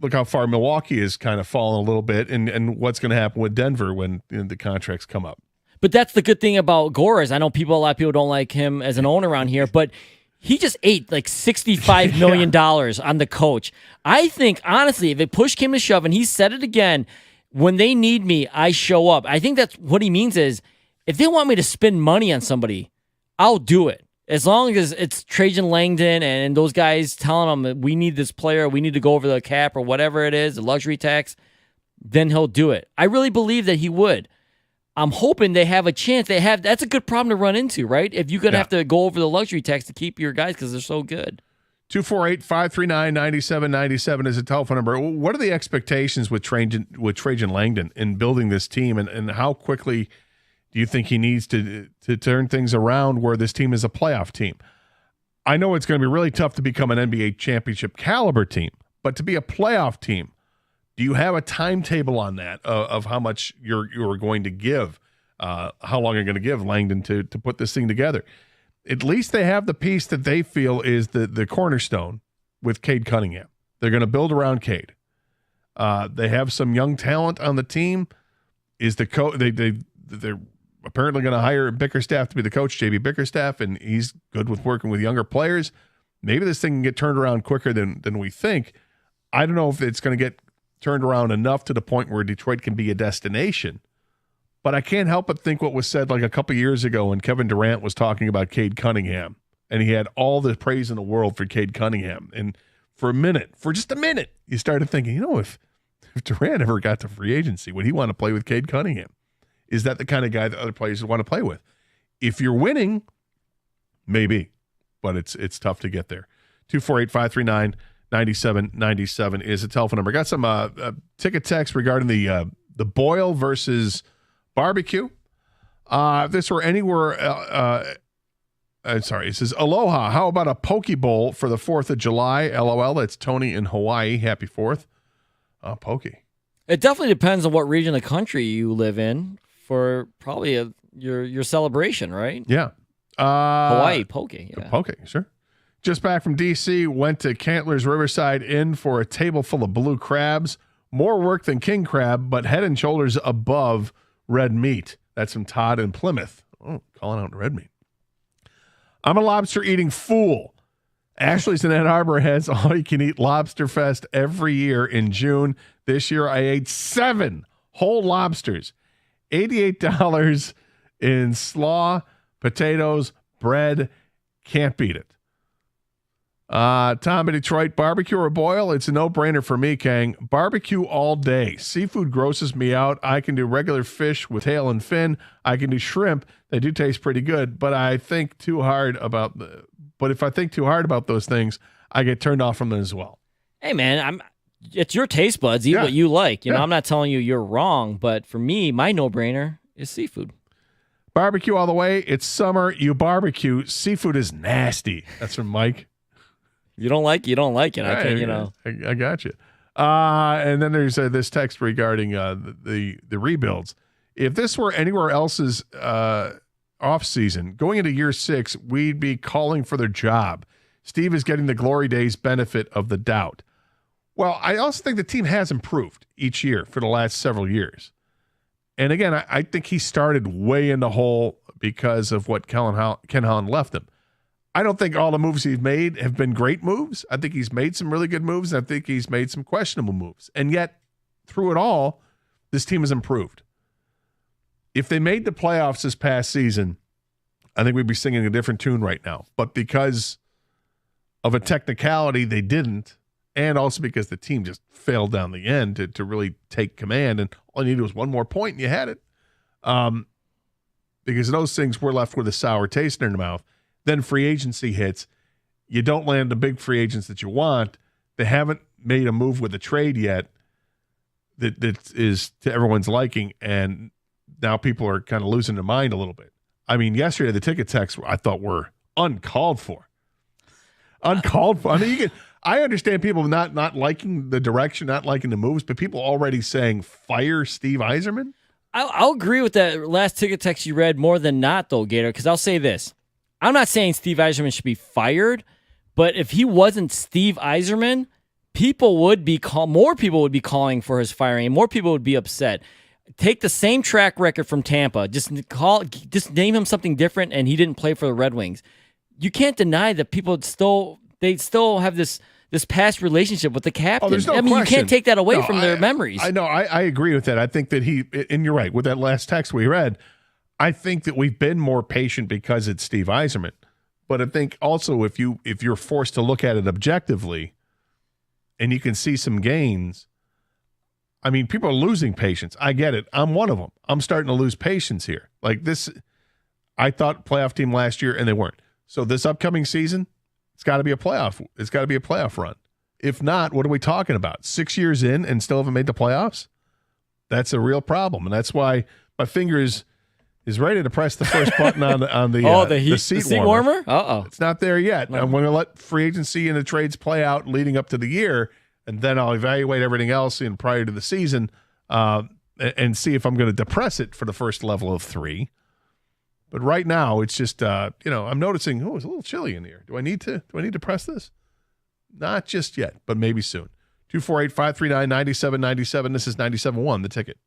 look how far Milwaukee is kind of fallen a little bit, and what's going to happen with Denver when the contracts come up. But that's the good thing about Gore is I know a lot of people don't like him as an owner around here, but he just ate like $65 million on the coach. I think, honestly, if it push came to shove, and he said it again, when they need me, I show up. I think that's what he means is if they want me to spend money on somebody, I'll do it. As long as it's Trajan Langdon and those guys telling them we need this player, we need to go over the cap or whatever it is, the luxury tax, then he'll do it. I really believe that he would. I'm hoping they have a chance. That's a good problem to run into, right? If you're going to have to go over the luxury tax to keep your guys because they're so good. 248-539-9797 is a telephone number. What are the expectations with Trajan Langdon in building this team, and how quickly do you think he needs to turn things around where this team is a playoff team? I know it's going to be really tough to become an NBA championship caliber team, but to be a playoff team, do you have a timetable on that of how much you're going to give, how long you're going to give Langdon to put this thing together? At least they have the piece that they feel is the cornerstone with Cade Cunningham. They're going to build around Cade. They have some young talent on the team. Is the they're apparently going to hire Bickerstaff to be the coach, JB Bickerstaff, and he's good with working with younger players. Maybe this thing can get turned around quicker than we think. I don't know if it's going to get turned around enough to the point where Detroit can be a destination. But I can't help but think what was said like a couple years ago when Kevin Durant was talking about Cade Cunningham, and he had all the praise in the world for Cade Cunningham. And for just a minute, you started thinking, if Durant ever got to free agency, would he want to play with Cade Cunningham? Is that the kind of guy that other players would want to play with? If you're winning, maybe, but it's tough to get there. 248-539-9797 is a telephone number. Got some ticket text regarding the Boyle versus barbecue. If this were anywhere, it says, aloha, how about a poke bowl for the 4th of July? LOL, that's Tony in Hawaii. Happy 4th. Poke. It definitely depends on what region of the country you live in for probably your celebration, right? Yeah. Hawaii, poke. Yeah. Poke, sure. Just back from D.C., went to Cantler's Riverside Inn for a table full of blue crabs. More work than king crab, but head and shoulders above red meat. That's from Todd in Plymouth. Oh, calling out red meat. I'm a lobster-eating fool. Ashley's in Ann Arbor has all-you-can-eat Lobster Fest every year in June. This year I ate 7 whole lobsters. $88 in slaw, potatoes, bread. Can't beat it. Tom in Detroit, barbecue or boil? It's a no-brainer for me, Kang. Barbecue all day. Seafood grosses me out. I can do regular fish with tail and fin. I can do shrimp. They do taste pretty good, but if I think too hard about those things, I get turned off from them as well. Hey, man, it's your taste buds. Eat what you like. I'm not telling you you're wrong, but for me, my no-brainer is seafood. Barbecue all the way. It's summer. You barbecue. Seafood is nasty. That's from Mike. You don't like it. I think, I got you. And then there's this text regarding the rebuilds. If this were anywhere else's off season, going into year 6, we'd be calling for their job. Steve is getting the glory days benefit of the doubt. Well, I also think the team has improved each year for the last several years. And again, I think he started way in the hole because of what Ken Holland left him. I don't think all the moves he's made have been great moves. I think he's made some really good moves, and I think he's made some questionable moves. And yet, through it all, this team has improved. If they made the playoffs this past season, I think we'd be singing a different tune right now. But because of a technicality, they didn't, and also because the team just failed down the end to really take command, and all you needed was one more point, and you had it. Because those things were left with a sour taste in their mouth. Then free agency hits. You don't land the big free agents that you want. They haven't made a move with a trade yet that is to everyone's liking, and now people are kind of losing their mind a little bit. I mean, yesterday the ticket texts I thought were uncalled for. I mean, I understand people not liking the direction, not liking the moves, but people already saying fire Steve Yzerman. I'll agree with that last ticket text you read more than not, though, Gator, because I'll say this. I'm not saying Steve Yzerman should be fired, but if he wasn't Steve Yzerman, more people would be calling for his firing, and more people would be upset. Take the same track record from Tampa, just name him something different, and he didn't play for the Red Wings. You can't deny that people still have this past relationship with the captain. There's no I mean, question. You can't take that away from their memories. I know. I agree with that. I think that and you're right, with that last text we read, I think that we've been more patient because it's Steve Yzerman. But I think also if you're forced to look at it objectively and you can see some gains, I mean, people are losing patience. I get it. I'm one of them. I'm starting to lose patience here. Like this, I thought playoff team last year and they weren't. So this upcoming season, it's got to be a playoff. It's got to be a playoff run. If not, what are we talking about? 6 years in and still haven't made the playoffs? That's a real problem, and that's why my finger is ready to press the first button on the seat warmer. It's not there yet. No. I'm going to let free agency and the trades play out leading up to the year, and then I'll evaluate everything else prior to the season and see if I'm going to depress it for the first level of 3. But right now, it's just I'm noticing. It's a little chilly in here. Do I need to press this? Not just yet, but maybe soon. 248-539-9797. This is 97.1, The Ticket.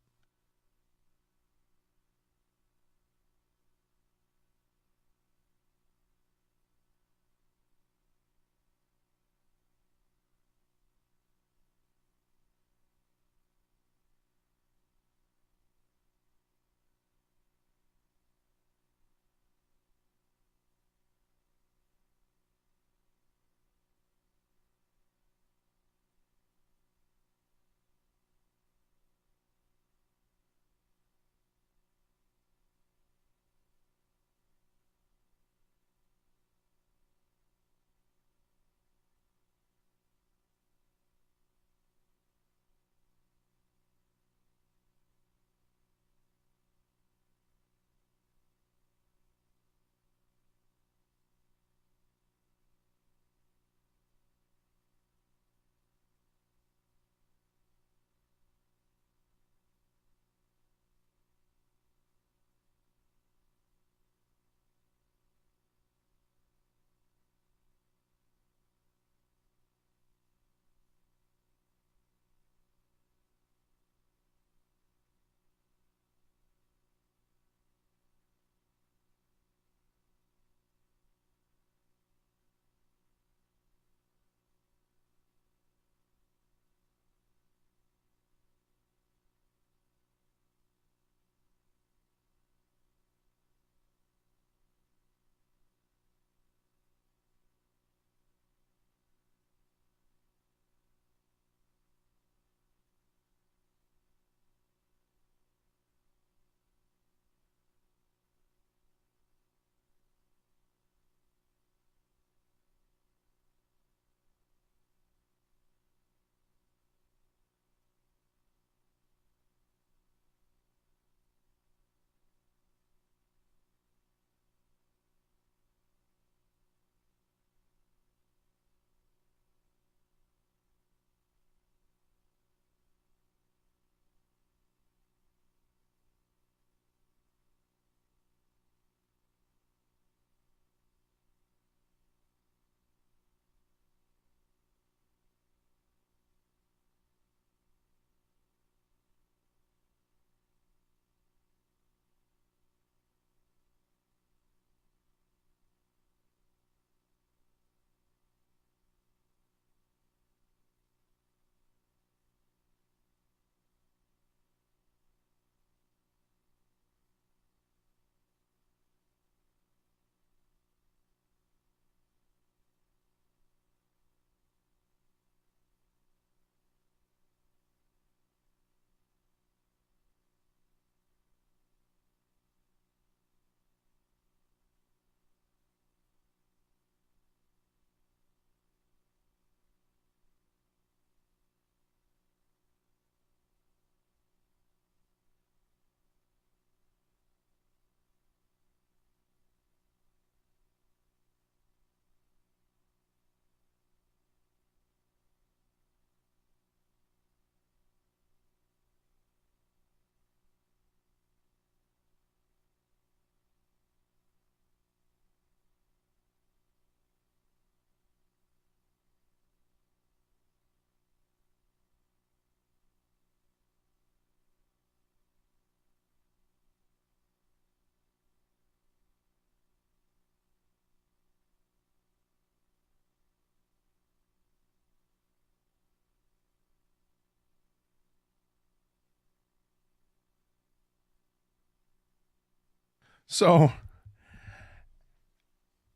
So,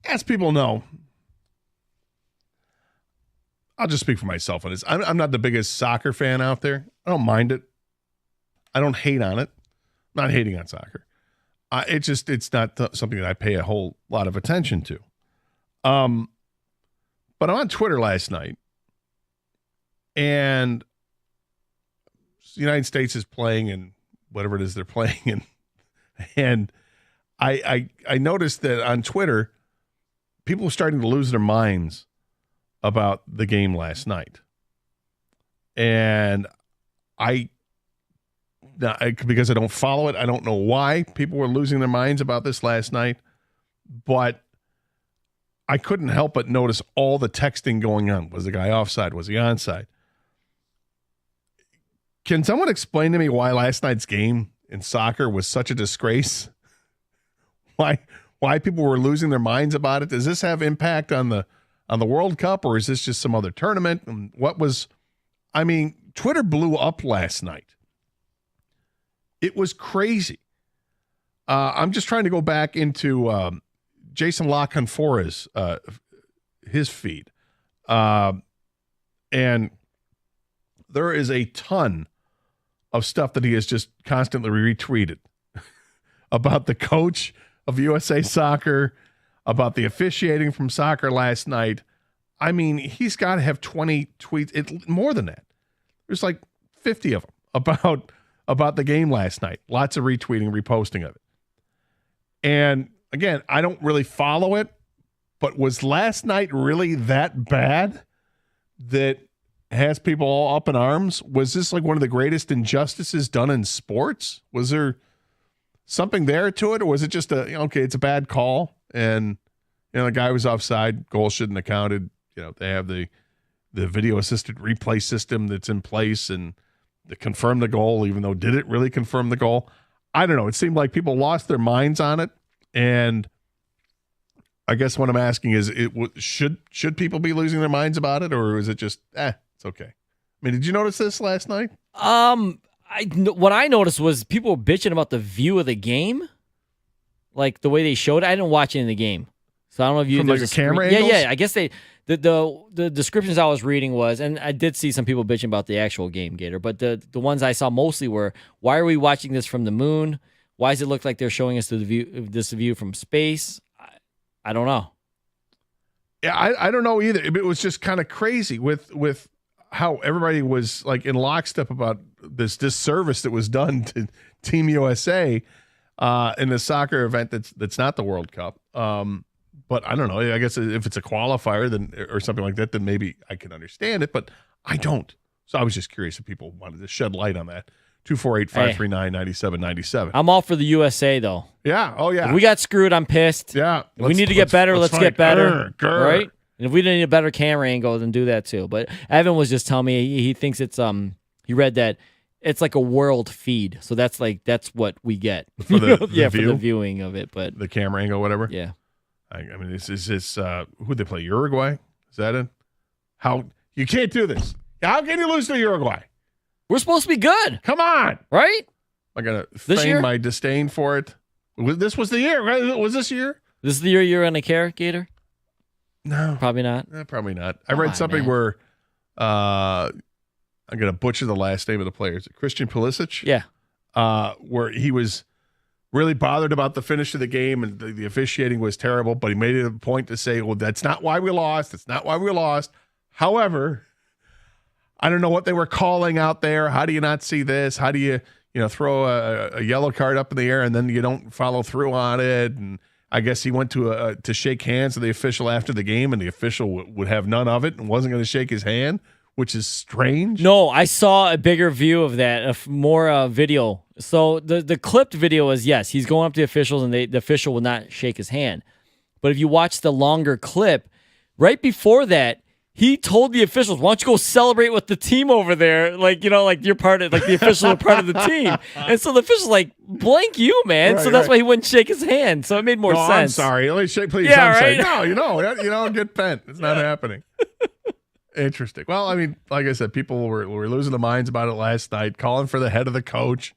as people know, I'll just speak for myself on this. I'm not the biggest soccer fan out there. I don't mind it. I don't hate on it. I'm not hating on soccer. It's not something that I pay a whole lot of attention to. But I'm on Twitter last night, and the United States is playing in whatever it is they're playing in, and I noticed that on Twitter, people are starting to lose their minds about the game last night. And because I don't follow it, I don't know why people were losing their minds about this last night, but I couldn't help but notice all the texting going on. Was the guy offside? Was he onside? Can someone explain to me why last night's game in soccer was such a disgrace? Why people were losing their minds about it? Does this have impact on the World Cup, or is this just some other tournament? And Twitter blew up last night. It was crazy. I'm just trying to go back into Jason La Canfora's his feed. And there is a ton of stuff that he has just constantly retweeted about the coach of USA Soccer, about the officiating from soccer last night. I mean, he's got to have 20 tweets, more than that. There's like 50 of them about the game last night. Lots of retweeting, reposting of it. And again, I don't really follow it, but was last night really that bad that has people all up in arms? Was this like one of the greatest injustices done in sports? Was there something there to it, or was it just it's a bad call, and the guy was offside, goal shouldn't have counted. They have the video assisted replay system that's in place, and they confirm the goal, even though did it really confirm the goal? I don't know. It seemed like people lost their minds on it, and I guess what I'm asking is, should people be losing their minds about it, or is it just it's okay? I mean, did you notice this last night? What I noticed was people were bitching about the view of the game, like the way they showed it. I didn't watch any of the game, so I don't know if you from like a camera angles? Yeah. I guess the descriptions I was reading was, and I did see some people bitching about the actual game, Gator, but the ones I saw mostly were, why are we watching this from the moon? Why does it look like they're showing us this view from space? I don't know. Yeah, I don't know either. It was just kind of crazy with how everybody was like in lockstep about this disservice that was done to Team USA in the soccer event that's not the World Cup. But I don't know. I guess if it's a qualifier then or something like that, then maybe I can understand it, but I don't. So I was just curious if people wanted to shed light on that. 248-539-9797. I'm all for the USA, though. Yeah. Oh, yeah. If we got screwed, I'm pissed. Yeah. If we need to get better, let's get better. Right? And if we need a better camera angle, then do that too. But Evan was just telling me he thinks it's he read that it's like a world feed. So that's what we get for the for the viewing of it. But the camera angle, whatever. Yeah. I mean, is this who'd they play? Uruguay? Is that it? How you can't do this? How can you lose to Uruguay? We're supposed to be good. Come on, right? I gotta feign my disdain for it. This was the year, right? Was this year? This is the year you're gonna care, Gator? No, probably not. Probably not. I read something where I'm gonna butcher the last name of the player. Is it Christian Pulisic? Yeah. Where he was really bothered about the finish of the game and the officiating was terrible, but he made it a point to say, well, that's not why we lost. That's not why we lost. However, I don't know what they were calling out there. How do you not see this? How do you throw a yellow card up in the air and then you don't follow through on it? And I guess he went to shake hands with the official after the game, and the official would have none of it and wasn't going to shake his hand, which is strange. No, I saw a bigger view of that, more video. So the clipped video is, yes, he's going up to the officials, and the official will not shake his hand. But if you watch the longer clip, right before that, he told the officials, why don't you go celebrate with the team over there? Like you're part of, the officials are part of the team. And so the official's like, blank you, man. Right, so that's why he wouldn't shake his hand. So it made more sense. I'm sorry. Let me shake, please. Yeah, I'm right? sorry. No, get bent. It's not happening. Interesting. Well, I mean, like I said, people were losing their minds about it last night, calling for the head of the coach,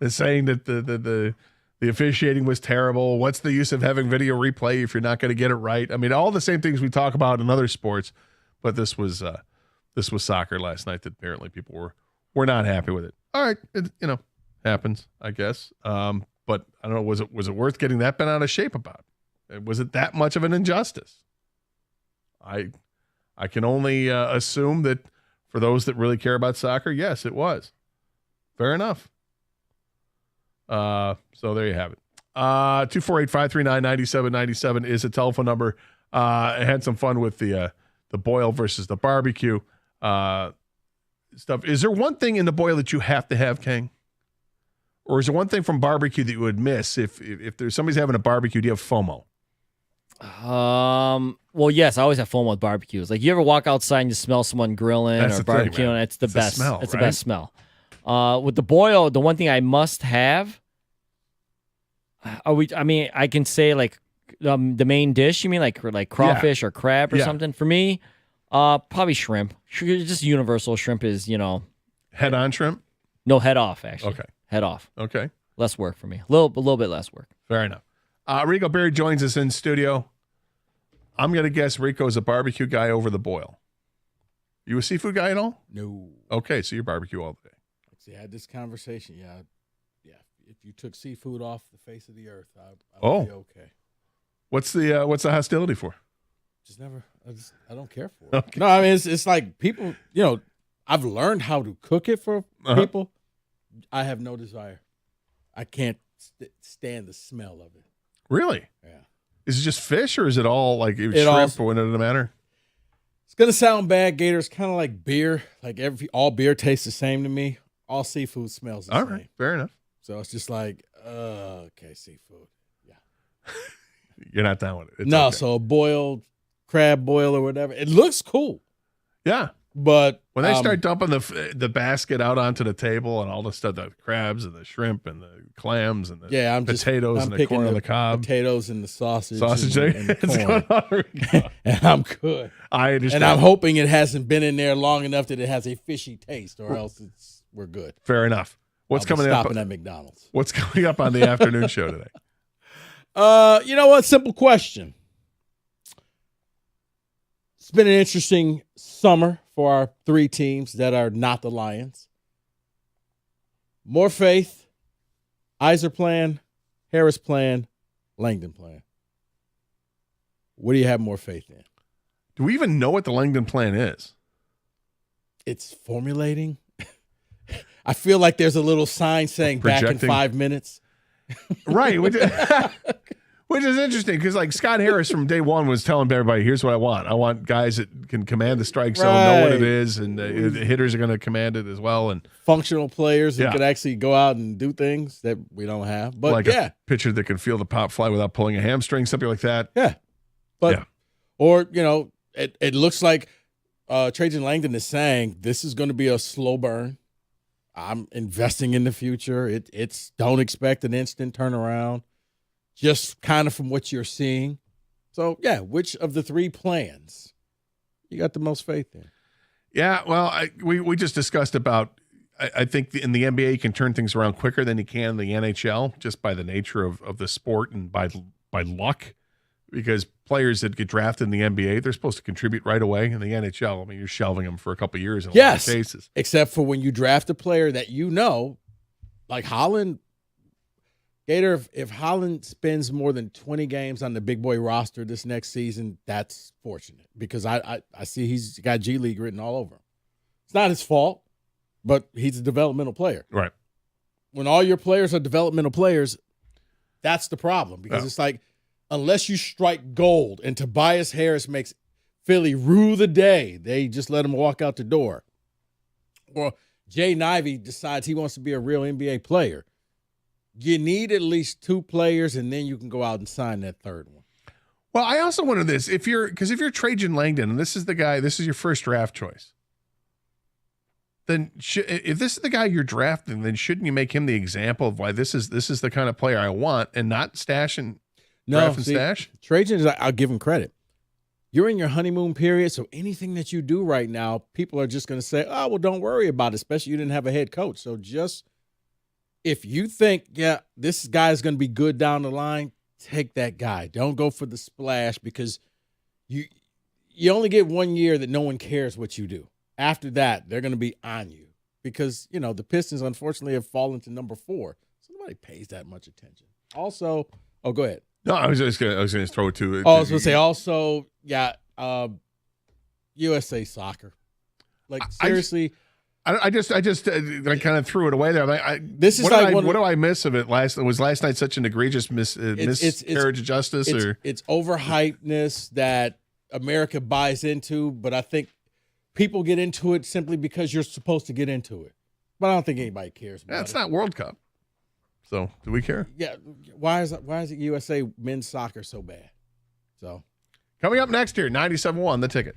and saying that the The officiating was terrible. What's the use of having video replay if you're not going to get it right? I mean, all the same things we talk about in other sports, but this was soccer last night that apparently people were not happy with it. All right, it happens, I guess. But I don't know, was it worth getting that bent out of shape about? Was it that much of an injustice? I can only assume that for those that really care about soccer, yes, it was. Fair enough. So there you have it. 248-539-9797 is a telephone number. I had some fun with the boil versus the barbecue stuff. Is there one thing in the boil that you have to have, Kang? Or is there one thing from barbecue that you would miss if there's somebody's having a barbecue? Do you have FOMO? Well, yes, I always have FOMO with barbecues. Like, you ever walk outside and you smell someone grilling or barbecuing? It's the best. Smell, it's right? the best smell. With the boil, the one thing I must have. I can say like the main dish. You mean like crawfish or crab or something? For me, probably shrimp. Just universal shrimp is head on shrimp. No, head off actually. Okay, head off. Okay, less work for me. A little bit less work. Fair enough. Rico Berry joins us in studio. I'm gonna guess Rico's a barbecue guy over the boil. You a seafood guy at all? No. Okay, so you're barbecue all the day. See, I had this conversation. Yeah. If you took seafood off the face of the earth, I would be okay. What's the hostility for? Just never. I don't care for it. Okay. No, I mean it's like people. I've learned how to cook it for people. I have no desire. I can't stand the smell of it. Really? Yeah. Is it just fish, or is it all like shrimp, or does it matter? It's gonna sound bad, Gator. It's kind of like beer. Like all beer tastes the same to me. All seafood smells the same. All right, fair enough. So it's just like, okay, seafood. Yeah. You're not down with it. It's no, okay. So a boiled crab boil or whatever. It looks cool. Yeah. But when they start dumping the basket out onto the table and all the stuff, the crabs and the shrimp and the clams and the potatoes and the corn on the cob. Potatoes and the sausage. And the corn. And I'm good. I understand. And I'm hoping it hasn't been in there long enough that it has a fishy taste, or else we're good. Fair enough. What's I'll be coming up? Stopping at McDonald's. What's coming up on the afternoon show today? You know what? Simple question. It's been an interesting summer for our three teams that are not the Lions. More Faith, Iser plan, Harris plan, Langdon plan. What do you have more faith in? Do we even know what the Langdon plan is? It's formulating. I feel like there's a little sign saying Projecting. back in 5 minutes. Right. Which is interesting because, like, Scott Harris from day one was telling everybody, here's what I want. I want guys that can command the strike zone, know what it is, and the hitters are going to command it as well. And functional players who can actually go out and do things that we don't have. But, like a pitcher that can feel the pop fly without pulling a hamstring, something like that. Yeah. But, or, it looks like Trajan Langdon is saying this is going to be a slow burn. I'm investing in the future. It's don't expect an instant turnaround, just kind of from what you're seeing. So, which of the three plans you got the most faith in? Yeah, well, we just discussed about I think in the NBA you can turn things around quicker than you can in the NHL just by the nature of the sport and by luck. Because players that get drafted in the NBA, they're supposed to contribute right away. In the NHL, I mean, you're shelving them for a couple of years in a lot of cases. Except for when you draft a player that like Holland. Gator, if Holland spends more than 20 games on the big boy roster this next season, that's fortunate because I see he's got G League written all over him. It's not his fault, but he's a developmental player. Right. When all your players are developmental players, that's the problem because it's like, unless you strike gold and Tobias Harris makes Philly rue the day, they just let him walk out the door. Or Jay Nivey decides he wants to be a real NBA player. You need at least two players, and then you can go out and sign that third one. Well, I also wonder this. If you're Trajan Langdon, and this is your first draft choice, then if this is the guy you're drafting, then shouldn't you make him the example of why this is the kind of player I want and not stash and draft and stash? Trajan, I'll give him credit. You're in your honeymoon period, so anything that you do right now, people are just going to say, oh, well, don't worry about it, especially you didn't have a head coach. So just if you think, yeah, this guy's going to be good down the line, take that guy. Don't go for the splash because you only get 1 year that no one cares what you do. After that, they're going to be on you because, the Pistons, unfortunately, have fallen to number 4. So nobody pays that much attention. Also, go ahead. No, I was going to throw it to. I was going to say also, USA Soccer. Like seriously, I just kind of threw it away there. This is what do I miss of it? Was last night such an egregious miscarriage of justice? It's overhypeness that America buys into, but I think people get into it simply because you're supposed to get into it. But I don't think anybody cares about it. It's not World Cup. So, do we care? Yeah. Why is it USA men's soccer so bad? So, coming up next here, 97.1 The Ticket.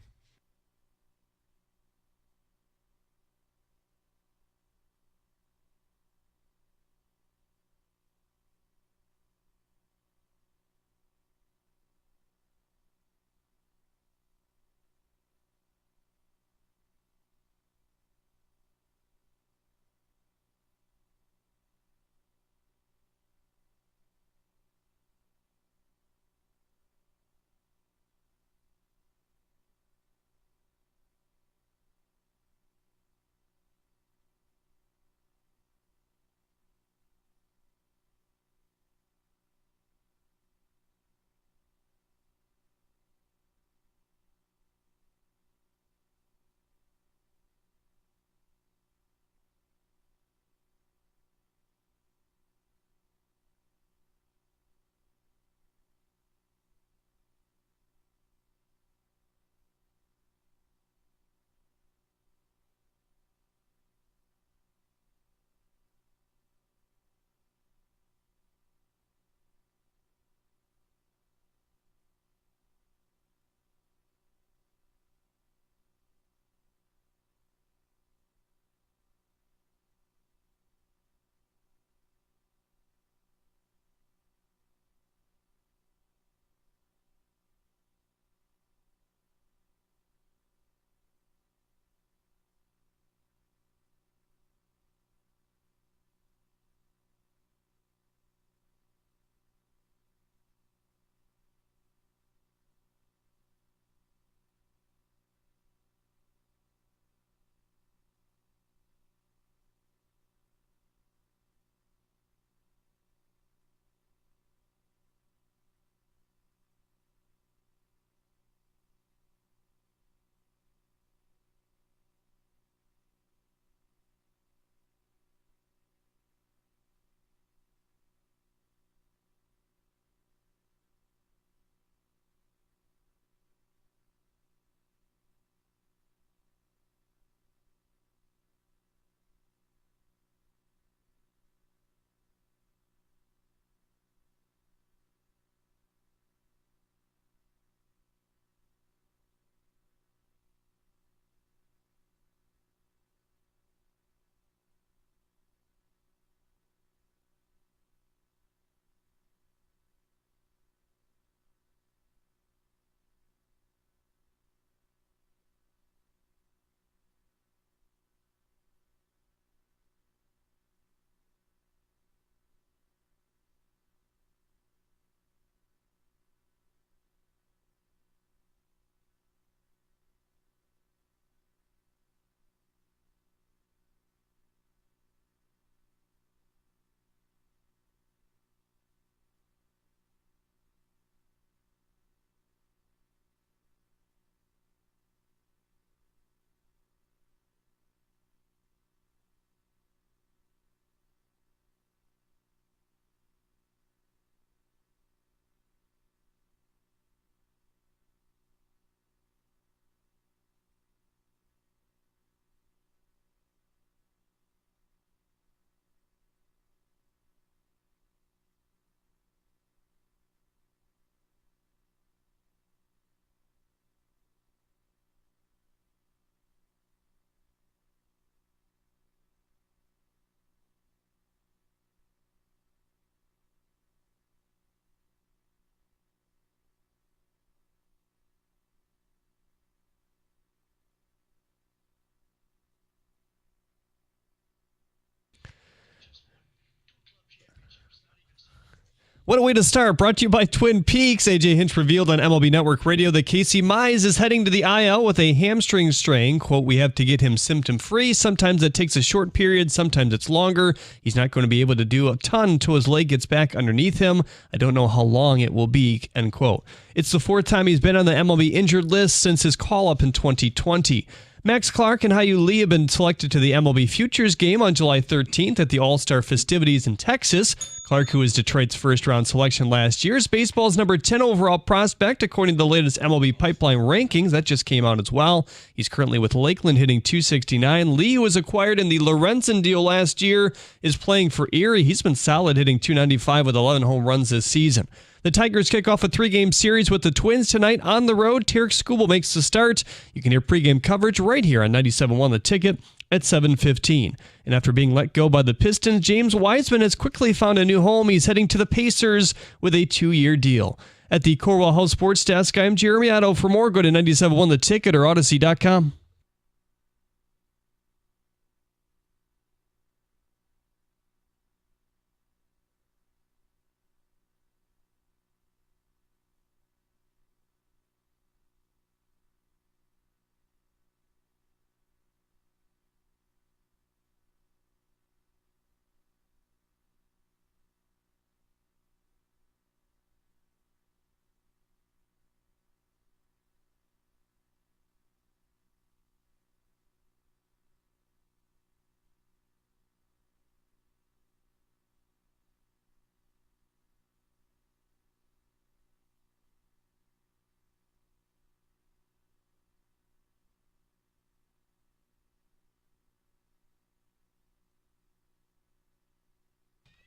What a way to start. Brought to you by Twin Peaks. AJ Hinch revealed on MLB Network Radio that Casey Mize is heading to the IL with a hamstring strain. Quote, we have to get him symptom-free. Sometimes it takes a short period. Sometimes it's longer. He's not going to be able to do a ton until his leg gets back underneath him. I don't know how long it will be, end quote. It's the fourth time he's been on the MLB injured list since his call-up in 2020. Max Clark and Hyu Lee have been selected to the MLB Futures game on July 13th at the All-Star festivities in Texas. Clark, who was Detroit's first-round selection last year, is baseball's number 10 overall prospect, according to the latest MLB Pipeline rankings. That just came out as well. He's currently with Lakeland, hitting .269. Lee, who was acquired in the Lorenzen deal last year, is playing for Erie. He's been solid, hitting .295 with 11 home runs this season. The Tigers kick off a 3-game series with the Twins tonight on the road. Tarek Skubal makes the start. You can hear pregame coverage right here on 97.1 The Ticket at 7:15. And after being let go by the Pistons, James Wiseman has quickly found a new home. He's heading to the Pacers with a 2-year deal. At the Corwell House Sports Desk, I'm Jeremy Otto. For more, go to 97.1 The Ticket or Odyssey.com.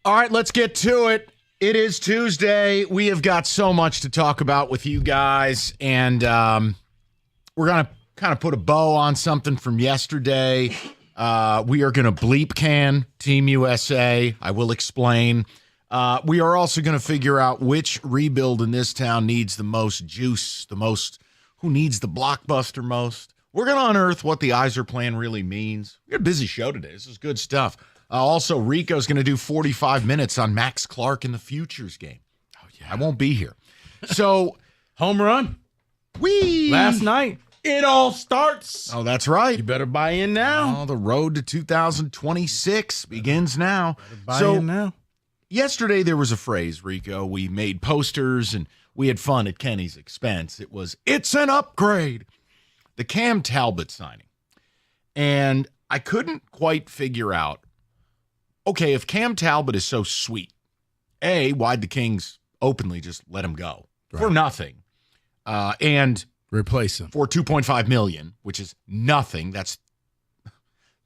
All right, let's get to it. It is Tuesday. We have got so much to talk about with you guys, and we're going to kind of put a bow on something from yesterday. We are going to bleep can Team USA. I will explain. We are also going to figure out which rebuild in this town needs the most juice, who needs the blockbuster most. We're going to unearth what the Yzer plan really means. We got a busy show today. This is good stuff. Also, Rico's going to do 45 minutes on Max Clark in the Futures game. Oh, yeah. I won't be here. So, home run. Whee! Last night. It all starts. Oh, that's right. You better buy in now. Oh, the road to 2026 begins now. Buy in now. Yesterday there was a phrase, Rico. We made posters and we had fun at Kenny's expense. It was, it's an upgrade. The Cam Talbot signing. And I couldn't quite figure out, okay, if Cam Talbot is so sweet, A, why'd the Kings openly just let him go for nothing? And replace him for $2.5 million, which is nothing. That's,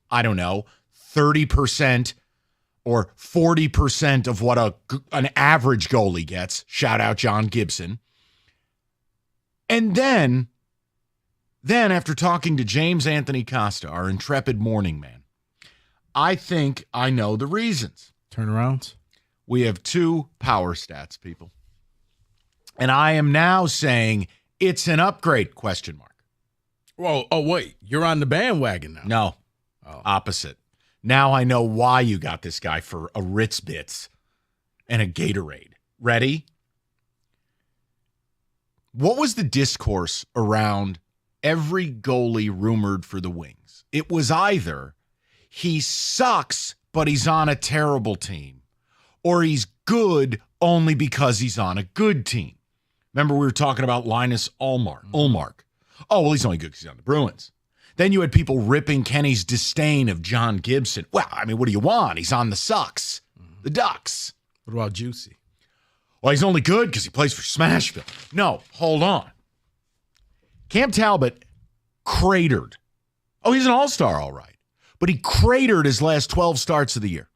I don't know, 30% or 40% of what an average goalie gets. Shout out John Gibson. And then after talking to James Anthony Costa, our intrepid morning man, I think I know the reasons. Turnarounds? We have 2 power stats, people. And I am now saying it's an upgrade, question mark. Whoa, oh, wait. You're on the bandwagon now. No. Opposite. Now I know why you got this guy for a Ritz Bits and a Gatorade. Ready? What was the discourse around every goalie rumored for the Wings? It was either he sucks, but he's on a terrible team, or he's good only because he's on a good team. Remember, we were talking about Linus Ullmark. Oh, well, he's only good because he's on the Bruins. Then you had people ripping Kenny's disdain of John Gibson. Well, I mean, what do you want? He's on the Sucks, the Ducks. What about Juicy? Well, he's only good because he plays for Smashville. No, hold on. Cam Talbot cratered. Oh, he's an all-star, all right. But he cratered his last 12 starts of the year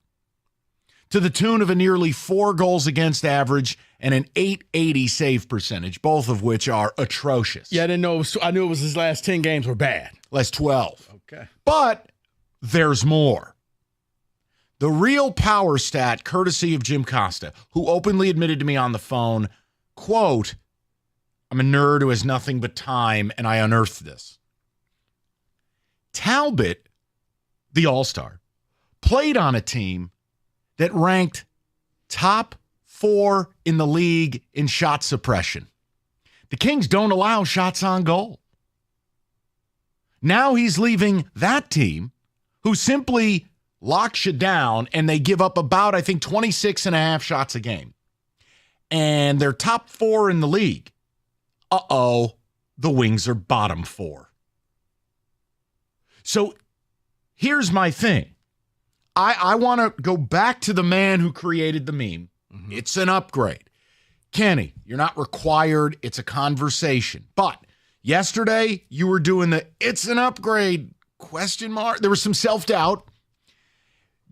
to the tune of a nearly 4 goals against average and an .880 save percentage, both of which are atrocious. Yeah, I knew it was his last 10 games were bad. Last 12. Okay. But there's more. The real power stat, courtesy of Jim Costa, who openly admitted to me on the phone, quote, I'm a nerd who has nothing but time, and I unearthed this. Talbot, the all-star, played on a team that ranked top 4 in the league in shot suppression. The Kings don't allow shots on goal. Now he's leaving that team who simply locks you down, and they give up about, I think, 26 and a half shots a game. And they're top 4 in the league. The Wings are bottom 4. So here's my thing. I want to go back to the man who created the meme. Mm-hmm. It's an upgrade. Kenny, you're not required. It's a conversation. But yesterday, you were doing the it's an upgrade question mark. There was some self-doubt.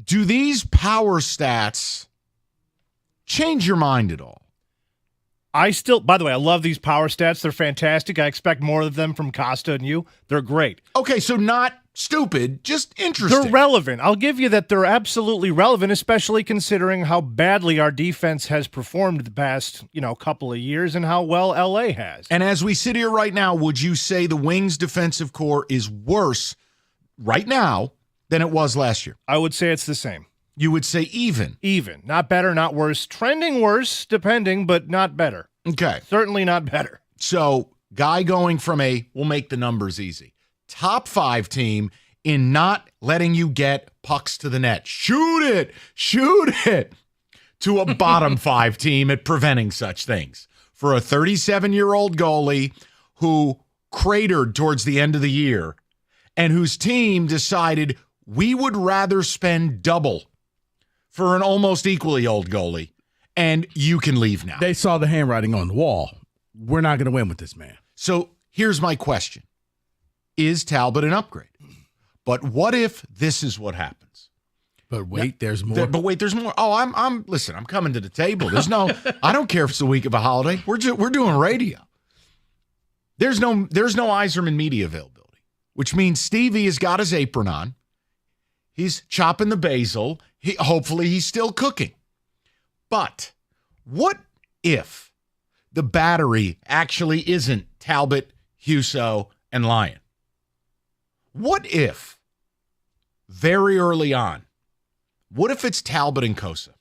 Do these power stats change your mind at all? By the way, I love these power stats. They're fantastic. I expect more of them from Costa and you. They're great. Okay, so not stupid, just interesting. They're relevant. I'll give you that they're absolutely relevant, especially considering how badly our defense has performed the past, couple of years and how well LA has. And as we sit here right now, would you say the Wings defensive core is worse right now than it was last year? I would say it's the same. You would say even? Even. Not better, not worse. Trending worse, depending, but not better. Okay. Certainly not better. So, guy going from we'll make the numbers easy, top 5 team in not letting you get pucks to the net. Shoot it, to a bottom 5 team at preventing such things. For a 37-year-old goalie who cratered towards the end of the year and whose team decided we would rather spend double for an almost equally old goalie, and you can leave now. They saw the handwriting on the wall. We're not going to win with this man. So here's my question. Is Talbot an upgrade? But what if this is what happens? But wait, there's more. There's more. Oh, I'm coming to the table. There's no, I don't care if it's the week of a holiday. We're doing radio. There's no Yzerman media availability, which means Stevie has got his apron on. He's chopping the basil. Hopefully he's still cooking. But what if the battery actually isn't Talbot, Husso, and Lyon? What if, very early on, what if it's Talbot and Kosa?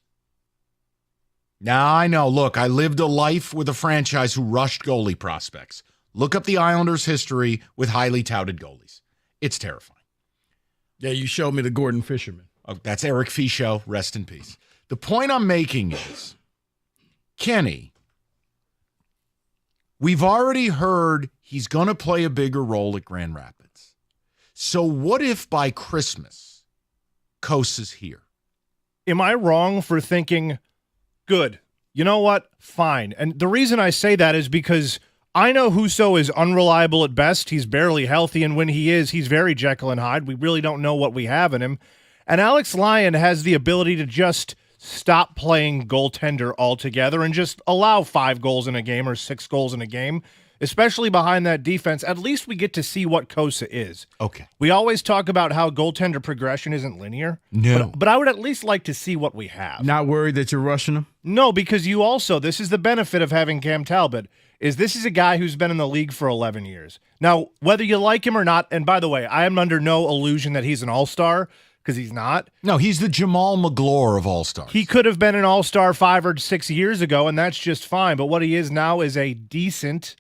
Now, I know, look, I lived a life with a franchise who rushed goalie prospects. Look up the Islanders' history with highly touted goalies. It's terrifying. Yeah, you showed me the Gordon Fisherman. Oh, that's Eric Fichaud. Rest in peace. The point I'm making is, Kenny, we've already heard he's going to play a bigger role at Grand Rapids. So what if by Christmas, Kosa's here? Am I wrong for thinking, good, you know what, fine. And the reason I say that is because I know Husso is unreliable at best. He's barely healthy, and when he is, he's very Jekyll and Hyde. We really don't know what we have in him. And Alex Lyon has the ability to just stop playing goaltender altogether and just allow 5 goals in a game or 6 goals in a game, especially behind that defense. At least we get to see what Kosa is. Okay. We always talk about how goaltender progression isn't linear. No. But I would at least like to see what we have. Not worried that you're rushing him? No, because you also, this is the benefit of having Cam Talbot, is this is a guy who's been in the league for 11 years. Now, whether you like him or not, and by the way, I am under no illusion that he's an all-star, because he's not. No, he's the Jamal McGlure of all-stars. He could have been an all-star 5 or 6 years ago, and that's just fine. But what he is now is a decent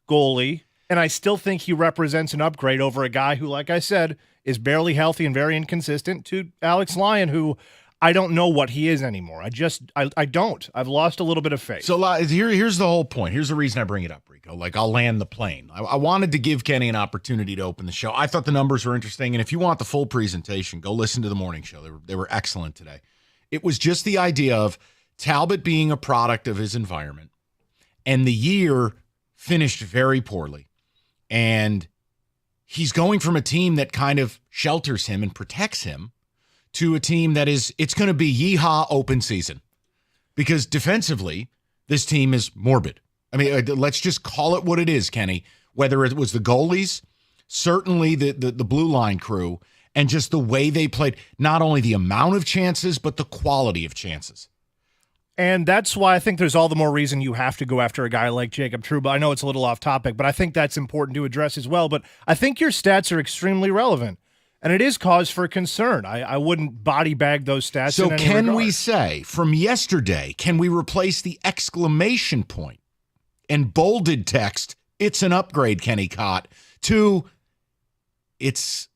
goalie, and I still think he represents an upgrade over a guy who, like I said, is barely healthy and very inconsistent, to Alex Lyon, who I don't know what he is anymore. I don't. I've lost a little bit of faith. So here's the whole point. Here's the reason I bring it up, Rico. Like, I'll land the plane. I wanted to give Kenny an opportunity to open the show. I thought the numbers were interesting, and if you want the full presentation, go listen to the morning show. They were excellent today. It was just the idea of Talbot being a product of his environment, and the year finished very poorly. And he's going from a team that kind of shelters him and protects him to a team that it's going to be yeehaw open season, because defensively, this team is morbid. I mean, let's just call it what it is, Kenny, whether it was the goalies, certainly the blue line crew, and just the way they played, not only the amount of chances, but the quality of chances. And that's why I think there's all the more reason you have to go after a guy like Jacob Trouba. I know it's a little off topic, but I think that's important to address as well. But I think your stats are extremely relevant. and it is cause for concern. I wouldn't body bag those stats. So in any can regard. we say from yesterday, can we replace the exclamation point and bolded text, it's an upgrade, Kenny Cott, to it's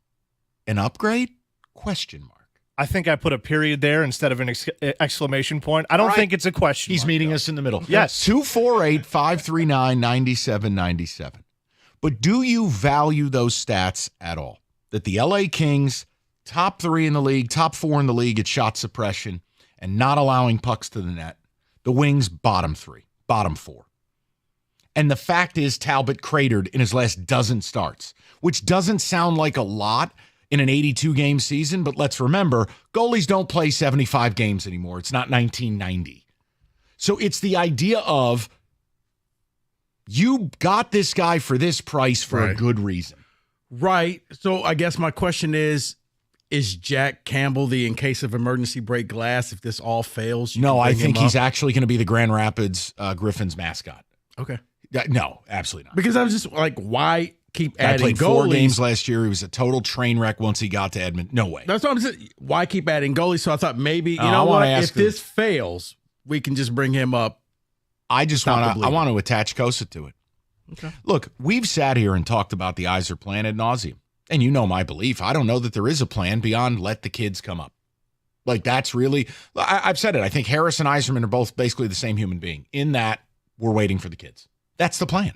an upgrade? Question mark. I think I put a period there instead of an exclamation point. I don't think it's a question He's mark, meeting us in the middle. Yes. 248-539-9797. But do you value those stats at all? That the LA Kings, top 3 in the league, top 4 in the league at shot suppression and not allowing pucks to the net. The Wings, bottom 3, bottom 4. And the fact is Talbot cratered in his last dozen starts, which doesn't sound like a lot in an 82-game season, but let's remember, goalies don't play 75 games anymore. It's not 1990. So it's the idea of you got this guy for this price for a good reason. Right. So I guess my question is Jack Campbell the in case of emergency break glass if this all fails? No, I think he's actually going to be the Grand Rapids Griffins mascot. Okay. No, absolutely not. Because I was just like, why keep I adding played goalies? 4 games last year. He was a total train wreck once he got to Edmonton. No way. That's what I'm saying. Why keep adding goalies? So I thought maybe, you I know wanna what? ask If this fails, we can just bring him up. I just want to attach Kosa to it. Okay. Look, we've sat here and talked about the Yzer plan ad nauseum. And you know my belief. I don't know that there is a plan beyond let the kids come up. Like that's really, I've said it. I think Harris and Yzerman are both basically the same human being in that we're waiting for the kids. That's the plan.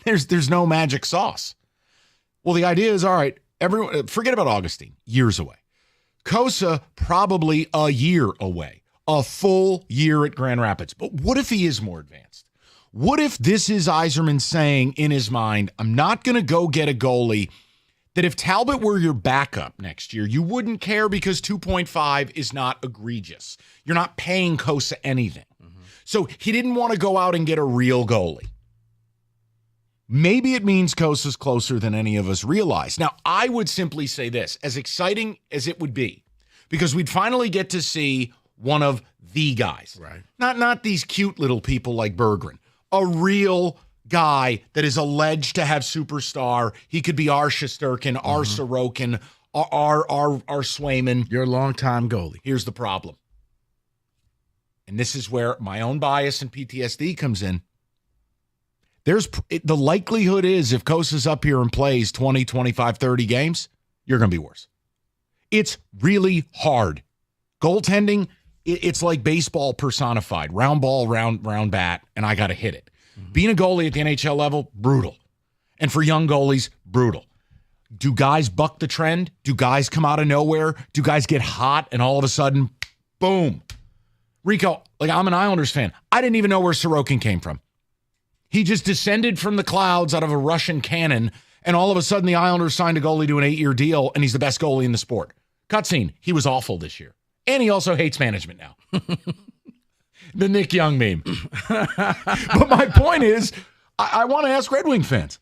There's no magic sauce. Well, the idea is, all right, everyone, forget about Augustine, years away. Kosa, probably a year away, a full year at Grand Rapids. But what if he is more advanced? What if this is Yzerman saying in his mind, I'm not going to go get a goalie that if Talbot were your backup next year, you wouldn't care because 2.5 is not egregious. You're not paying Kosa anything. So he didn't want to go out and get a real goalie. Maybe it means Kosa's closer than any of us realize. Now, I would simply say this, as exciting as it would be, because we'd finally get to see one of the guys. Right. Not these cute little people like Berggren. A real guy that is alleged to have superstar. He could be our Shesterkin, our Sorokin, our Swayman. Your longtime goalie. Here's the problem. And this is where my own bias and PTSD comes in. The likelihood is if Kosa's up here and plays 20, 25, 30 games, you're going to be worse. It's really hard. Goaltending, it's like baseball personified. Round ball, round bat, and I got to hit it. Being a goalie at the NHL level, brutal. And for young goalies, brutal. Do guys buck the trend? Do guys come out of nowhere? Do guys get hot and all of a sudden, boom. Rico, like I'm an Islanders fan. I didn't even know where Sorokin came from. He just descended from the clouds out of a Russian cannon, and all of a sudden the Islanders signed a goalie to an 8-year deal, and he's the best goalie in the sport. Cutscene, he was awful this year. And he also hates management now. The Nick Young meme. But my point is, I want to ask Red Wing fans.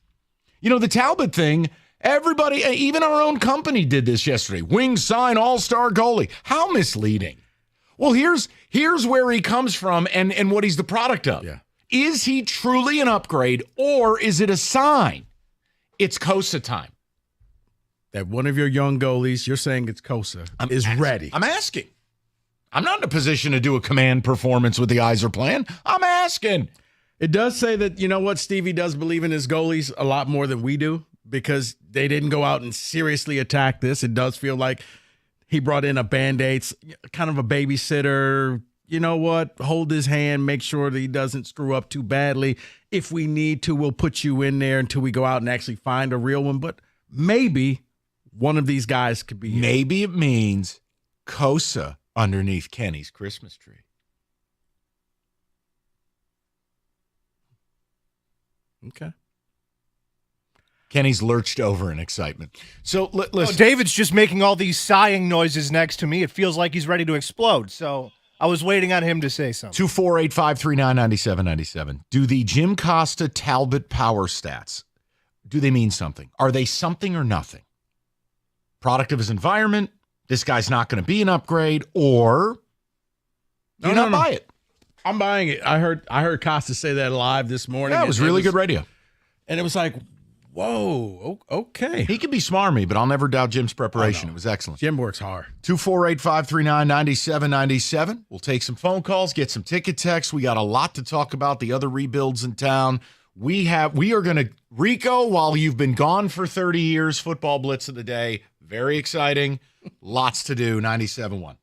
You know, the Talbot thing, everybody, even our own company did this yesterday. Wings sign all-star goalie. How misleading. Well, here's where he comes from and what he's the product of. Yeah. Is he truly an upgrade, or is it a sign? It's Kosa time. That one of your young goalies, you're saying it's Kosa, is ready. I'm asking. I'm not in a position to do a command performance with the Yzer plan. I'm asking. It does say that, you know what, Stevie does believe in his goalies a lot more than we do because they didn't go out and seriously attack this. It does feel like he brought in a Band-Aid, kind of a babysitter. You know what? Hold his hand, make sure that he doesn't screw up too badly. If we need to, we'll put you in there until we go out and actually find a real one. But maybe one of these guys could be. Maybe it means Kosa underneath Kenny's Christmas tree. Okay. Kenny's lurched over in excitement. So listen. David's just making all these sighing noises next to me. It feels like he's ready to explode. So I was waiting on him to say something. 248-539-9797. Do the Jim Costa Talbot power stats, do they mean something? Are they something or nothing? Product of his environment, this guy's not going to be an upgrade, or do you not buy it? I'm buying it. I heard Costa say that live this morning. Yeah, it was really good radio. And it was like, Whoa. Okay. He can be smarmy, but I'll never doubt Jim's preparation. It was excellent. Jim works hard. 248-539-9797. We'll take some phone calls, get some ticket texts. We got a lot to talk about, the other rebuilds in town. We are going to, Rico, while you've been gone for 30 years, football blitz of the day. Very exciting. Lots to do. 97.1.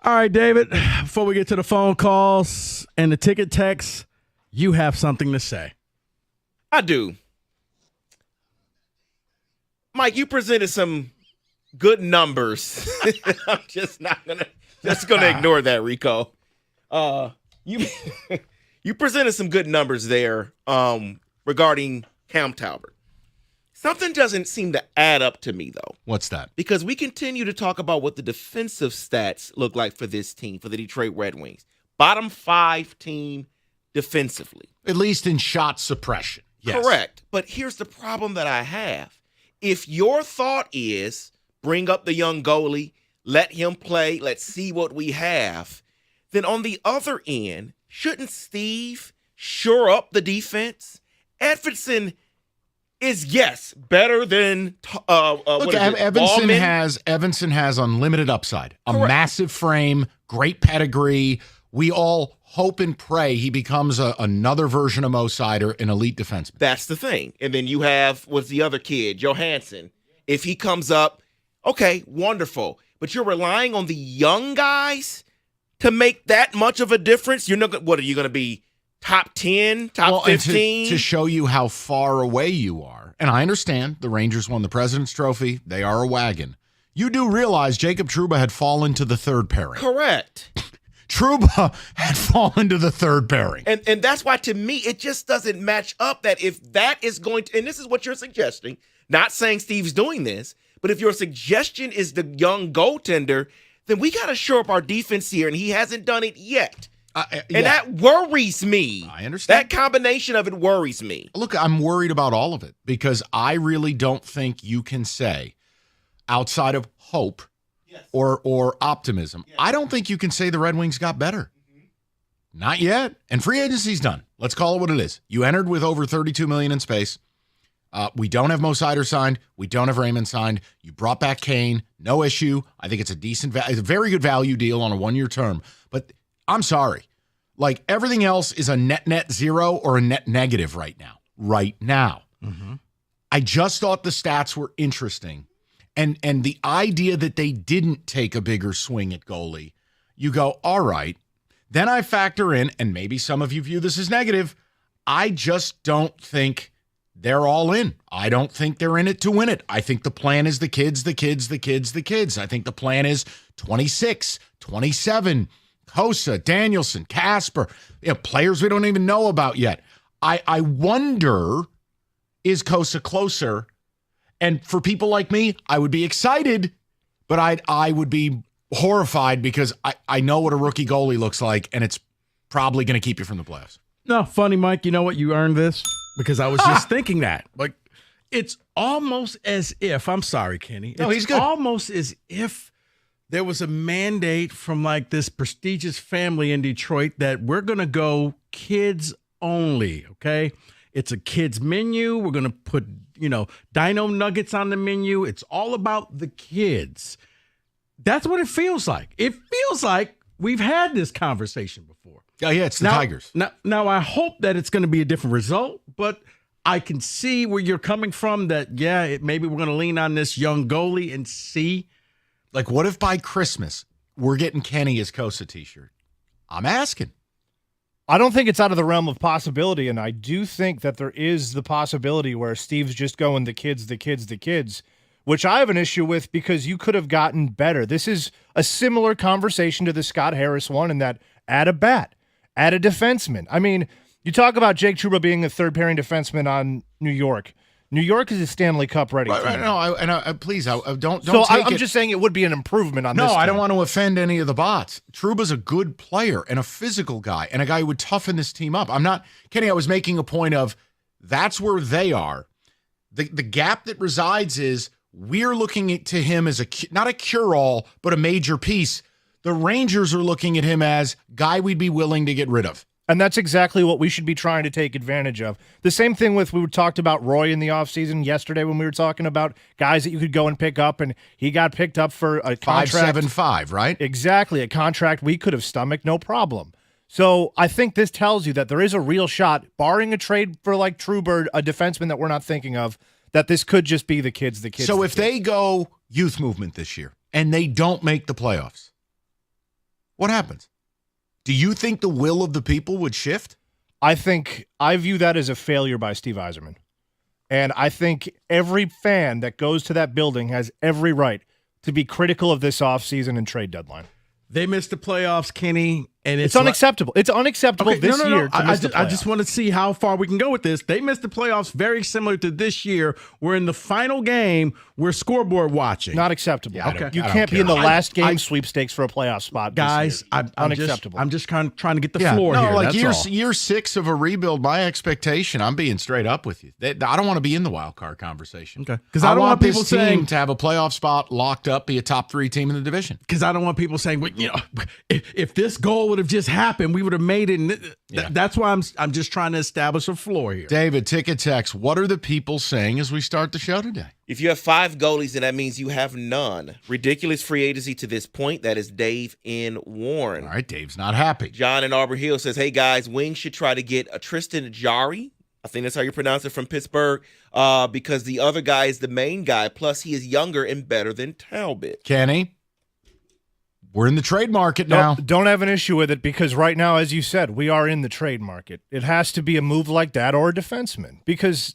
All right, David, before we get to the phone calls and the ticket texts, you have something to say. I do. Mike, you presented some good numbers. I'm just not gonna ignore that, Rico. You you presented some good numbers there regarding Cam Talbot. Something doesn't seem to add up to me, though. What's that? Because we continue to talk about what the defensive stats look like for this team, for the Detroit Red Wings. Bottom 5 team defensively. At least in shot suppression. Yes. Correct. But here's the problem that I have. If your thought is bring up the young goalie, let him play, let's see what we have, then on the other end, shouldn't Steve shore up the defense? Edvinsson is, yes, better than Look, Evanson has unlimited upside, a massive frame, great pedigree. We all hope and pray he becomes another version of Mo Seider, an elite defenseman. That's the thing. And then you have, what's the other kid, Johansson. If he comes up, okay, wonderful. But you're relying on the young guys to make that much of a difference. You're not. What are you going to be top 10, top 15. To show you how far away you are. And I understand the Rangers won the President's Trophy. They are a wagon. You do realize Jacob Trouba had fallen to the third pairing. Correct. Trouba had fallen to the third pairing. And that's why, to me, it just doesn't match up that if that is going to, and this is what you're suggesting, not saying Steve's doing this, but if your suggestion is the young goaltender, then we got to shore up our defense here, and he hasn't done it yet. And that worries me. I understand. That combination of it worries me. Look, I'm worried about all of it because I really don't think you can say, outside of hope or optimism, I don't think you can say the Red Wings got better. Not yet. And free agency's done. Let's call it what it is. You entered with over $32 million in space. We don't have Mo Seider signed. We don't have Raymond signed. You brought back Kane. No issue. I think it's a decent, it's a very good value deal on a one-year term. But I'm sorry. Like, everything else is a net zero or a net negative right now. Right now. Mm-hmm. I just thought the stats were interesting. And the idea that they didn't take a bigger swing at goalie, you go, all right. Then I factor in, and maybe some of you view this as negative, I just don't think they're all in. I don't think they're in it to win it. I think the plan is the kids. I think the plan is 26, 27, Hossa, Danielson, Casper, players we don't even know about yet. I wonder, is Hossa closer? And for people like me, I would be excited, but I would be horrified because I know what a rookie goalie looks like, and it's probably going to keep you from the playoffs. No, funny, Mike. You know what? You earned this because I was just thinking that. Like, it's almost as if, I'm sorry, Kenny. No, he's good. It's almost as if there was a mandate from like this prestigious family in Detroit that we're going to go kids only, okay? It's a kids menu. We're going to put, Dino Nuggets on the menu. It's all about the kids. That's what it feels like. It feels like we've had this conversation before. Yeah, it's the Tigers. Now, I hope that it's going to be a different result, but I can see where you're coming from that, maybe we're going to lean on this young goalie and see. Like, what if by Christmas we're getting Kenny his Hossa t-shirt? I'm asking. I don't think it's out of the realm of possibility, and I do think that there is the possibility where Steve's just going the kids, which I have an issue with because you could have gotten better. This is a similar conversation to the Scott Harris one in that add a bat, add a defenseman. I mean, you talk about Jake Trouba being a third-pairing defenseman on New York. New York is a Stanley Cup ready team. Right, no, please, don't. So take I'm just saying it would be an improvement on this. No, I don't team. want to offend any of the bots. Trouba's a good player and a physical guy and a guy who would toughen this team up. I'm not, Kenny, I was making a point of that's where they are. The gap that resides is we're looking to him as not a cure-all, but a major piece. The Rangers are looking at him as guy we'd be willing to get rid of. And that's exactly what we should be trying to take advantage of. The same thing with, we talked about Roy in the offseason yesterday when we were talking about guys that you could go and pick up, and he got picked up for a contract. 5.75, right? Exactly, a contract we could have stomached, no problem. So I think this tells you that there is a real shot, barring a trade for like Trouba, a defenseman that we're not thinking of, that this could just be the kids. So if they go youth movement this year and they don't make the playoffs, what happens? Do you think the will of the people would shift? I view that as a failure by Steve Yzerman. And I think every fan that goes to that building has every right to be critical of this offseason and trade deadline. They missed the playoffs, Kenny, and it's unacceptable. It's unacceptable year to miss the playoffs. I just want to see how far we can go with this. They missed the playoffs very similar to this year. We're in the final game. We're scoreboard watching. Not acceptable. Yeah, you can't be in the last game sweepstakes for a playoff spot. Guys, unacceptable. I'm just trying to get the floor here. Like that's year 6 of a rebuild, my expectation, I'm being straight up with you. I don't want to be in the wild card conversation. Okay. Because I don't want people saying to have a playoff spot locked up, be a top 3 team in the division. Because I don't want people saying, well, if this goal would have just happened, we would have made it. That's why I'm just trying to establish a floor here. David, Ticket Text, what are the people saying as we start the show today? If you have 5 goalies, then that means you have none. Ridiculous free agency to this point. That is Dave in Warren. All right, Dave's not happy. John in Arbor Hill says, hey, guys, Wings should try to get a Tristan Jarry. I think that's how you pronounce it, from Pittsburgh, because the other guy is the main guy. Plus, he is younger and better than Talbot. Kenny? we're in the trade market now. Don't have an issue with it because right now, as you said, we are in the trade market. It has to be a move like that or a defenseman because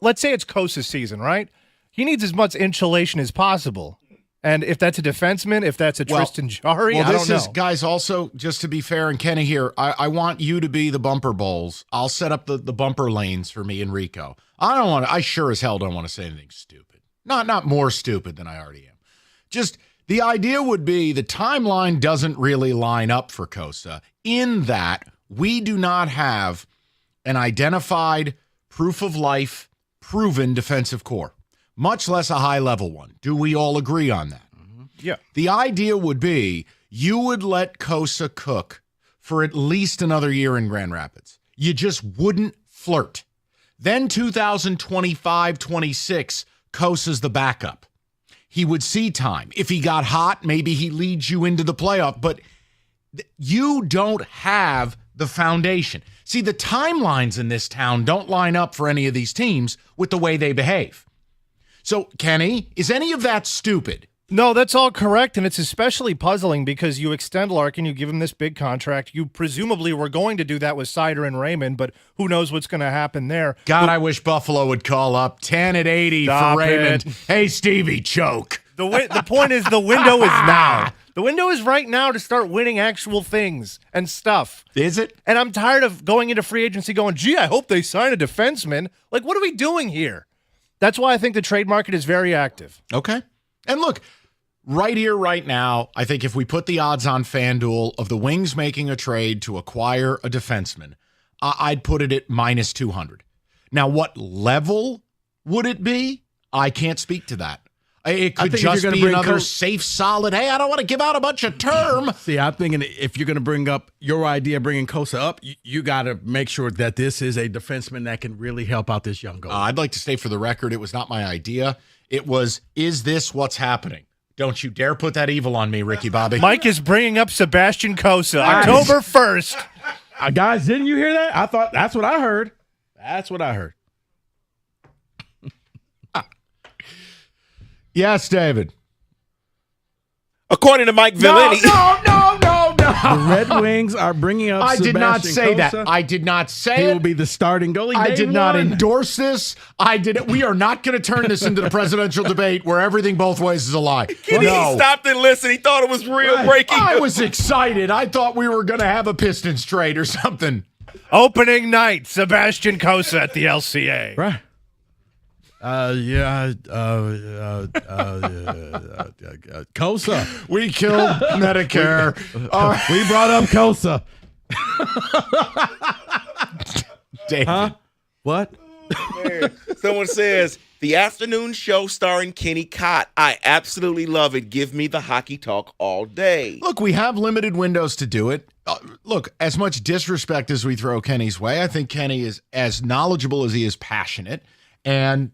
let's say it's Kosa's season, right? He needs as much insulation as possible. And if that's a defenseman, if that's a Tristan Jarry, I don't know. Guys, also, just to be fair, and Kenny here, I want you to be the bumper bowls. I'll set up the bumper lanes for me and Rico. I sure as hell don't want to say anything stupid. Not more stupid than I already am. Just the idea would be the timeline doesn't really line up for Kosa in that we do not have an identified proof of life, proven defensive core, much less a high-level one. Do we all agree on that? Yeah. The idea would be you would let Kosa cook for at least another year in Grand Rapids. You just wouldn't flirt. Then 2025-26, Kosa's the backup. He would see time. If he got hot, maybe he leads you into the playoff. But you don't have the foundation. See, the timelines in this town don't line up for any of these teams with the way they behave. So, Kenny, is any of that stupid? No, that's all correct, and it's especially puzzling because you extend Larkin, you give him this big contract. You presumably were going to do that with Seider and Raymond, but who knows what's going to happen there. God, I wish Buffalo would call up 10 at 80 Stop for Raymond. it. Hey, Stevie, choke. The point is the window is now. The window is right now to start winning actual things and stuff. Is it? And I'm tired of going into free agency going, gee, I hope they sign a defenseman. Like, what are we doing here? That's why I think the trade market is very active. Okay. And look, right here, right now, I think if we put the odds on FanDuel of the Wings making a trade to acquire a defenseman, I'd put it at minus 200. Now, what level would it be? I can't speak to that. It could just be another safe, solid, hey, I don't want to give out a bunch of term. See, I'm thinking if you're going to bring up your idea, bringing Kosa up, you got to make sure that this is a defenseman that can really help out this young goalie. I'd like to state for the record, it was not my idea. It was, is this what's happening? Don't you dare put that evil on me, Ricky Bobby. Mike is bringing up Sebastian Kosa, October 1st. Guys, didn't you hear that? I thought that's what I heard. That's what I heard. Yes, David. According to Mike Villani. No. The Red Wings are bringing up I did not say Kosa. that. I did not say He it. will be the starting goalie. I day did not one. endorse this. We are not going to turn this into the presidential debate where everything both ways is a lie. He stopped and listened. He thought it was real breaking. I was excited. I thought we were going to have a Pistons trade or something. Opening night, Sebastian Kosa at the LCA. Right. Kosa. We killed Medicare. We brought up Kosa. David. Huh? What? Someone says, the afternoon show starring Kenny Cott. I absolutely love it. Give me the hockey talk all day. Look, we have limited windows to do it. Look, as much disrespect as we throw Kenny's way, I think Kenny is as knowledgeable as he is passionate. And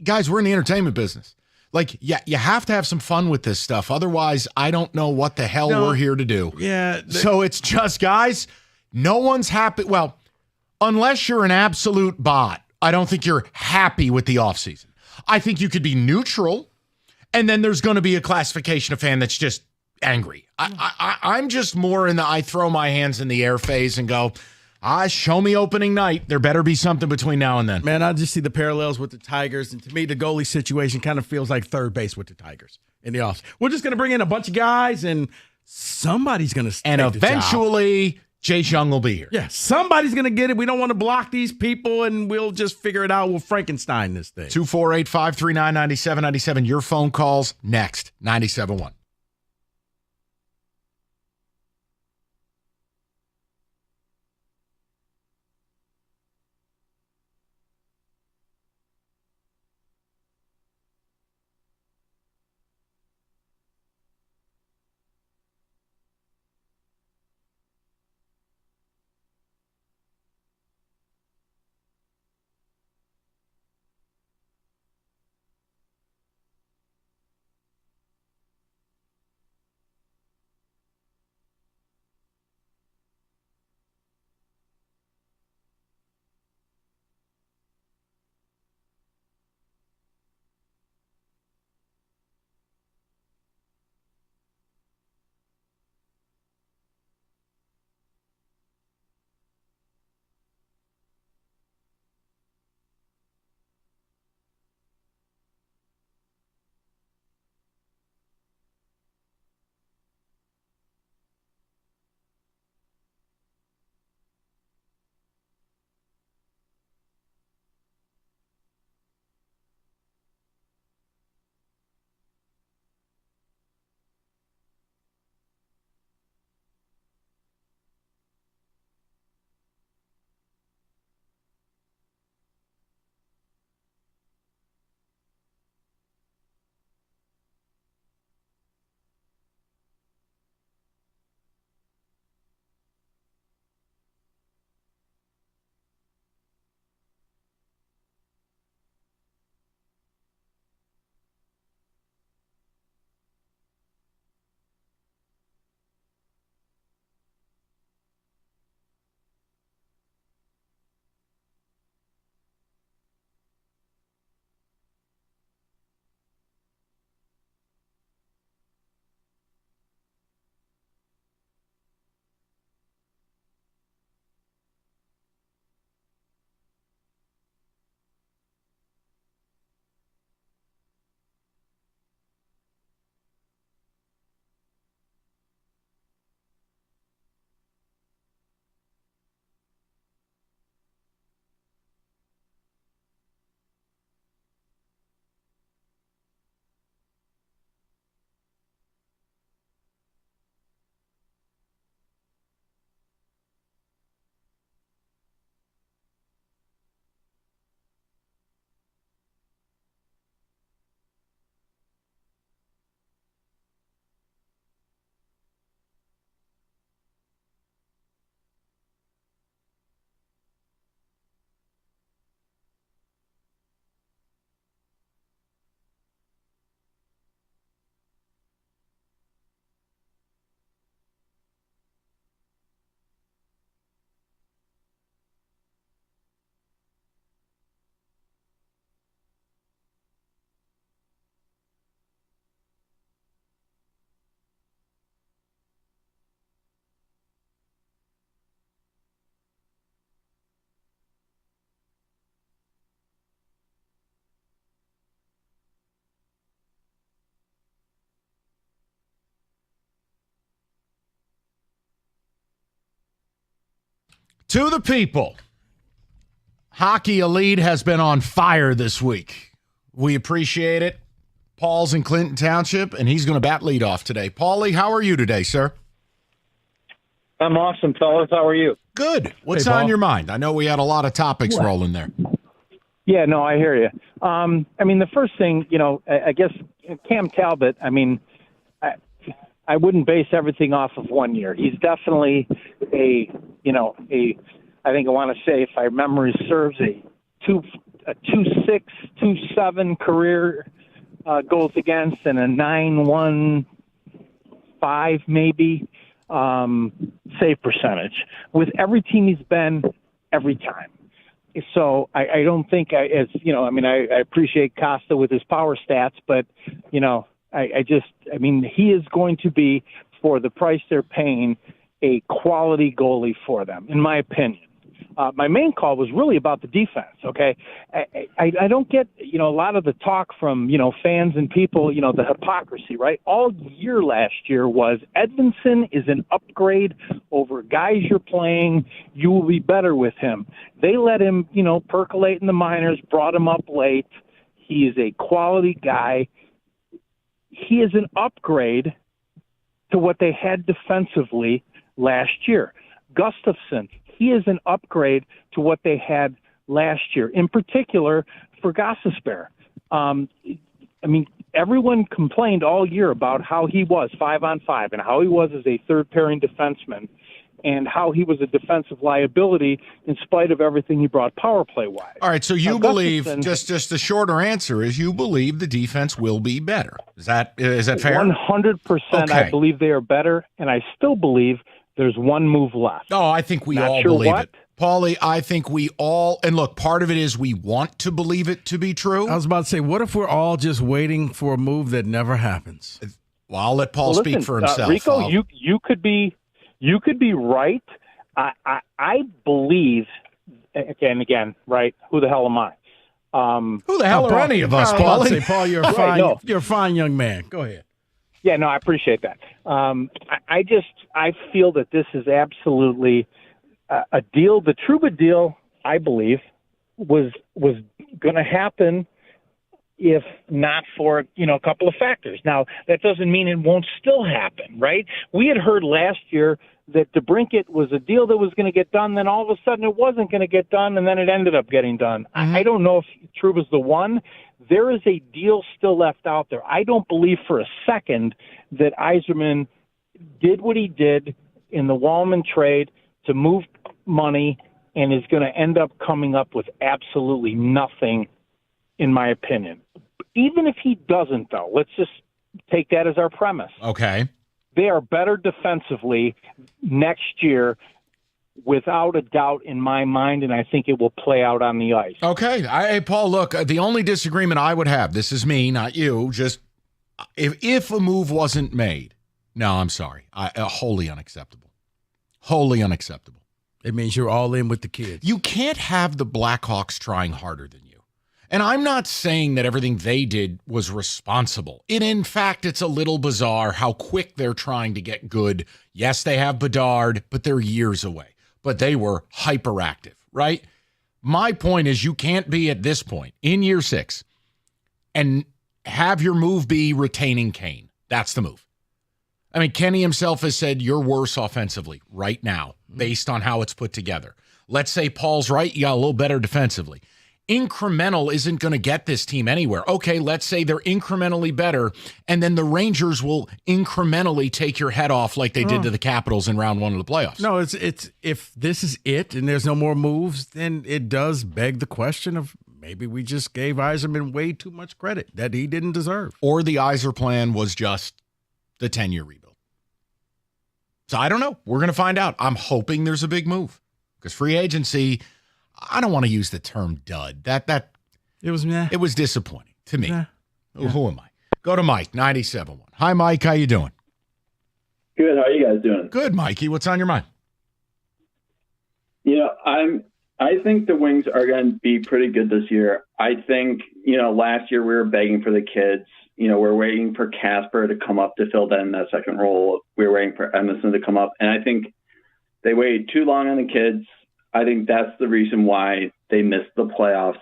guys, we're in the entertainment business. Like, yeah, you have to have some fun with this stuff. Otherwise, I don't know what the hell we're here to do. Yeah. So it's just, guys, no one's happy. Well, unless you're an absolute bot, I don't think you're happy with the offseason. I think you could be neutral, and then there's going to be a classification of fan that's just angry. I'm just more in the I throw my hands in the air phase and go, show me opening night. There better be something between now and then. Man, I just see the parallels with the Tigers, and to me, the goalie situation kind of feels like third base with the Tigers in the offseason. We're just going to bring in a bunch of guys, and somebody's going to and eventually Chase Young will be here. Yeah, somebody's going to get it. We don't want to block these people, and we'll just figure it out. We'll Frankenstein this thing. 248-539-9797. Your phone calls next. 97.1. To the people, Hockey Elite has been on fire this week. We appreciate it. Paul's in Clinton Township, and he's going to bat leadoff today. Paulie, how are you today, sir? I'm awesome, fellas. How are you? Good. What's on your mind? I know we had a lot of topics rolling there. Yeah, no, I hear you. I mean, the first thing, I guess Cam Talbot, I mean, I wouldn't base everything off of 1 year. He's definitely I think I want to say, if my memory serves, a 2.6, 2.7 career goals against and a 9.15 maybe save percentage with every team he's been every time. So I don't think I appreciate Costa with his power stats, but he is going to be, for the price they're paying, a quality goalie for them, in my opinion. My main call was really about the defense, okay? I don't get, a lot of the talk from, fans and people, the hypocrisy, right? All year last year was Edvinsson is an upgrade over guys you're playing. You will be better with him. They let him, percolate in the minors, brought him up late. He is a quality guy. He is an upgrade to what they had defensively last year. Gustafsson, he is an upgrade to what they had last year, in particular for Gostisbehere. Everyone complained all year about how he was 5-on-5 and how he was as a third-pairing defenseman and how he was a defensive liability in spite of everything he brought power play-wise. All right, so you believe, just the shorter answer is you believe the defense will be better. Is that fair? 100%. Okay. I believe they are better, and I still believe there's one move left. Oh, I think we all believe it. Paulie, I think we all, and look, part of it is we want to believe it to be true. I was about to say, what if we're all just waiting for a move that never happens? Well, I'll let Paul speak for himself. Rico, you could be right. I believe, again, right? Who the hell am I? Who the hell are any of us, Paulie? Paul, you're a fine young man. Go ahead. Yeah, no, I appreciate that. I feel that this is absolutely a deal. The Trouba deal, I believe, was going to happen if not for, a couple of factors. Now, that doesn't mean it won't still happen, right? We had heard last year that DeBrincat was a deal that was going to get done, then all of a sudden it wasn't going to get done, and then it ended up getting done. I don't know if Trouba's the one. There is a deal still left out there. I don't believe for a second that Yzerman did what he did in the Wallman trade to move money and is going to end up coming up with absolutely nothing, in my opinion. Even if he doesn't, though, let's just take that as our premise. Okay. They are better defensively next year, without a doubt, in my mind, and I think it will play out on the ice. Okay. Hey, Paul, look, the only disagreement I would have, this is me, not you, just if a move wasn't made, no, I'm sorry, wholly unacceptable. Wholly unacceptable. It means you're all in with the kids. You can't have the Blackhawks trying harder than you. And I'm not saying that everything they did was responsible. In fact, it's a little bizarre how quick they're trying to get good. Yes, they have Bedard, but they're years away. But they were hyperactive, right? My point is you can't be at this point in year 6 and have your move be retaining Kane. That's the move. I mean, Kenny himself has said you're worse offensively right now based on how it's put together. Let's say Paul's right. You got a little better defensively. Incremental isn't going to get this team anywhere. Okay, let's say they're incrementally better, and then the Rangers will incrementally take your head off like they did to the Capitals in round 1 of the playoffs. No, it's if this is it and there's no more moves, then it does beg the question of maybe we just gave Yzerman way too much credit that he didn't deserve. Or the Yzer plan was just the 10-year rebuild. So I don't know. We're going to find out. I'm hoping there's a big move because free agency, I don't want to use the term dud. It was disappointing to me. Who am I? Go to Mike, 97.1. Hi, Mike. How you doing? Good. How are you guys doing? Good, Mikey. What's on your mind? I think the Wings are going to be pretty good this year. I think, last year we were begging for the kids. We're waiting for Casper to come up to fill in that second role. We were waiting for Edmondson to come up. And I think they waited too long on the kids. I think that's the reason why they missed the playoffs.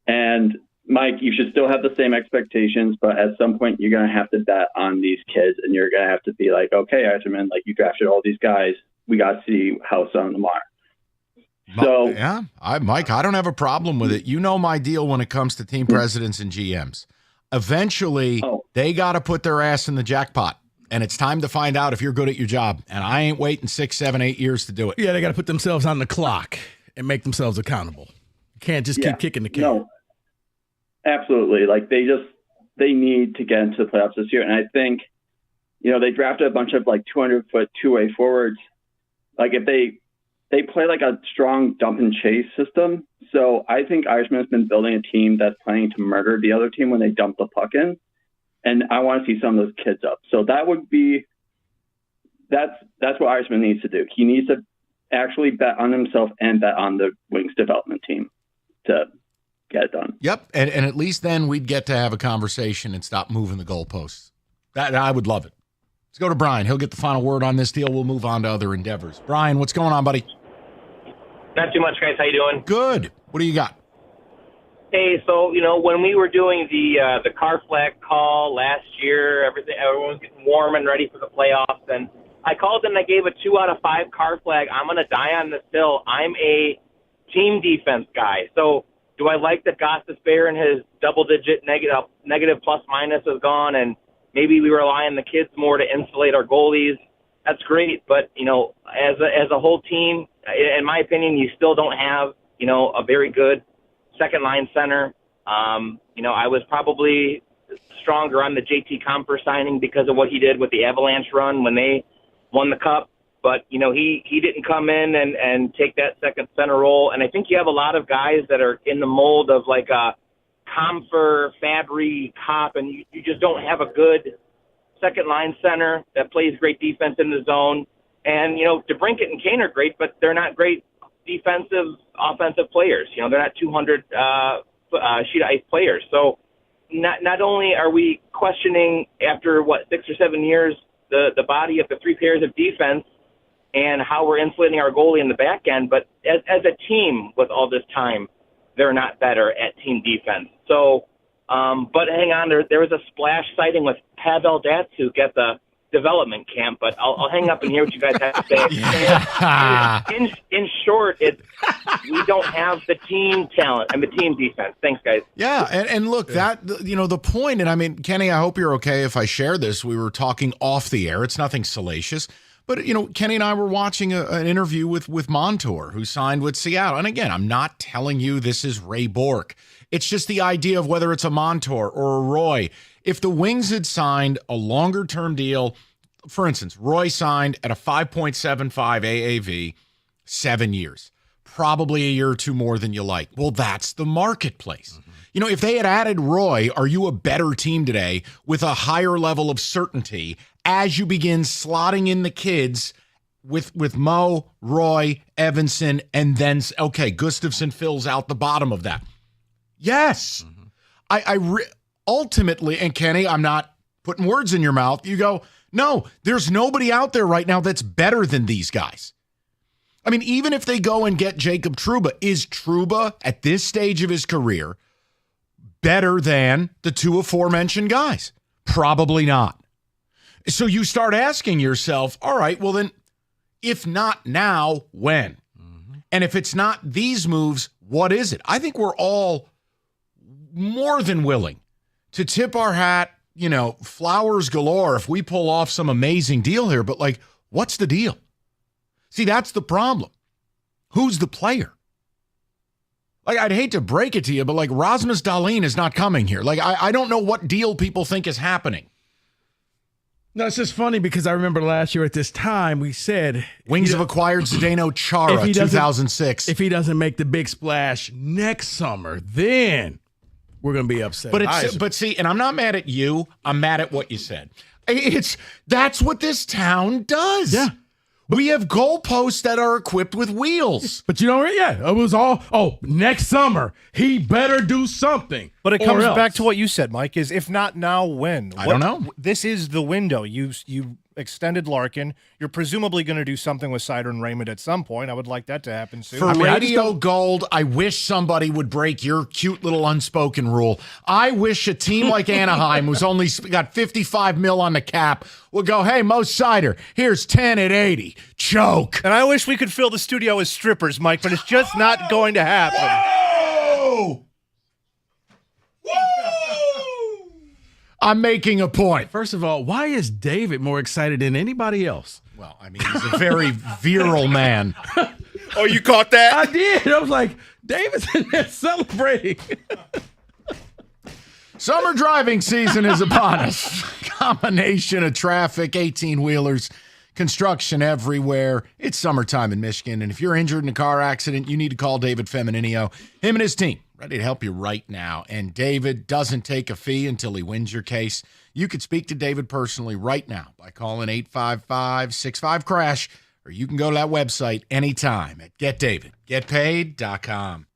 And Mike, you should still have the same expectations, but at some point you're going to have to bet on these kids, and you're going to have to be like, okay, Eiserman, like you drafted all these guys. We got to see how some of them are. So yeah, Mike, I don't have a problem with it. You know my deal when it comes to team presidents and GMs. Eventually, they got to put their ass in the jackpot, and it's time to find out if you're good at your job. And I ain't waiting 6, 7, 8 years to do it. Yeah, they got to put themselves on the clock and make themselves accountable. You can't just keep kicking the can. No, absolutely. Like they need to get into the playoffs this year. And I think, they drafted a bunch of like 200-foot two-way forwards. Like if they play like a strong dump and chase system. So I think Eiserman has been building a team that's planning to murder the other team when they dump the puck in. And I want to see some of those kids up. So that's what Eiserman needs to do. He needs to actually bet on himself and bet on the Wings development team to get it done. Yep. And at least then we'd get to have a conversation and stop moving the goalposts. That I would love it. Let's go to Brian. He'll get the final word on this deal. We'll move on to other endeavors. Brian, what's going on, buddy? Not too much, guys. How you doing? Good. What do you got? Hey, so when we were doing the car flag call last year, everyone was getting warm and ready for the playoffs, and I called and I gave a 2 out of 5 car flag. I'm going to die on this hill. I'm a team defense guy. So do I like that Gostisbehere and his double-digit negative plus-minus is gone, and maybe we rely on the kids more to insulate our goalies? That's great, but, as a whole team, in my opinion, you still don't have, a very good second-line center. I was probably stronger on the JT Compher signing because of what he did with the Avalanche run when they won the Cup. But, he didn't come in and take that second center role. And I think you have a lot of guys that are in the mold of like a Compher, Fabry, Kopp, and you just don't have a good second-line center that plays great defense in the zone. And, DeBrincat and Kane are great, but they're not great defensive, offensive players. They're not 200 sheet of ice players. So not only are we questioning after, 6 or 7 years, the body of the 3 pairs of defense and how we're insulating our goalie in the back end, but as a team with all this time, they're not better at team defense. So, but hang on, there was a splash sighting with Pavel Datsyuk at the development camp, but I'll hang up and hear what you guys have to say. In short, we don't have the team talent and the team defense. Thanks, guys. Yeah, and look, that, the point, and I mean, Kenny, I hope you're okay if I share this. We were talking off the air. It's nothing salacious. But, Kenny and I were watching an interview with Montour, who signed with Seattle. And again, I'm not telling you this is Ray Bourque. It's just the idea of whether it's a Montour or a Roy. If the Wings had signed a longer-term deal, for instance, Roy signed at a 5.75 AAV, 7 years, probably a year or two more than you like. Well, that's the marketplace. If they had added Roy, are you a better team today with a higher level of certainty as you begin slotting in the kids with Mo, Roy, Evanson, and then, Gustafsson fills out the bottom of that? Yes. Ultimately, and Kenny, I'm not putting words in your mouth. You go, no, there's nobody out there right now that's better than these guys. I mean, even if they go and get Jacob Trouba, is Trouba at this stage of his career better than the 2 aforementioned guys? Probably not. So you start asking yourself, all right, well then, if not now, when? And if it's not these moves, what is it? I think we're all more than willing to tip our hat, flowers galore if we pull off some amazing deal here. But, what's the deal? See, that's the problem. Who's the player? I'd hate to break it to you, but, Rasmus Dahlin is not coming here. I don't know what deal people think is happening. No, it's just funny because I remember last year at this time we said Wings have acquired Zdeno Chara, 2006. If he doesn't make the big splash next summer, then we're going to be upset. But see, and I'm not mad at you. I'm mad at what you said. That's what this town does. Yeah. We have goalposts that are equipped with wheels. But it was all, next summer, he better do something. But it comes back to what you said, Mike, is if not now, when? I don't know. This is the window. You extended Larkin. You're presumably going to do something with Sider and Raymond at some point. I would like that to happen soon. For Radio Gold, I wish somebody would break your cute little unspoken rule. I wish a team like Anaheim, who's only got $55 million on the cap, would go, hey, Mo Sider, here's 10 at 80. Choke. And I wish we could fill the studio with strippers, Mike, but it's just not going to happen. Whoa! I'm making a point. First of all, why is David more excited than anybody else? Well, I mean, he's a very virile man. Oh, you caught that? I did. I was like, David's in there celebrating. Summer driving season is upon us. Combination of traffic, 18-wheelers, construction everywhere. It's summertime in Michigan, and if you're injured in a car accident, you need to call David Femininio. Him and his team ready to help you right now. And David doesn't take a fee until he wins your case. You could speak to David personally right now by calling 855-65-CRASH, or you can go to that website anytime at getdavidgetpaid.com.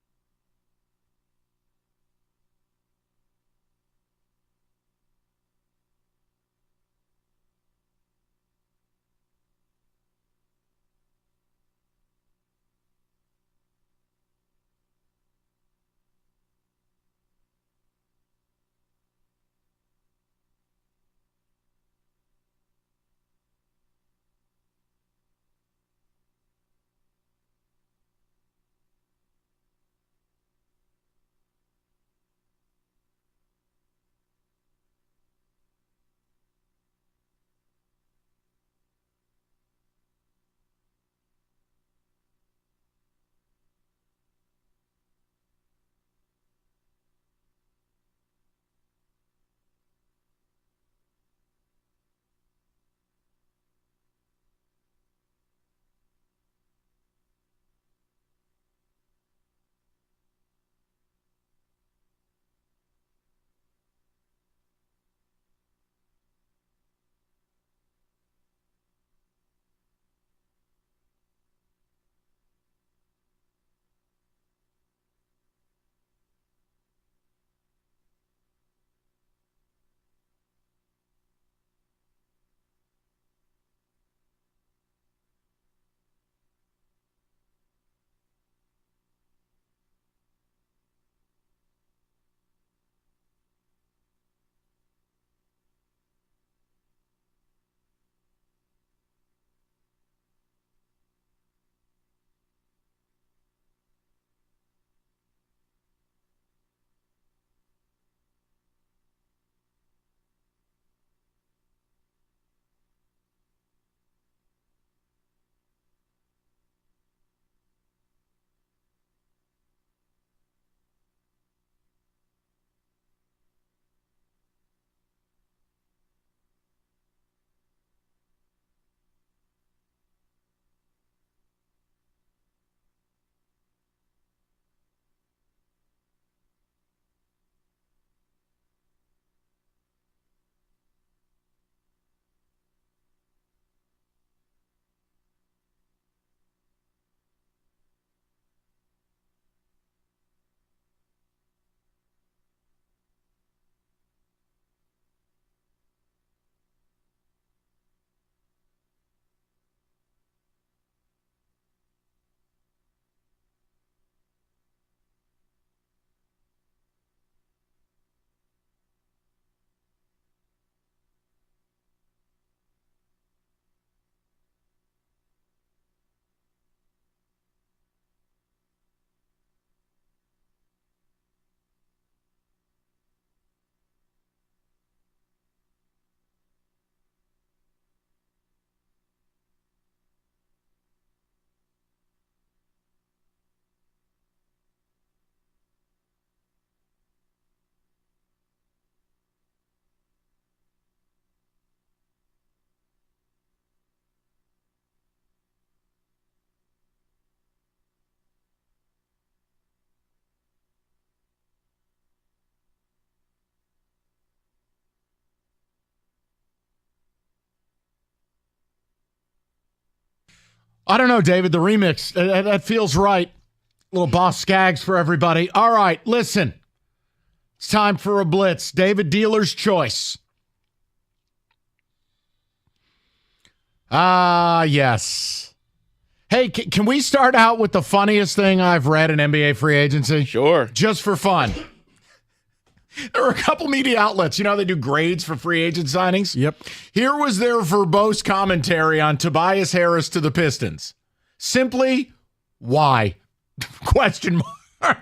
I don't know, David, the remix, that feels right. Little Boss Skaggs for everybody. All right, listen. It's time for a blitz. David, dealer's choice. Yes. Hey, can we start out with the funniest thing I've read in NBA free agency? Sure. Just for fun. There are a couple media outlets. You know, they do grades for free agent signings. Yep. Here was their verbose commentary on Tobias Harris to the Pistons. Simply, why? Question mark.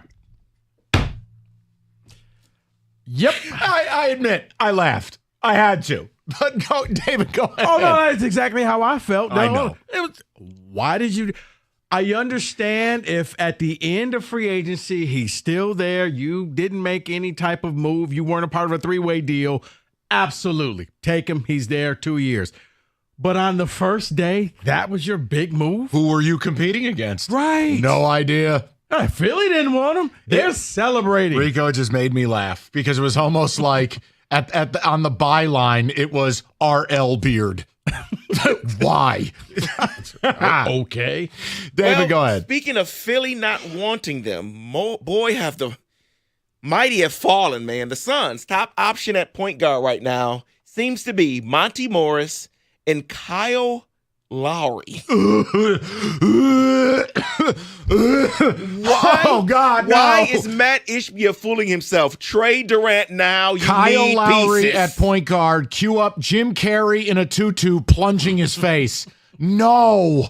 Yep. I admit, I laughed. I had to. But David, go ahead. Oh, no, that's exactly how I felt. No, I know. Why did you? I understand if at the end of free agency, he's still there. You didn't make any type of move. You weren't a part of a three-way deal. Absolutely. Take him. He's there 2 years. But on the first day, that was your big move? Who were you competing against? Right. No idea. Philly didn't want him. They're celebrating. Rico just made me laugh because it was almost like on the byline, it was R.L. Beard. Why? Okay. David, go ahead. Speaking of Philly not wanting them, boy, have the mighty have fallen, man. The Suns' top option at point guard right now seems to be Monty Morris and Kyle Lowry. Why? Oh, God, no. Why is Matt Ishbia fooling himself? Trade Durant now. You Kyle need Lowry pieces. at point guard. Cue up Jim Carrey in a tutu plunging his face. No.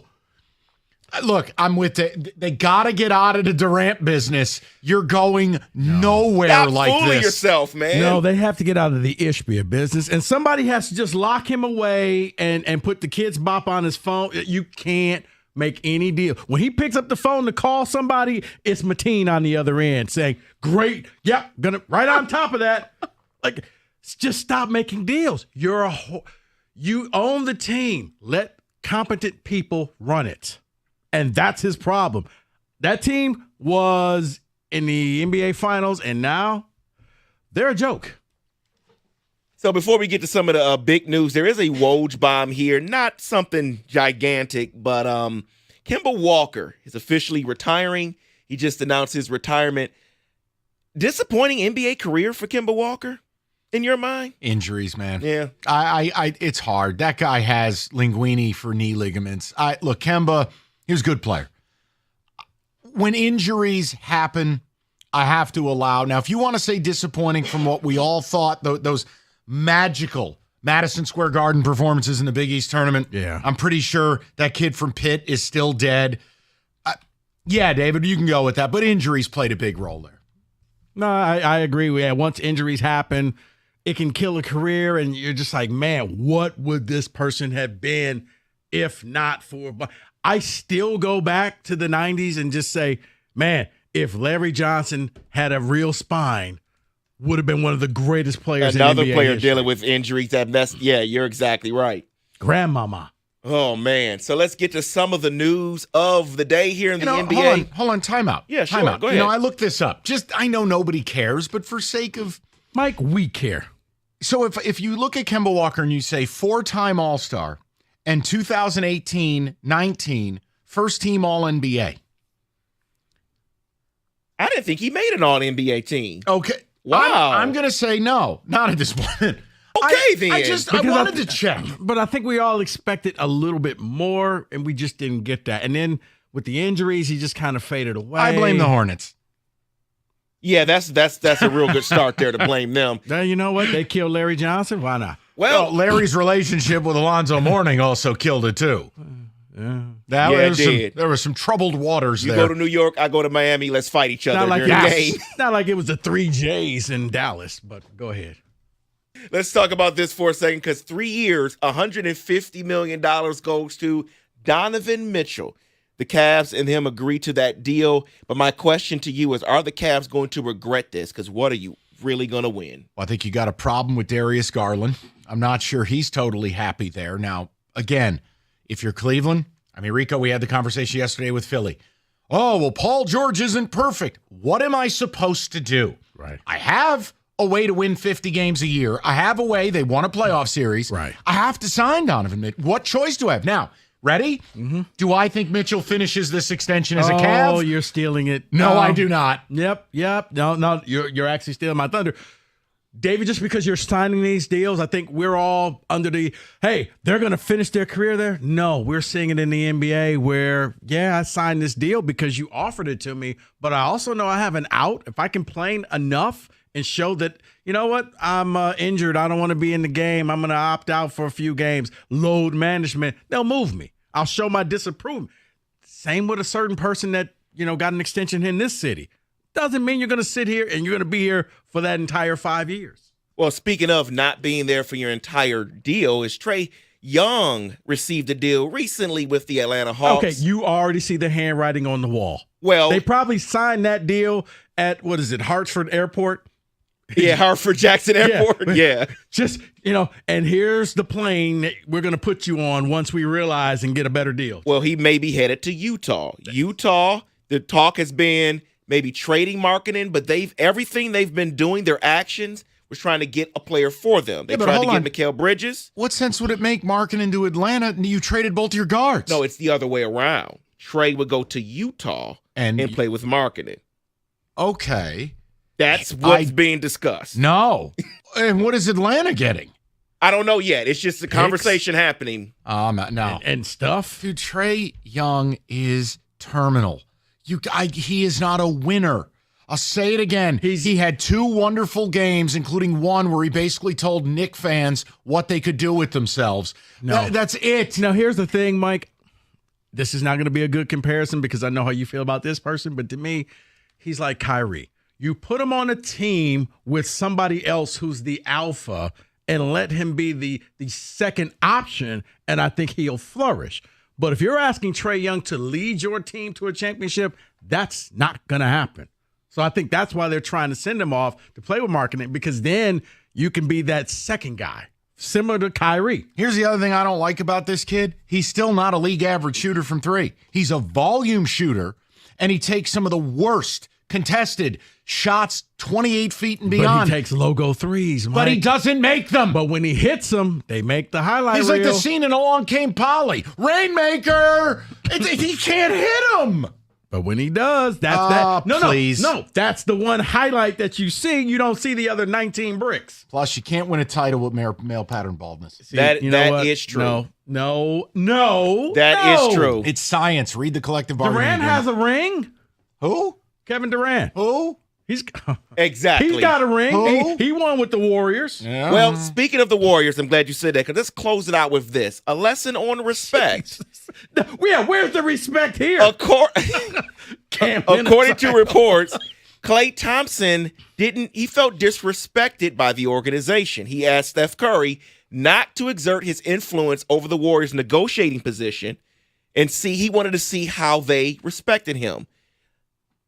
Look, I'm with it. They got to get out of the Durant business. You're going nowhere Stop like fooling this. yourself, man. No, they have to get out of the Ishbia business, and somebody has to just lock him away and put the Kids Bop on his phone. You can't make any deal. When he picks up the phone to call somebody, it's Mateen on the other end saying, "Great, yep, gonna right on top of that." Like, just stop making deals. You own the team. Let competent people run it. And that's his problem. That team was in the NBA Finals, and now they're a joke. So before we get to some of the big news, there is a Woj bomb here. Not something gigantic, but Kemba Walker is officially retiring. He just announced his retirement. Disappointing NBA career for Kemba Walker, in your mind? Injuries, man. Yeah. I it's hard. That guy has linguini for knee ligaments. Look, Kemba, he was a good player. When injuries happen, I have to allow. Now, if you want to say disappointing from what we all thought, those magical Madison Square Garden performances in the Big East tournament, yeah, I'm pretty sure that kid from Pitt is still dead. Yeah, David, you can go with that, but injuries played a big role there. No, I agree. Once injuries happen, it can kill a career, and you're just like, man, what would this person have been if not for... I still go back to the 90s and just say, man, if Larry Johnson had a real spine, would have been one of the greatest players Another in NBA player history. dealing with injuries. Yeah, you're exactly right. Grandmama. Oh, man. So let's get to some of the news of the day here in the NBA. Hold on, timeout. Yeah, sure. Timeout. Go ahead. I looked this up. I know nobody cares, but for sake of... Mike, we care. So if you look at Kemba Walker and you say four-time All-Star, and 2018-19 first-team All-NBA. I didn't think he made an All-NBA team. Okay. Wow. I'm going to say no. Not at this point. Okay, then. I wanted to check. But I think we all expected a little bit more, and we just didn't get that. And then with the injuries, he just kind of faded away. I blame the Hornets. Yeah, that's a real good start there to blame them. Now, you know what? They killed Larry Johnson. Why not? Well, Larry's relationship with Alonzo Mourning also killed it too. There were some troubled waters you there. You go to New York, I go to Miami. Let's fight each other during the game. Not like it was the 3 J's in Dallas, but go ahead. Let's talk about this for a second, because 3 years, $150 million goes to Donovan Mitchell. The Cavs and him agreed to that deal. But my question to you is, are the Cavs going to regret this? Because what are you really going to win? Well, I think you got a problem with Darius Garland. I'm not sure he's totally happy there. Now, again, if you're Cleveland, Rico, we had the conversation yesterday with Philly. Oh, well, Paul George isn't perfect. What am I supposed to do? Right. I have a way to win 50 games a year. I have a way. They won a playoff series. Right. I have to sign Donovan Mitchell. What choice do I have? Now, ready? Mm-hmm. Do I think Mitchell finishes this extension as a Cav? Oh, you're stealing it. No, I do not. Yep. No, you're actually stealing my thunder. David, just because you're signing these deals, I think we're all under the, hey, they're going to finish their career there. No, we're seeing it in the NBA where, yeah, I signed this deal because you offered it to me, but I also know I have an out. If I complain enough and show that, you know what, I'm injured, I don't want to be in the game, I'm going to opt out for a few games, load management, they'll move me. I'll show my disapproval. Same with a certain person that, got an extension in this city. Doesn't mean you're going to sit here and you're going to be here for that entire 5 years. Well, speaking of not being there for your entire deal, is Trae Young received a deal recently with the Atlanta Hawks. Okay, you already see the handwriting on the wall. Well, they probably signed that deal at, Hartsford Airport? Yeah, Hartsfield-Jackson Airport. Yeah. Just, and here's the plane that we're going to put you on once we realize and get a better deal. Well, he may be headed to Utah. Utah, the talk has been maybe trading Markkanen, but everything they've been doing, their actions, was trying to get a player for them. They tried to get Mikal Bridges. What sense would it make Markkanen to Atlanta? You traded both your guards. No, it's the other way around. Trae would go to Utah and play with Markkanen. Okay. That's what's being discussed. No. And what is Atlanta getting? I don't know yet. It's just a conversation happening. No. And stuff. Dude, Trae Young is terminal. He is not a winner. I'll say it again. He had 2 wonderful games, including one where he basically told Knick fans what they could do with themselves. No. That's it. Now, here's the thing, Mike. This is not going to be a good comparison because I know how you feel about this person, but to me, he's like Kyrie. You put him on a team with somebody else who's the alpha and let him be the second option, and I think he'll flourish. But if you're asking Trae Young to lead your team to a championship, that's not going to happen. So I think that's why they're trying to send him off to play with Markkanen, because then you can be that second guy, similar to Kyrie. Here's the other thing I don't like about this kid. He's still not a league average shooter from 3. He's a volume shooter, and he takes some of the worst contested shots 28 feet and beyond. But he takes logo threes, Mike. But he doesn't make them. But when he hits them, they make the highlight He's reel. like the scene in Along Came Polly. Rainmaker! He can't hit him. But when he does, that's that. No, please. No, that's the one highlight that you see. You don't see the other 19 bricks. Plus, you can't win a title with male pattern baldness. See, that is true. No. That is true. It's science. Read the collective bargaining Durant agreement. has a ring. Who? Kevin Durant. Who? Exactly. He's got a ring. Who? He won with the Warriors. Yeah. Well, speaking of the Warriors, I'm glad you said that, because let's close it out with this. A lesson on respect. Yeah, where's the respect here? According to reports, Klay Thompson felt disrespected by the organization. He asked Steph Curry not to exert his influence over the Warriors' negotiating position, and he wanted to see how they respected him.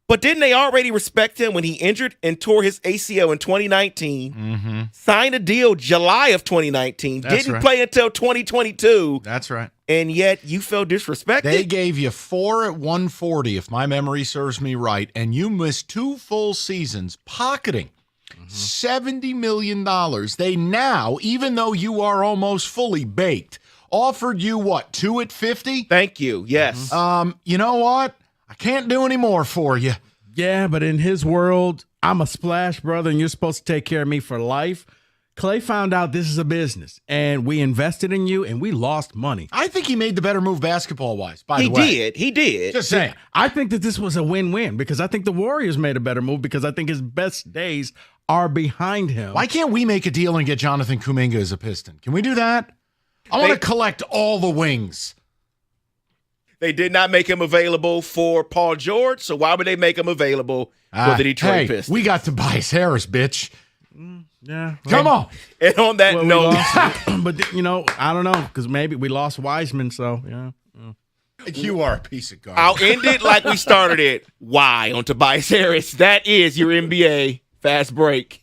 But didn't they already respect him when he injured and tore his ACL in 2019? Mm-hmm. Signed a deal July of 2019. Didn't play until 2022. That's right. And yet you felt disrespected. They gave you 4 at 140, if my memory serves me right, and you missed 2 full seasons pocketing $70 million. They now, even though you are almost fully baked, offered you what, 2 at 50? Thank you. Yes. You know what? I can't do any more for you. Yeah, but in his world, I'm a splash brother, and you're supposed to take care of me for life. Klay found out this is a business, and we invested in you, and we lost money. I think he made the better move basketball-wise, by the way. He did. Just saying. I think that this was a win-win because I think the Warriors made a better move because I think his best days are behind him. Why can't we make a deal and get Jonathan Kuminga as a Piston? Can we do that? I want to collect all the wings. They did not make him available for Paul George, so why would they make him available for the Detroit Pistons? We got Tobias Harris, bitch. Yeah. Come on. And on that note. But, I don't know, because maybe we lost Wiseman, so, yeah. You are a piece of garbage. I'll end it like we started it. Why on Tobias Harris? That is your NBA Fast Break.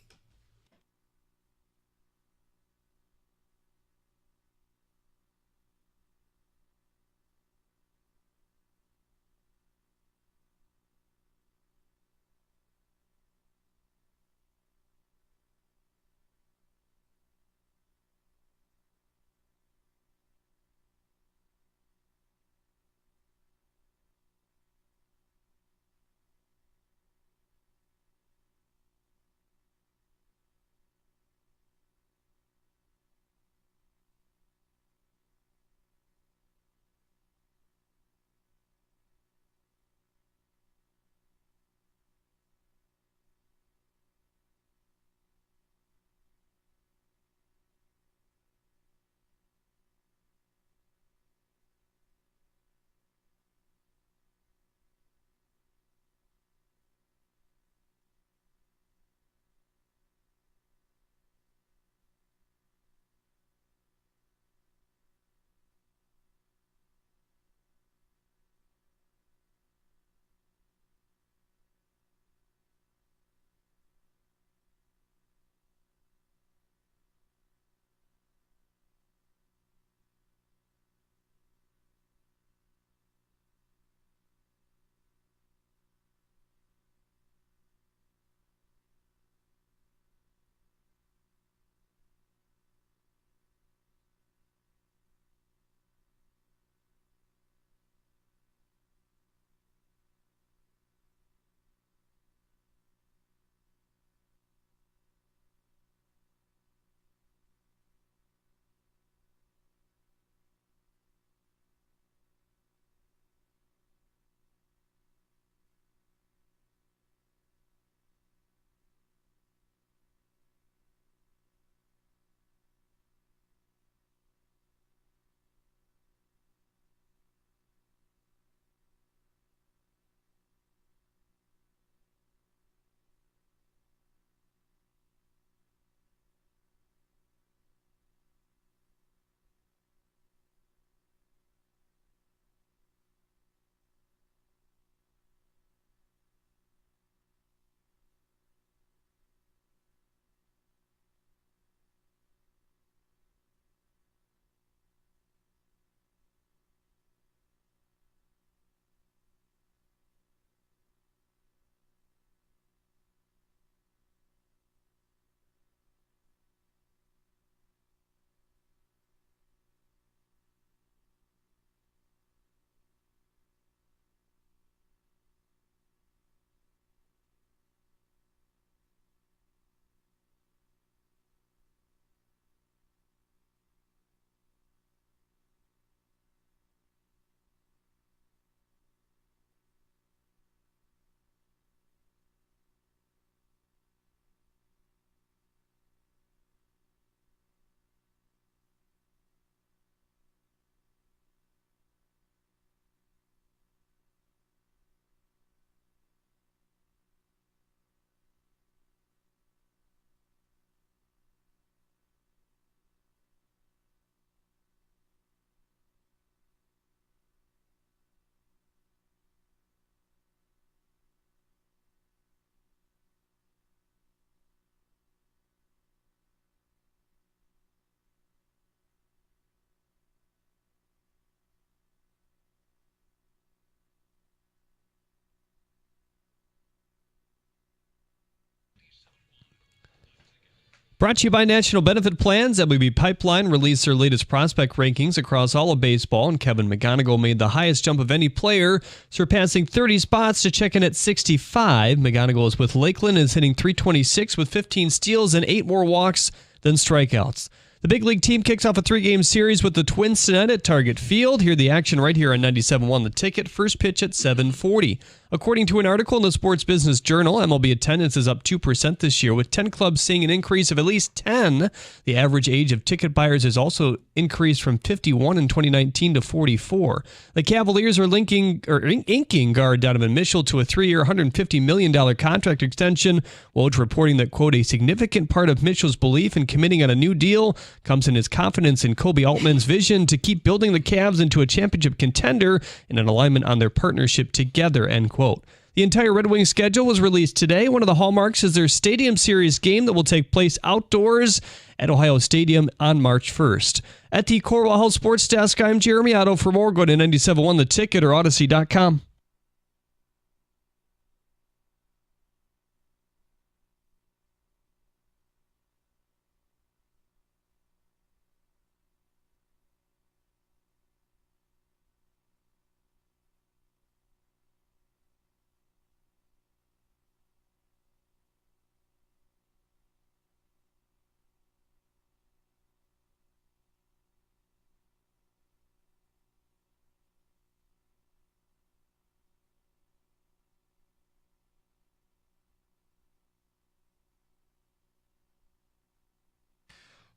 Brought to you by National Benefit Plans. WB Pipeline released their latest prospect rankings across all of baseball, and Kevin McGonigal made the highest jump of any player, surpassing 30 spots to check in at 65. McGonigal is with Lakeland and is hitting .326 with 15 steals and 8 more walks than strikeouts. The big league team kicks off a 3-game series with the Twins tonight at Target Field. Hear the action right here on 97.1 The Ticket. First pitch at 7:40. According to an article in the Sports Business Journal, MLB attendance is up 2% this year, with 10 clubs seeing an increase of at least 10. The average age of ticket buyers has also increased from 51 in 2019 to 44. The Cavaliers are inking guard Donovan Mitchell to a 3-year, $150 million contract extension. Woj reporting that, quote, a significant part of Mitchell's belief in committing on a new deal comes in his confidence in Kobe Altman's vision to keep building the Cavs into a championship contender and an alignment on their partnership together, end quote. The entire Red Wings schedule was released today. One of the hallmarks is their Stadium Series game that will take place outdoors at Ohio Stadium on March 1st. At the Corwell Health Sports Desk, I'm Jeremy Otto. For more, go to 97.1 The Ticket or Odyssey.com.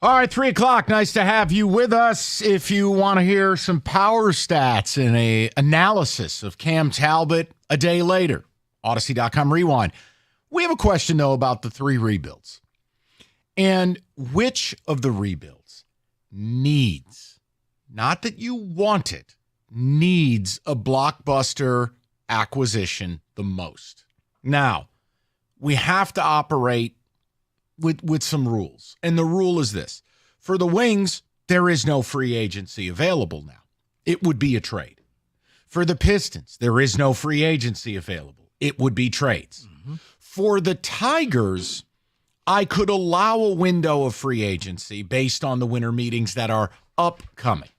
All right, 3 o'clock. Nice to have you with us. If you want to hear some power stats and a analysis of Cam Talbot a day later, Odyssey.com rewind. We have a question, though, about the 3 rebuilds. And which of the rebuilds needs, not that you want it, needs a blockbuster acquisition the most? Now, we have to operate with some rules. And the rule is this. For the Wings, there is no free agency available now. It would be a trade. For the Pistons, there is no free agency available. It would be trades. Mm-hmm. For the Tigers, I could allow a window of free agency based on the winter meetings that are upcoming.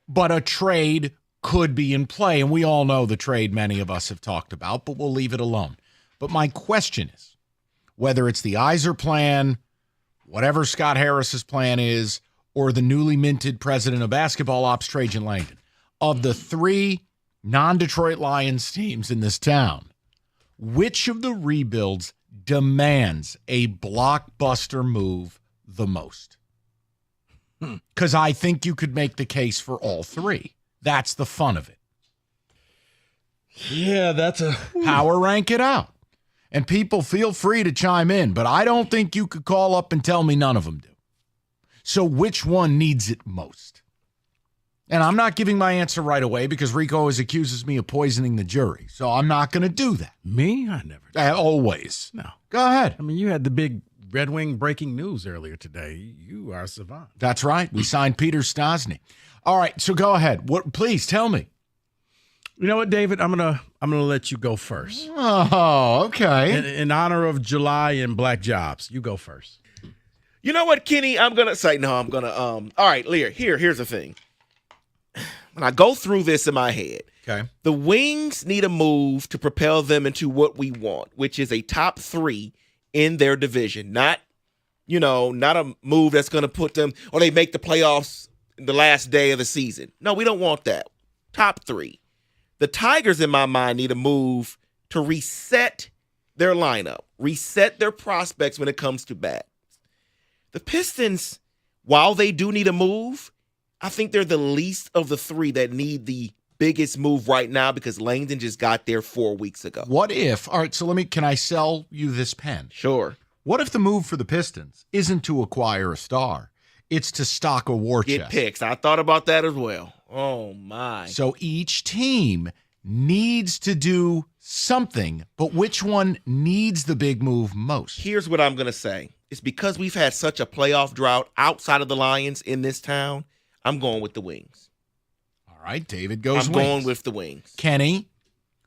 But a trade could be in play, and we all know the trade many of us have talked about, but we'll leave it alone. But my question is, whether it's the Yzer plan, whatever Scott Harris's plan is, or the newly minted president of basketball ops, Trajan Langdon, of the 3 non-Detroit Lions teams in this town, which of the rebuilds demands a blockbuster move the most? Because I think you could make the case for all 3. That's the fun of it. Yeah, that's a power rank it out. And people feel free to chime in, but I don't think you could call up and tell me none of them do. So which one needs it most? And I'm not giving my answer right away because Rico always accuses me of poisoning the jury. So I'm not going to do that. Me? I never. Always. No. Go ahead. I mean, you had the big Red Wing breaking news earlier today. You are a savant. That's right. We signed Peter Stosny. All right, so go ahead. What? Please tell me. You know what, David? I'm gonna let you go first. Oh, okay. In honor of July and Black Jobs, you go first. You know what, Kenny? I'm gonna say no. I'm gonna All right, Lear. Here's the thing. When I go through this in my head, okay, the Wings need a move to propel them into what we want, which is a top 3 in their division. Not a move that's gonna put them or they make the playoffs the last day of the season. No, we don't want that. Top 3. The Tigers, in my mind, need a move to reset their lineup, reset their prospects when it comes to bats. The Pistons, while they do need a move, I think they're the least of the 3 that need the biggest move right now because Langdon just got there 4 weeks ago. What if, all right, so can I sell you this pen? Sure. What if the move for the Pistons isn't to acquire a star? It's to stock a war chest. Get picks. I thought about that as well. Oh, my. So each team needs to do something, but which one needs the big move most? Here's what I'm going to say. It's because we've had such a playoff drought outside of the Lions in this town, I'm going with the Wings. All right, David goes I'm Wings. going with the Wings. Kenny,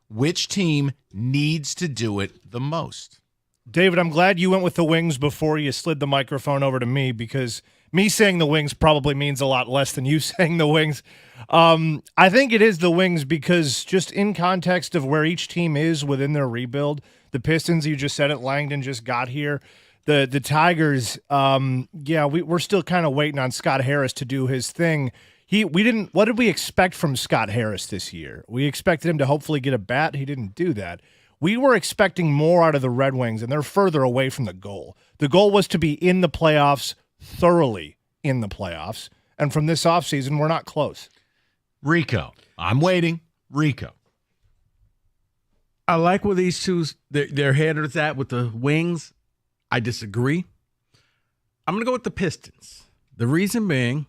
which team needs to do it the most? David, I'm glad you went with the Wings before you slid the microphone over to me, because me saying the Wings probably means a lot less than you saying the Wings. I think it is the Wings because just in context of where each team is within their rebuild, the Pistons, you just said it, Langdon just got here. The Tigers, we're still kind of waiting on Scott Harris to do his thing. What did we expect from Scott Harris this year? We expected him to hopefully get a bat. He didn't do that. We were expecting more out of the Red Wings, and they're further away from the goal. The goal was to be in the playoffs, thoroughly in the playoffs, and from this offseason, we're not close. Rico, I'm waiting. Rico. I like where these two, their headers at with the Wings. I disagree. I'm going to go with the Pistons. The reason being,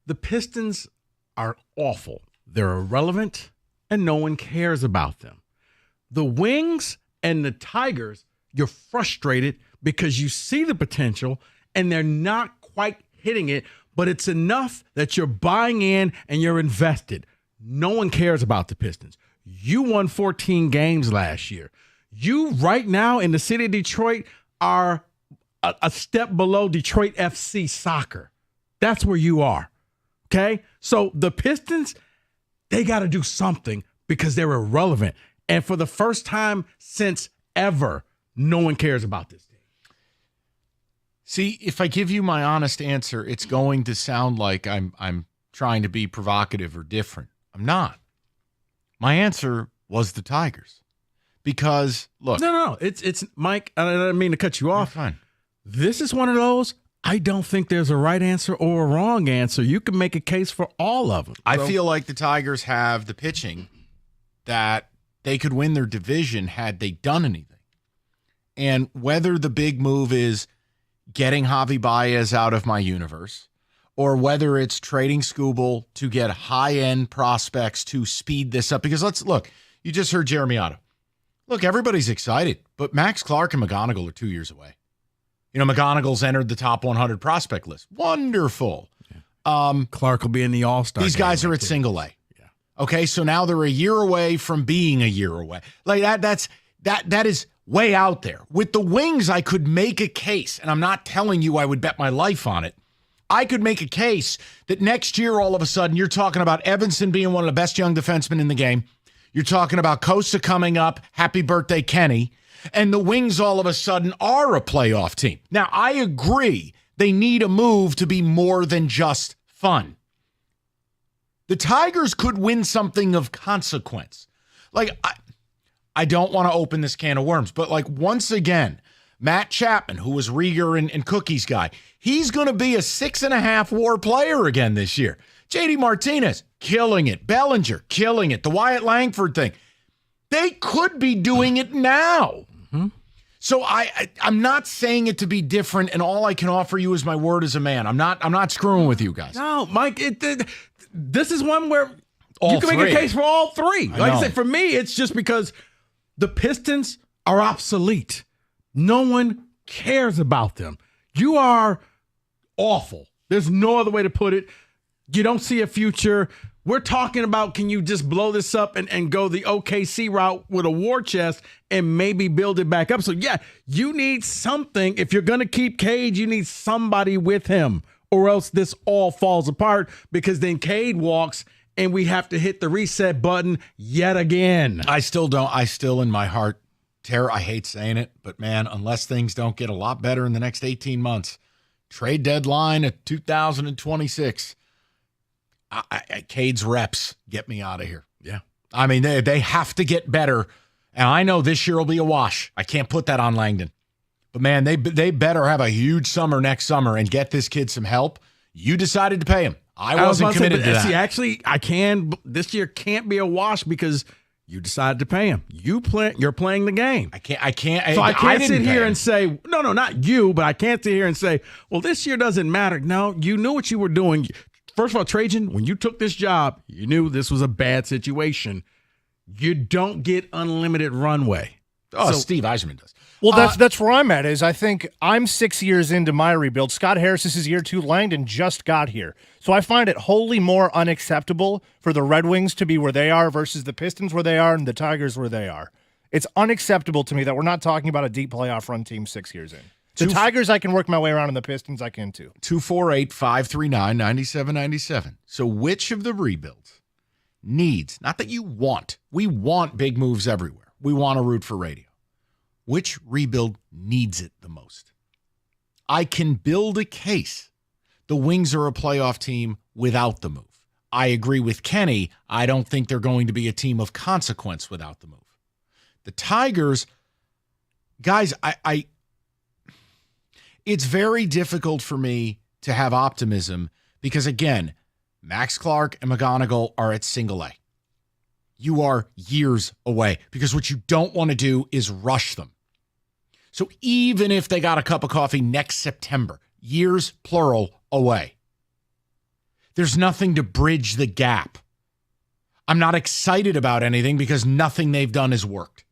the Pistons are awful. They're irrelevant, and no one cares about them. The Wings and the Tigers, you're frustrated because you see the potential, and they're not quite hitting it, but it's enough that you're buying in and you're invested. No one cares about the Pistons. You won 14 games last year. You right now in the city of Detroit are a step below Detroit FC soccer. That's where you are. Okay? So the Pistons, they got to do something because they're irrelevant. And for the first time since ever, no one cares about this team. See, if I give you my honest answer, it's going to sound like I'm trying to be provocative or different. I'm not. My answer was the Tigers. Because, look. No. It's Mike, I don't mean to cut you off. Fine. This is one of those, I don't think there's a right answer or a wrong answer. You can make a case for all of them. I feel like the Tigers have the pitching that they could win their division had they done anything. And whether the big move is getting Javi Baez out of my universe, or whether it's trading Skubal to get high-end prospects to speed this up. Because let's look, you just heard Jeremy Otto. Look, everybody's excited, but Max Clark and McGonigal are 2 years away. You know, McGonigal's entered the top 100 prospect list. Wonderful. Yeah. Clark will be in the All-Star. These guys are at single A. Yeah. Okay, so now they're a year away from being a year away. Like that is way out there. With the Wings, I could make a case, and I'm not telling you I would bet my life on it. I could make a case that next year, all of a sudden, you're talking about Evanson being one of the best young defensemen in the game. You're talking about Costa coming up. Happy birthday, Kenny. And the Wings all of a sudden are a playoff team. Now, I agree they need a move to be more than just fun. The Tigers could win something of consequence. Like, I don't want to open this can of worms, but like once again, Matt Chapman, who was Rieger and Cookie's guy, he's going to be a 6.5 WAR player again this year. JD Martinez, killing it. Bellinger, killing it. The Wyatt Langford thing. They could be doing it now. Mm-hmm. So I'm not saying it to be different, and all I can offer you is my word as a man. I'm not screwing with you guys. No, Mike, this is one where you can make a case for all three. Like I said, for me, it's just because the Pistons are obsolete. No one cares about them. You are awful. There's no other way to put it. You don't see a future. We're talking about, can you just blow this up and go the OKC route with a war chest and maybe build it back up? So, yeah, you need something. If you're going to keep Cade, you need somebody with him, or else this all falls apart, because then Cade walks and we have to hit the reset button yet again. I still in my heart, I hate saying it, but man, unless things don't get a lot better in the next 18 months, trade deadline at 2026, Cade's reps get me out of here. Yeah. I mean, they have to get better, and I know this year will be a wash. I can't put that on Langdon. But man, they better have a huge summer next summer and get this kid some help. You decided to pay him. I wasn't committed to that. See, actually, this year can't be a wash because you decided to pay him. You're playing the game. I can't. So I can't sit here and say, no, not you, but I can't sit here and say, well, this year doesn't matter. No, you knew what you were doing. First of all, Trajan, when you took this job, you knew this was a bad situation. You don't get unlimited runway. Oh, so, Steve Yzerman does. Well, that's where I'm at. Is I think I'm 6 years into my rebuild. Scott Harris, this is year 2. Langdon just got here. So I find it wholly more unacceptable for the Red Wings to be where they are versus the Pistons where they are and the Tigers where they are. It's unacceptable to me that we're not talking about a deep playoff run team 6 years in. The Tigers, I can work my way around, and the Pistons, I can too. 248-539-9797. So which of the rebuilds needs, not that you want, we want big moves everywhere. We want to root for radio. Which rebuild needs it the most? I can build a case. The Wings are a playoff team without the move. I agree with Kenny. I don't think they're going to be a team of consequence without the move. The Tigers, guys, it's very difficult for me to have optimism because, again, Max Clark and McGonigal are at single A. You are years away because what you don't want to do is rush them. So even if they got a cup of coffee next September, years, plural, away, there's nothing to bridge the gap. I'm not excited about anything because nothing they've done has worked.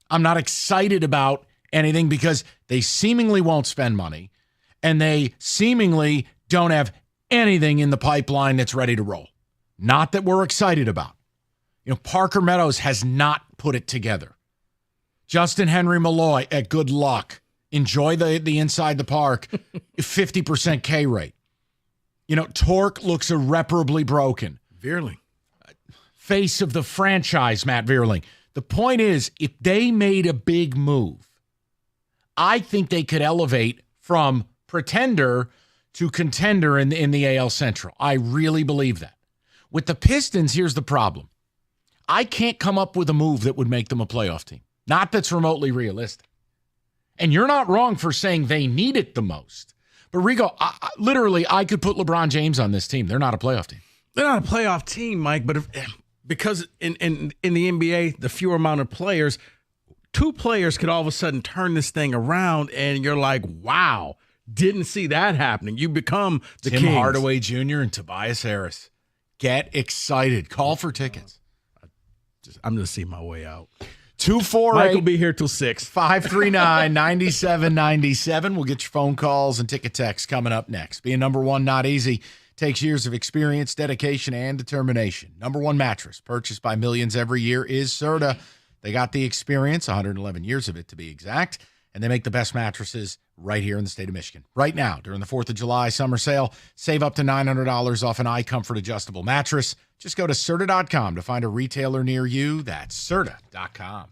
I'm not excited about anything because they seemingly won't spend money and they seemingly don't have anything in the pipeline that's ready to roll. Not that we're excited about. Parker Meadows has not put it together. Justin Henry Malloy, at good luck. Enjoy the inside the park, 50% K rate. Torque looks irreparably broken. Veerling. Face of the franchise, Matt Veerling. The point is, if they made a big move, I think they could elevate from pretender to contender in the AL Central. I really believe that. With the Pistons, here's the problem. I can't come up with a move that would make them a playoff team. Not that's remotely realistic. And you're not wrong for saying they need it the most. But Rigo, literally, I could put LeBron James on this team. They're not a playoff team. They're not a playoff team, Mike, but because in the NBA, the fewer amount of players, two players could all of a sudden turn this thing around, and you're like, wow, didn't see that happening. You become the Tim Kings. Hardaway Jr. and Tobias Harris. Get excited. Call for tickets. I'm going to see my way out. 248. Mike will be here till 6. 539-9797. We'll get your phone calls and ticket texts coming up next. Being number one, not easy. Takes years of experience, dedication, and determination. Number one mattress purchased by millions every year is Serta. They got the experience, 111 years of it to be exact, and they make the best mattresses right here in the state of Michigan. Right now, during the 4th of July summer sale, save up to $900 off an iComfort adjustable mattress. Just go to Serta.com to find a retailer near you. That's Serta.com.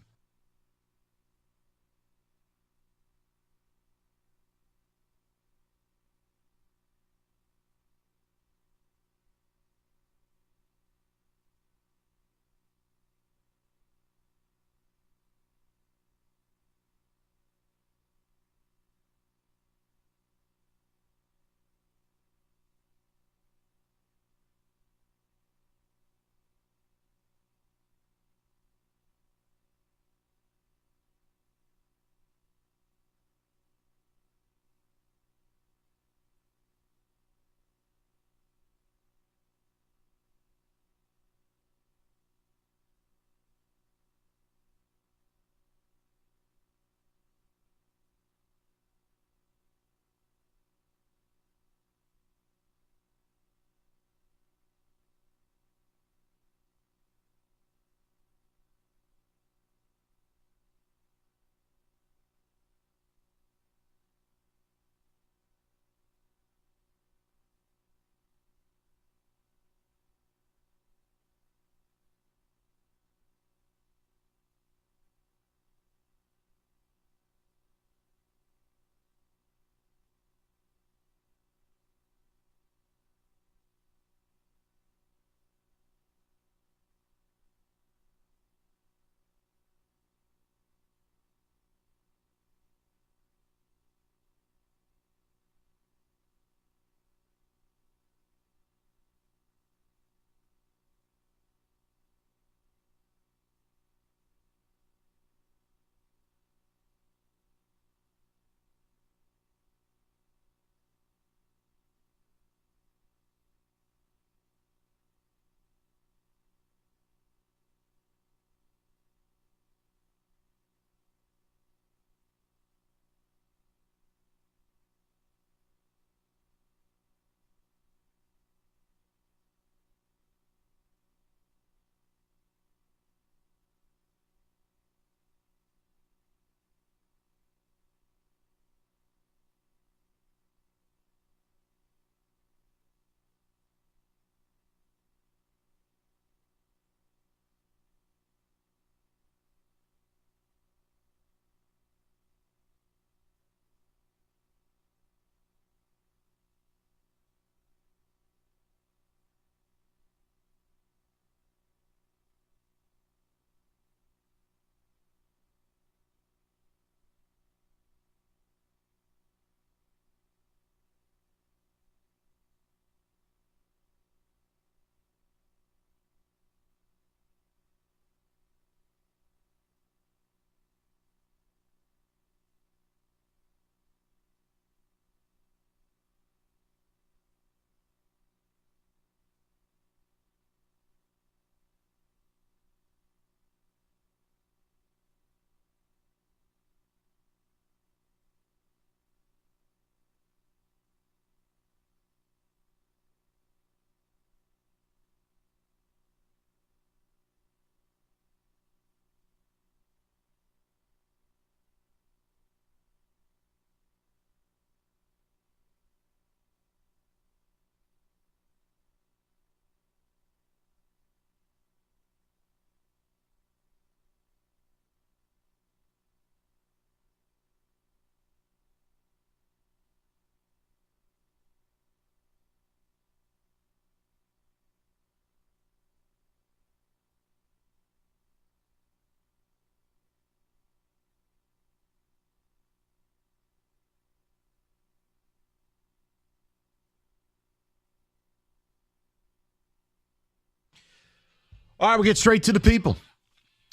All right, we'll get straight to the people.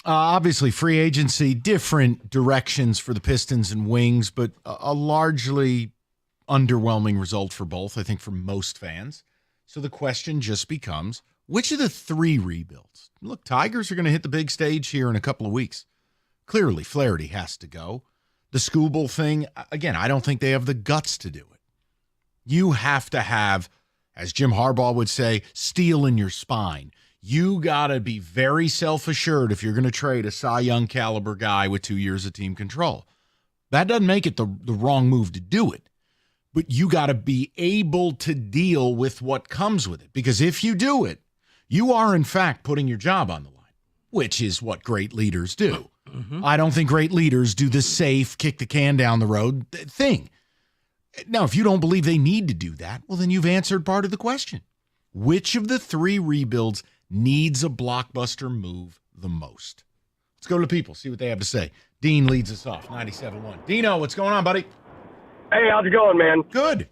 Obviously, free agency, different directions for the Pistons and Wings, but a largely underwhelming result for both, I think, for most fans. So the question just becomes, which of the three rebuilds? Look, Tigers are going to hit the big stage here in a couple of weeks. Clearly, Flaherty has to go. The Skubal thing, again, I don't think they have the guts to do it. You have to have, as Jim Harbaugh would say, steel in your spine. You got to be very self-assured if you're going to trade a Cy Young caliber guy with 2 years of team control. That doesn't make it the wrong move to do it. But you got to be able to deal with what comes with it. Because if you do it, you are, in fact, putting your job on the line, which is what great leaders do. Mm-hmm. I don't think great leaders do the safe, kick the can down the road thing. Now, if you don't believe they need to do that, well, then you've answered part of the question. Which of the three rebuilds needs a blockbuster move the most? Let's go to the people, see what they have to say. Dean leads us off, 97.1. Dino, what's going on, buddy? Hey, how's it going, man? Good.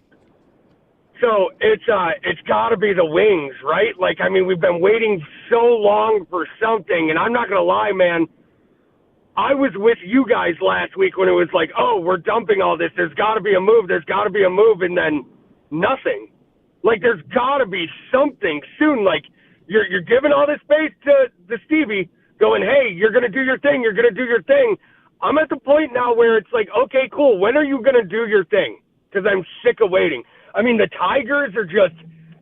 So it's got to be the Wings, right? Like, I mean, we've been waiting so long for something, and I'm not going to lie, man. I was with you guys last week when it was like, oh, we're dumping all this. There's got to be a move. There's got to be a move, and then nothing. Like, there's got to be something soon. Like, you're giving all this space to Stevie, going, hey, you're going to do your thing. You're going to do your thing. I'm at the point now where it's like, okay, cool. When are you going to do your thing? Because I'm sick of waiting. I mean, the Tigers are just,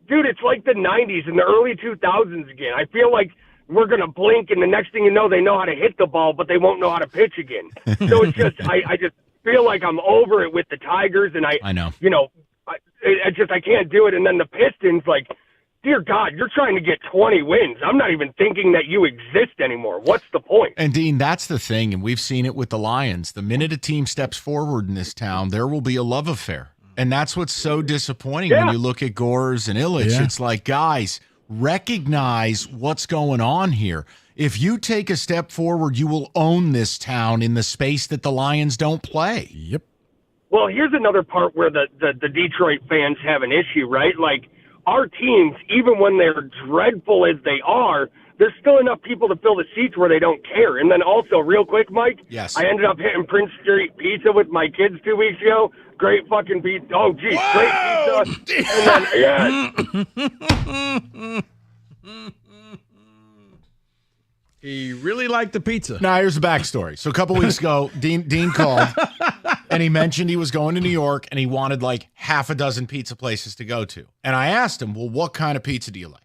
dude, it's like the 90s and the early 2000s again. I feel like we're going to blink, and the next thing you know, they know how to hit the ball, but they won't know how to pitch again. So it's just, I just feel like I'm over it with the Tigers, and I know, you know, I can't do it. And then the Pistons, like, dear God, you're trying to get 20 wins. I'm not even thinking that you exist anymore. What's the point? And, Dean, that's the thing, and we've seen it with the Lions. The minute a team steps forward in this town, there will be a love affair. And that's what's so disappointing when you look at Gores and Illich. Yeah. It's like, guys, recognize what's going on here. If you take a step forward, you will own this town in the space that the Lions don't play. Yep. Well, here's another part where the Detroit fans have an issue, right? Like, our teams, even when they're dreadful as they are, there's still enough people to fill the seats where they don't care. And then also, real quick, Mike, yes, I ended up hitting Prince Street Pizza with my kids 2 weeks ago. Great fucking pizza. Oh, geez, Whoa! Great pizza. And then, He really liked the pizza. Now, here's the backstory. So a couple weeks ago, Dean called, and he mentioned he was going to New York, and he wanted like half a dozen pizza places to go to. And I asked him, well, what kind of pizza do you like?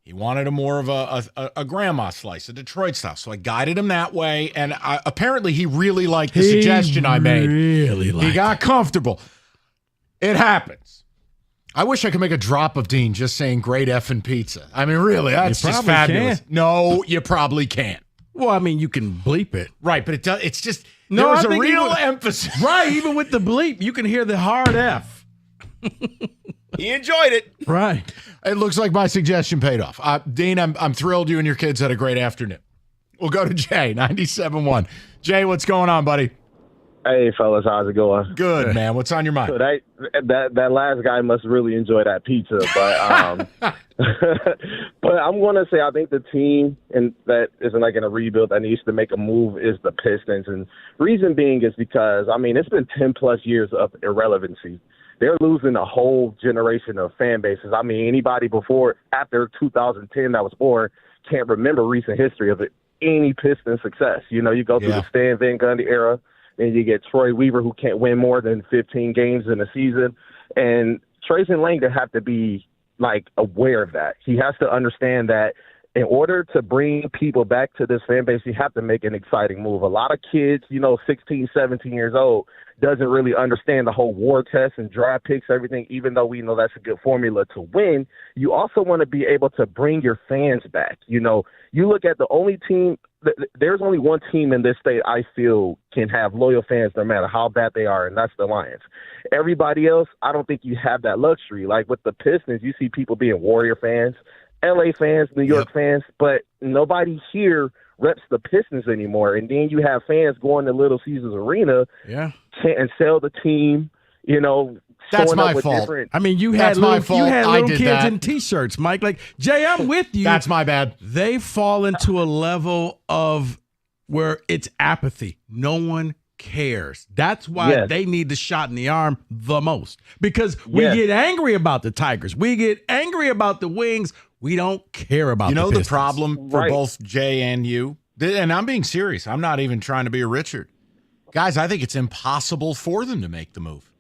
He wanted more of a grandma slice, a Detroit style. So I guided him that way, and apparently he really liked the suggestion I made. He got comfortable. It happens. I wish I could make a drop of Dean just saying great effing pizza. I mean, really, that's just fabulous. No, you probably can't. Well, I mean, you can bleep it. Right, but it's just, there was a real emphasis. Right, even with the bleep, you can hear the hard F. He enjoyed it. Right. It looks like my suggestion paid off. Dean, I'm thrilled you and your kids had a great afternoon. We'll go to Jay, 97.1. Jay, what's going on, buddy? Hey, fellas, how's it going? Good, man. What's on your mind? So that last guy must really enjoy that pizza, but but I'm going to say I think the team and that isn't like in a rebuild that needs to make a move is the Pistons, and reason being is because I mean it's been 10+ years of irrelevancy. They're losing a whole generation of fan bases. I mean anybody after 2010 that was born can't remember recent history of any Pistons success. You know, you go through the Stan Van Gundy era. Then you get Troy Weaver, who can't win more than 15 games in a season. And Tracy Langdon have to be, like, aware of that. He has to understand that in order to bring people back to this fan base, you have to make an exciting move. A lot of kids, 16, 17 years old, doesn't really understand the whole war test and draft picks, everything, even though we know that's a good formula to win. You also want to be able to bring your fans back. You look at the only team – there's only one team in this state I feel can have loyal fans no matter how bad they are, and that's the Lions. Everybody else, I don't think you have that luxury. Like with the Pistons, you see people being Warrior fans, LA fans, New York fans, but nobody here reps the Pistons anymore. And then you have fans going to Little Caesars Arena and sell the team, That's showing up my with fault. different. I mean, you That's had my little, fault. you had I little did kids that. in T-shirts, Mike. Like, Jay, I'm with you. That's my bad. They fall into a level of where it's apathy. No one cares. That's why Yes. they need the shot in the arm the most. Because we Yes. get angry about the Tigers. We get angry about the Wings. We don't care about You know the Pistons. problem for Right. both Jay and you? And I'm being serious. I'm not even trying to be a Richard. Guys, I think it's impossible for them to make the move.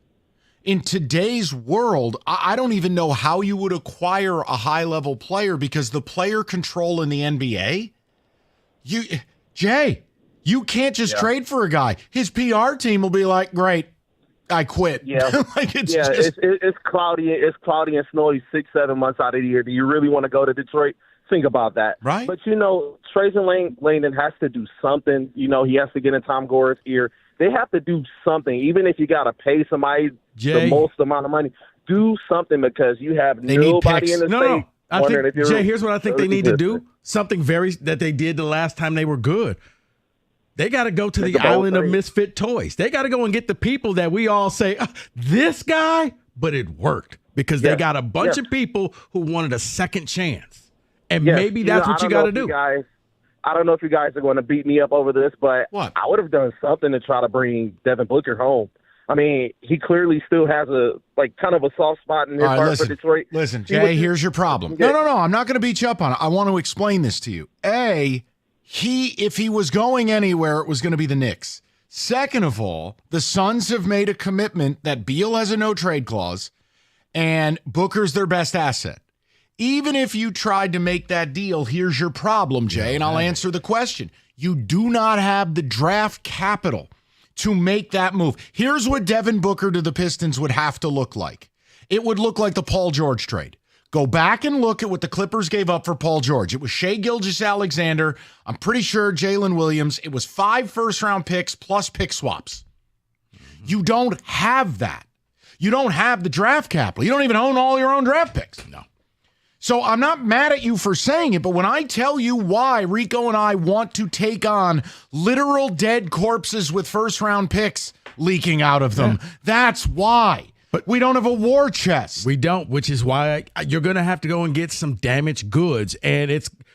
In today's world, I don't even know how you would acquire a high-level player because the player control in the NBA, Jay, you can't just trade for a guy. His PR team will be like, great, I quit. Yeah, like it's yeah, just, it's cloudy. It's cloudy and snowy 6-7 months out of the year. Do you really want to go to Detroit? Think about that. Right. But Trajan Langdon has to do something. He has to get in Tom Gore's ear. They have to do something, even if you got to pay somebody Jay. the most amount of money. Do something because you have They need nobody picks. in the No, state no. I wondering think, if you're Jay, here's what I think they really need to do. existing. Something that they did the last time they were good. They got to go to Make the a bold island of trade. misfit toys. They got to go and get the people that we all say, this guy, but it worked because they Yes. got a bunch Yes. of people who wanted a second chance. And Yes. maybe that's what you got to do. I don't know if you guys are going to beat me up over this, but What? I would have done something to try to bring Devin Booker home. I mean, he clearly still has kind of a soft spot in his All right, heart listen, for Detroit. Listen, He was Jay, just- here's your problem. Yeah. No. I'm not going to beat you up on it. I want to explain this to you. If he was going anywhere, it was going to be the Knicks. Second of all, the Suns have made a commitment that Beal has a no-trade clause and Booker's their best asset. Even if you tried to make that deal, here's your problem, Jay, and I'll answer the question. You do not have the draft capital to make that move. Here's what Devin Booker to the Pistons would have to look like. It would look like the Paul George trade. Go back and look at what the Clippers gave up for Paul George. It was Shai Gilgeous-Alexander. I'm pretty sure Jalen Williams. It was 5 first-round picks plus pick swaps. You don't have that. You don't have the draft capital. You don't even own all your own draft picks. No. So I'm not mad at you for saying it, but when I tell you why Rico and I want to take on literal dead corpses with first-round picks leaking out of them, that's why. But we don't have a war chest. We don't, which is why you're going to have to go and get some damaged goods. And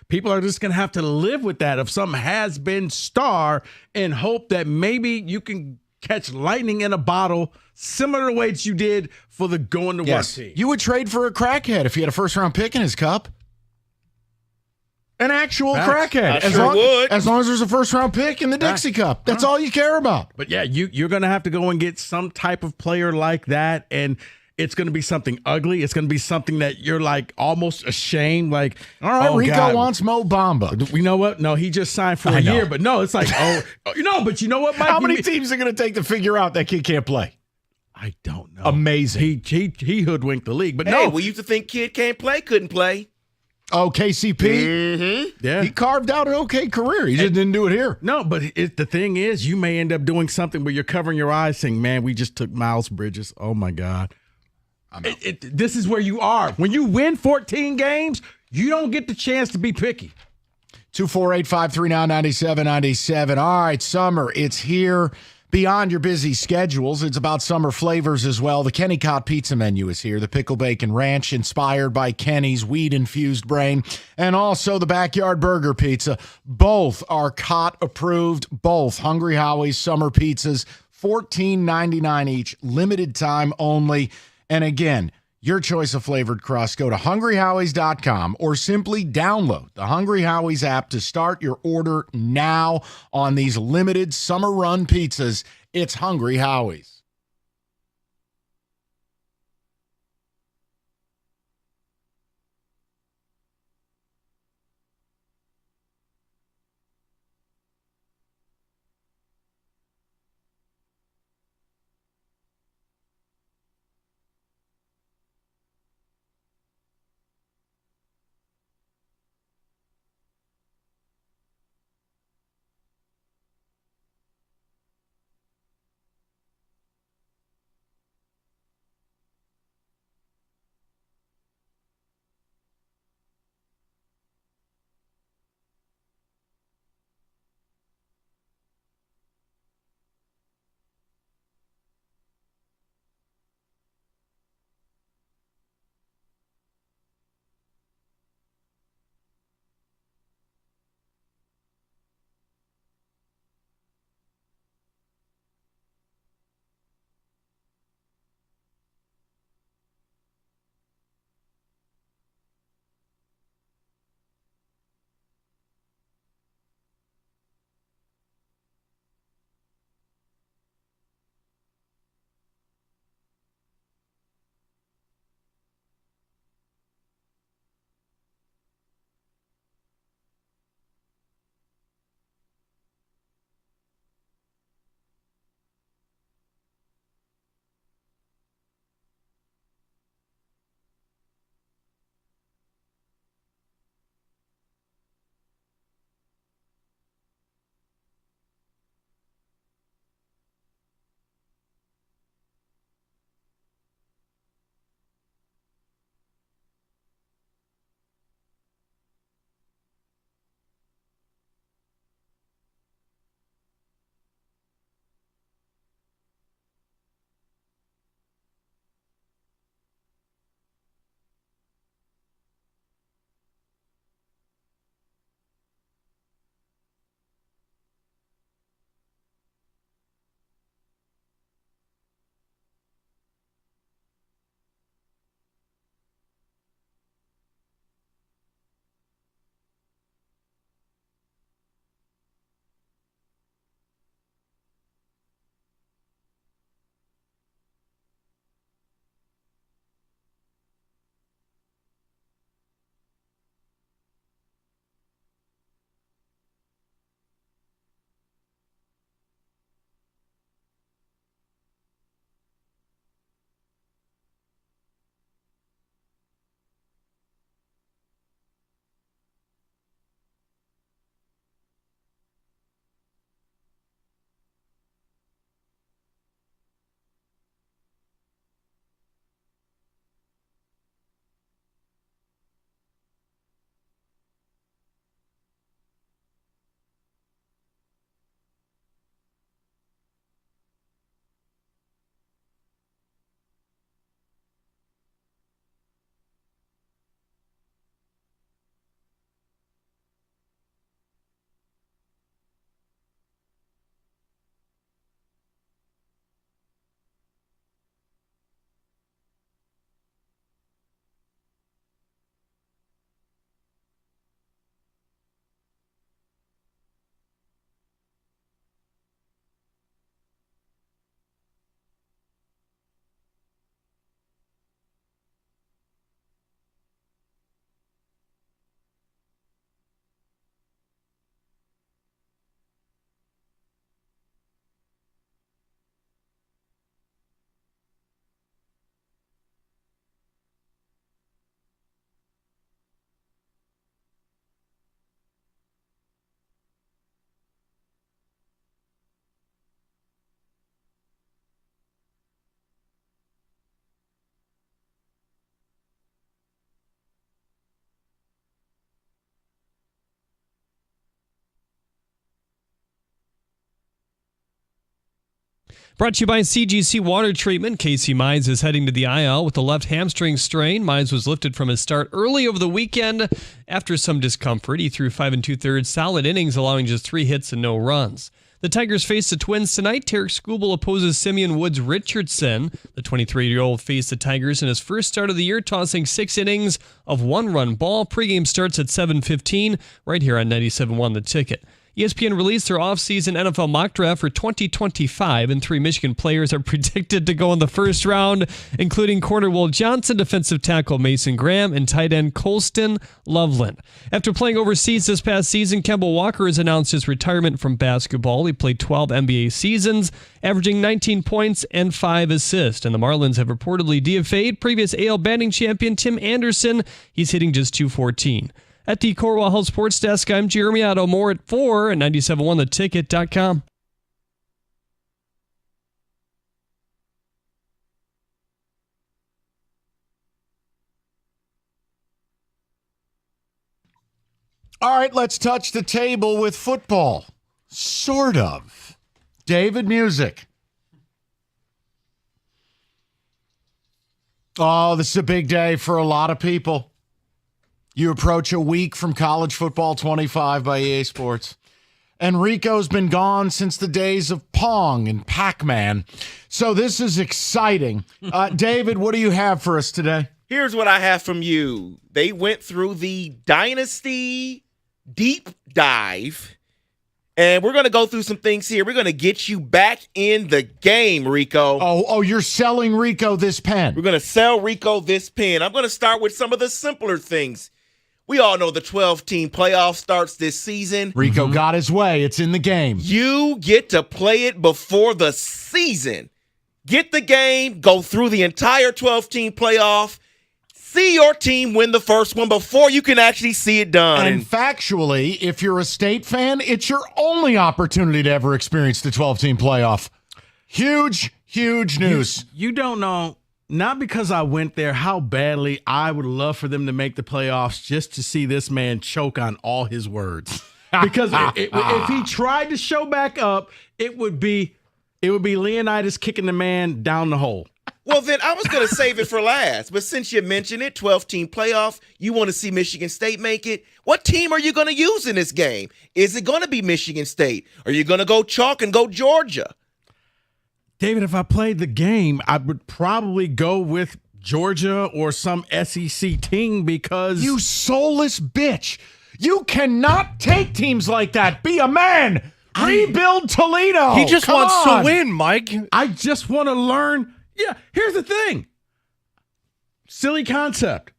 people are just going to have to live with that of some has-been star and hope that maybe you can catch lightning in a bottle similar to the way that you did for the going to work team. You would trade for a crackhead if he had a first-round pick in his cup. An actual crackhead. As long as there's a first-round pick in the Dixie Cup. That's all you care about. But yeah, you're going to have to go and get some type of player like that, and it's going to be something ugly. It's going to be something that you're like almost ashamed. Like, all right, oh, Rico God. wants Mo Bamba. You know what? No, he just signed for a year. But no, it's like, but you know what, Mike? How many teams are going to take to figure out that kid can't play? I don't know. Amazing. He hoodwinked the league, but Hey, no. we used to think kid can't play, couldn't play. Oh, KCP? Mm-hmm. Yeah. He carved out an okay career. He just didn't do it here. No, but the thing is, you may end up doing something where you're covering your eyes saying, man, we just took Miles Bridges. Oh, my God. This is where you are. When you win 14 games, you don't get the chance to be picky. 248-539-9797. All right, summer, it's here. Beyond your busy schedules, it's about summer flavors as well. The Kenny Cott Pizza menu is here. The Pickle Bacon Ranch, inspired by Kenny's weed-infused brain. And also the Backyard Burger Pizza. Both are Cott approved. Both Hungry Howie's summer pizzas, $14.99 each, limited time only. And again, your choice of flavored crust. Go to hungryhowies.com or simply download the Hungry Howie's app to start your order now on these limited summer run pizzas. It's Hungry Howie's. Brought to you by CGC Water Treatment. Casey Mize is heading to the IL with a left hamstring strain. Mize was lifted from his start early over the weekend after some discomfort. He threw 5 2/3 solid innings, allowing just 3 hits and no runs. The Tigers face the Twins tonight. Tarek Skubal opposes Simeon Woods Richardson. The 23-year-old faced the Tigers in his first start of the year, tossing 6 innings of 1-run ball. Pregame starts at 7:15 right here on 97.1 The Ticket. ESPN released their offseason NFL mock draft for 2025, and 3 Michigan players are predicted to go in the first round, including corner Will Johnson, defensive tackle Mason Graham, and tight end Colston Loveland. After playing overseas this past season, Kemba Walker has announced his retirement from basketball. He played 12 NBA seasons, averaging 19 points and 5 assists, and the Marlins have reportedly DFA'd previous AL batting champion Tim Anderson. He's hitting just .214. At the Corwell Health Sports Desk, I'm Jeremy Otto. More at 4 at 971theticket.com. All right, let's touch the table with football. Sort of. David Music. Oh, this is a big day for a lot of people. You approach a week from College Football 25 by EA Sports. Enrico's been gone since the days of Pong and Pac-Man. So this is exciting. David, what do you have for us today? Here's what I have from you. They went through the Dynasty deep dive, and we're going to go through some things here. We're going to get you back in the game, Rico. Oh, you're selling Rico this pen. We're going to sell Rico this pen. I'm going to start with some of the simpler things. We all know the 12-team playoff starts this season. Rico got his way. It's in the game. You get to play it before the season. Get the game, go through the entire 12-team playoff, see your team win the first one before you can actually see it done. And factually, if you're a State fan, it's your only opportunity to ever experience the 12-team playoff. Huge, huge news. You don't know, not because I went there, how badly I would love for them to make the playoffs just to see this man choke on all his words. Because if he tried to show back up, it would be Leonidas kicking the man down the hole. Well, then I was going to save it for last. But since you mentioned it, 12-team playoff, you want to see Michigan State make it. What team are you going to use in this game? Is it going to be Michigan State? Are you going to go chalk and go Georgia? David, if I played the game, I would probably go with Georgia or some SEC team because... You soulless bitch. You cannot take teams like that. Be a man. Rebuild Toledo. He just wants to win, Mike. I just want to learn. Yeah, here's the thing. Silly concept.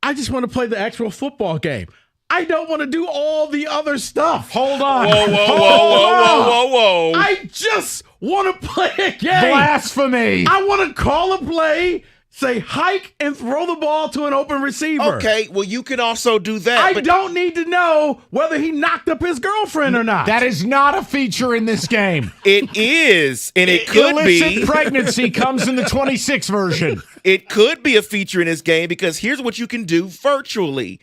I just want to play the actual football game. I don't want to do all the other stuff. Hold on. Whoa. I just want to play a game. Blasphemy. I want to call a play, say hike, and throw the ball to an open receiver. Okay, well, you can also do that. I don't need to know whether he knocked up his girlfriend or not. That is not a feature in this game. It is, and it could be. Illicit pregnancy comes in the 26 version. It could be a feature in this game because here's what you can do virtually.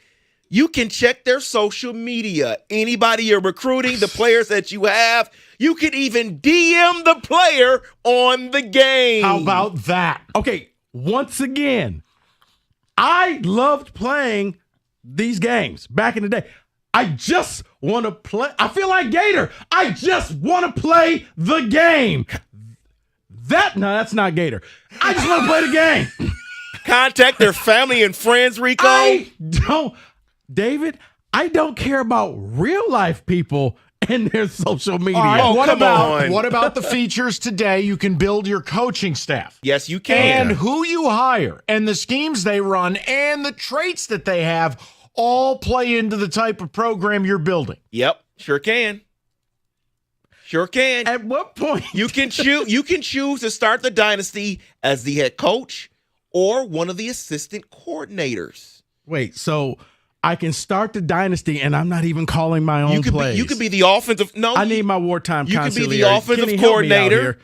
You can check their social media. Anybody you're recruiting, the players that you have, you can even DM the player on the game. How about that? Okay, once again, I loved playing these games back in the day. I just want to play. I feel like Gator. I just want to play the game. That's not Gator. I just want to play the game. Contact their family and friends, Rico. David, I don't care about real life people and their social media. All right, what on. about the features today? You can build your coaching staff. Yes, you can. And who you hire and the schemes they run and the traits that they have all play into the type of program you're building. Yep, sure can. Sure can. At what point? You can choose to start the dynasty as the head coach or one of the assistant coordinators. Wait, so I can start the dynasty, and I'm not even calling my own plays. You could be the offensive. No, I need my wartime. You could be the offensive coordinator,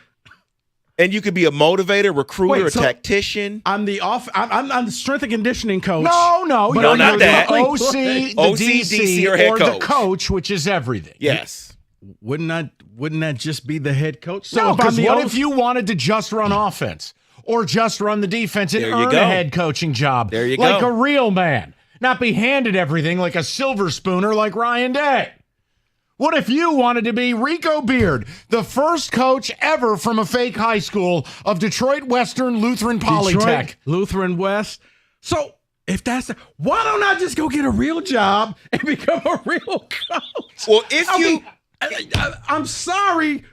and you could be a motivator, recruiter, a tactician. I'm the I'm the strength and conditioning coach. No, not that. OC, the DC, or head coach. the coach, which is everything. Yes. wouldn't that just be the head coach? No, if I'm because the what owner- if you wanted to just run offense or just run the defense and There you earn go. a head coaching job There you like go. a real man, not be handed everything like a silver spooner like Ryan Day? What if you wanted to be Rico Beard, the first coach ever from a fake high school of Detroit Western Lutheran Polytech? Detroit, Lutheran West. So if that's why don't I just go get a real job and become a real coach? Well, if I'm sorry,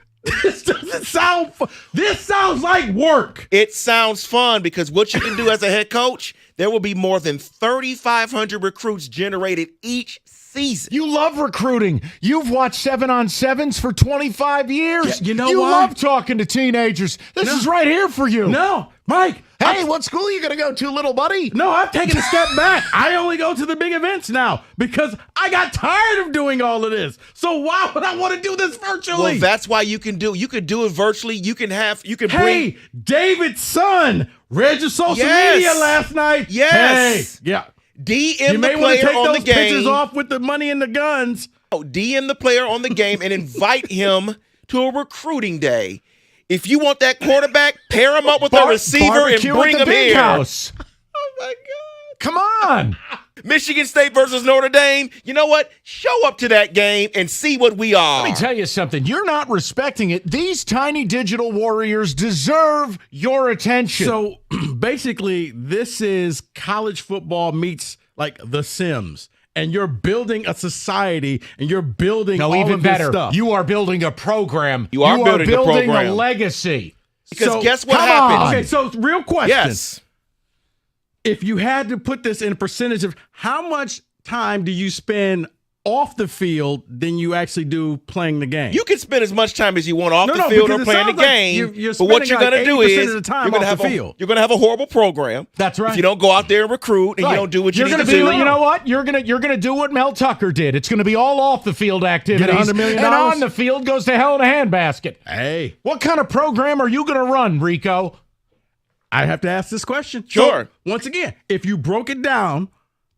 this doesn't sound. This sounds like work. It sounds fun because what you can do as a head coach, there will be more than 3,500 recruits generated each season. You love recruiting. You've watched 7-on-7s for 25 years. You know you why? love talking to teenagers. This is right here for you. No, Mike. Hey, what school are you going to go to, little buddy? No, I've taken a step back. I only go to the big events now because I got tired of doing all of this. So why would I want to do this virtually? Well, that's why you can do it virtually. You can bring. Hey, David's son read your social Yes. media last night. Yes. Hey, yeah. DM You the may want to player take on those the game. pictures off with the money and the guns. DM the player on the game and invite him to a recruiting day. If you want that quarterback, pair him up with a receiver and Barbecue at bring the him big here. house. Oh my God! Come on. Michigan State versus Notre Dame. You know what? Show up to that game and see what we are. Let me tell you something. You're not respecting it. These tiny digital warriors deserve your attention. So basically, this is college football meets like The Sims. And you're building a society, and you're building no, all even of this better. stuff. You are building a program. You are building a building program. a legacy. Because guess what come happens? on. Okay, so real question. Yes. If you had to put this in a percentage of how much time do you spend off the field than you actually do playing the game? You can spend as much time as you want off No, the no, field because or it playing the sounds like game. you're but what you're spending going to like do 80% is of the time you're going to off have the field. you're going to have a horrible program. That's right. If you don't go out there and recruit and Right. you don't do what you You're need gonna to do. You know what? You're gonna do what Mel Tucker did. It's gonna be all off the field activities. $100 million? And on the field goes to hell in a handbasket. Hey, what kind of program are you gonna run, Rico? I have to ask this question. Sure. So, once again, if you broke it down,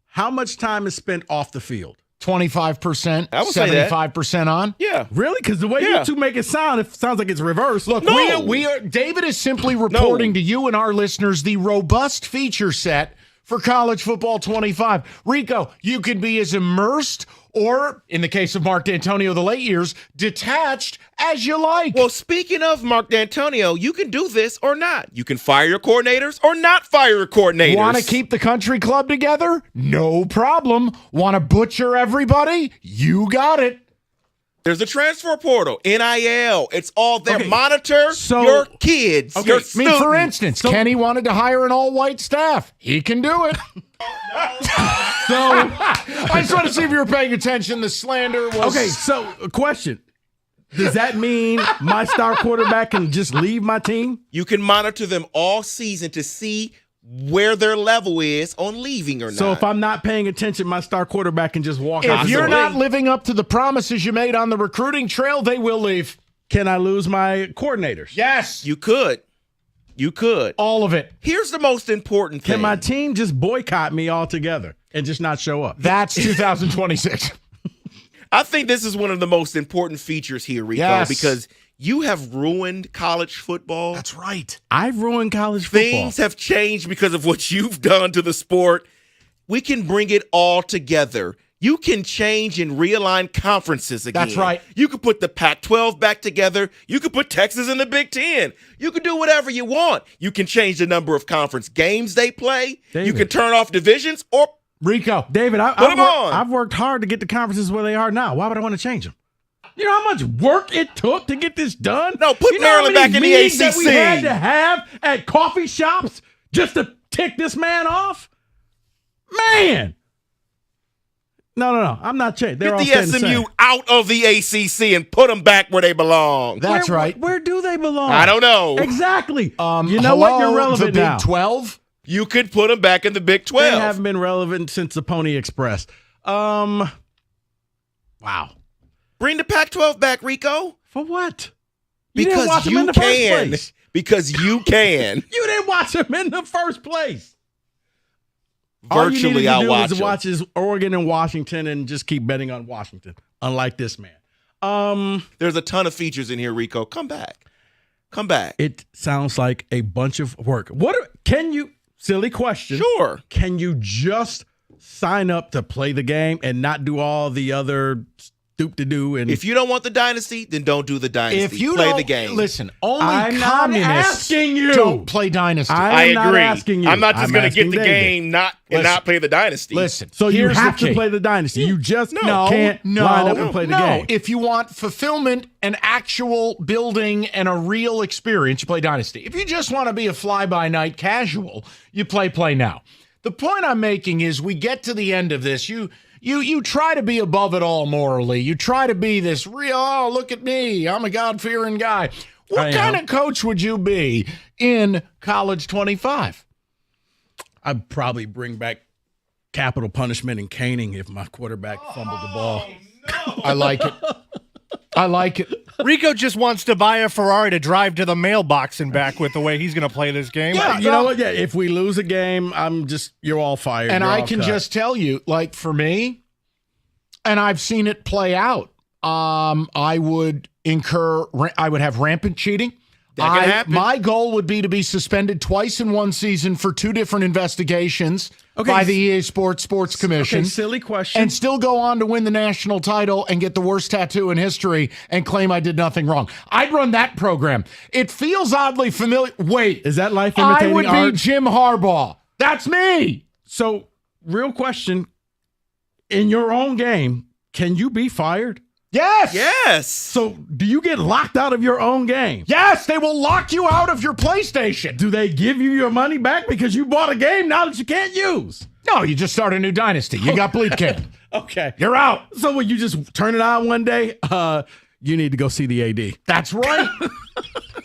how much time is spent off the field? 25%, I would say that. 75% on. Yeah. Really? Because the way Yeah. you two make it sounds like it's reversed. Look, No. we are. David is simply reporting to you and our listeners the robust feature set for College Football 25. Rico, you can be as immersed or, in the case of Mark D'Antonio, the late years, detached as you like. Well, speaking of Mark D'Antonio, you can do this or not. You can fire your coordinators or not fire your coordinators. Want to keep the country club together? No problem. Want to butcher everybody? You got it. There's a transfer portal, NIL. It's all there. Okay, Monitor so- your kids. Okay, Your I I mean, for students. instance, Kenny wanted to hire an all-white staff. He can do it. So, I just want to see if you were paying attention. The slander was... okay, so a question. Does that mean my star quarterback can just leave my team? You can monitor them all season to see where their level is on leaving or not. So if I'm not paying attention, my star quarterback can just walk out. If you're Possibly. not living up to the promises you made on the recruiting trail, they will leave. Can I lose my coordinators? Yes. You could. You could. All of it. Here's the most important thing. Can my team just boycott me altogether and just not show up? That's 2026. I think this is one of the most important features here, Rico, Yes. because you have ruined college football. That's right. I've ruined college football. Things have changed because of what you've done to the sport. We can bring it all together. You can change and realign conferences again. That's right. You could put the Pac-12 back together. You could put Texas in the Big Ten. You can do whatever you want. You can change the number of conference games they play. You David. can turn off divisions or Rico. David, Put 'em on. I've worked hard to get the conferences where they are now. Why would I want to change them? You know how much work it took to get this done? No, put You know how Maryland many back in the meetings that we ACC. had to have at coffee shops just to tick this man off? Man. No. I'm not changing. They're get all the staying SMU same. out of the ACC and put them back where they belong. That's right. Where do they belong? I don't know. Exactly. You know what? You're relevant the Big now. 12? You could put them back in the Big 12. They haven't been relevant since the Pony Express. Wow. Bring the Pac-12 back, Rico. For what? You didn't Because watch them you in the first can. place. Because you can. You didn't watch them in the first place. All you Virtually needed to do outwatch was them. watch is Oregon and Washington and just keep betting on Washington, unlike this man. There's a ton of features in here, Rico. Come back. It sounds like a bunch of work. Can you, silly question. Sure. Can you just sign up to play the game and not do all the other stoop-to-do? And If you don't want the dynasty, then don't do the dynasty. If you play don't, the game. listen, only I'm not communists asking you. don't play dynasty. I am not agree. asking you. I'm not just going to get the David. game and not play the dynasty. Listen, So you here's have the to key. play the dynasty. You just can't line up and play the game. If you want fulfillment and actual building and a real experience, you play Dynasty. If you just want to be a fly-by-night casual, you play now. The point I'm making is we get to the end of this. You try to be above it all morally. You try to be this real, oh, look at me, I'm a God-fearing guy. What kind of coach would you be in College 25? I'd probably bring back capital punishment and caning if my quarterback fumbled the ball. I like it. I like it. Rico just wants to buy a Ferrari to drive to the mailbox and back with the way he's going to play this game. Yeah, you know what? Yeah, if we lose a game, you're all fired. And You're I all can cut. just tell you, like for me, and I've seen it play out, I would have rampant cheating. That can happen. My goal would be to be suspended twice in one season for 2 different investigations by the EA Sports Commission. Okay, silly question. And still go on to win the national title and get the worst tattoo in history and claim I did nothing wrong. I'd run that program. It feels oddly familiar. Wait. Is that life imitating I would art? be Jim Harbaugh. That's me. So, real question. In your own game, can you be fired? Yes. Yes. So, do you get locked out of your own game? Yes, they will lock you out of your PlayStation. Do they give you your money back because you bought a game now that you can't use? No, you just start a new dynasty. You got bleep canned. Okay. You're out. So, when you just turn it on one day, you need to go see the AD. That's right.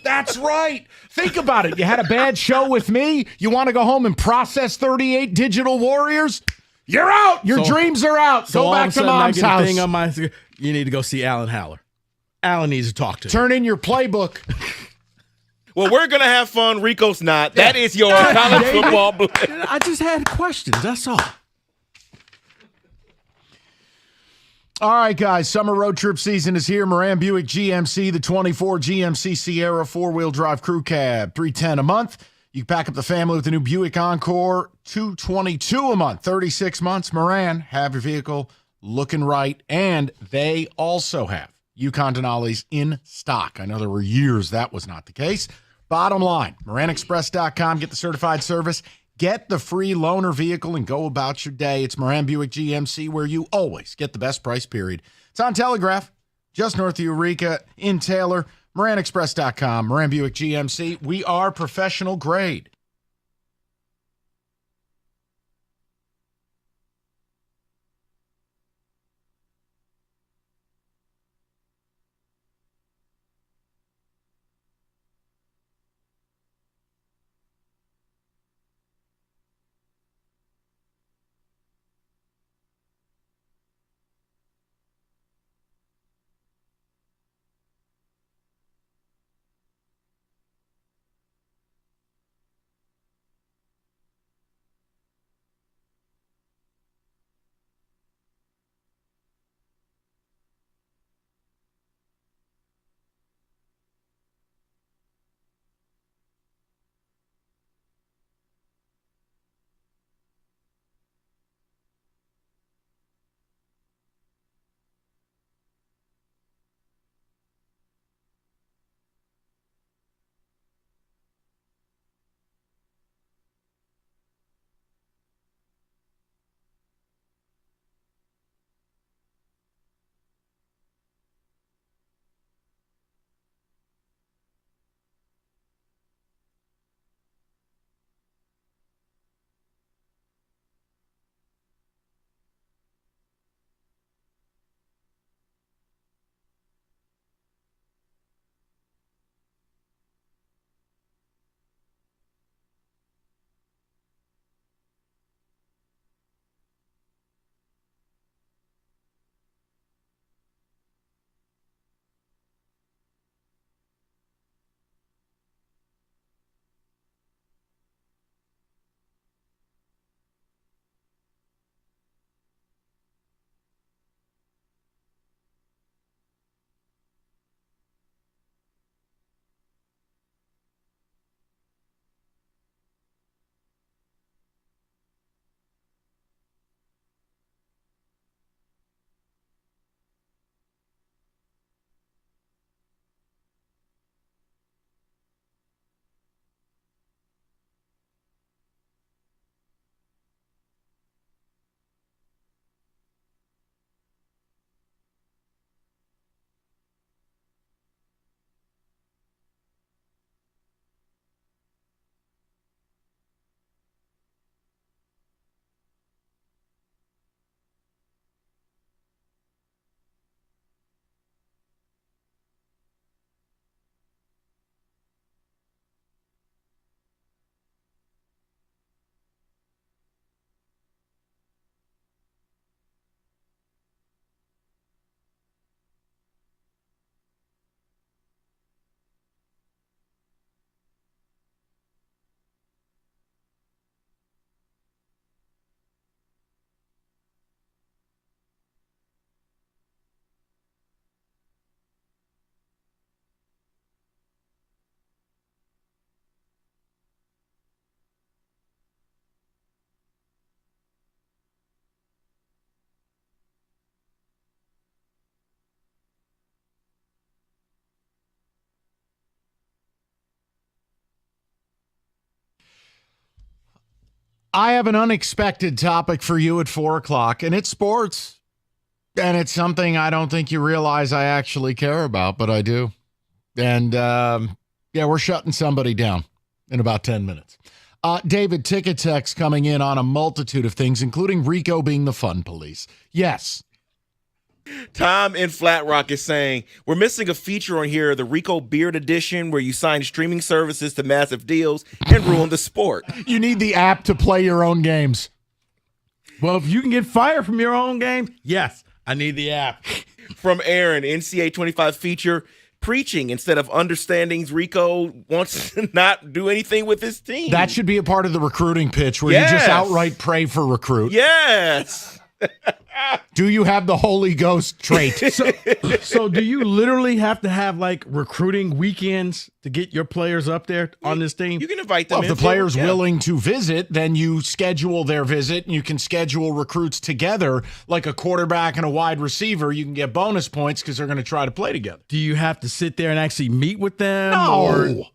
That's right. Think about it. You had a bad show with me. You want to go home and process 38 digital warriors? You're out. Your dreams are out. So Go all of back a to sudden I mom's get a house. thing on my, you need to go see Alan Haller. Alan needs to talk to you. Turn in your playbook. Well, we're going to have fun. Rico's not. That is your college football blitz. I just had questions. That's all. All right, guys. Summer road trip season is here. Moran Buick GMC, the 24 GMC Sierra 4-wheel drive crew cab, $310 a month. You can pack up the family with the new Buick Encore, $222 a month, 36 months. Moran, have your vehicle looking right. And they also have Yukon Denali's in stock. I know there were years that was not the case. Bottom line, MoranExpress.com. Get the certified service. Get the free loaner vehicle and go about your day. It's Moran Buick GMC, where you always get the best price, period. It's on Telegraph, just north of Eureka, in Taylor. MoranExpress.com. Moran Buick GMC. We are professional grade. I have an unexpected topic for you at 4 o'clock, and it's sports. And it's something I don't think you realize I actually care about, but I do. And, we're shutting somebody down in about 10 minutes. David, ticket text coming in on a multitude of things, including Rico being the fun police. Yes. Tom in Flat Rock is saying, we're missing a feature on here, the Rico Beard Edition, where you sign streaming services to massive deals and ruin the sport. You need the app to play your own games. Well, if you can get fired from your own game, yes, I need the app. From Aaron, NCAA 25 feature, preaching instead of understandings. Rico wants to not do anything with his team. That should be a part of the recruiting pitch where you just outright pray for recruit. Yes. Do you have the Holy Ghost trait? So do you literally have to have like recruiting weekends to get your players up there on this team? You can invite them. Well, if the player's willing to visit, then you schedule their visit, and you can schedule recruits together like a quarterback and a wide receiver. You can get bonus points because they're going to try to play together. Do you have to sit there and actually meet with them? No.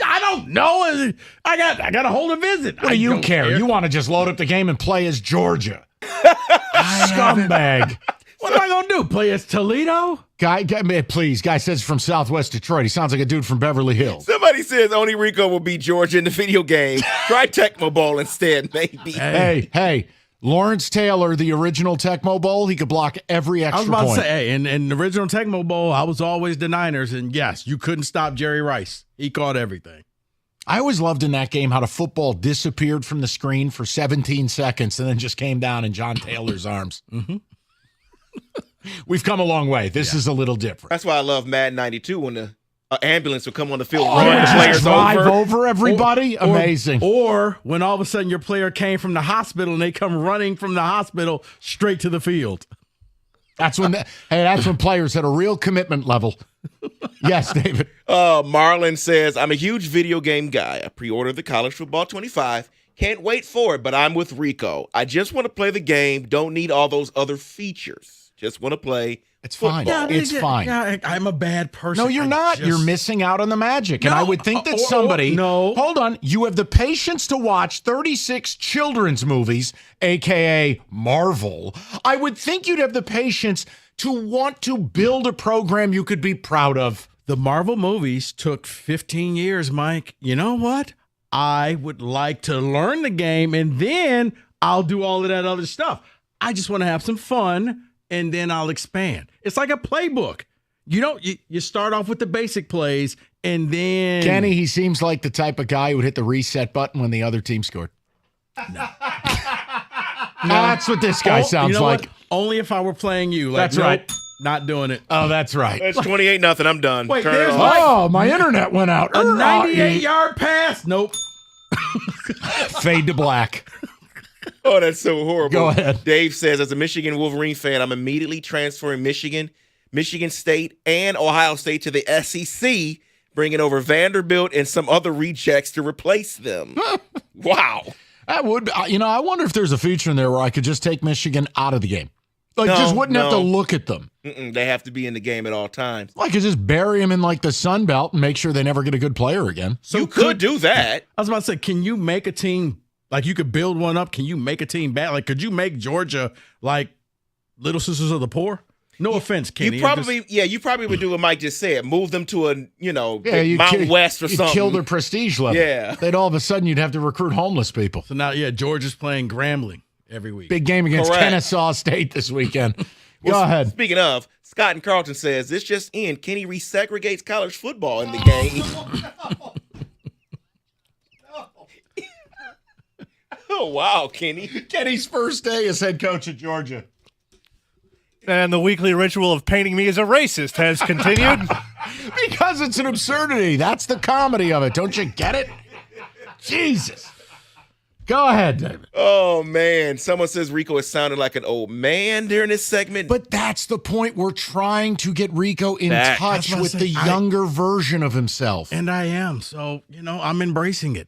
I don't know. I got to hold a visit. What do you care? You want to just load up the game and play as Georgia. Scumbag. What am I going to do? Play as Toledo? Guy, please. Guy says from Southwest Detroit. He sounds like a dude from Beverly Hills. Somebody says only Rico will beat Georgia in the video game. Try Tecmo Bowl instead, maybe. Hey. Lawrence Taylor, the original Tecmo Bowl, he could block every extra point. I was about to say, in the original Tecmo Bowl, I was always the Niners, and yes, you couldn't stop Jerry Rice. He caught everything. I always loved in that game how the football disappeared from the screen for 17 seconds and then just came down in John Taylor's arms. Mm-hmm. We've come a long way. This is a little different. That's why I love Madden 92 when the ambulance would come on the field, run the players drive over everybody. Amazing. Or when all of a sudden your player came from the hospital and they come running from the hospital straight to the field. That's when that's when players had a real commitment level. Yes, David. Marlon says, I'm a huge video game guy. I pre-ordered the College Football 25. Can't wait for it, but I'm with Rico. I just want to play the game. Don't need all those other features. Just want to play. It's fine. Yeah, it's fine. Yeah, I'm a bad person. No, you're not. You're missing out on the magic. And I would think that somebody. No. Hold on. You have the patience to watch 36 children's movies, a.k.a. Marvel. I would think you'd have the patience to want to build a program you could be proud of. The Marvel movies took 15 years, Mike. You know what? I would like to learn the game, and then I'll do all of that other stuff. I just want to have some fun, and then I'll expand. It's like a playbook. You start off with the basic plays, and then Kenny, he seems like the type of guy who would hit the reset button when the other team scored. No. That's what this guy sounds like. What? Only if I were playing you. Like, that's right. Not doing it. Oh, that's right. It's 28-0. I'm done. Wait, Turn it there's off. my internet went out. A 98-yard pass. Nope. Fade to black. Oh, that's so horrible. Go ahead. Dave says, as a Michigan Wolverine fan, I'm immediately transferring Michigan State, and Ohio State to the SEC, bringing over Vanderbilt and some other rejects to replace them. Wow. That would, I wonder if there's a feature in there where I could just take Michigan out of the game. Just wouldn't have to look at them. They have to be in the game at all times. I could just bury them in the Sun Belt and make sure they never get a good player again. So you could do that. I was about to say, can you make a team, you could build one up? Can you make a team bad? Could you make Georgia like Little Sisters of the Poor? No offense, Kenny. You probably would do what Mike just said. Move them to a, Mountain West or something. Kill their prestige level. Yeah. Then all of a sudden you'd have to recruit homeless people. So now, Georgia's playing Grambling every week. Big game against Kennesaw State this weekend. Go ahead. Speaking of, Scott and Carlton says, this just in, Kenny resegregates college football in the game. Oh, wow, Kenny. Kenny's first day as head coach at Georgia. And the weekly ritual of painting me as a racist has continued. Because it's an absurdity. That's the comedy of it. Don't you get it? Jesus. Go ahead, David. Oh, man. Someone says Rico is sounding like an old man during this segment. But that's the point. We're trying to get Rico in touch with the younger version of himself. And I am. So, I'm embracing it.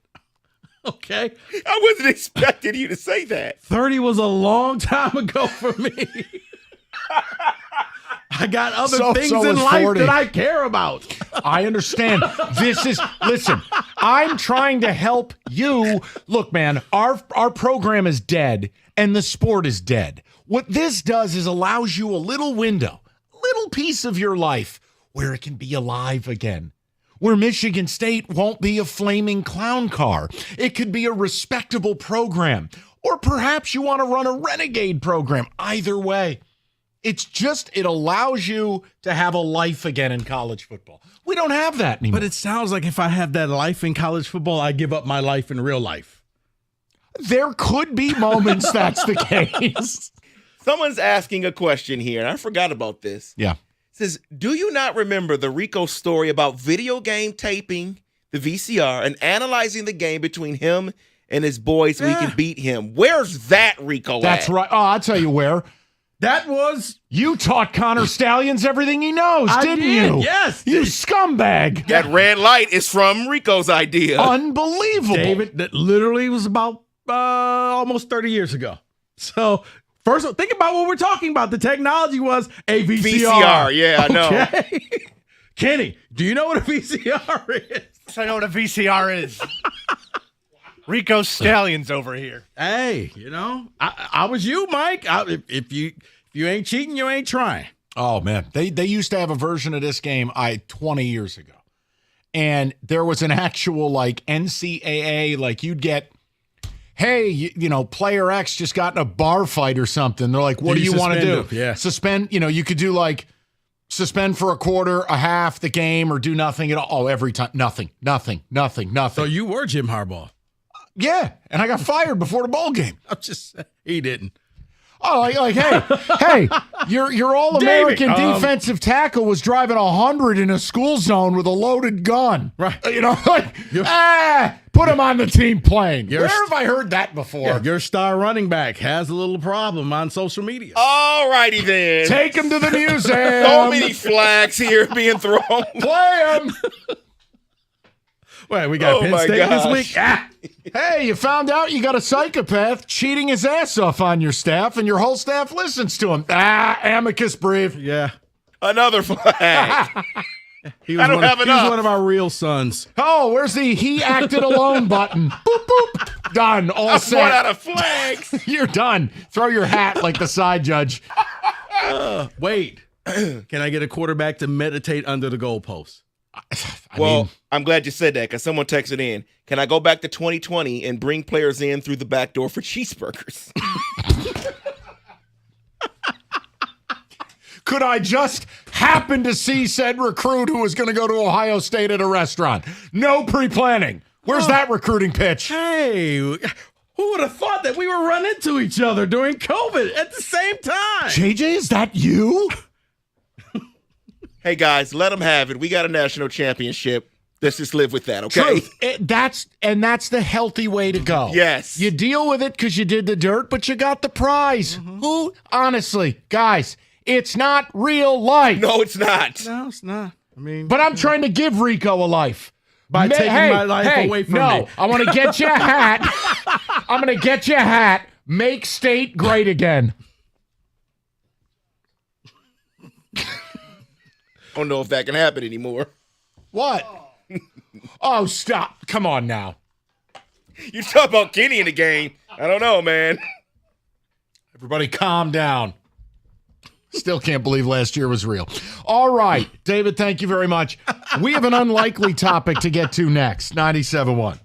Okay? I wasn't expecting you to say that. 30 was a long time ago for me. I got other So things is in life 40. that I care about. I understand. Listen, I'm trying to help you. Look, man, our program is dead and the sport is dead. What this does is allows you a little window, a little piece of your life where it can be alive again. Where Michigan State won't be a flaming clown car. It could be a respectable program. Or perhaps you want to run a renegade program. Either way. It allows you to have a life again in college football. We don't have that anymore. But it sounds like if I have that life in college football, I give up my life in real life. There could be moments that's the case. Someone's asking a question here, and I forgot about this. Yeah. It says, do you not remember the Rico story about video game taping the VCR and analyzing the game between him and his boys so he can beat him? Where's that Rico That's at? right. Oh, I'll tell you where. That was... You taught Connor Stallions everything he knows, I didn't did, you? yes. You scumbag. That red light is from Rico's idea. Unbelievable. David, that literally was about almost 30 years ago. So, first, think about what we're talking about. The technology was a VCR. VCR, yeah, I know. Okay? Kenny, do you know what a VCR is? Yes, I know what a VCR is. Rico Stallions over here. Hey, I was you, Mike. If you ain't cheating, you ain't trying. Oh, man. They used to have a version of this game 20 years ago. And there was an actual, NCAA, you'd get, hey, player X just got in a bar fight or something. They're like, what do you want to do? Yeah. Suspend, you could do, suspend for a quarter, a half, the game, or do nothing at all. Oh, every time. Nothing. So you were Jim Harbaugh. Yeah, and I got fired before the bowl game. I'm just saying. He didn't. Oh, hey, your All-American David, defensive tackle was driving 100 in a school zone with a loaded gun. Right. Put him on the team plane. Your- Where have I heard that before? Yeah, your star running back has a little problem on social media. All righty then. Take him to the museum. So many flags here being thrown. Play him. Wait, we got Penn State this week. Hey, you found out you got a psychopath cheating his ass off on your staff, and your whole staff listens to him. Amicus brief. Yeah. Another flag. He was I don't one have of, he was enough. one of our real sons. Oh, where's the he acted alone button? Boop, boop. Done. All That's set. one out of flags. You're done. Throw your hat like the side judge. Wait. Can I get a quarterback to meditate under the goalpost? I'm glad you said that because someone texted in. Can I go back to 2020 and bring players in through the back door for cheeseburgers? Could I just happen to see said recruit who was going to go to Ohio State at a restaurant? No pre-planning. Where's that recruiting pitch? Hey, who would have thought that we would run into each other during COVID at the same time? JJ, is that you? Hey, guys, let them have it. We got a national championship. Let's just live with that, okay? Truth. That's the healthy way to go. Yes. You deal with it because you did the dirt, but you got the prize. Who? Honestly, guys, it's not real life. No, it's not. No, it's not. I mean, But I'm trying to give Rico a life. By taking my life away from me. I want to get you a hat. I'm going to get you a hat. Make state great again. I don't know if that can happen anymore. What? Oh, stop. Come on now. You talk about Kenny in the game. I don't know, man. Everybody calm down. Still can't believe last year was real. All right, David, thank you very much. We have an unlikely topic to get to next. 97.1.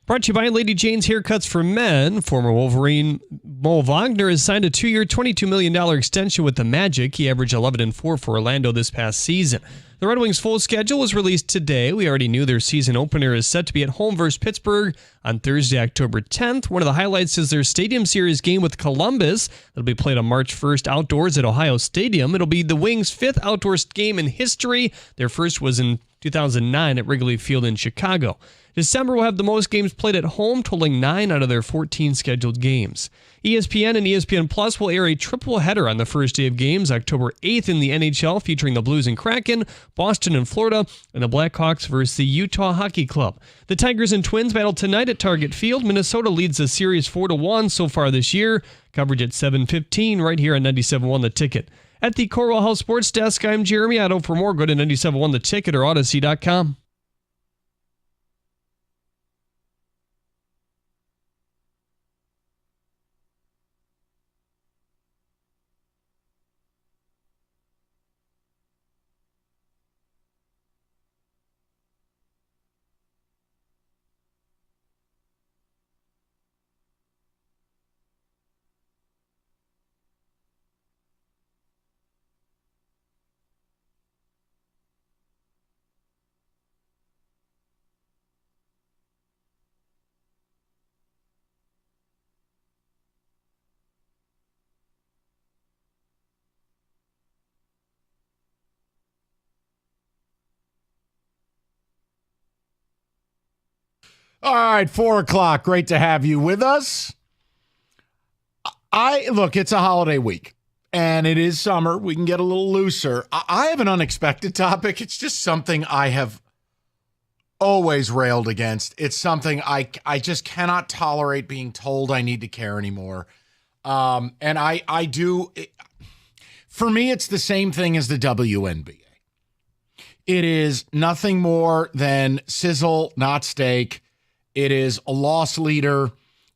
Brought to you by Lady Jane's Haircuts for Men. Former Wolverine Mo Wagner has signed a 2-year, $22 million extension with the Magic. He averaged 11-4 for Orlando this past season. The Red Wings' full schedule was released today. We already knew their season opener is set to be at home versus Pittsburgh on Thursday, October 10th. One of the highlights is their Stadium Series game with Columbus. It'll be played on March 1st outdoors at Ohio Stadium. It'll be the Wings' 5th outdoors game in history. Their first was in 2009 at Wrigley Field in Chicago. December will have the most games played at home, totaling 9 out of their 14 scheduled games. ESPN and ESPN Plus will air a triple header on the first day of games, October 8th in the NHL, featuring the Blues and Kraken, Boston and Florida, and the Blackhawks versus the Utah Hockey Club. The Tigers and Twins battle tonight at Target Field. Minnesota leads the series 4-1 so far this year. Coverage at 7:15 right here on 97.1 The Ticket. At the Corwell House Sports Desk, I'm Jeremy Otto. For more, go to 97.1 The Ticket or Odyssey.com. All right, 4 o'clock. Great to have you with us. Look, it's a holiday week, and it is summer. We can get a little looser. I have an unexpected topic. It's just something I have always railed against. It's something I just cannot tolerate being told I need to care anymore. And I do. For me, it's the same thing as the WNBA. It is nothing more than sizzle, not steak. It is a loss leader.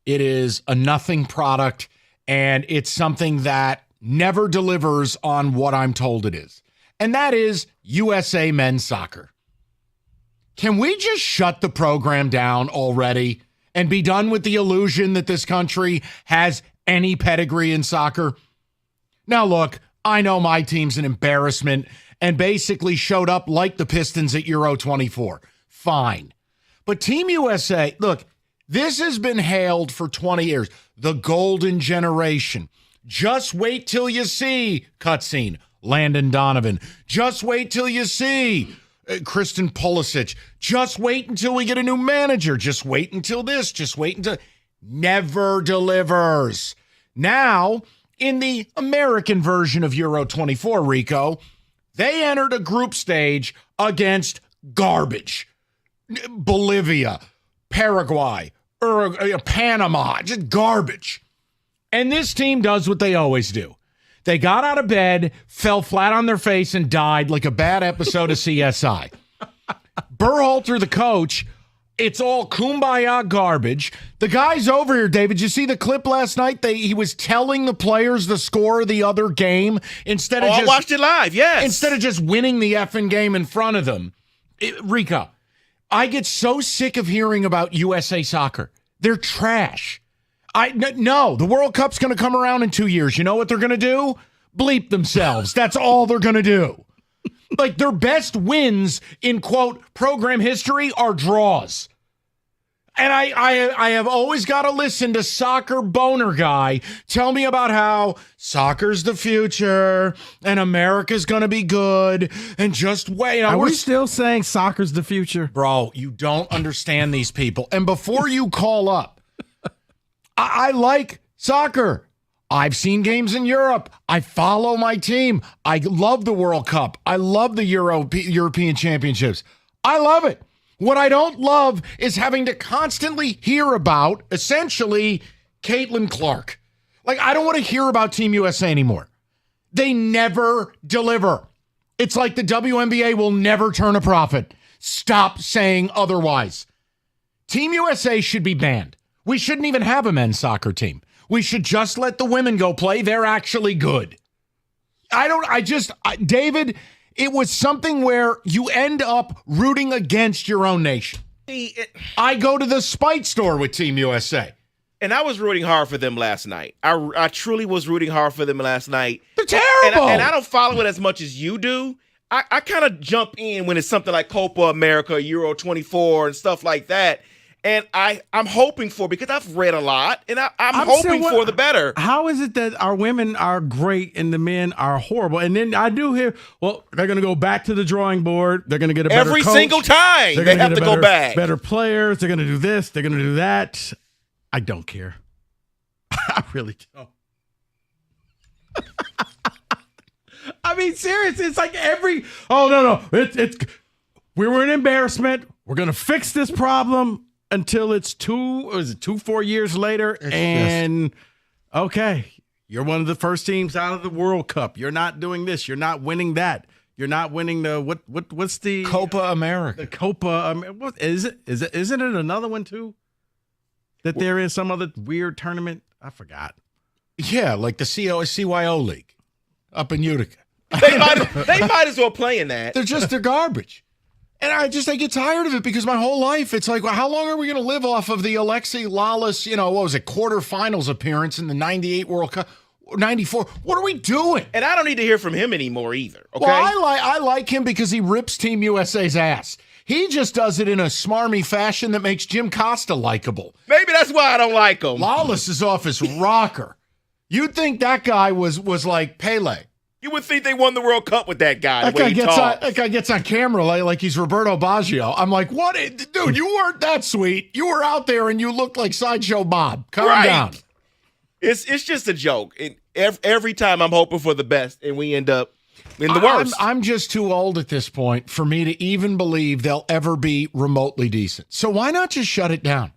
It is a nothing product. And it's something that never delivers on what I'm told it is. And that is USA men's soccer. Can we just shut the program down already and be done with the illusion that this country has any pedigree in soccer? Now, look, I know my team's an embarrassment and basically showed up like the Pistons at Euro 24. Fine. But Team USA, look, this has been hailed for 20 years. The golden generation. Just wait till you see, cutscene, Landon Donovan. Just wait till you see Kristen Pulisic. Just wait until we get a new manager. Just wait until this. Just wait until... Never delivers. Now, in the American version of Euro 24, Rico, they entered a group stage against garbage. Bolivia, Paraguay, Panama, just garbage. And this team does what they always do. They got out of bed, fell flat on their face, and died like a bad episode of CSI. Berhalter, the coach, it's all kumbaya garbage. The guy's over here, David. You see the clip last night? He was telling the players the score of the other game instead of I watched it live, yes. Instead of just winning the effing game in front of them. Rico, I get so sick of hearing about USA soccer. They're trash. No, the World Cup's going to come around in 2 years. You know what they're going to do? Bleep themselves. That's all they're going to do. Like, their best wins in, quote, program history are draws. And I have always got to listen to soccer boner guy tell me about how soccer's the future and America's going to be good and just wait. Are we still saying soccer's the future? Bro, you don't understand these people. And before you call up, I like soccer. I've seen games in Europe. I follow my team. I love the World Cup. I love the European Championships. I love it. What I don't love is having to constantly hear about, essentially, Caitlin Clark. Like, I don't want to hear about Team USA anymore. They never deliver. It's like the WNBA will never turn a profit. Stop saying otherwise. Team USA should be banned. We shouldn't even have a men's soccer team. We should just let the women go play. They're actually good. David, it was something where you end up rooting against your own nation. I go to the Spite store with Team USA. And I was rooting hard for them last night. I truly was rooting hard for them last night. They're terrible. And I don't follow it as much as you do. I kind of jump in when it's something like Copa America, Euro 24, and stuff like that. And I'm hoping for, because I've read a lot, and I'm hoping for the better. How is it that our women are great and the men are horrible? And then I do hear, well, they're going to go back to the drawing board. They're going to get a better Every coach. single time They're they gonna have get to go back. Better players. They're going to do this. They're going to do that. I don't care. I really don't. I mean, seriously, it's like no. We were an embarrassment. We're going to fix this problem until it's 4 years later. Okay, you're one of the first teams out of the World Cup. You're not doing this. You're not winning that. You're not winning the what's the Copa America? The Copa. What is it? Isn't it another one too? That they're in some other weird tournament. I forgot. Yeah, like the CYO League up in Utica. They might as well play in that. They're garbage. And I get tired of it because my whole life, it's like, well, how long are we going to live off of the Alexi Lalas, quarterfinals appearance in the 98 World Cup, 94? What are we doing? And I don't need to hear from him anymore either, okay? Well, I like him because he rips Team USA's ass. He just does it in a smarmy fashion that makes Jim Costa likable. Maybe that's why I don't like him. Lawless is off his rocker. You'd think that guy was like Pele. You would think they won the World Cup with that guy. That guy gets on camera like he's Roberto Baggio. I'm like, what? Dude, you weren't that sweet. You were out there and you looked like Sideshow Bob. Calm down. It's just a joke. Every time I'm hoping for the best, and we end up in the worst. I'm just too old at this point for me to even believe they'll ever be remotely decent. So why not just shut it down?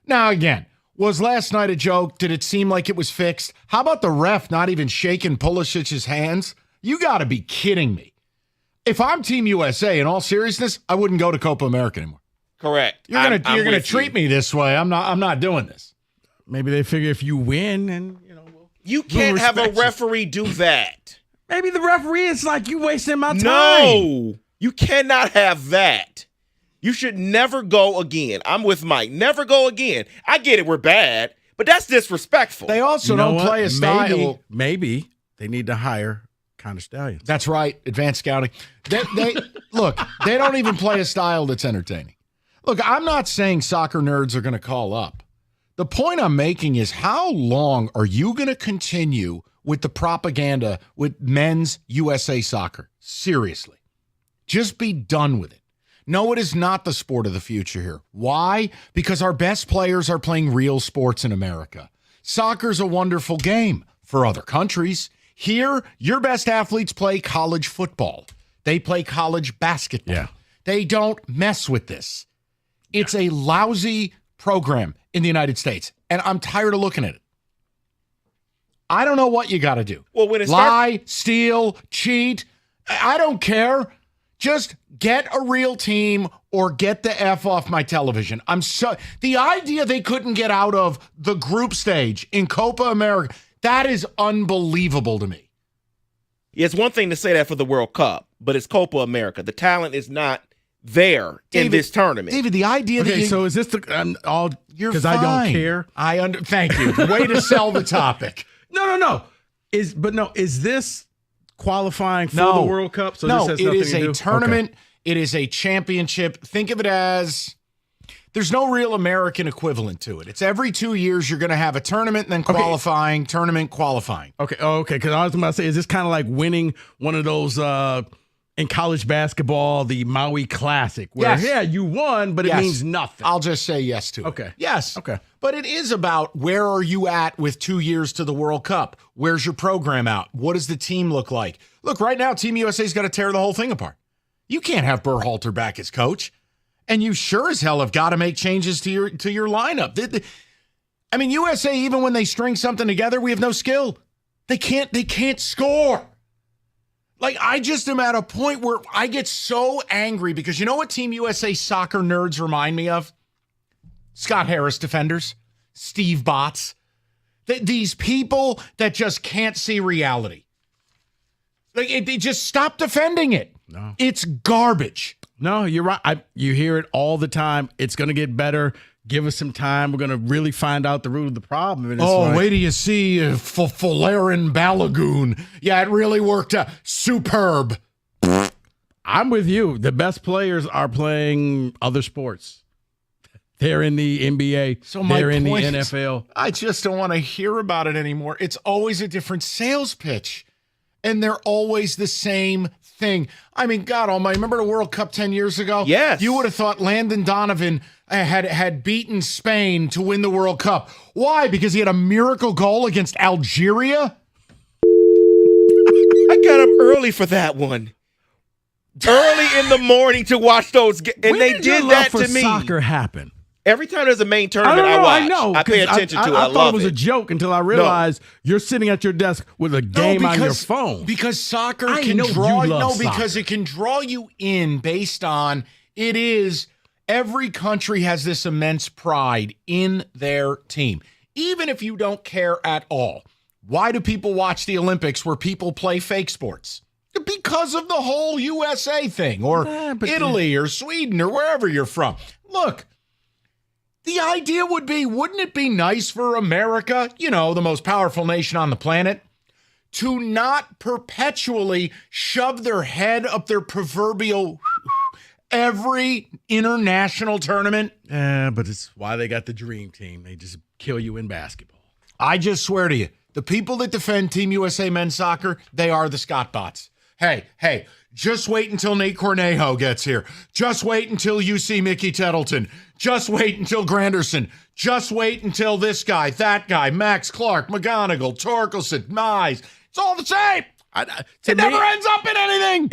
Now, again, was last night a joke? Did it seem like it was fixed? How about the ref not even shaking Pulisic's hands? You got to be kidding me. If I'm Team USA, in all seriousness, I wouldn't go to Copa America anymore. Correct. You're gonna treat me this way. I'm not doing this. Maybe they figure if you win, and you can't have a referee do that. Maybe the referee is like, you wasting my time. No, you cannot have that. You should never go again. I'm with Mike. Never go again. I get it. We're bad, but that's disrespectful. They also don't play a style. Maybe they need to hire Connor Stallions. That's right. Advanced scouting. They look, they don't even play a style that's entertaining. Look, I'm not saying soccer nerds are going to call up. The point I'm making is, how long are you going to continue with the propaganda with men's USA soccer? Seriously. Just be done with it. No, it is not the sport of the future here. Why? Because our best players are playing real sports in America. Soccer's a wonderful game for other countries. Here, your best athletes play college football. They play college basketball. Yeah. They don't mess with this. It's a lousy program in the United States, and I'm tired of looking at it. I don't know what you got to do. Well, when it lie, steal, cheat, I don't care. Just get a real team or get the F off my television. The idea they couldn't get out of the group stage in Copa America, that is unbelievable to me. It's one thing to say that for the World Cup, but it's Copa America. The talent is not there in this tournament. David, the idea that so is this all you're because I don't care? Thank you. Way to sell the topic. No. Is this qualifying for the World Cup? So no, this has it nothing is to a do? tournament. Okay. It is a championship. Think of it as there's no real American equivalent to it. It's every 2 years you're going to have a tournament and then qualifying, tournament, qualifying. Okay. Because I was about to say, is this kind of like winning one of those in college basketball, the Maui Classic, where you won, but it means nothing? I'll just say yes to it. Okay. Yes. Okay. But it is about, where are you at with 2 years to the World Cup? Where's your program out? What does the team look like? Look, right now, Team USA's got to tear the whole thing apart. You can't have Berhalter back as coach. And you sure as hell have got to make changes to your lineup. I mean, USA, even when they string something together, we have no skill. They can't score. Like, I just am at a point where I get so angry because you know what Team USA soccer nerds remind me of? Scott Harris defenders, Steve Botts. These people that just can't see reality. Like, they just stop defending it. No. It's garbage. No, you're right. You hear it all the time. It's going to get better. Give us some time. We're going to really find out the root of the problem. And it's wait till you see Folarin Balagoon. Yeah, it really worked out. Superb. I'm with you. The best players are playing other sports. They're in the NBA. So my they're in the point is, NFL. I just don't want to hear about it anymore. It's always a different sales pitch. And they're always the same thing. I mean, God almighty, remember the World Cup 10 years ago? Yes. You would have thought Landon Donovan had beaten Spain to win the World Cup. Why? Because he had a miracle goal against Algeria? I got up early for that one. Early in the morning to watch those games. And When they did did your that love to for me. soccer happen? Every time there's a main tournament, I watch. I know. I pay 'Cause attention to it. I I thought love it was a joke until I realized you're sitting at your desk with a game on your phone. Because soccer I can know draw you love because soccer. it can draw you in based on it is every country has this immense pride in their team. Even if you don't care at all. Why do people watch the Olympics where people play fake sports? Because of the whole USA thing, or Italy or Sweden or wherever you're from. Look, the idea would be, wouldn't it be nice for America, you know, the most powerful nation on the planet, to not perpetually shove their head up their proverbial every international tournament? But it's why they got the dream team. They just kill you in basketball. I just swear to you, the people that defend Team USA men's soccer, they are the Scott bots. Hey, just wait until Nate Cornejo gets here. Just wait until you see Mickey Tettleton. Just wait until Granderson. Just wait until this guy, that guy, Max Clark, McGonigal, Torkelson, Mize. It's all the same. It never ends up in anything.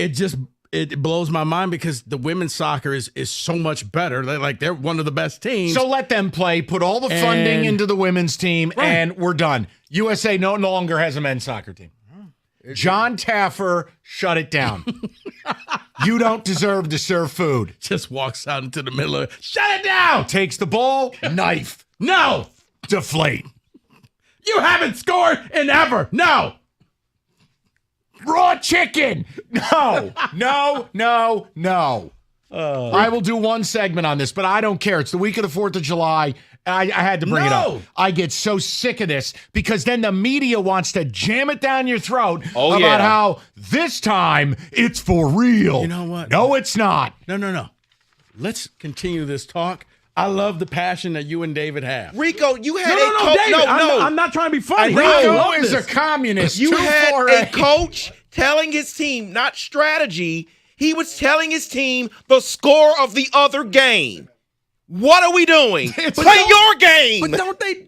It blows my mind because the women's soccer is so much better. They're one of the best teams. So let them play, put all the funding into the women's team, and we're done. USA no longer has a men's soccer team. John Taffer, shut it down. You don't deserve to serve food. Just walks out into the middle of it. Shut it down! Takes the ball, knife. No! Deflate. You haven't scored in ever. No! Raw chicken. No. I will do one segment on this, but I don't care. It's the week of the 4th of July. I had to bring it up. I get so sick of this because then the media wants to jam it down your throat about how this time it's for real. You know what? No, it's not. No. Let's continue this talk. I love the passion that you and David have. Rico, you had No, David, I'm not trying to be funny. Rico is a communist. You had a coach telling his team, not strategy. He was telling his team the score of the other game. What are we doing? Play your game. But don't they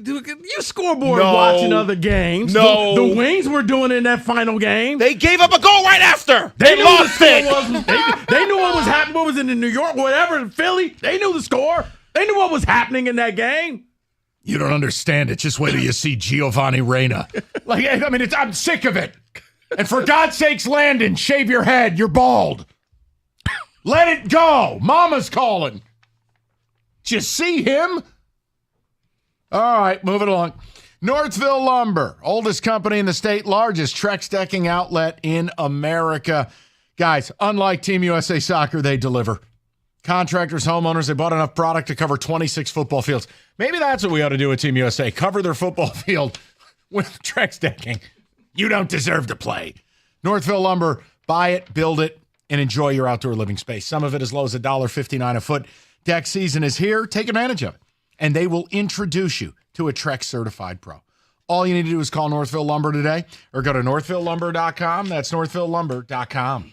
do you scoreboard watching other games? No. The Wings were doing it in that final game. They gave up a goal right after. They knew lost the it. score was. They knew what was happening. What was in New York, whatever, in Philly. They knew the score. They knew what was happening in that game. You don't understand it. Just wait till you see Giovanni Reyna. I'm sick of it. And for God's sakes, Landon, shave your head. You're bald. Let it go. Mama's calling. Did you see him? All right, moving along. Northville Lumber, oldest company in the state, largest Trex decking outlet in America. Guys, unlike Team USA Soccer, they deliver. Contractors, homeowners, they bought enough product to cover 26 football fields. Maybe that's what we ought to do at Team USA. Cover their football field with Trex decking. You don't deserve to play. Northville Lumber, buy it, build it, and enjoy your outdoor living space. Some of it as low as $1.59 a foot. Deck season is here. Take advantage of it. And they will introduce you to a Trex certified pro. All you need to do is call Northville Lumber today or go to northvillelumber.com. That's northvillelumber.com.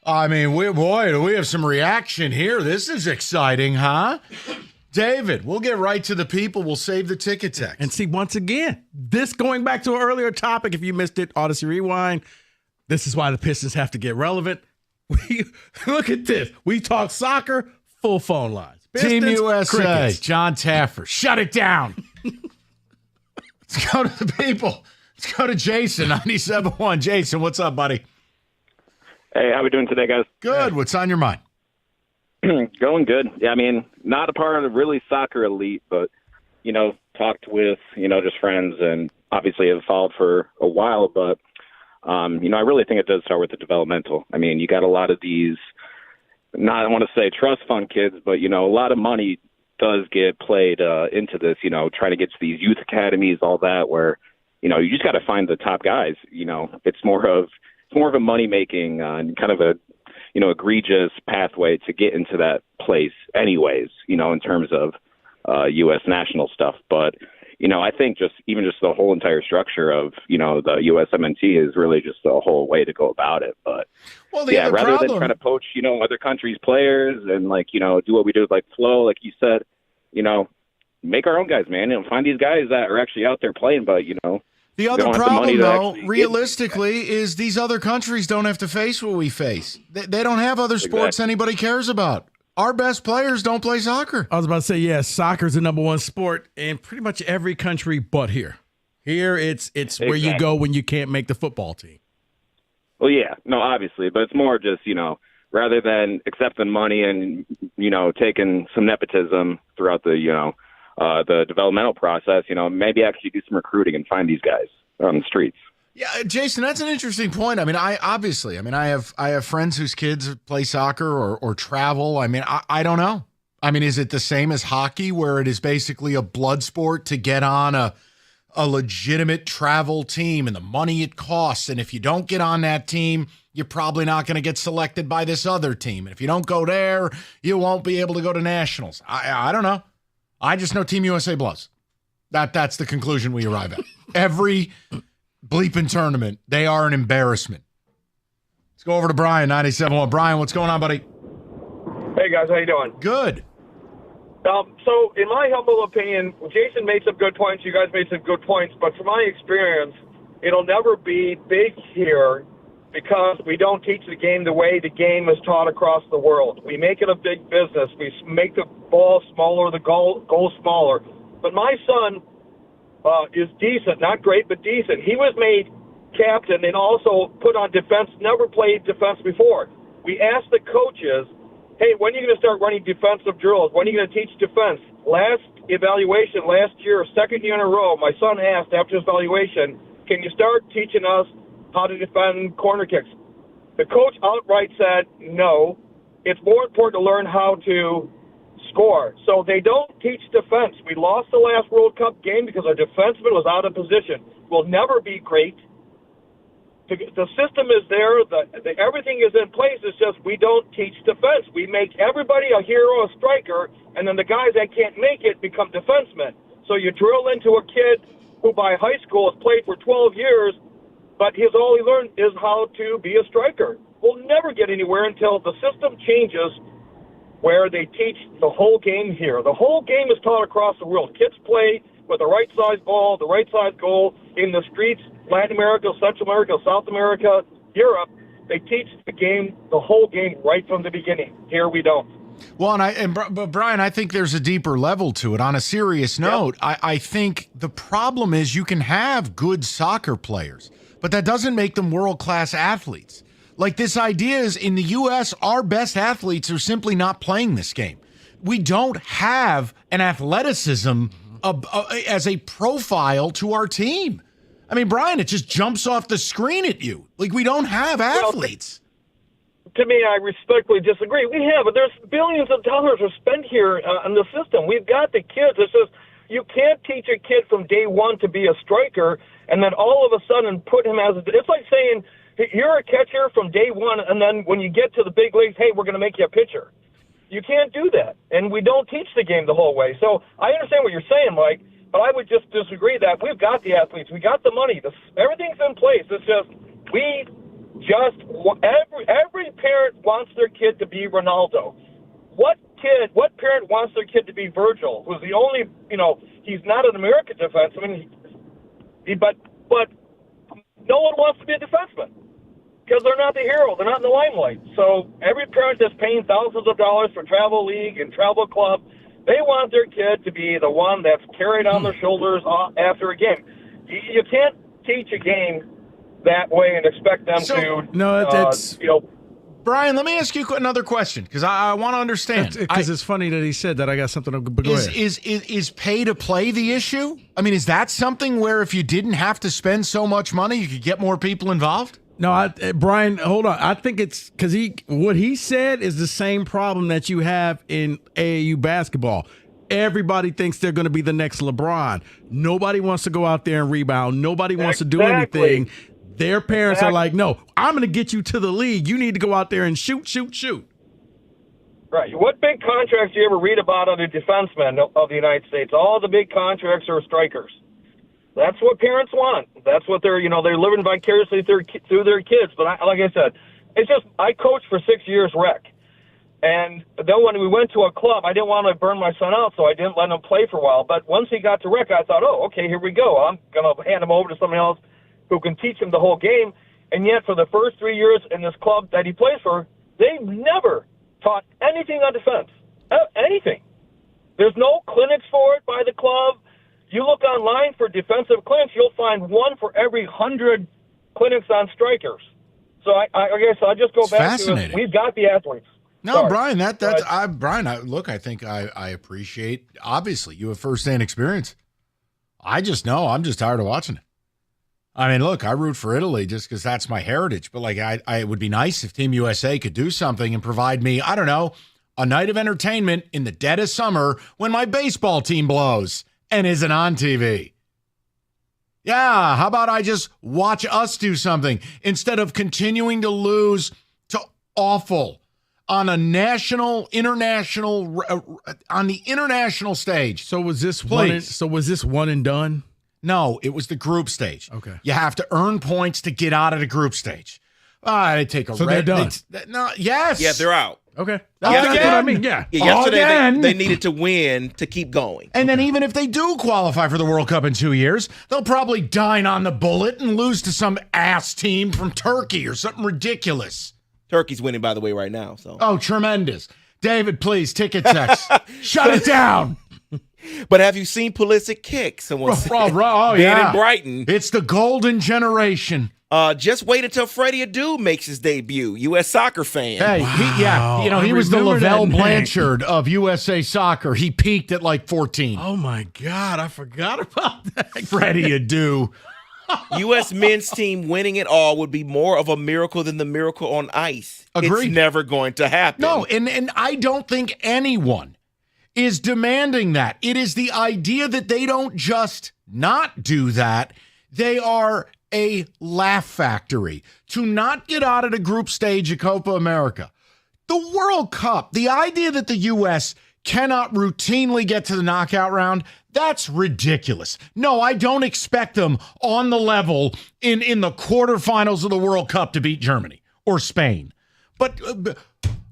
I mean, do we have some reaction here? This is exciting, huh? David, we'll get right to the people. We'll save the ticket text. And see, once again, this going back to an earlier topic, if you missed it, Odyssey Rewind, this is why the Pistons have to get relevant. Look at this. We talk soccer, full phone lines. Team Pistons, USA, crickets. John Taffer. Shut it down. Let's go to the people. Let's go to Jason, 97.1. Jason, what's up, buddy? Hey, how we doing today, guys? Good. What's on your mind? Going good. Yeah, I mean, not a part of really soccer elite, but, talked with, just friends and obviously have followed for a while. But, I really think it does start with the developmental. I mean, you got a lot of these, I want to say trust fund kids, but, a lot of money does get played into this, trying to get to these youth academies, all that, where, you just got to find the top guys. It's more of a money-making and kind of a, egregious pathway to get into that place anyways, in terms of U.S. national stuff. But, I think just the whole entire structure of, the USMNT is really just a whole way to go about it. But, rather than trying to poach, other countries' players and, do what we do with, Flo, like you said, make our own guys, man. Find these guys that are actually out there playing, but, The other problem, though, realistically, is these other countries don't have to face what we face. They don't have other sports anybody cares about. Our best players don't play soccer. I was about to say, yeah, soccer's the number one sport in pretty much every country but here. Here, it's where you go when you can't make the football team. Well, yeah, no, obviously, but it's more just, rather than accepting money and, taking some nepotism throughout the developmental process, maybe actually do some recruiting and find these guys on the streets. Yeah, Jason, that's an interesting point. I mean, I have friends whose kids play soccer or travel. I mean, I don't know. I mean, is it the same as hockey where it is basically a blood sport to get on a legitimate travel team and the money it costs? And if you don't get on that team, you're probably not going to get selected by this other team. And if you don't go there, you won't be able to go to nationals. I don't know. I just know Team USA blows. That's the conclusion we arrive at. Every bleeping tournament, they are an embarrassment. Let's go over to Brian, 97.1. Brian, what's going on, buddy? Hey, guys. How you doing? Good. So, in my humble opinion, Jason made some good points. You guys made some good points. But from my experience, it'll never be big here because we don't teach the game the way the game is taught across the world. We make it a big business. We make the ball smaller, the goal smaller. But my son is decent, not great, but decent. He was made captain and also put on defense, never played defense before. We asked the coaches, hey, when are you going to start running defensive drills? When are you going to teach defense? Last evaluation, last year, second year in a row, my son asked after his evaluation, can you start teaching us how to defend corner kicks? The coach outright said, no, it's more important to learn how to score. So they don't teach defense. We lost the last World Cup game because our defenseman was out of position. We'll never be great. The system is there. Everything is in place. It's just we don't teach defense. We make everybody a hero, a striker, and then the guys that can't make it become defensemen. So you drill into a kid who by high school has played for 12 years, but all he learned is how to be a striker. We'll never get anywhere until the system changes where they teach the whole game here. The whole game is taught across the world. Kids play with the right size ball, the right size goal in the streets, Latin America, Central America, South America, Europe. They teach the game, the whole game, right from the beginning. Here we don't. Well, but Brian, I think there's a deeper level to it. On a serious note, I think the problem is you can have good soccer players, but that doesn't make them world-class athletes. Like this idea is in the U.S., our best athletes are simply not playing this game. We don't have an athleticism as a profile to our team. I mean, Brian, it just jumps off the screen at you. Like, we don't have athletes. To me, I respectfully disagree. We have, but there's billions of dollars are spent here on the system. We've got the kids. It's just you can't teach a kid from day one to be a striker and then all of a sudden put him as it's like saying, you're a catcher from day one, and then when you get to the big leagues, hey, we're going to make you a pitcher. You can't do that, and we don't teach the game the whole way. So I understand what you're saying, Mike, but I would just disagree that we've got the athletes, we got the money, everything's in place. It's just we every parent wants their kid to be Ronaldo. What parent wants their kid to be Virgil, who's the only, he's not an American defenseman, but no one wants to be a defenseman because they're not the hero. They're not in the limelight. So every parent that's paying thousands of dollars for travel league and travel club, they want their kid to be the one that's carried on their shoulders after a game. You can't teach a game that way and expect them to. No, that's Brian, let me ask you another question because I want to understand. Because it's funny that he said that. I got something to go ahead. Is pay to play the issue? I mean, is that something where if you didn't have to spend so much money, you could get more people involved? No, Brian, hold on. I think it's because what he said is the same problem that you have in AAU basketball. Everybody thinks they're going to be the next LeBron. Nobody wants to go out there and rebound. Nobody wants to do anything. Their parents are like, no, I'm going to get you to the league. You need to go out there and shoot. Right. What big contracts do you ever read about on the defensemen of the United States? All the big contracts are strikers. That's what parents want. That's what they're living vicariously through their kids. But like I said, it's just I coached for 6 years rec. And then when we went to a club, I didn't want to burn my son out, so I didn't let him play for a while. But once he got to rec, I thought, oh, okay, here we go. I'm going to hand him over to somebody else who can teach him the whole game. And yet for the first 3 years in this club that he plays for, they've never taught anything on defense. Anything. There's no clinics for it by the club. You look online for defensive clinics, you'll find one for every 100 clinics on strikers. So I guess I'll just go back to we've got the athletes. No, Sorry. Brian, look, I think I appreciate, obviously, you have firsthand experience. I just know I'm just tired of watching it. I mean, look, I root for Italy just because that's my heritage. But, it would be nice if Team USA could do something and provide me, I don't know, a night of entertainment in the dead of summer when my baseball team blows and isn't on TV. Yeah, how about I just watch us do something instead of continuing to lose to awful on a national, international, on the international stage. So was this one and done? No, it was the group stage. Okay. You have to earn points to get out of the group stage. They take a So they're done. Yes. Yeah, they're out. Okay. That's what I mean. Yeah. Yesterday they needed to win to keep going. And then even if they do qualify for the World Cup in 2 years, they'll probably dine on the bullet and lose to some ass team from Turkey or something ridiculous. Turkey's winning, by the way, right now. So. Oh, tremendous. David, please, ticket sex. Shut it down. But have you seen Pulisic kick? Someone said. Yeah. in Brighton. It's the golden generation. Just wait until Freddie Adu makes his debut. U.S. soccer fan. Hey, he was the Lavelle Blanchard of USA Soccer. He peaked at 14. Oh, my God. I forgot about that. Freddie Adu. U.S. men's team winning it all would be more of a miracle than the miracle on ice. Agreed. It's never going to happen. No, and I don't think anyone is demanding that. It is the idea that they don't just not do that. They are a laugh factory to not get out of the group stage of Copa America. The World Cup, the idea that the U.S. cannot routinely get to the knockout round, that's ridiculous. No, I don't expect them on the level in the quarterfinals of the World Cup to beat Germany or Spain. But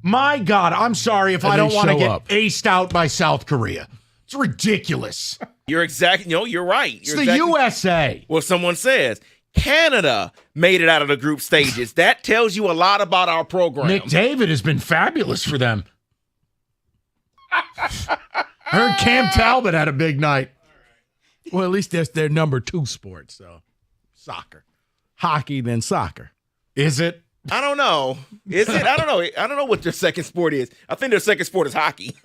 my God, I'm sorry if I don't want to get aced out by South Korea. It's ridiculous. You're right. It's the USA. Well, someone says Canada made it out of the group stages. That tells you a lot about our program. Nick David has been fabulous for them. I heard Cam Talbot had a big night. Well, at least that's their number 2 sport, so soccer. Hockey, then soccer. Is it? I don't know. Is it? I don't know. I don't know what their second sport is. I think their second sport is hockey.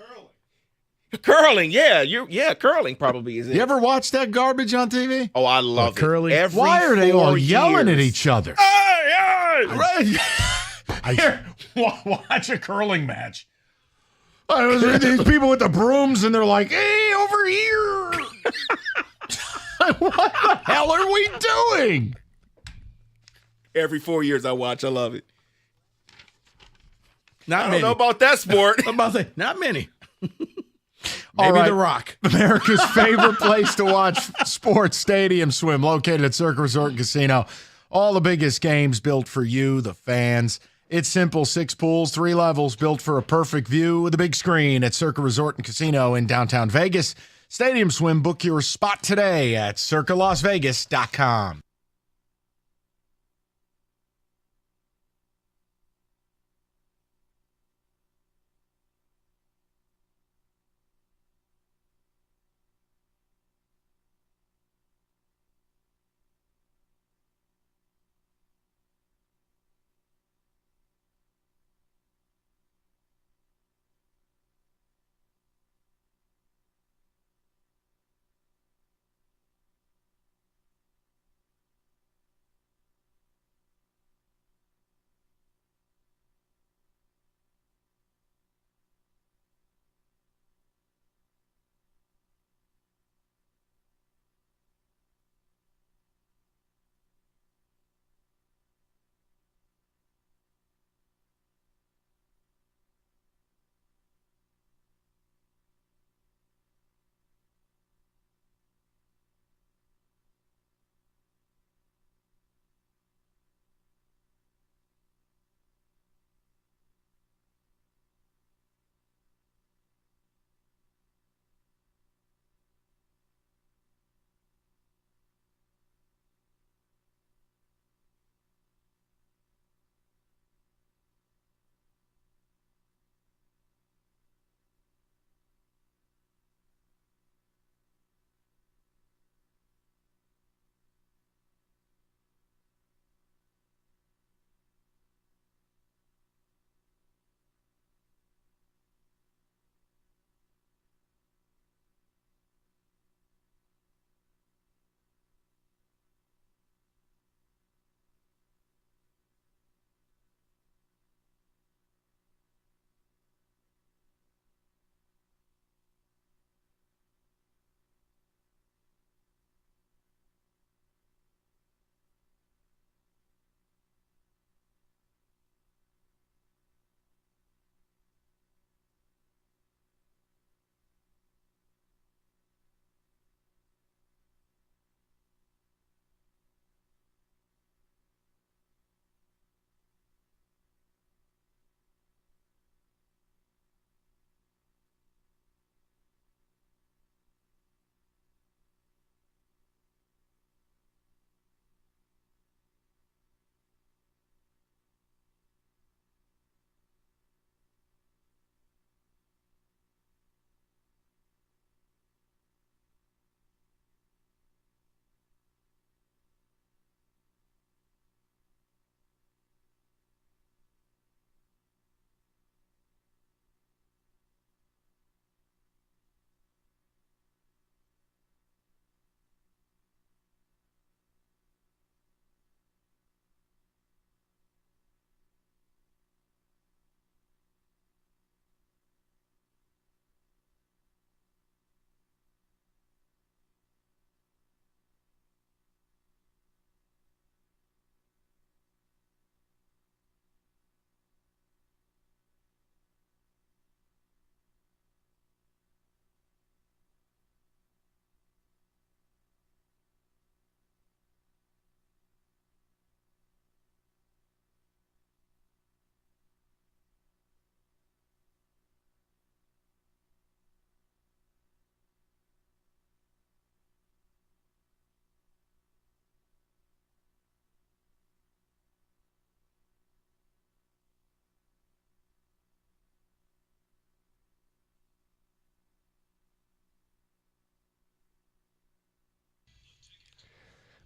Curling, yeah. Curling probably is it. You ever watch that garbage on TV? Oh, I love curling. Every Why are they all yelling at years. each other? Hey! Here, watch a curling match. These people with the brooms, and they're like, hey, over here. What the hell are we doing? Every 4 years I watch. I love it. Not I many. don't know about that sport. Not many. All Maybe right. The Rock. America's favorite place to watch sports, Stadium Swim, located at Circa Resort and Casino. All the biggest games built for you, the fans. It's simple, 6 pools, 3 levels, built for a perfect view with a big screen at Circa Resort and Casino in downtown Vegas. Stadium Swim, book your spot today at circalasvegas.com.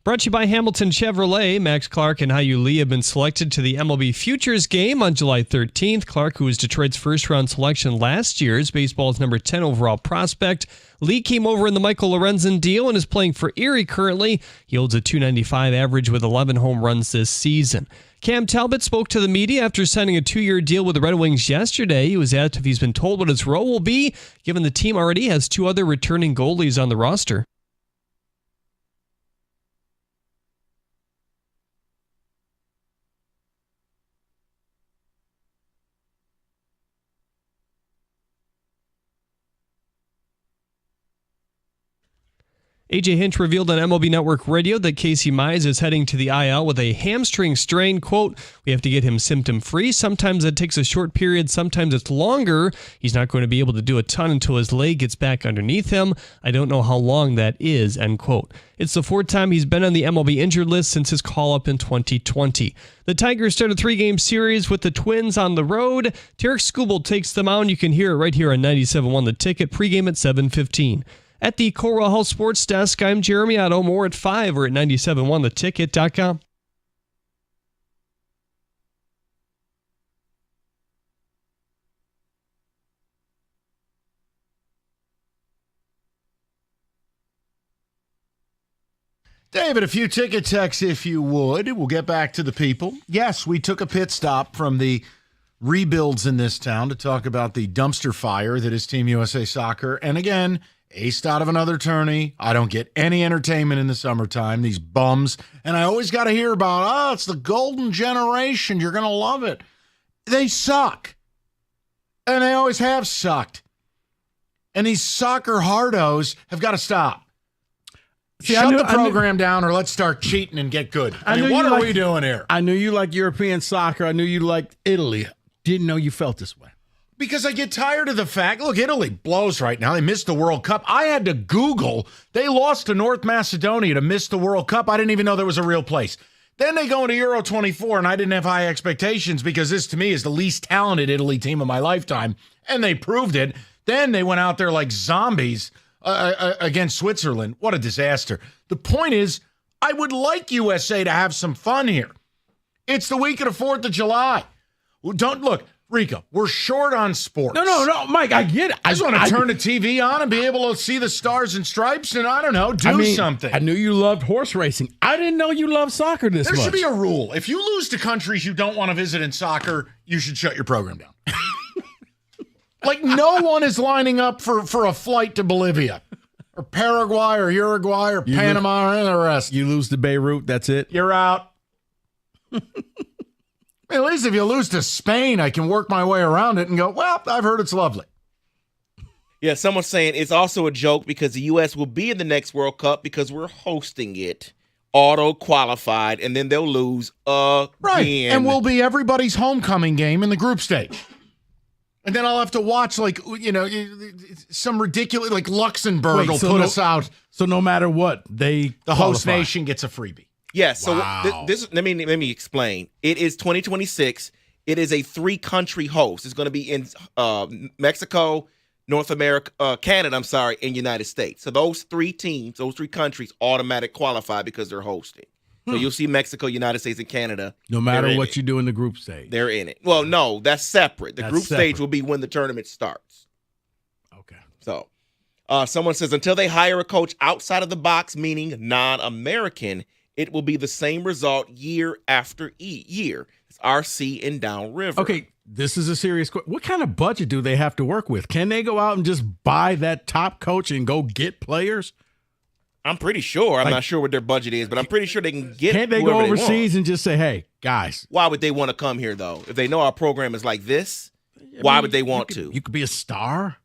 Brought to you by Hamilton Chevrolet. Max Clark and Hayu Lee have been selected to the MLB Futures game on July 13th. Clark, who was Detroit's first-round selection last year, is baseball's number 10 overall prospect. Lee came over in the Michael Lorenzen deal and is playing for Erie currently. He holds a .295 average with 11 home runs this season. Cam Talbot spoke to the media after signing a 2-year deal with the Red Wings yesterday. He was asked if he's been told what his role will be, given the team already has 2 other returning goalies on the roster. AJ Hinch revealed on MLB Network Radio that Casey Mize is heading to the IL with a hamstring strain. Quote, we have to get him symptom-free. Sometimes it takes a short period. Sometimes it's longer. He's not going to be able to do a ton until his leg gets back underneath him. I don't know how long that is, end quote. It's the 4th time he's been on the MLB injured list since his call-up in 2020. The Tigers start a 3-game series with the Twins on the road. Tarek Skubal takes them out. You can hear it right here on 97.1 The Ticket, pregame at 7:15. At the Cornwall Health Sports Desk, I'm Jeremy Otto. More at 5 or at 97.1theticket.com. David, a few ticket texts, if you would. We'll get back to the people. Yes, we took a pit stop from the rebuilds in this town to talk about the dumpster fire that is Team USA Soccer. And again, aced out of another tourney. I don't get any entertainment in the summertime, these bums. And I always got to hear about, it's the golden generation. You're going to love it. They suck. And they always have sucked. And these soccer hardos have got to stop. Shut the program down or let's start cheating and get good. I mean, what are we doing here? I knew you liked European soccer. I knew you liked Italy. Didn't know you felt this way. Because I get tired of the fact, look, Italy blows right now. They missed the World Cup. I had to Google. They lost to North Macedonia to miss the World Cup. I didn't even know there was a real place. Then they go into Euro 24, and I didn't have high expectations because this, to me, is the least talented Italy team of my lifetime. And they proved it. Then they went out there like zombies against Switzerland. What a disaster. The point is, I would like USA to have some fun here. It's the week of the 4th of July. Don't look. Rico, we're short on sports. No, Mike, I get it. I just want to turn the TV on and be able to see the stars and stripes and, I don't know, do something. I knew you loved horse racing. I didn't know you loved soccer this much. There should be a rule. If you lose to countries you don't want to visit in soccer, you should shut your program down. Like, no one is lining up for a flight to Bolivia or Paraguay or Uruguay or Panama or any of the rest. You lose to Beirut, that's it. You're out. At least if you lose to Spain, I can work my way around it and go, well, I've heard it's lovely. Yeah, someone's saying it's also a joke because the U.S. will be in the next World Cup because we're hosting it, auto-qualified, and then they'll lose again. Right, and we'll be everybody's homecoming game in the group stage. And then I'll have to watch, some ridiculous, like Luxembourg will put us out. So no matter what, the host nation gets a freebie. Yes. So let me explain. It is 2026. It is a 3-country host. It's going to be in Mexico, North America, Canada, and United States. So those 3 teams, those 3 countries automatic qualify because they're hosting. So you'll see Mexico, United States, and Canada. No matter what you do in the group stage. They're in it. Well, no, that's separate. The group stage will be when the tournament starts. Okay. So someone says, until they hire a coach outside of the box, meaning non-American, it will be the same result year after year. It's RC and downriver. Okay, this is a serious question. What kind of budget do they have to work with? Can they go out and just buy that top coach and go get players? I'm pretty sure. I'm not sure what their budget is, but I'm pretty sure they can get. Can't they go overseas and just say, hey, guys? Why would they want to come here, though? If they know our program is like this, why would they want to? You could be a star.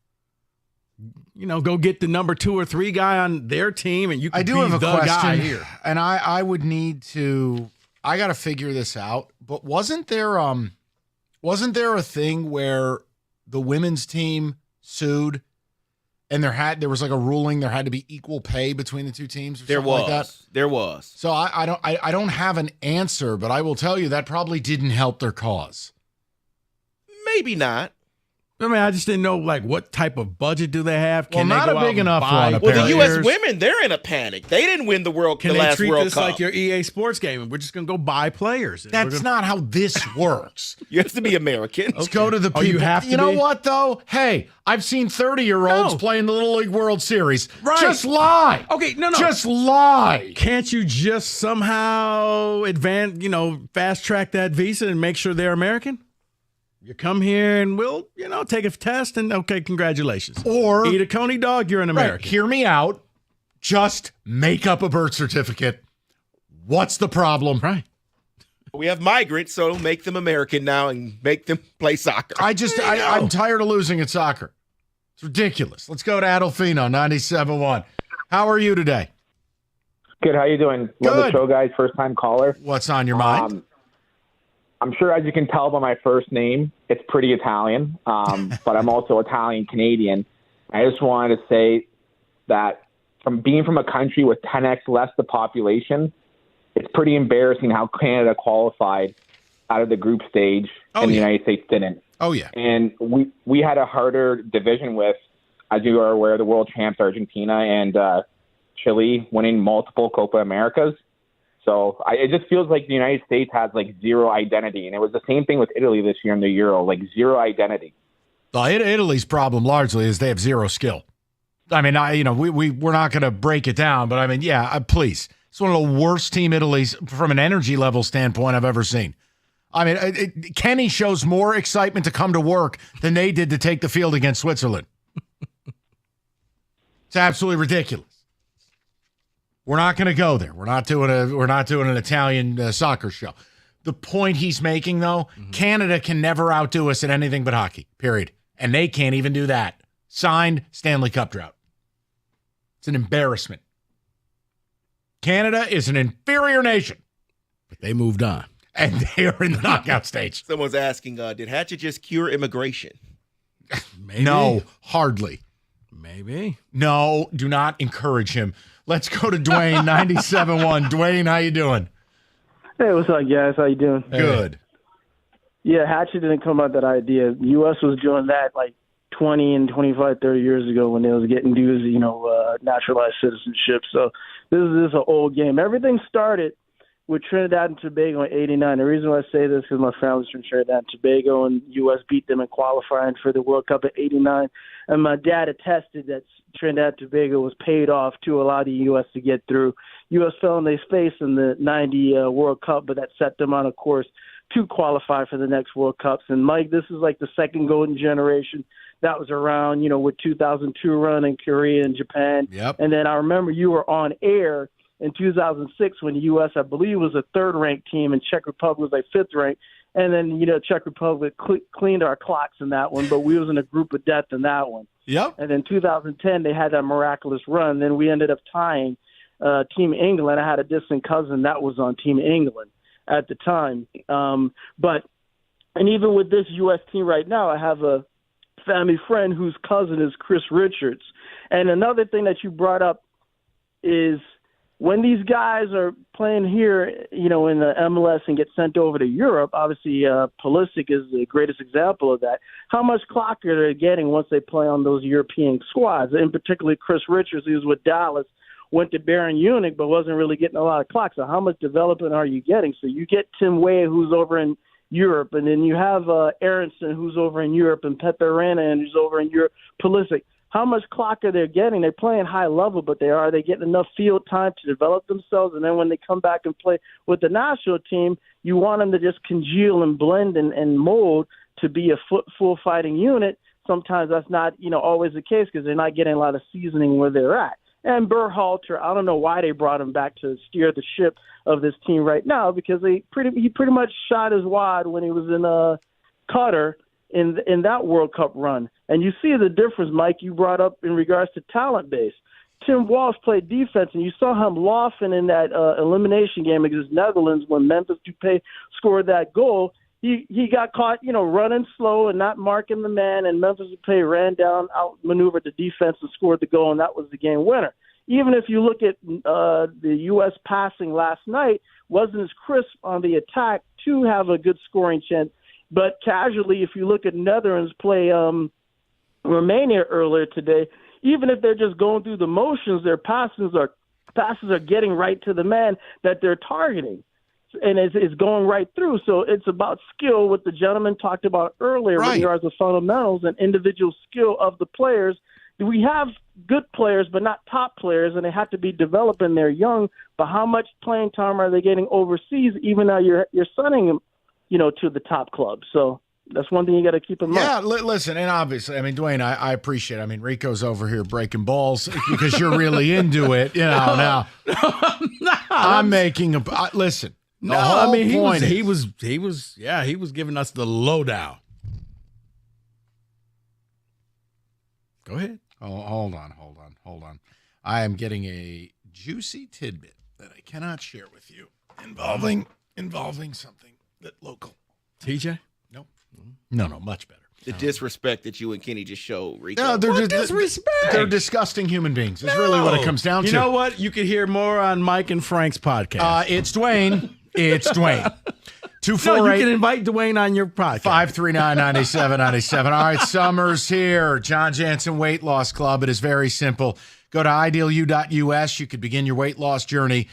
Go get the number 2 or 3 guy on their team, and you could be the guy here. And I would need to. I got to figure this out. But wasn't there a thing where the women's team sued, and there was like a ruling there had to be equal pay between the 2 teams? Or there something was. Like that? There was. So I don't have an answer, but I will tell you that probably didn't help their cause. Maybe not. I mean, I just didn't know, what type of budget do they have? Can not they go a big enough one. Well, the U.S. women, they're in a panic. They didn't win the last World Cup. Can they treat this like your EA Sports game, and we're just going to go buy players? That's not how this works. You have to be American. Let's go to the people. You have to You know what, though? Hey, I've seen 30-year-olds playing the Little League World Series. Right. Just lie. Okay, no. Just lie. Can't you just somehow fast track that visa and make sure they're American? You come here and we'll, take a test and, okay, congratulations. Or eat a coney dog, you're an American. Right, hear me out. Just make up a birth certificate. What's the problem? Right. We have migrants, so make them American now and make them play soccer. I'm tired of losing at soccer. It's ridiculous. Let's go to Adolfino, 97.1. How are you today? Good. How you doing? Love the show, guys. First time caller. What's on your mind? I'm sure, as you can tell by my first name, it's pretty Italian. But I'm also Italian Canadian. I just wanted to say that from being from a country with 10x less the population, it's pretty embarrassing how Canada qualified out of the group stage and the United States didn't. Oh yeah. And we had a harder division with, as you are aware, the world champs Argentina and Chile winning multiple Copa Americas. So it just feels like the United States has like zero identity. And it was the same thing with Italy this year in the Euro, like zero identity. Well, Italy's problem largely is they have zero skill. I mean, we're not going to break it down, but I mean, please. It's one of the worst team Italy's from an energy level standpoint I've ever seen. I mean, Kenny shows more excitement to come to work than they did to take the field against Switzerland. It's absolutely ridiculous. We're not going to go there. We're not doing an Italian soccer show. The point he's making, though, Canada can never outdo us at anything but hockey, period. And they can't even do that. Signed Stanley Cup drought. It's an embarrassment. Canada is an inferior nation. But they moved on. And they are in the knockout stage. Someone's asking, did Hatchet just cure immigration? Maybe. No, hardly. Maybe. No, do not encourage him. Let's go to Dwayne, 97.1. Dwayne, how you doing? Hey, what's up, guys? How you doing? Good. Yeah, Hatchet didn't come up with that idea. The U.S. was doing that like 20 and 25, 30 years ago when they was getting dues, naturalized citizenship. So this is an old game. Everything started with Trinidad and Tobago in '89. The reason why I say this is my family's from Trinidad and Tobago, and U.S. beat them in qualifying for the World Cup in '89. And my dad attested that Trinidad and Tobago was paid off to allow the U.S. to get through. U.S. fell on their face in the '90 World Cup, but that set them on a course to qualify for the next World Cups. And, Mike, this is like the second golden generation that was around, with 2002 run in Korea and Japan. Yep. And then I remember you were on air in 2006 when the U.S., I believe, was a third-ranked team and Czech Republic was like fifth-ranked. And then, Czech Republic cleaned our clocks in that one, but we was in a group of death in that one. Yep. And then 2010, they had that miraculous run. Then we ended up tying Team England. I had a distant cousin that was on Team England at the time. And even with this U.S. team right now, I have a family friend whose cousin is Chris Richards. And another thing that you brought up is when these guys are playing here, in the MLS and get sent over to Europe, obviously Pulisic is the greatest example of that. How much clock are they getting once they play on those European squads? And particularly Chris Richards, who's with Dallas, went to Bayern Munich but wasn't really getting a lot of clock. So how much development are you getting? So you get Tim Weah, who's over in Europe, and then you have Aronson, who's over in Europe, and Pepe Reina, who's over in Europe, Pulisic. How much clock are they getting? They're playing high level, but are they getting enough field time to develop themselves? And then when they come back and play with the national team, you want them to just congeal and blend and mold to be a full fighting unit. Sometimes that's not, always the case because they're not getting a lot of seasoning where they're at. And Berhalter, I don't know why they brought him back to steer the ship of this team right now because he pretty much shot his wad when he was in Qatar in that World Cup run. And you see the difference, Mike, you brought up in regards to talent base. Tim Walsh played defense, and you saw him laughing in that elimination game against Netherlands when Memphis Depay scored that goal. He got caught, running slow and not marking the man, and Memphis Depay ran down, outmaneuvered the defense and scored the goal, and that was the game winner. Even if you look at the U.S. passing last night, wasn't as crisp on the attack to have a good scoring chance. But casually, if you look at Netherlands play Romania earlier today, even if they're just going through the motions, their passes are getting right to the man that they're targeting. And it's going right through. So it's about skill, what the gentleman talked about earlier with regards to fundamentals and individual skill of the players. We have good players, but not top players, and they have to be developing. They're young, but how much playing time are they getting overseas, even though you're sending them, to the top clubs? So that's one thing you got to keep in mind. Yeah, listen, and obviously, Dwayne, I appreciate it. Rico's over here breaking balls because you're really into it, now. I'm making listen. No, he was giving us the lowdown. Go ahead. Oh, hold on. I am getting a juicy tidbit that I cannot share with you involving something that local. TJ? Nope. No, much better. The disrespect that you and Kenny just showed, Rico. No, they're disrespect. They're disgusting human beings. It's really what it comes down to. You know what? You could hear more on Mike and Frank's podcast. It's Dwayne. It's Dwayne. 248. No, you can invite Dwayne on your podcast. 539-9797. All right, summer's here. John Jansen Weight Loss Club. It is very simple. Go to idealu.us. You could begin your weight loss journey.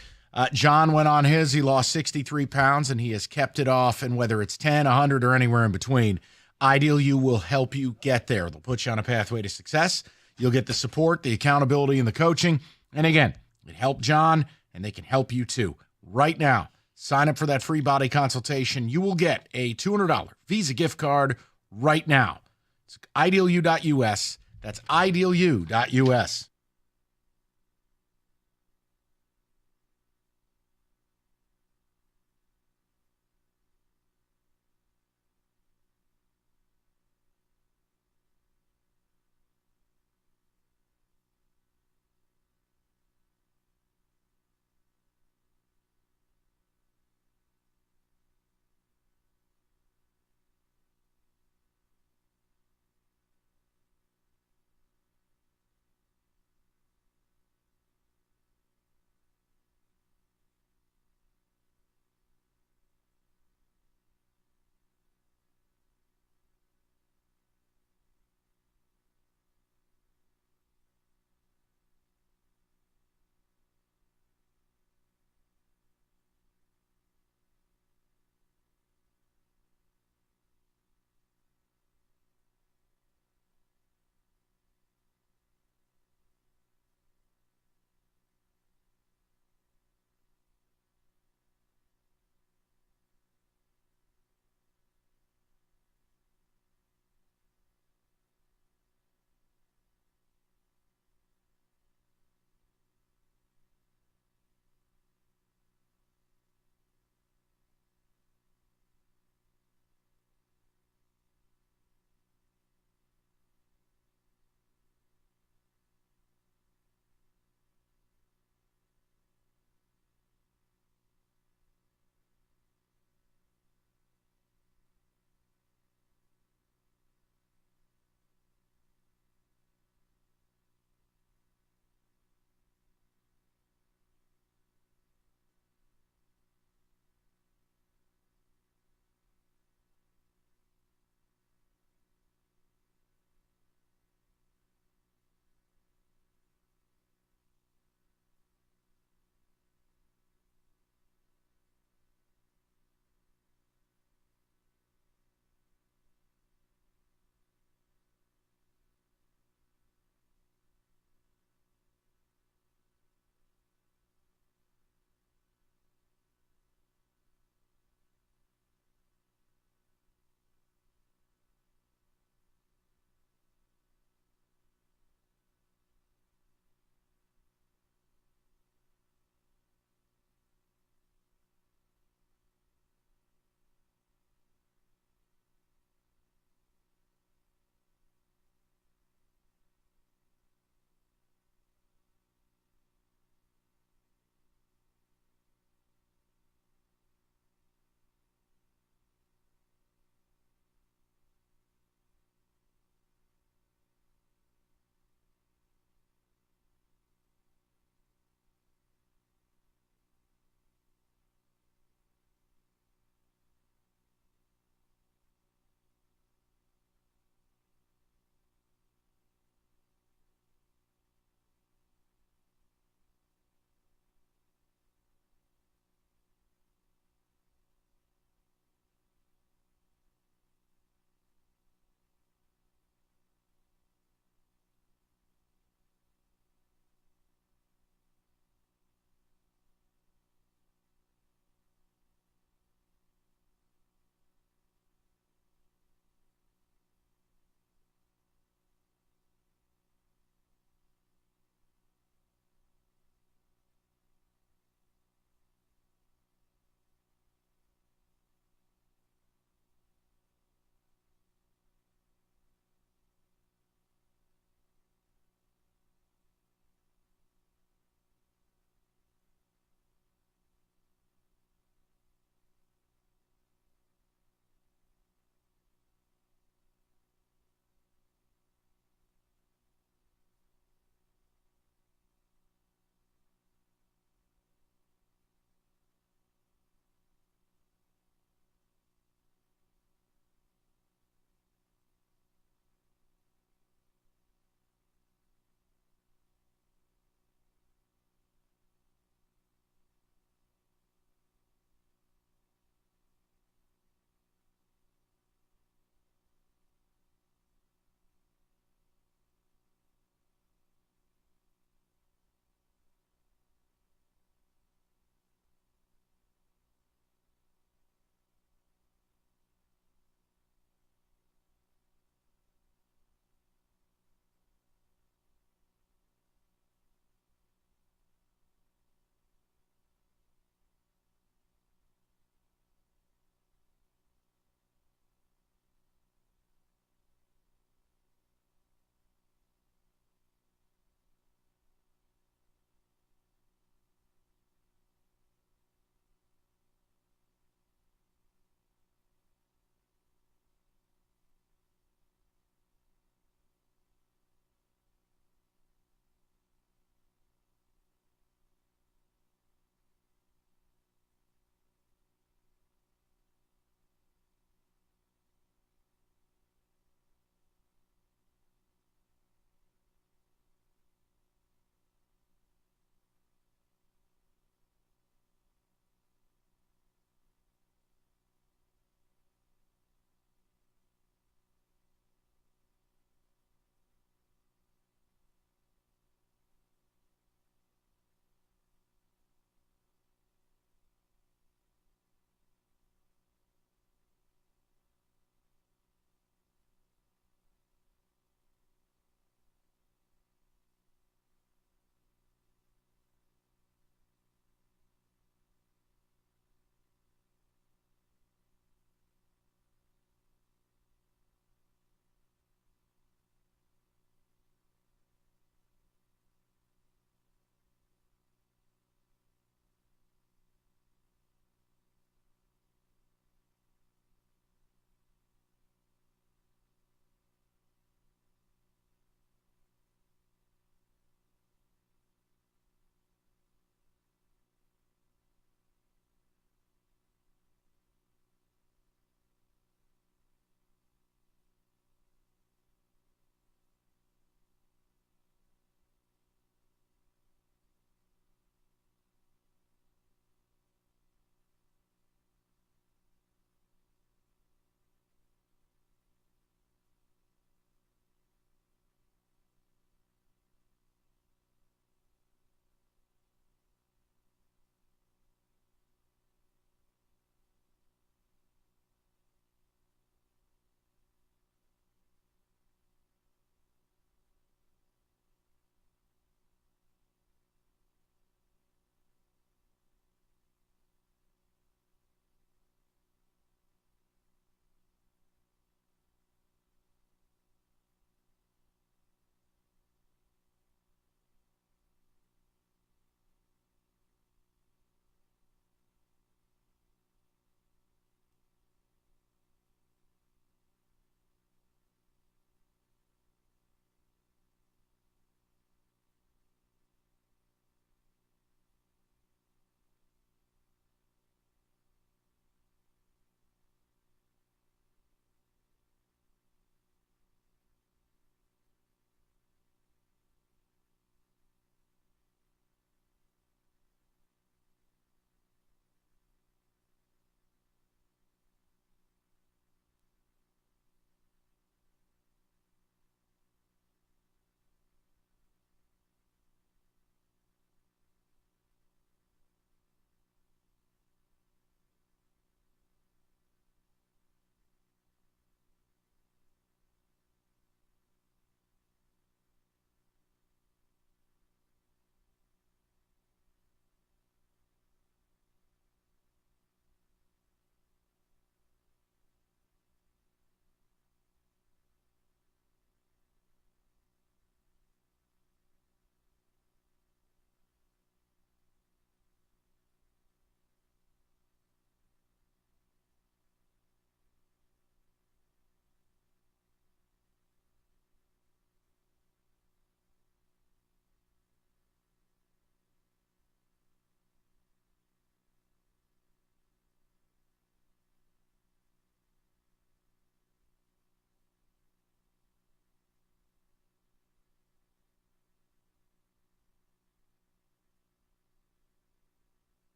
John went on his. He lost 63 pounds, and he has kept it off. And whether it's 10, 100, or anywhere in between, Ideal U will help you get there. They'll put you on a pathway to success. You'll get the support, the accountability, and the coaching. And again, it helped John, and they can help you too. Right now, sign up for that free body consultation. You will get a $200 Visa gift card right now. It's idealu.us. That's idealu.us.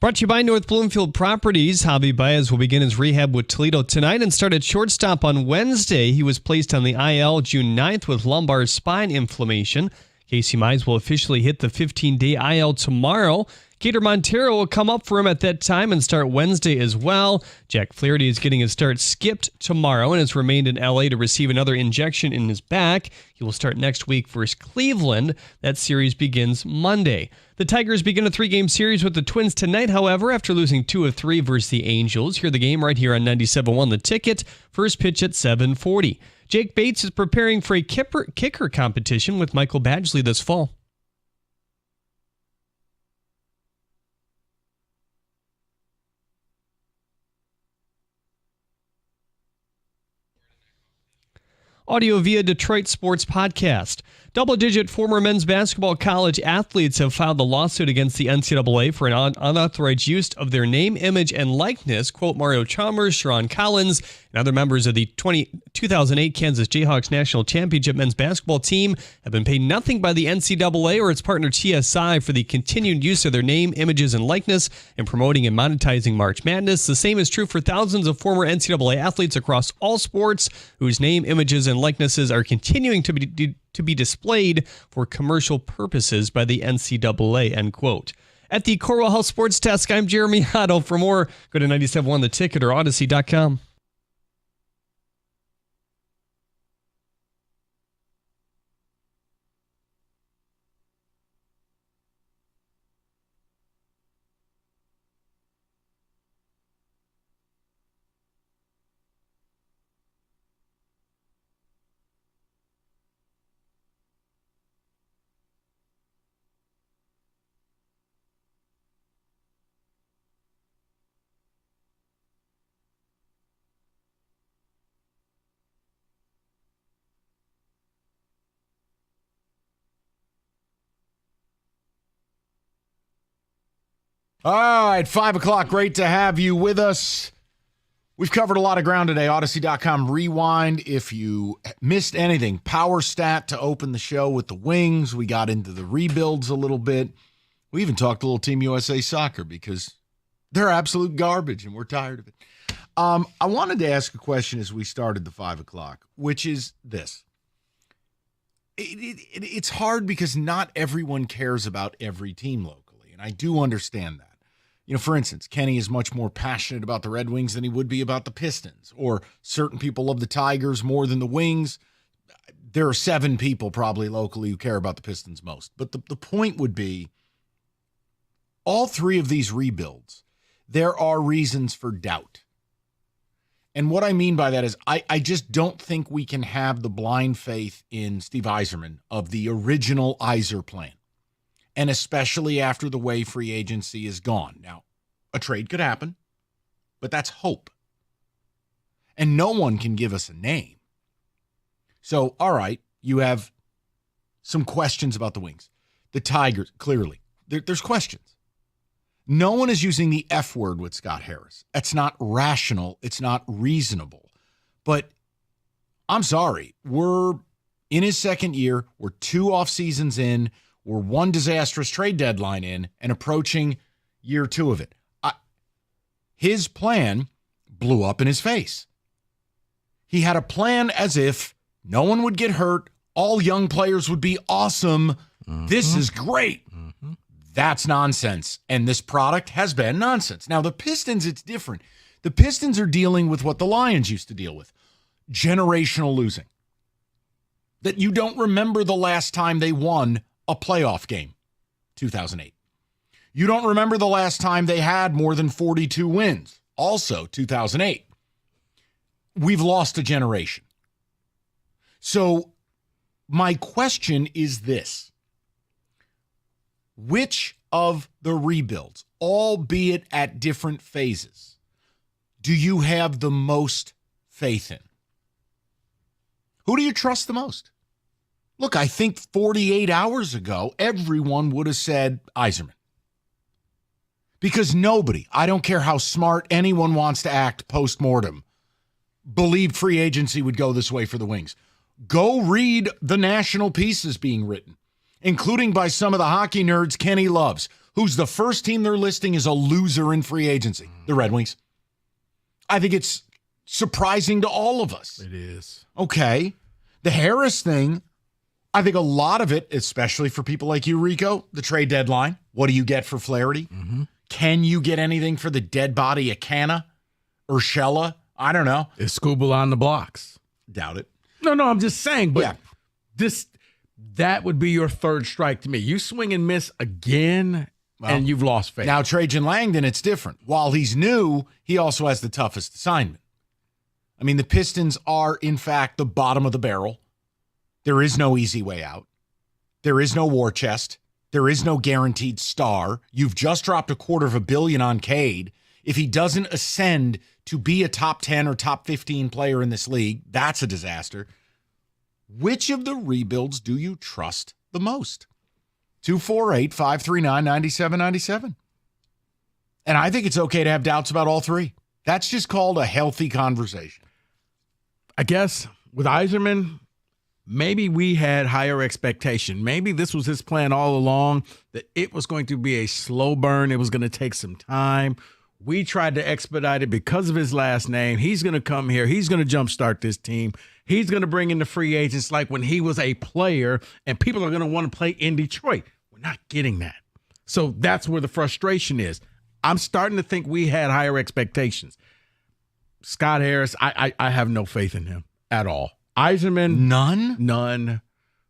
Brought to you by North Bloomfield Properties. Javi Baez will begin his rehab with Toledo tonight and start at shortstop on Wednesday. He was placed on the IL June 9th with lumbar spine inflammation. Casey Mize will officially hit the 15-day IL tomorrow. Gator Montero will come up for him at that time and start Wednesday as well. Jack Flaherty is getting his start skipped tomorrow and has remained in LA to receive another injection in his back. He will start next week versus Cleveland. That series begins Monday. The Tigers begin a 3-game series with the Twins tonight, however, after losing 2 of 3 versus the Angels. Hear the game right here on 97.1 The Ticket. First pitch at 7:40. Jake Bates is preparing for a kicker competition with Michael Badgley this fall. Audio Via Detroit Sports Podcast. Double-digit former men's basketball college athletes have filed a lawsuit against the NCAA for an unauthorized use of their name, image, and likeness. Quote, Mario Chalmers, Sharon Collins, and other members of the 2008 Kansas Jayhawks national championship men's basketball team have been paid nothing by the NCAA or its partner TSI for the continued use of their name, images, and likeness in promoting and monetizing March Madness. The same is true for thousands of former NCAA athletes across all sports whose name, images, and likenesses are continuing to be displayed for commercial purposes by the NCAA, end quote. At the Corwell Health Sports Desk, I'm Jeremy Otto. For more, go to 97.1 The Ticket or Odyssey.com. All right, 5 o'clock. Great to have you with us. We've covered a lot of ground today. Odyssey.com rewind. If you missed anything, Power Stat to open the show with the Wings. We got into the rebuilds a little bit. We even talked a little Team USA soccer because they're absolute garbage and we're tired of it. I wanted to ask a question as we started the 5 o'clock, which is this. It's hard because not everyone cares about every team locally, and I do understand that. You know, for instance, Kenny is much more passionate about the Red Wings than he would be about the Pistons, or certain people love the Tigers more than the Wings. There are 7 people probably locally who care about the Pistons most. But the point would be, all 3 of these rebuilds, there are reasons for doubt. And what I mean by that is I just don't think we can have the blind faith in Steve Yzerman of the original Yzer plan. And especially after the way free agency is gone. Now, a trade could happen, but that's hope. And no one can give us a name. So, all right, you have some questions about the Wings. The Tigers, clearly, there's questions. No one is using the F word with Scott Harris. That's not rational. It's not reasonable. But I'm sorry. We're in his second year. We're 2 off seasons in. We're 1 disastrous trade deadline in and approaching year 2 of it. His plan blew up in his face. He had a plan as if no one would get hurt. All young players would be awesome. Mm-hmm. This is great. Mm-hmm. That's nonsense. And this product has been nonsense. Now, the Pistons, it's different. The Pistons are dealing with what the Lions used to deal with. Generational losing. That you don't remember the last time they won a playoff game, 2008. You don't remember the last time they had more than 42 wins, also 2008. We've lost a generation. So my question is this. Which of the rebuilds, albeit at different phases, do you have the most faith in? Who do you trust the most? Look, I think 48 hours ago, everyone would have said Yzerman. Because nobody, I don't care how smart anyone wants to act post-mortem, believed free agency would go this way for the Wings. Go read the national pieces being written, including by some of the hockey nerds Kenny loves, who's the first team they're listing is a loser in free agency? The Red Wings. I think it's surprising to all of us. It is. Okay. The Harris thing, I think a lot of it, especially for people like you, Rico, the trade deadline. What do you get for Flaherty? Mm-hmm. Can you get anything for the dead body of Canna? Urshela? I don't know. Is Skubal on the blocks? Doubt it. No, I'm just saying, but that would be your third strike to me. You swing and miss again, and you've lost faith. Now, Trajan Langdon, it's different. While he's new, he also has the toughest assignment. I mean, the Pistons are, in fact, the bottom of the barrel. There is no easy way out. There is no war chest. There is no guaranteed star. You've just dropped $250 million on Cade. If he doesn't ascend to be a top 10 or top 15 player in this league, that's a disaster. Which of the rebuilds do you trust the most? 248-539-9797. And I think it's okay to have doubts about all three. That's just called a healthy conversation. I guess with Yzerman, maybe we had higher expectation. Maybe this was his plan all along, that it was going to be a slow burn. It was going to take some time. We tried to expedite it because of his last name. He's going to come here. He's going to jumpstart this team. He's going to bring in the free agents like when he was a player, and people are going to want to play in Detroit. We're not getting that. So that's where the frustration is. I'm starting to think we had higher expectations. Scott Harris, I have no faith in him at all. Yzerman, none.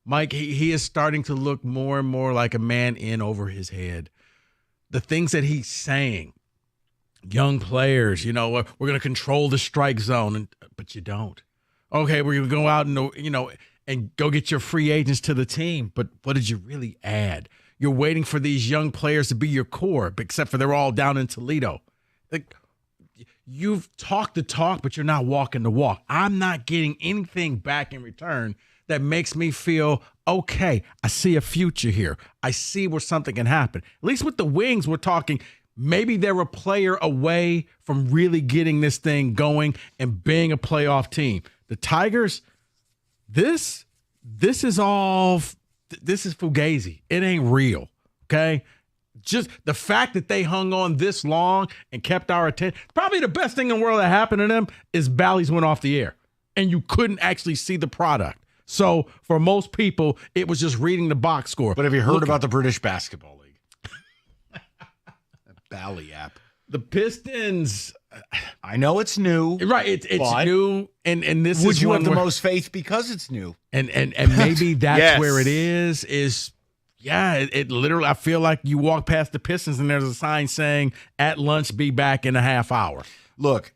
Mike, he is starting to look more and more like a man in over his head. The things that he's saying, young players, we're going to control the strike zone, but you don't. Okay, we're going to go out and go get your free agents to the team, but what did you really add? You're waiting for these young players to be your core, except for they're all down in Toledo. Like, you've talked the talk, but you're not walking the walk. I'm not getting anything back in return that makes me feel, okay, I see a future here. I see where something can happen. At least with the Wings, we're talking maybe they're a player away from really getting this thing going and being a playoff team. The Tigers, this is fugazi. It ain't real, okay? Just the fact that they hung on this long and kept our attention, probably the best thing in the world that happened to them is Bally's went off the air, and you couldn't actually see the product. So for most people, it was just reading the box score. But have you heard about the British Basketball League? Bally app. The Pistons, I know it's new. Right, it's new, and this would is you have the most faith because it's new? And maybe that's Yes. where it is it literally, I feel like you walk past the Pistons and there's a sign saying, at lunch, be back in a half hour. Look,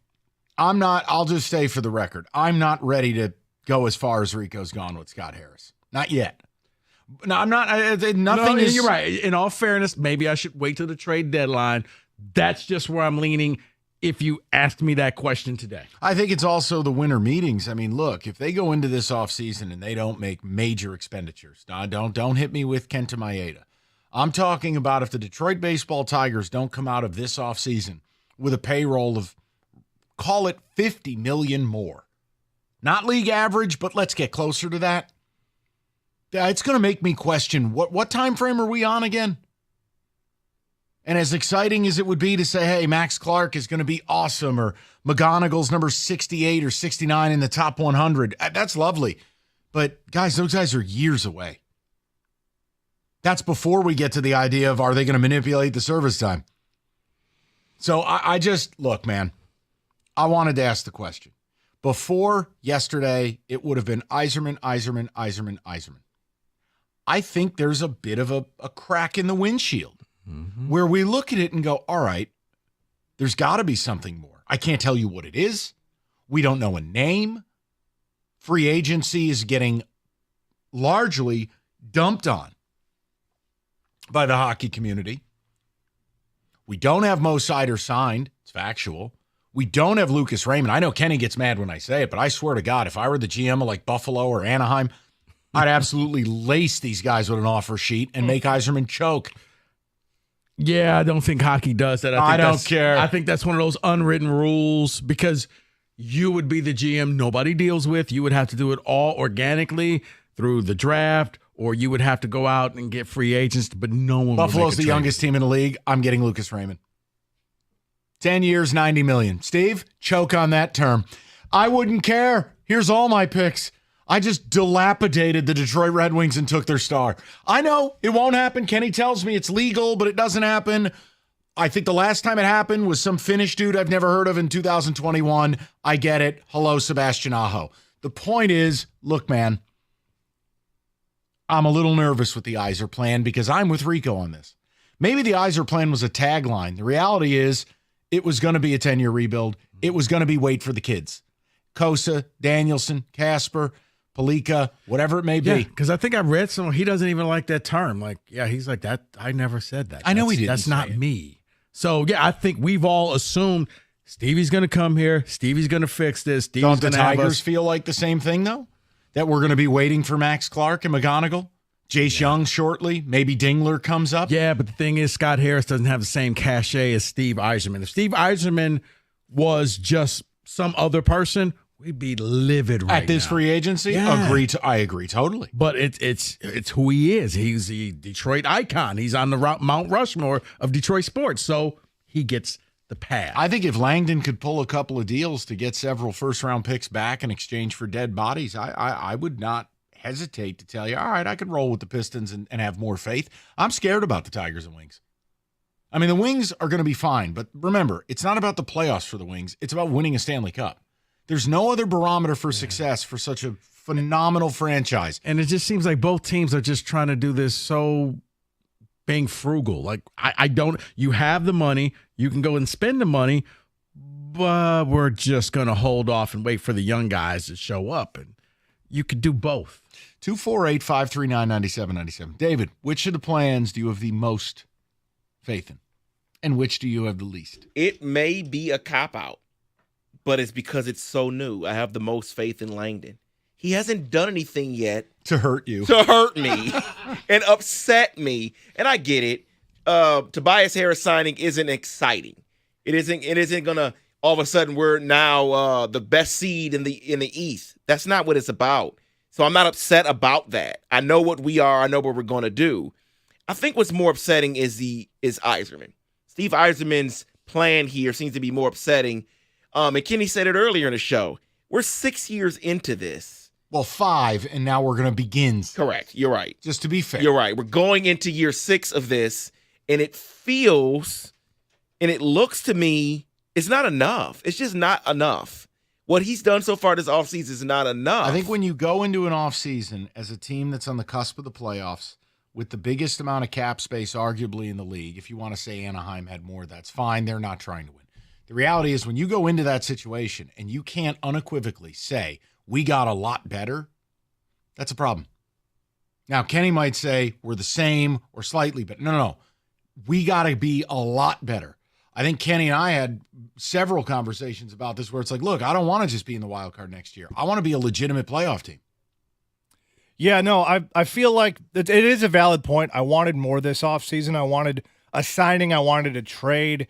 I'll just say for the record, I'm not ready to go as far as Rico's gone with Scott Harris. Not yet. No, I'm not. Nothing is. You're right. In all fairness, maybe I should wait till the trade deadline. That's just where I'm leaning if you asked me that question today. I think it's also the winter meetings. I mean, look, if they go into this offseason and they don't make major expenditures, don't hit me with Kenta Maeda. I'm talking about if the Detroit Baseball Tigers don't come out of this offseason with a payroll of, call it $50 million more. Not league average, but let's get closer to that. It's going to make me question, what time frame are we on again? And as exciting as it would be to say, hey, Max Clark is going to be awesome, or McGonagall's number 68 or 69 in the top 100, that's lovely. But, guys, those guys are years away. That's before we get to the idea of, are they going to manipulate the service time? So I just, look, man, I wanted to ask the question. Before yesterday, it would have been Yzerman. I think there's a bit of a crack in the windshield where we look at it and go, all right, there's got to be something more. I can't tell you what it is. We don't know a name. Free agency is getting largely dumped on by the hockey community. We don't have Mo Sider signed. It's factual. We don't have Lucas Raymond. I know Kenny gets mad when I say it, but I swear to God, if I were the GM of like Buffalo or Anaheim, I'd absolutely lace these guys with an offer sheet and make Yzerman choke. Yeah, I don't think hockey does that. I don't care. I think that's one of those unwritten rules because you would be the GM nobody deals with. You would have to do it all organically through the draft or you would have to go out and get free agents, but no one Buffalo's would the youngest team in the league. I'm getting Lucas Raymond. 10 years, $90 million. Steve, choke on that term. I wouldn't care. Here's all my picks. I just dilapidated the Detroit Red Wings and took their star. I know it won't happen. Kenny tells me it's legal, but it doesn't happen. I think the last time it happened was some Finnish dude I've never heard of in 2021. I get it. Hello, Sebastian Aho. The point is, look, man, I'm a little nervous with the Yzer plan because I'm with Rico on this. Maybe the Yzer plan was a tagline. The reality is it was going to be a 10-year rebuild. It was going to be wait for the kids. Kosa, Danielson, Casper, Palika, whatever it may be. Yeah, because I think I read somewhere he doesn't even like that term. Like, yeah, he's like, that. I never said that. I know he didn't. That's not me. So, yeah, I think we've all assumed Stevie's going to come here. Stevie's going to fix this. Don't the Tigers feel like the same thing, though? That we're going to be waiting for Max Clark and McGonigal? Jace Young shortly? Maybe Dingler comes up? Yeah, but the thing is, Scott Harris doesn't have the same cachet as Steve Yzerman. If Steve Yzerman was just some other person, we'd be livid right at this now. Free agency. Yeah. I agree totally. But it's who he is. He's the Detroit icon. He's on the Mount Rushmore of Detroit sports. So he gets the pass. I think if Langdon could pull a couple of deals to get several first-round picks back in exchange for dead bodies, I would not hesitate to tell you, all right, I could roll with the Pistons and have more faith. I'm scared about the Tigers and Wings. I mean, the Wings are going to be fine, but remember, it's not about the playoffs for the Wings. It's about winning a Stanley Cup. There's no other barometer for success for such a phenomenal franchise. And it just seems like both teams are just trying to do this so being frugal. Like, I don't, you have the money, you can go and spend the money, but we're just going to hold off and wait for the young guys to show up. And you could do both. 248-539-9797. David, which of the plans do you have the most faith in? And which do you have the least? It may be a cop-out, but it's because it's so new. I have the most faith in Langdon. He hasn't done anything yet to hurt you, to hurt me and upset me. And I get it. Tobias Harris signing isn't exciting. It isn't gonna all of a sudden we're now the best seed in the East. That's not what it's about. So I'm not upset about that. I know what we are. I know what we're gonna do. I think what's more upsetting is Yzerman. Steve Yzerman's plan here seems to be more upsetting. And Kenny said it earlier in the show. We're 6 years into this. Well, 5, and now we're going to begin. Correct. You're right. Just to be fair. You're right. We're going into year 6 of this, and it feels and it looks to me it's not enough. It's just not enough. What he's done so far this offseason is not enough. I think when you go into an offseason as a team that's on the cusp of the playoffs with the biggest amount of cap space arguably in the league, if you want to say Anaheim had more, that's fine. They're not trying to win. The reality is when you go into that situation and you can't unequivocally say, we got a lot better, that's a problem. Now, Kenny might say we're the same or slightly better. No. We got to be a lot better. I think Kenny and I had several conversations about this where it's like, look, I don't want to just be in the wild card next year. I want to be a legitimate playoff team. Yeah, no, I feel like it is a valid point. I wanted more this offseason. I wanted a signing. I wanted a trade.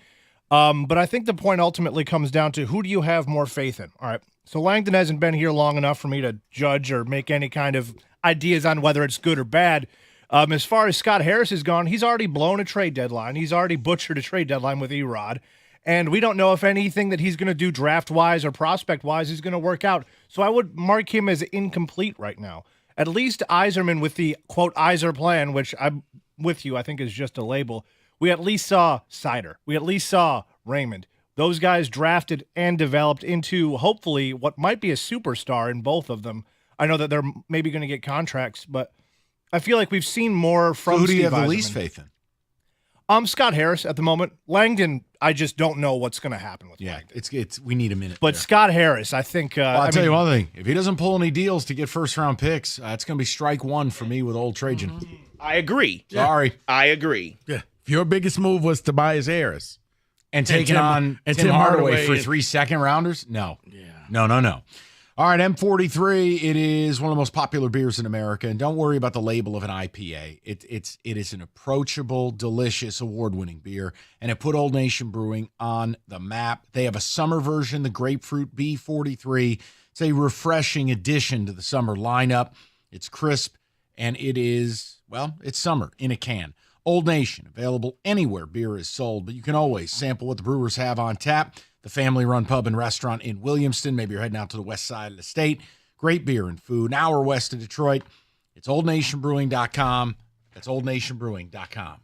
But I think the point ultimately comes down to who do you have more faith in? All right. So Langdon hasn't been here long enough for me to judge or make any kind of ideas on whether it's good or bad. As far as Scott Harris has gone, he's already blown a trade deadline. He's already butchered a trade deadline with Erod. And we don't know if anything that he's going to do draft-wise or prospect-wise is going to work out. So I would mark him as incomplete right now. At least Yzerman with the, quote, Yzer plan, which I'm with you, I think is just a label. We at least saw Sider. We at least saw Raymond. Those guys drafted and developed into, hopefully, what might be a superstar in both of them. I know that they're maybe going to get contracts, but I feel like we've seen more from Who do you Steve have the Yzerman. least faith in? Scott Harris at the moment. Langdon, I just don't know what's going to happen with Langdon. It's we need a minute. But there. Scott Harris, I think. Well, I'll tell you one thing. If he doesn't pull any deals to get first-round picks, it's going to be strike one for me with old Trajan. I agree. Sorry. I agree. Yeah. If your biggest move was Tobias Harris and taking on Tim Hardaway for 3 second-rounders? No. Yeah. No. All right, M43, it is one of the most popular beers in America, and don't worry about the label of an IPA. It is an approachable, delicious, award-winning beer, and it put Old Nation Brewing on the map. They have a summer version, the Grapefruit B43. It's a refreshing addition to the summer lineup. It's crisp And it is, well, it's summer in a can. Old Nation, available anywhere beer is sold, but you can always sample what the Brewers have on tap. The family-run pub and restaurant in Williamston. Maybe you're heading out to the west side of the state. Great beer and food, an hour west of Detroit. It's OldNationBrewing.com. That's OldNationBrewing.com.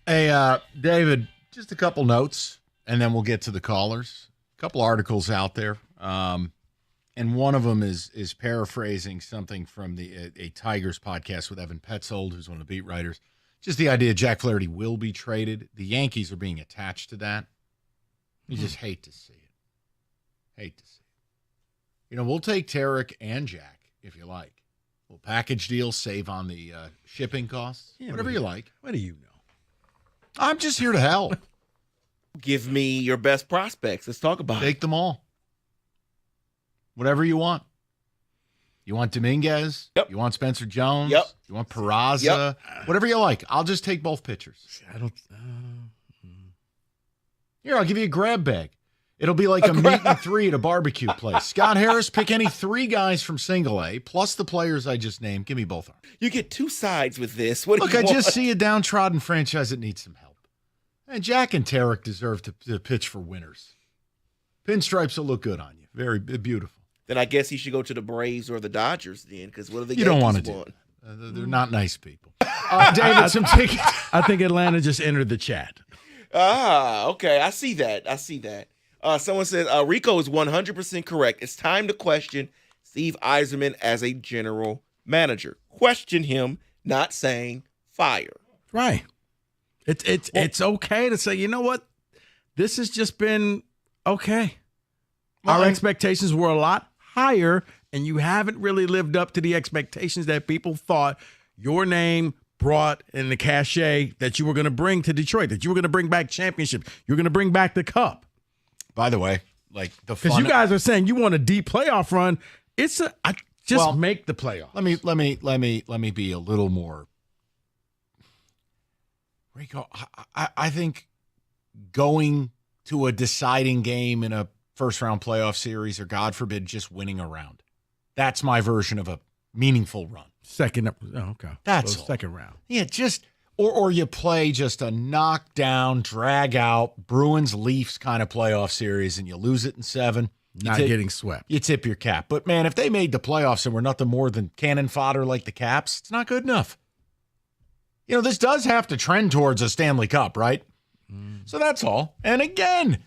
Hey, David, just a couple notes, and then we'll get to the callers. A couple articles out there, and one of them is paraphrasing something from the a Tigers podcast with Evan Petzold, who's one of the beat writers. Just the idea Jack Flaherty will be traded. The Yankees are being attached to that. You just hate to see it. Hate to see it. You know, we'll take Tarek and Jack if you like. We'll package deal, save on the shipping costs, whatever you like. What do you know? I'm just here to help. Give me your best prospects. Let's talk about it. Take them all. Whatever you want. You want Dominguez? Yep. You want Spencer Jones? Yep. You want Peraza? Yep. Whatever you like. I'll just take both pitchers. I don't. Here, I'll give you a grab bag. It'll be like a meet and three at a barbecue place. Scott Harris, pick any three guys from Single A, plus the players I just named. Give me both arms. You get two sides with this. What Look, do you I want? just see a downtrodden franchise that needs some help. And Jack and Tarek deserve to pitch for winners. Pinstripes will look good on you. Very beautiful. then I guess he should go to the Braves or the Dodgers then, because what are the You don't Yankees want to want? do. They're not nice people. David, some tickets. I think Atlanta just entered the chat. Okay. I see that. Someone said Rico is 100% correct. It's time to question Steve Yzerman as a general manager. Question him, not saying fire. Right. It's okay to say, you know what? This has just been okay. Our expectations were a lot higher, and you haven't really lived up to the expectations that people thought your name brought in the cachet that you were going to bring to Detroit, that you were going to bring back championships. You're going to bring back the cup. By the way, like the because you guys are saying you want a deep playoff run. Make the playoffs. Let me be a little more. Rico, I think going to a deciding game in a first-round playoff series, or God forbid, just winning a round. That's my version of a meaningful run. That's all. Second round. Yeah, just or you play just a knockdown, drag out Bruins Leafs kind of playoff series, and you lose it in 7. Not getting swept. You tip your cap. But man, if they made the playoffs and were nothing more than cannon fodder like the Caps, it's not good enough. You know, this does have to trend towards a Stanley Cup, right? So that's all. And again,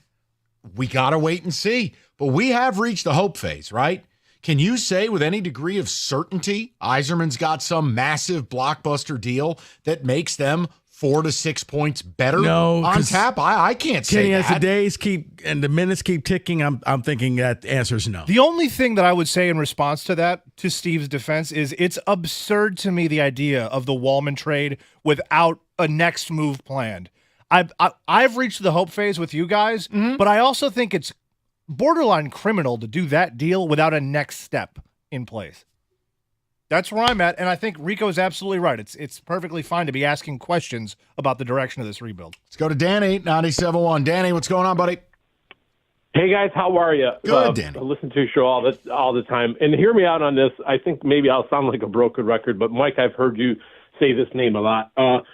we got to wait and see. But we have reached the hope phase, right? Can you say with any degree of certainty Yzerman's got some massive blockbuster deal that makes them 4 to 6 points better on tap? I can't say Kenny, that. as the days keep and the minutes keep ticking, I'm thinking that the answer is no. The only thing that I would say in response to that, to Steve's defense, is it's absurd to me the idea of the Wallman trade without a next move planned. I've reached the hope phase with you guys, but I also think it's borderline criminal to do that deal without a next step in place. That's where I'm at, and I think Rico's absolutely right. It's perfectly fine to be asking questions about the direction of this rebuild. Let's go to Danny, 97.1. Danny, what's going on, buddy? Hey, guys, how are you? Good, Danny. I listen to your show all the time. And hear me out on this. I think maybe I'll sound like a broken record, but, Mike, I've heard you say this name a lot. I'll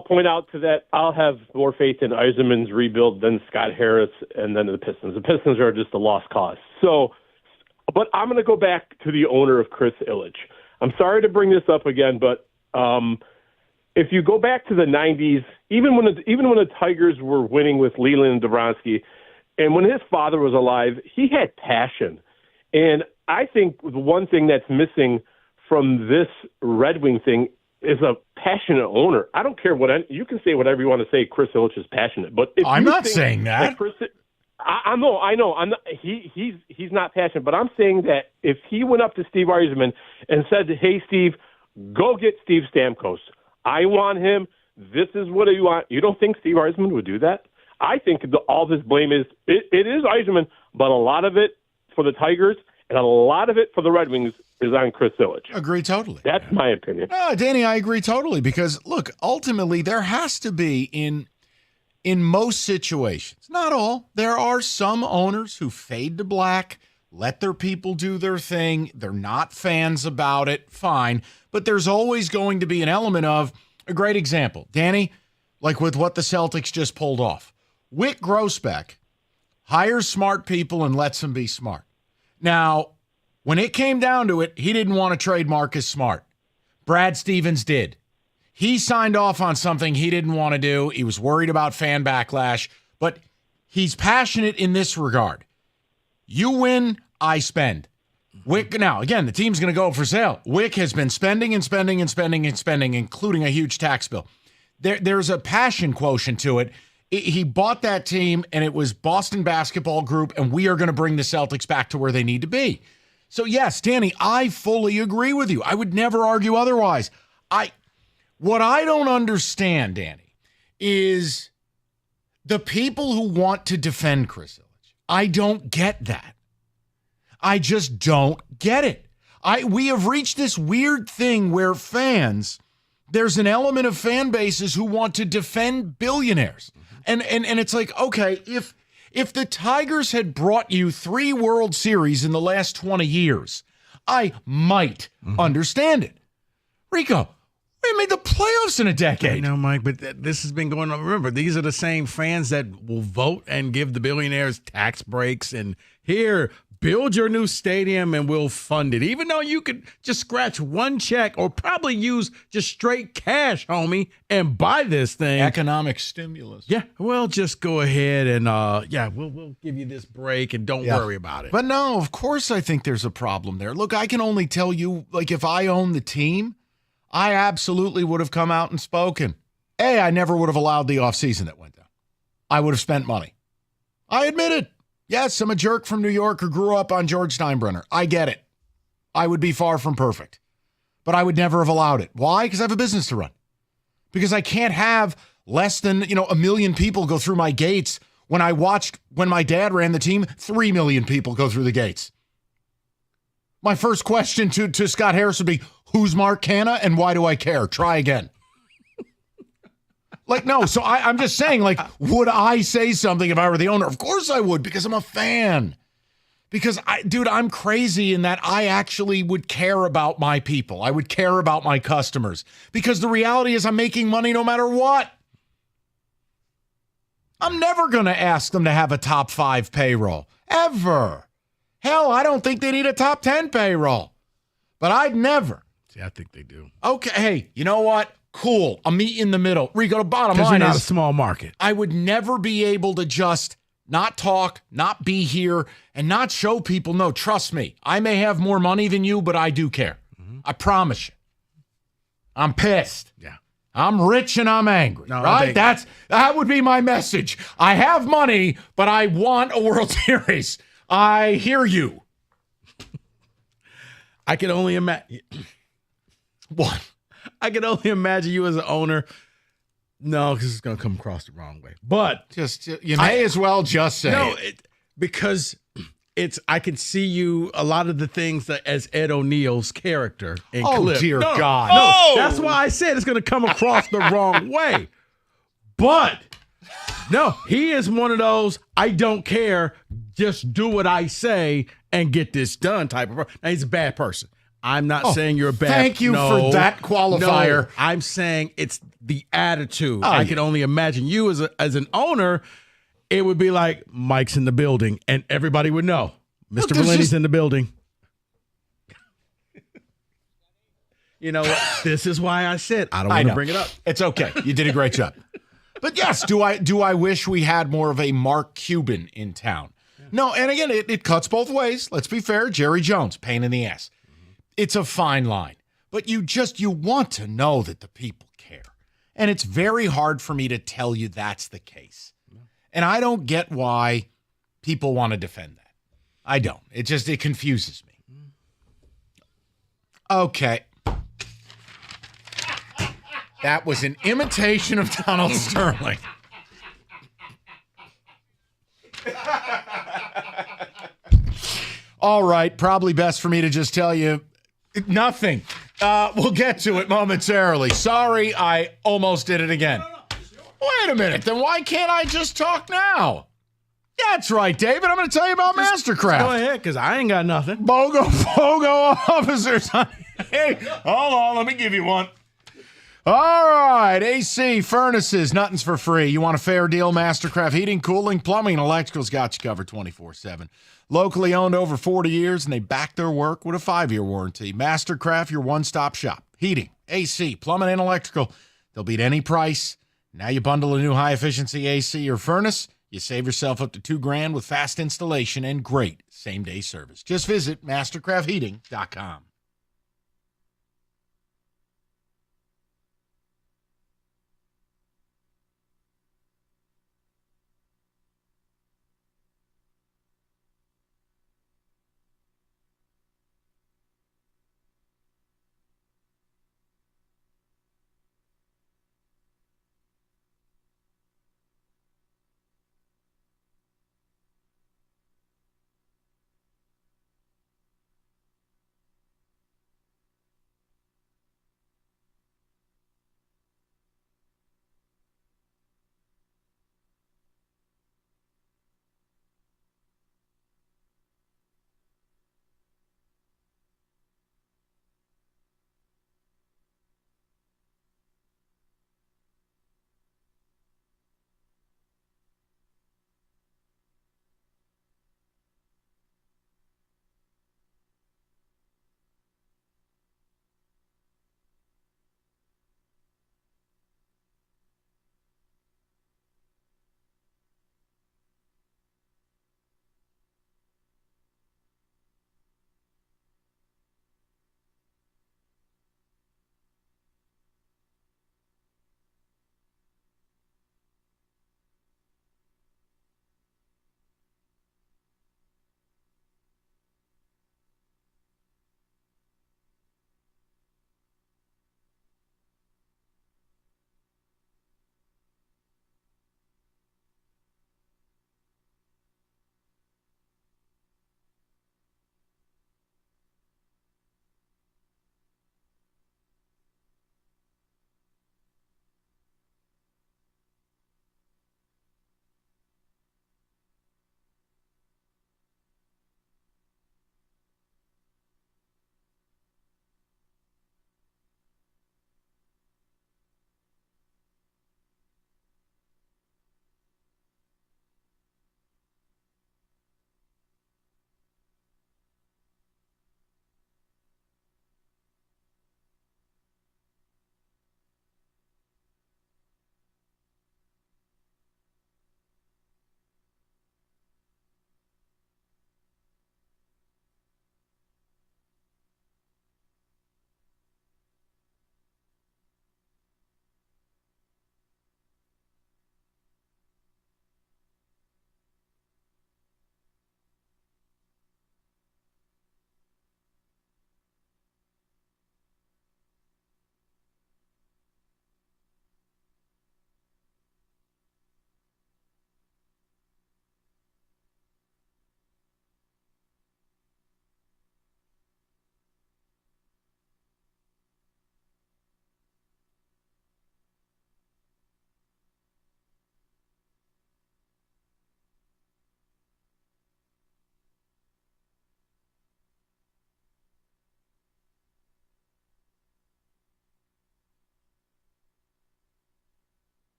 point out to that I'll have more faith in Yzerman's rebuild than Scott Harris and then the Pistons. The Pistons are just a lost cause. But I'm going to go back to the owner of Chris Ilitch. I'm sorry to bring this up again, but if you go back to the 90s, even when the Tigers were winning with Leland and Dombrowski, and when his father was alive, he had passion. And I think the one thing that's missing from this Red Wing thing is a passionate owner. I don't care you can say whatever you want to say. Chris Ilitch is passionate, but if I'm you not think saying that. I know. I'm not. He's not passionate, but I'm saying that if he went up to Steve Yzerman and said, "Hey, Steve, go get Steve Stamkos. I want him. This is what I want." You don't think Steve Yzerman would do that? I think all this blame is it is Yzerman, but a lot of it for the Tigers and a lot of it for the Red Wings is on Chris Ilitch. Agree totally. That's my opinion. No, Danny, I agree totally because, look, ultimately there has to be in most situations, not all, there are some owners who fade to black, let their people do their thing. They're not fans about it. Fine. But there's always going to be an element of a great example. Danny, like with what the Celtics just pulled off. Whit Grousbeck hires smart people and lets them be smart. Now, when it came down to it, he didn't want to trade Marcus Smart. Brad Stevens did. He signed off on something he didn't want to do. He was worried about fan backlash, but he's passionate in this regard. You win, I spend. Wick, now, again, the team's going to go for sale. Wick has been spending and spending and spending and spending, including a huge tax bill. There's a passion quotient to it. He bought that team, and it was Boston Basketball Group, and we are going to bring the Celtics back to where they need to be. So, yes, Danny, I fully agree with you. I would never argue otherwise. What I don't understand, Danny, is the people who want to defend Chris Ilitch. I don't get that. I just don't get it. We have reached this weird thing where there's an element of fan bases who want to defend billionaires. And it's like, okay, if the Tigers had brought you 3 World Series in the last 20 years, I might understand it. Rico, We made the playoffs in a decade. I know, Mike, but this has been going on. Remember, these are the same fans that will vote and give the billionaires tax breaks and here, build your new stadium and we'll fund it. Even though you could just scratch one check or probably use just straight cash, homie, and buy this thing. Economic stimulus. Yeah, well, just go ahead and we'll give you this break and don't worry about it. But no, of course I think there's a problem there. Look, I can only tell you, like, if I owned the team, I absolutely would have come out and spoken. I never would have allowed the offseason that went down. I would have spent money. I admit it. Yes, I'm a jerk from New York who grew up on George Steinbrenner. I get it. I would be far from perfect. But I would never have allowed it. Why? Because I have a business to run. Because I can't have less than, 1 million people go through my gates. When my dad ran the team, 3 million people go through the gates. My first question to Scott Harris would be, who's Mark Canha and why do I care? Try again. No, so I'm just saying, would I say something if I were the owner? Of course I would, because I'm a fan. Because, I'm crazy in that I actually would care about my people. I would care about my customers. Because the reality is I'm making money no matter what. I'm never going to ask them to have a top 5 payroll. Ever. Hell, I don't think they need a top 10 payroll. But I'd never. See, I think they do. Okay, hey, you know what? Cool. I'll meet in the middle. Rico, the bottom Because line you're not is a small market. I would never be able to just not talk, not be here, and not show people, no, trust me. I may have more money than you, but I do care. I promise you. I'm pissed. Yeah. I'm rich and I'm angry. No, right? That would be my message. I have money, but I want a World Series. I hear you. I can only imagine. What? I can only imagine you as an owner. No, because it's going to come across the wrong way. But you may as well just say no, it. Because I can see you a lot of the things that as Ed O'Neill's character in Cliff. Dear No, God. No, that's why I said it's going to come across the wrong way. But no, he is one of those I don't care, just do what I say and get this done type of person. Now, he's a bad person. I'm not saying you're a bad. Thank you for that qualifier. No, I'm saying it's the attitude. Oh, I yeah. can only imagine you as an owner. It would be like Mike's in the building, and everybody would know Mr. Valenti's in the building. You know what? This is why I said I don't want to bring it up. It's okay. You did a great job. But yes, do I wish we had more of a Mark Cuban in town? No, and again, it cuts both ways. Let's be fair. Jerry Jones, pain in the ass. It's a fine line. But you want to know that the people care. And it's very hard for me to tell you that's the case. And I don't get why people want to defend that. I don't. It confuses me. Okay. That was an imitation of Donald Sterling. All right, probably best for me to just tell you nothing. We'll get to it momentarily. Sorry, I almost did it again. Wait a minute, then why can't I just talk now? That's right, David. I'm going to tell you about Mastercraft. Go ahead, because I ain't got nothing. BOGO officers. Hey, hold on, let me give you one. All right, AC, furnaces, nothing's for free. You want a fair deal? Mastercraft Heating, Cooling, Plumbing, and Electrical's got you covered 24/7. Locally owned over 40 years, and they back their work with a 5-year warranty. Mastercraft, your one-stop shop. Heating, AC, plumbing, and electrical. They'll beat any price. Now you bundle a new high-efficiency AC or furnace, you save yourself up to $2,000 with fast installation and great same-day service. Just visit mastercraftheating.com.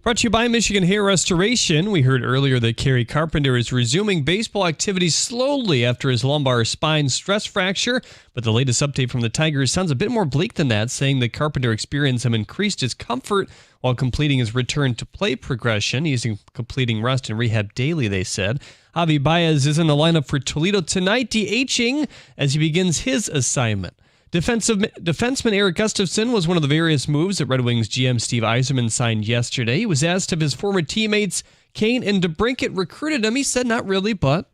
Brought to you by Michigan Hair Restoration. We heard earlier that Kerry Carpenter is resuming baseball activities slowly after his lumbar spine stress fracture, but the latest update from the Tigers sounds a bit more bleak than that, saying that Carpenter experienced some increased discomfort while completing his return to play progression. He's completing rest and rehab daily, they said. Javi Baez is in the lineup for Toledo tonight, DHing as he begins his assignment. Defenseman Eric Gustafsson was one of the various moves that Red Wings GM Steve Yzerman signed yesterday. He was asked if his former teammates Kane and DeBrincat recruited him. He said not really, but...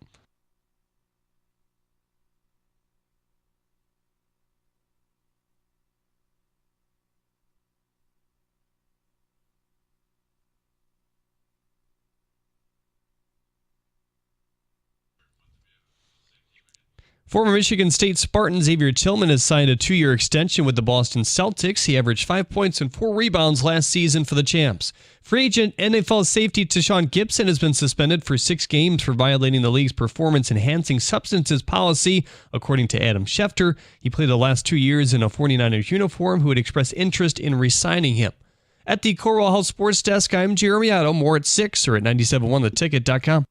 Former Michigan State Spartan Xavier Tillman has signed a 2-year extension with the Boston Celtics. He averaged 5 points and 4 rebounds last season for the Champs. Free agent NFL safety Tashawn Gibson has been suspended for 6 games for violating the league's performance-enhancing substances policy, according to Adam Schefter. He played the last 2 years in a 49ers uniform who had expressed interest in re-signing him. At the Cornwall House Sports Desk, I'm Jeremy Otto. More at 6 or at 971theticket.com.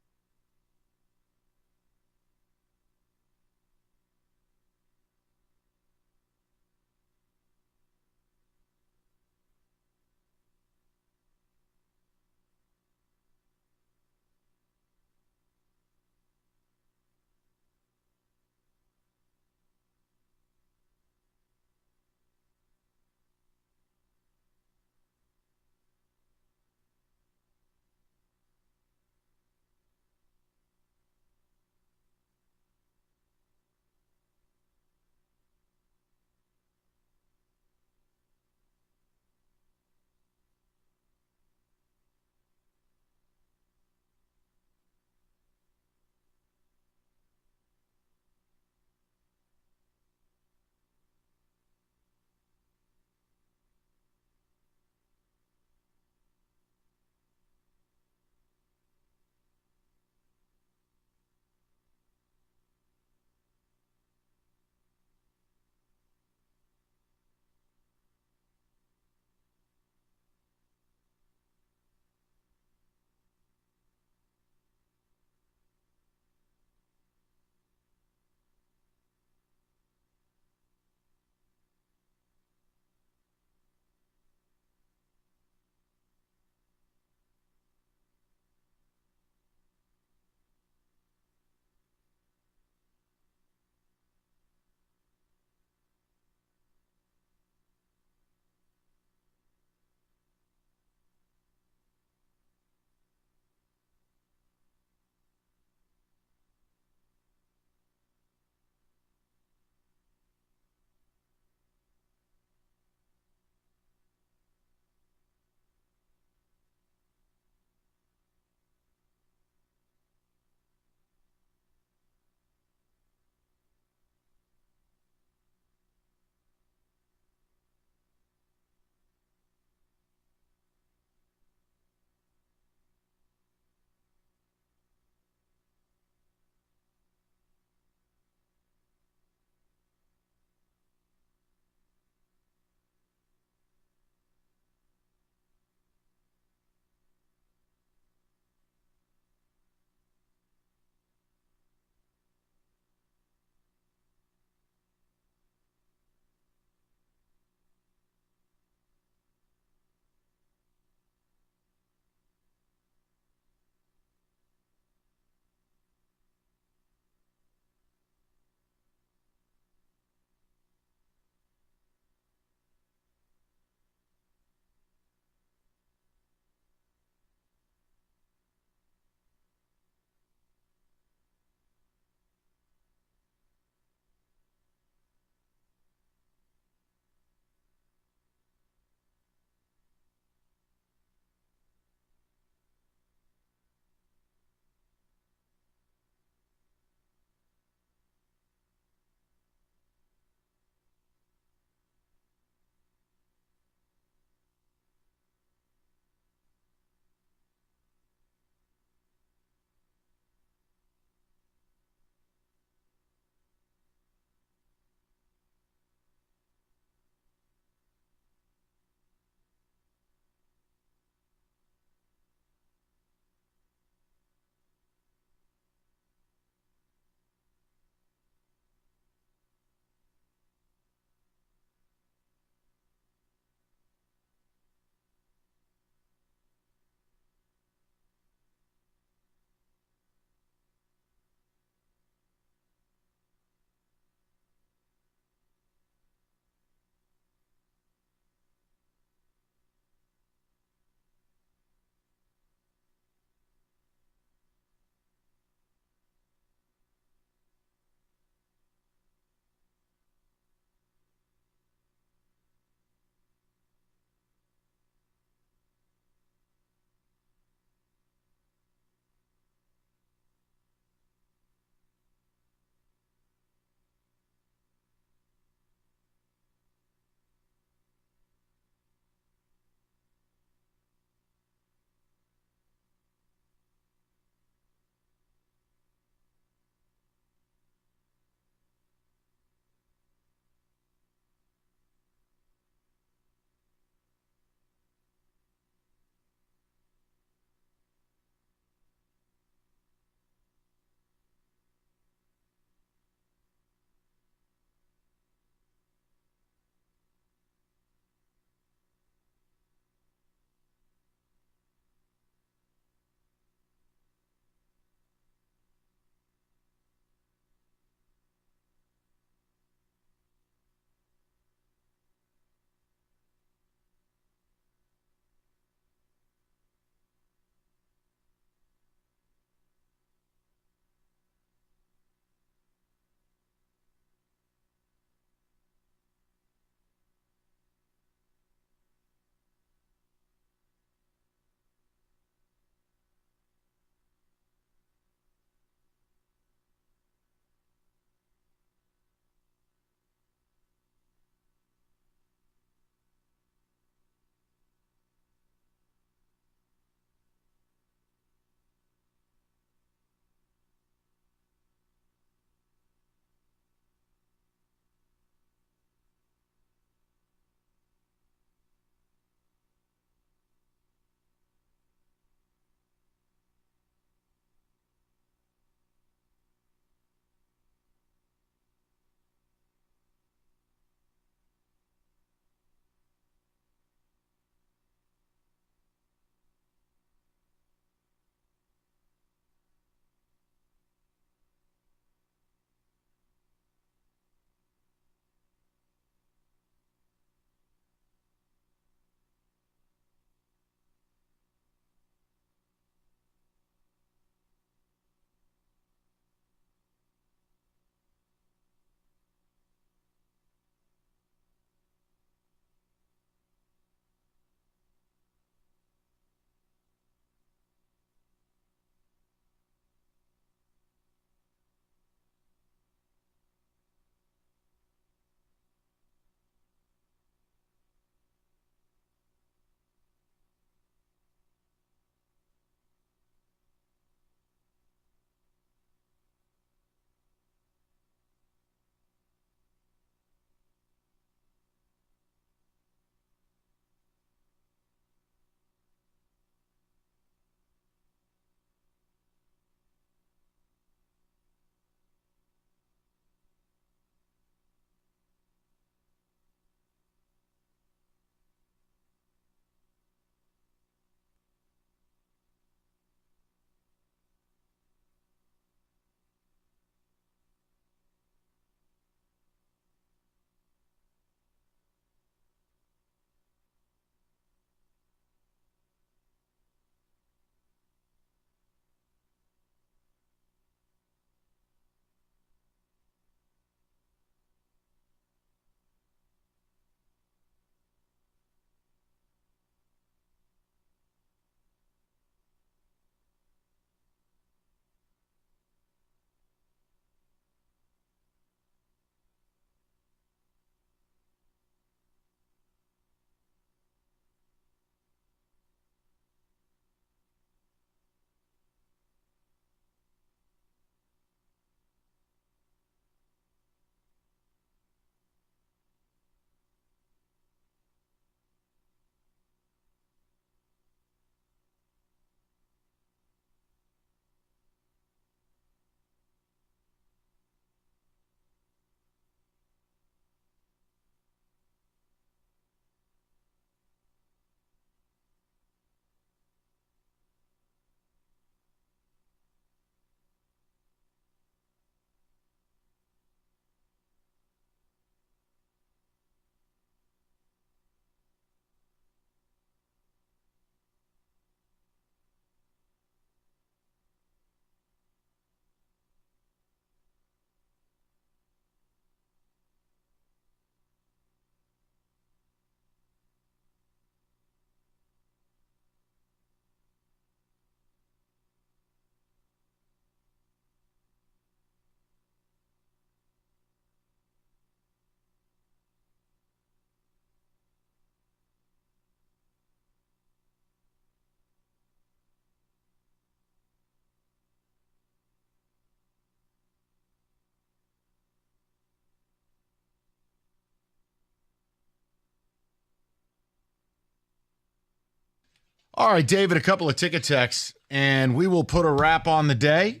All right, David, a couple of ticket texts, and we will put a wrap on the day.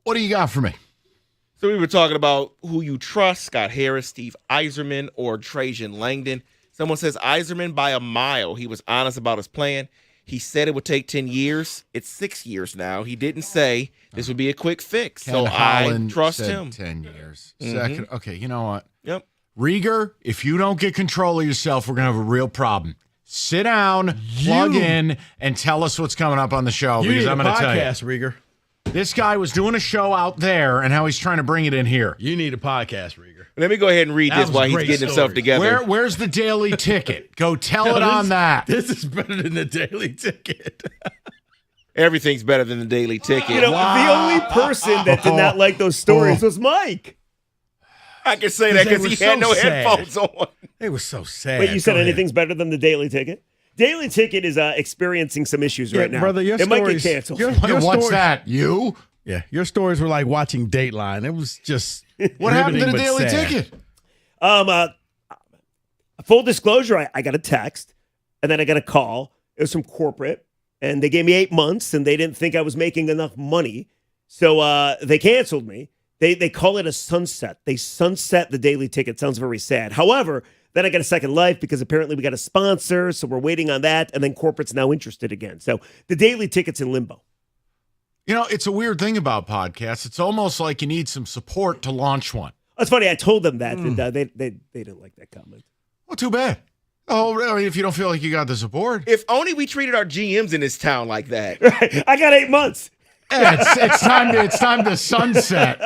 What do you got for me? So we were talking about who you trust, Scott Harris, Steve Yzerman, or Trajan Langdon. Someone says Yzerman by a mile. He was honest about his plan. He said it would take 10 years. It's 6 years now. He didn't say this would be a quick fix. Ken so Holland I trust said him. 10 years. Mhm. Second. Okay, you know what? Yep. Rieger, if you don't get control of yourself, we're going to have a real problem. Sit down, plug in, and tell us what's coming up on the show. You because need I'm a going to tell you. podcast, Rieger. This guy was doing a show out there, and how he's trying to bring it in here. You need a podcast, Rieger. Let me go ahead and read That this was while he's great getting himself story. together. Where's the Daily Ticket? Go tell No, it on that. This is better than the Daily Ticket. Everything's better than the Daily Ticket. You know, the only person that did not like those stories was Mike. I can say that because he had no headphones on. It was so sad. Wait, you said Go ahead. anything's better than the Daily Ticket? Daily Ticket is experiencing some issues right now. brother, your it might get stories. canceled. Your What's stories- that? You? Yeah, your stories were like watching Dateline. It was just What happened to the riveting, but Daily sad. Ticket? Full disclosure, I got a text and then I got a call. It was from corporate and they gave me 8 months and they didn't think I was making enough money. So they canceled me. They call it a sunset. They sunset the Daily Ticket. Sounds very sad. However, then I got a second life because apparently we got a sponsor. So we're waiting on that. And then corporate's now interested again. So the Daily Ticket's in limbo. You know, it's a weird thing about podcasts. It's almost like you need some support to launch one. That's funny. I told them that. And, they didn't like that comment. Well, too bad. Oh, really? If you don't feel like you got the support. If only we treated our GMs in this town like that. I got 8 months. Yeah, it's time to sunset.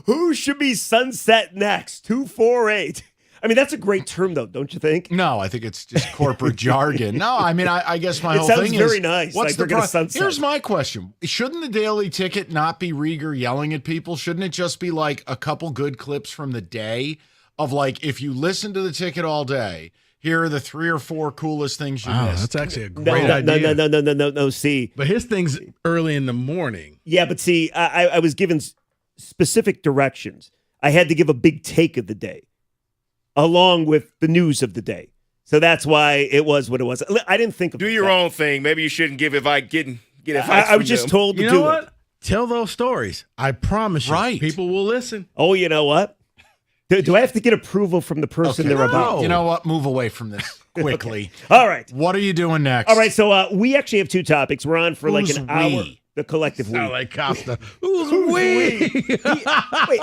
Who should be sunset next? 248. I mean, that's a great term, though, don't you think? No, I think it's just corporate jargon. No, I mean, I guess my It whole sounds thing very is, nice, what's like the they're gonna pro- sunset. Here's my question. Shouldn't the Daily Ticket not be Rieger yelling at people? Shouldn't it just be like a couple good clips from the day of like, if you listen to the Ticket all day, here are the 3 or 4 coolest things you Wow, missed. that's actually a great idea. No. See, But his thing's early in the morning. yeah, but see, I was given specific directions. I had to give a big take of the day, along with the news of the day. So that's why it was what it was. I didn't think of Do your that. own thing. Maybe you shouldn't get advice. I was just told to You do know what? it. Tell those stories. I promise you. Right. People will listen. Oh, you know what? Do I have to get approval from the person they're about? You know what? Move away from this quickly. All right. What are you doing next? All right, so we actually have 2 topics. We're on for Who's like an hour. we? The collective we. Sound like Costa. Who's we? Wait,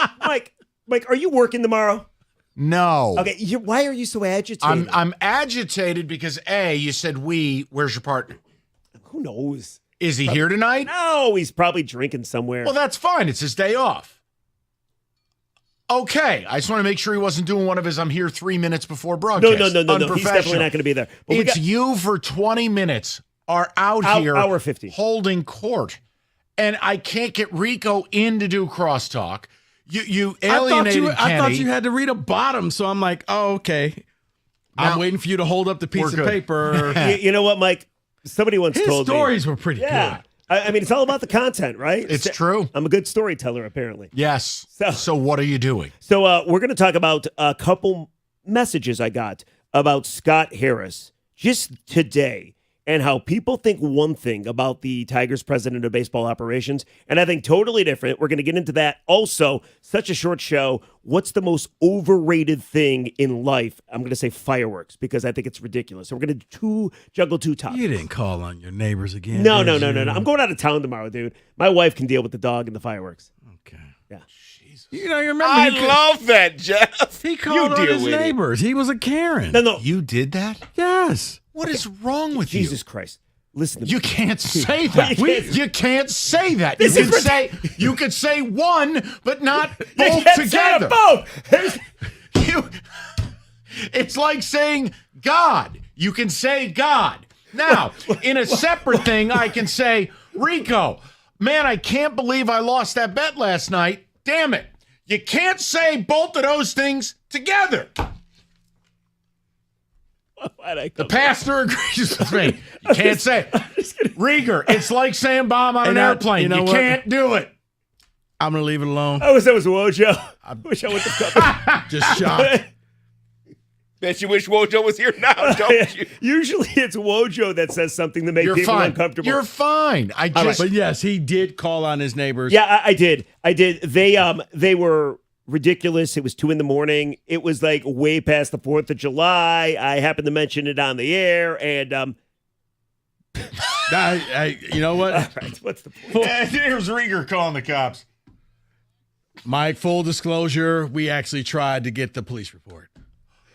Mike, are you working tomorrow? No. Okay, why are you so agitated? I'm agitated because A, you said we. Where's your partner? Who knows? Is he here tonight? No, he's probably drinking somewhere. Well, that's fine. It's his day off. Okay. I just want to make sure he wasn't doing one of his I'm here 3 minutes before broadcast. No. He's definitely Unprofessional. not going to be there. But It's you for 20 minutes are out here hour 50. holding court. And I can't get Rico in to do crosstalk. You alienated I thought Kenny. you had to read a bottom, so I'm like, oh, okay. I'm Now- waiting for you to hold up the piece We're of good. paper. you know what, Mike? Somebody once His told me. stories were pretty Yeah. good. I mean, it's all about the content, right? It's true. I'm a good storyteller, apparently. Yes. So what are you doing? So we're going to talk about a couple messages I got about Scott Harris just today and how people think one thing about the Tigers president of baseball operations and I think totally different. We're going to get into that. Also, such a short show. What's the most overrated thing in life? I'm going to say fireworks because I think it's ridiculous. So we're going to juggle 2 topics. You didn't call on your neighbors again. No. did you? I'm going out of town tomorrow, dude. My wife can deal with the dog and the fireworks. Okay. Yeah. You know, you remember I he, love that, Jeff. he called on deal his with it. neighbors. He was a Karen. No. You did that? Yes. What is wrong with Jesus Christ. Listen to me. you? You can't say that. You can't say that. This You is can say you could say one, but not both can't say together. both. It's like saying God. You can say God. Now, in a separate thing, I can say, Rico, man, I can't believe I lost that bet last night. Damn it. You can't say both of those things together. The pastor agrees with me. You can't say Rieger, it's like saying bomb on an airplane. You can't do it. I'm going to leave it alone. I wish that was Wojo. I wish I went to Just shocked. Bet you wish Wojo was here now, don't you? Usually it's Wojo that says something to make You're people fine. uncomfortable. You're fine. I just. But yes, he did call on his neighbors. Yeah, I did. They were ridiculous. It was 2 a.m. It was like way past the 4th of July. I happened to mention it on the air, and You know what? all right, what's the point? Here's Rieger calling the cops. Mike, full disclosure, we actually tried to get the police report.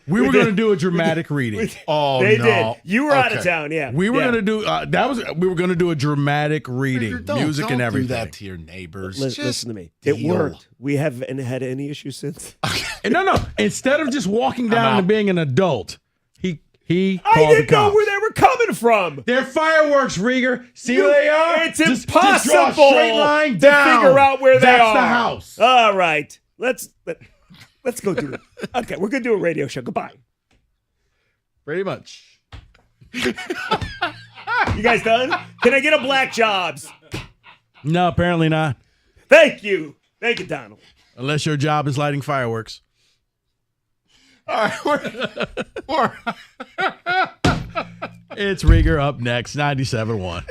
We were going to do a dramatic reading. Oh, They no. did. You were out of Okay. town, yeah. We were Yeah. going to do we were going to do a dramatic reading, music and don't everything. do that to your neighbors. Listen to me. deal. It worked. We haven't had any issues since. And no. Instead of just walking down out. and being an adult, he I called the didn't know cops. where they were coming from. They're fireworks, Rieger. See where they are? It's Just impossible draw a straight line to down. figure out where they That's are. the house. All right. Let's go do it. Okay, we're going to do a radio show. Goodbye. Pretty much. You guys done? Can I get a Black Jobs? No, apparently not. Thank you. Thank you, Donald. Unless your job is lighting fireworks. All right, we're It's Rieger up next, 97.1.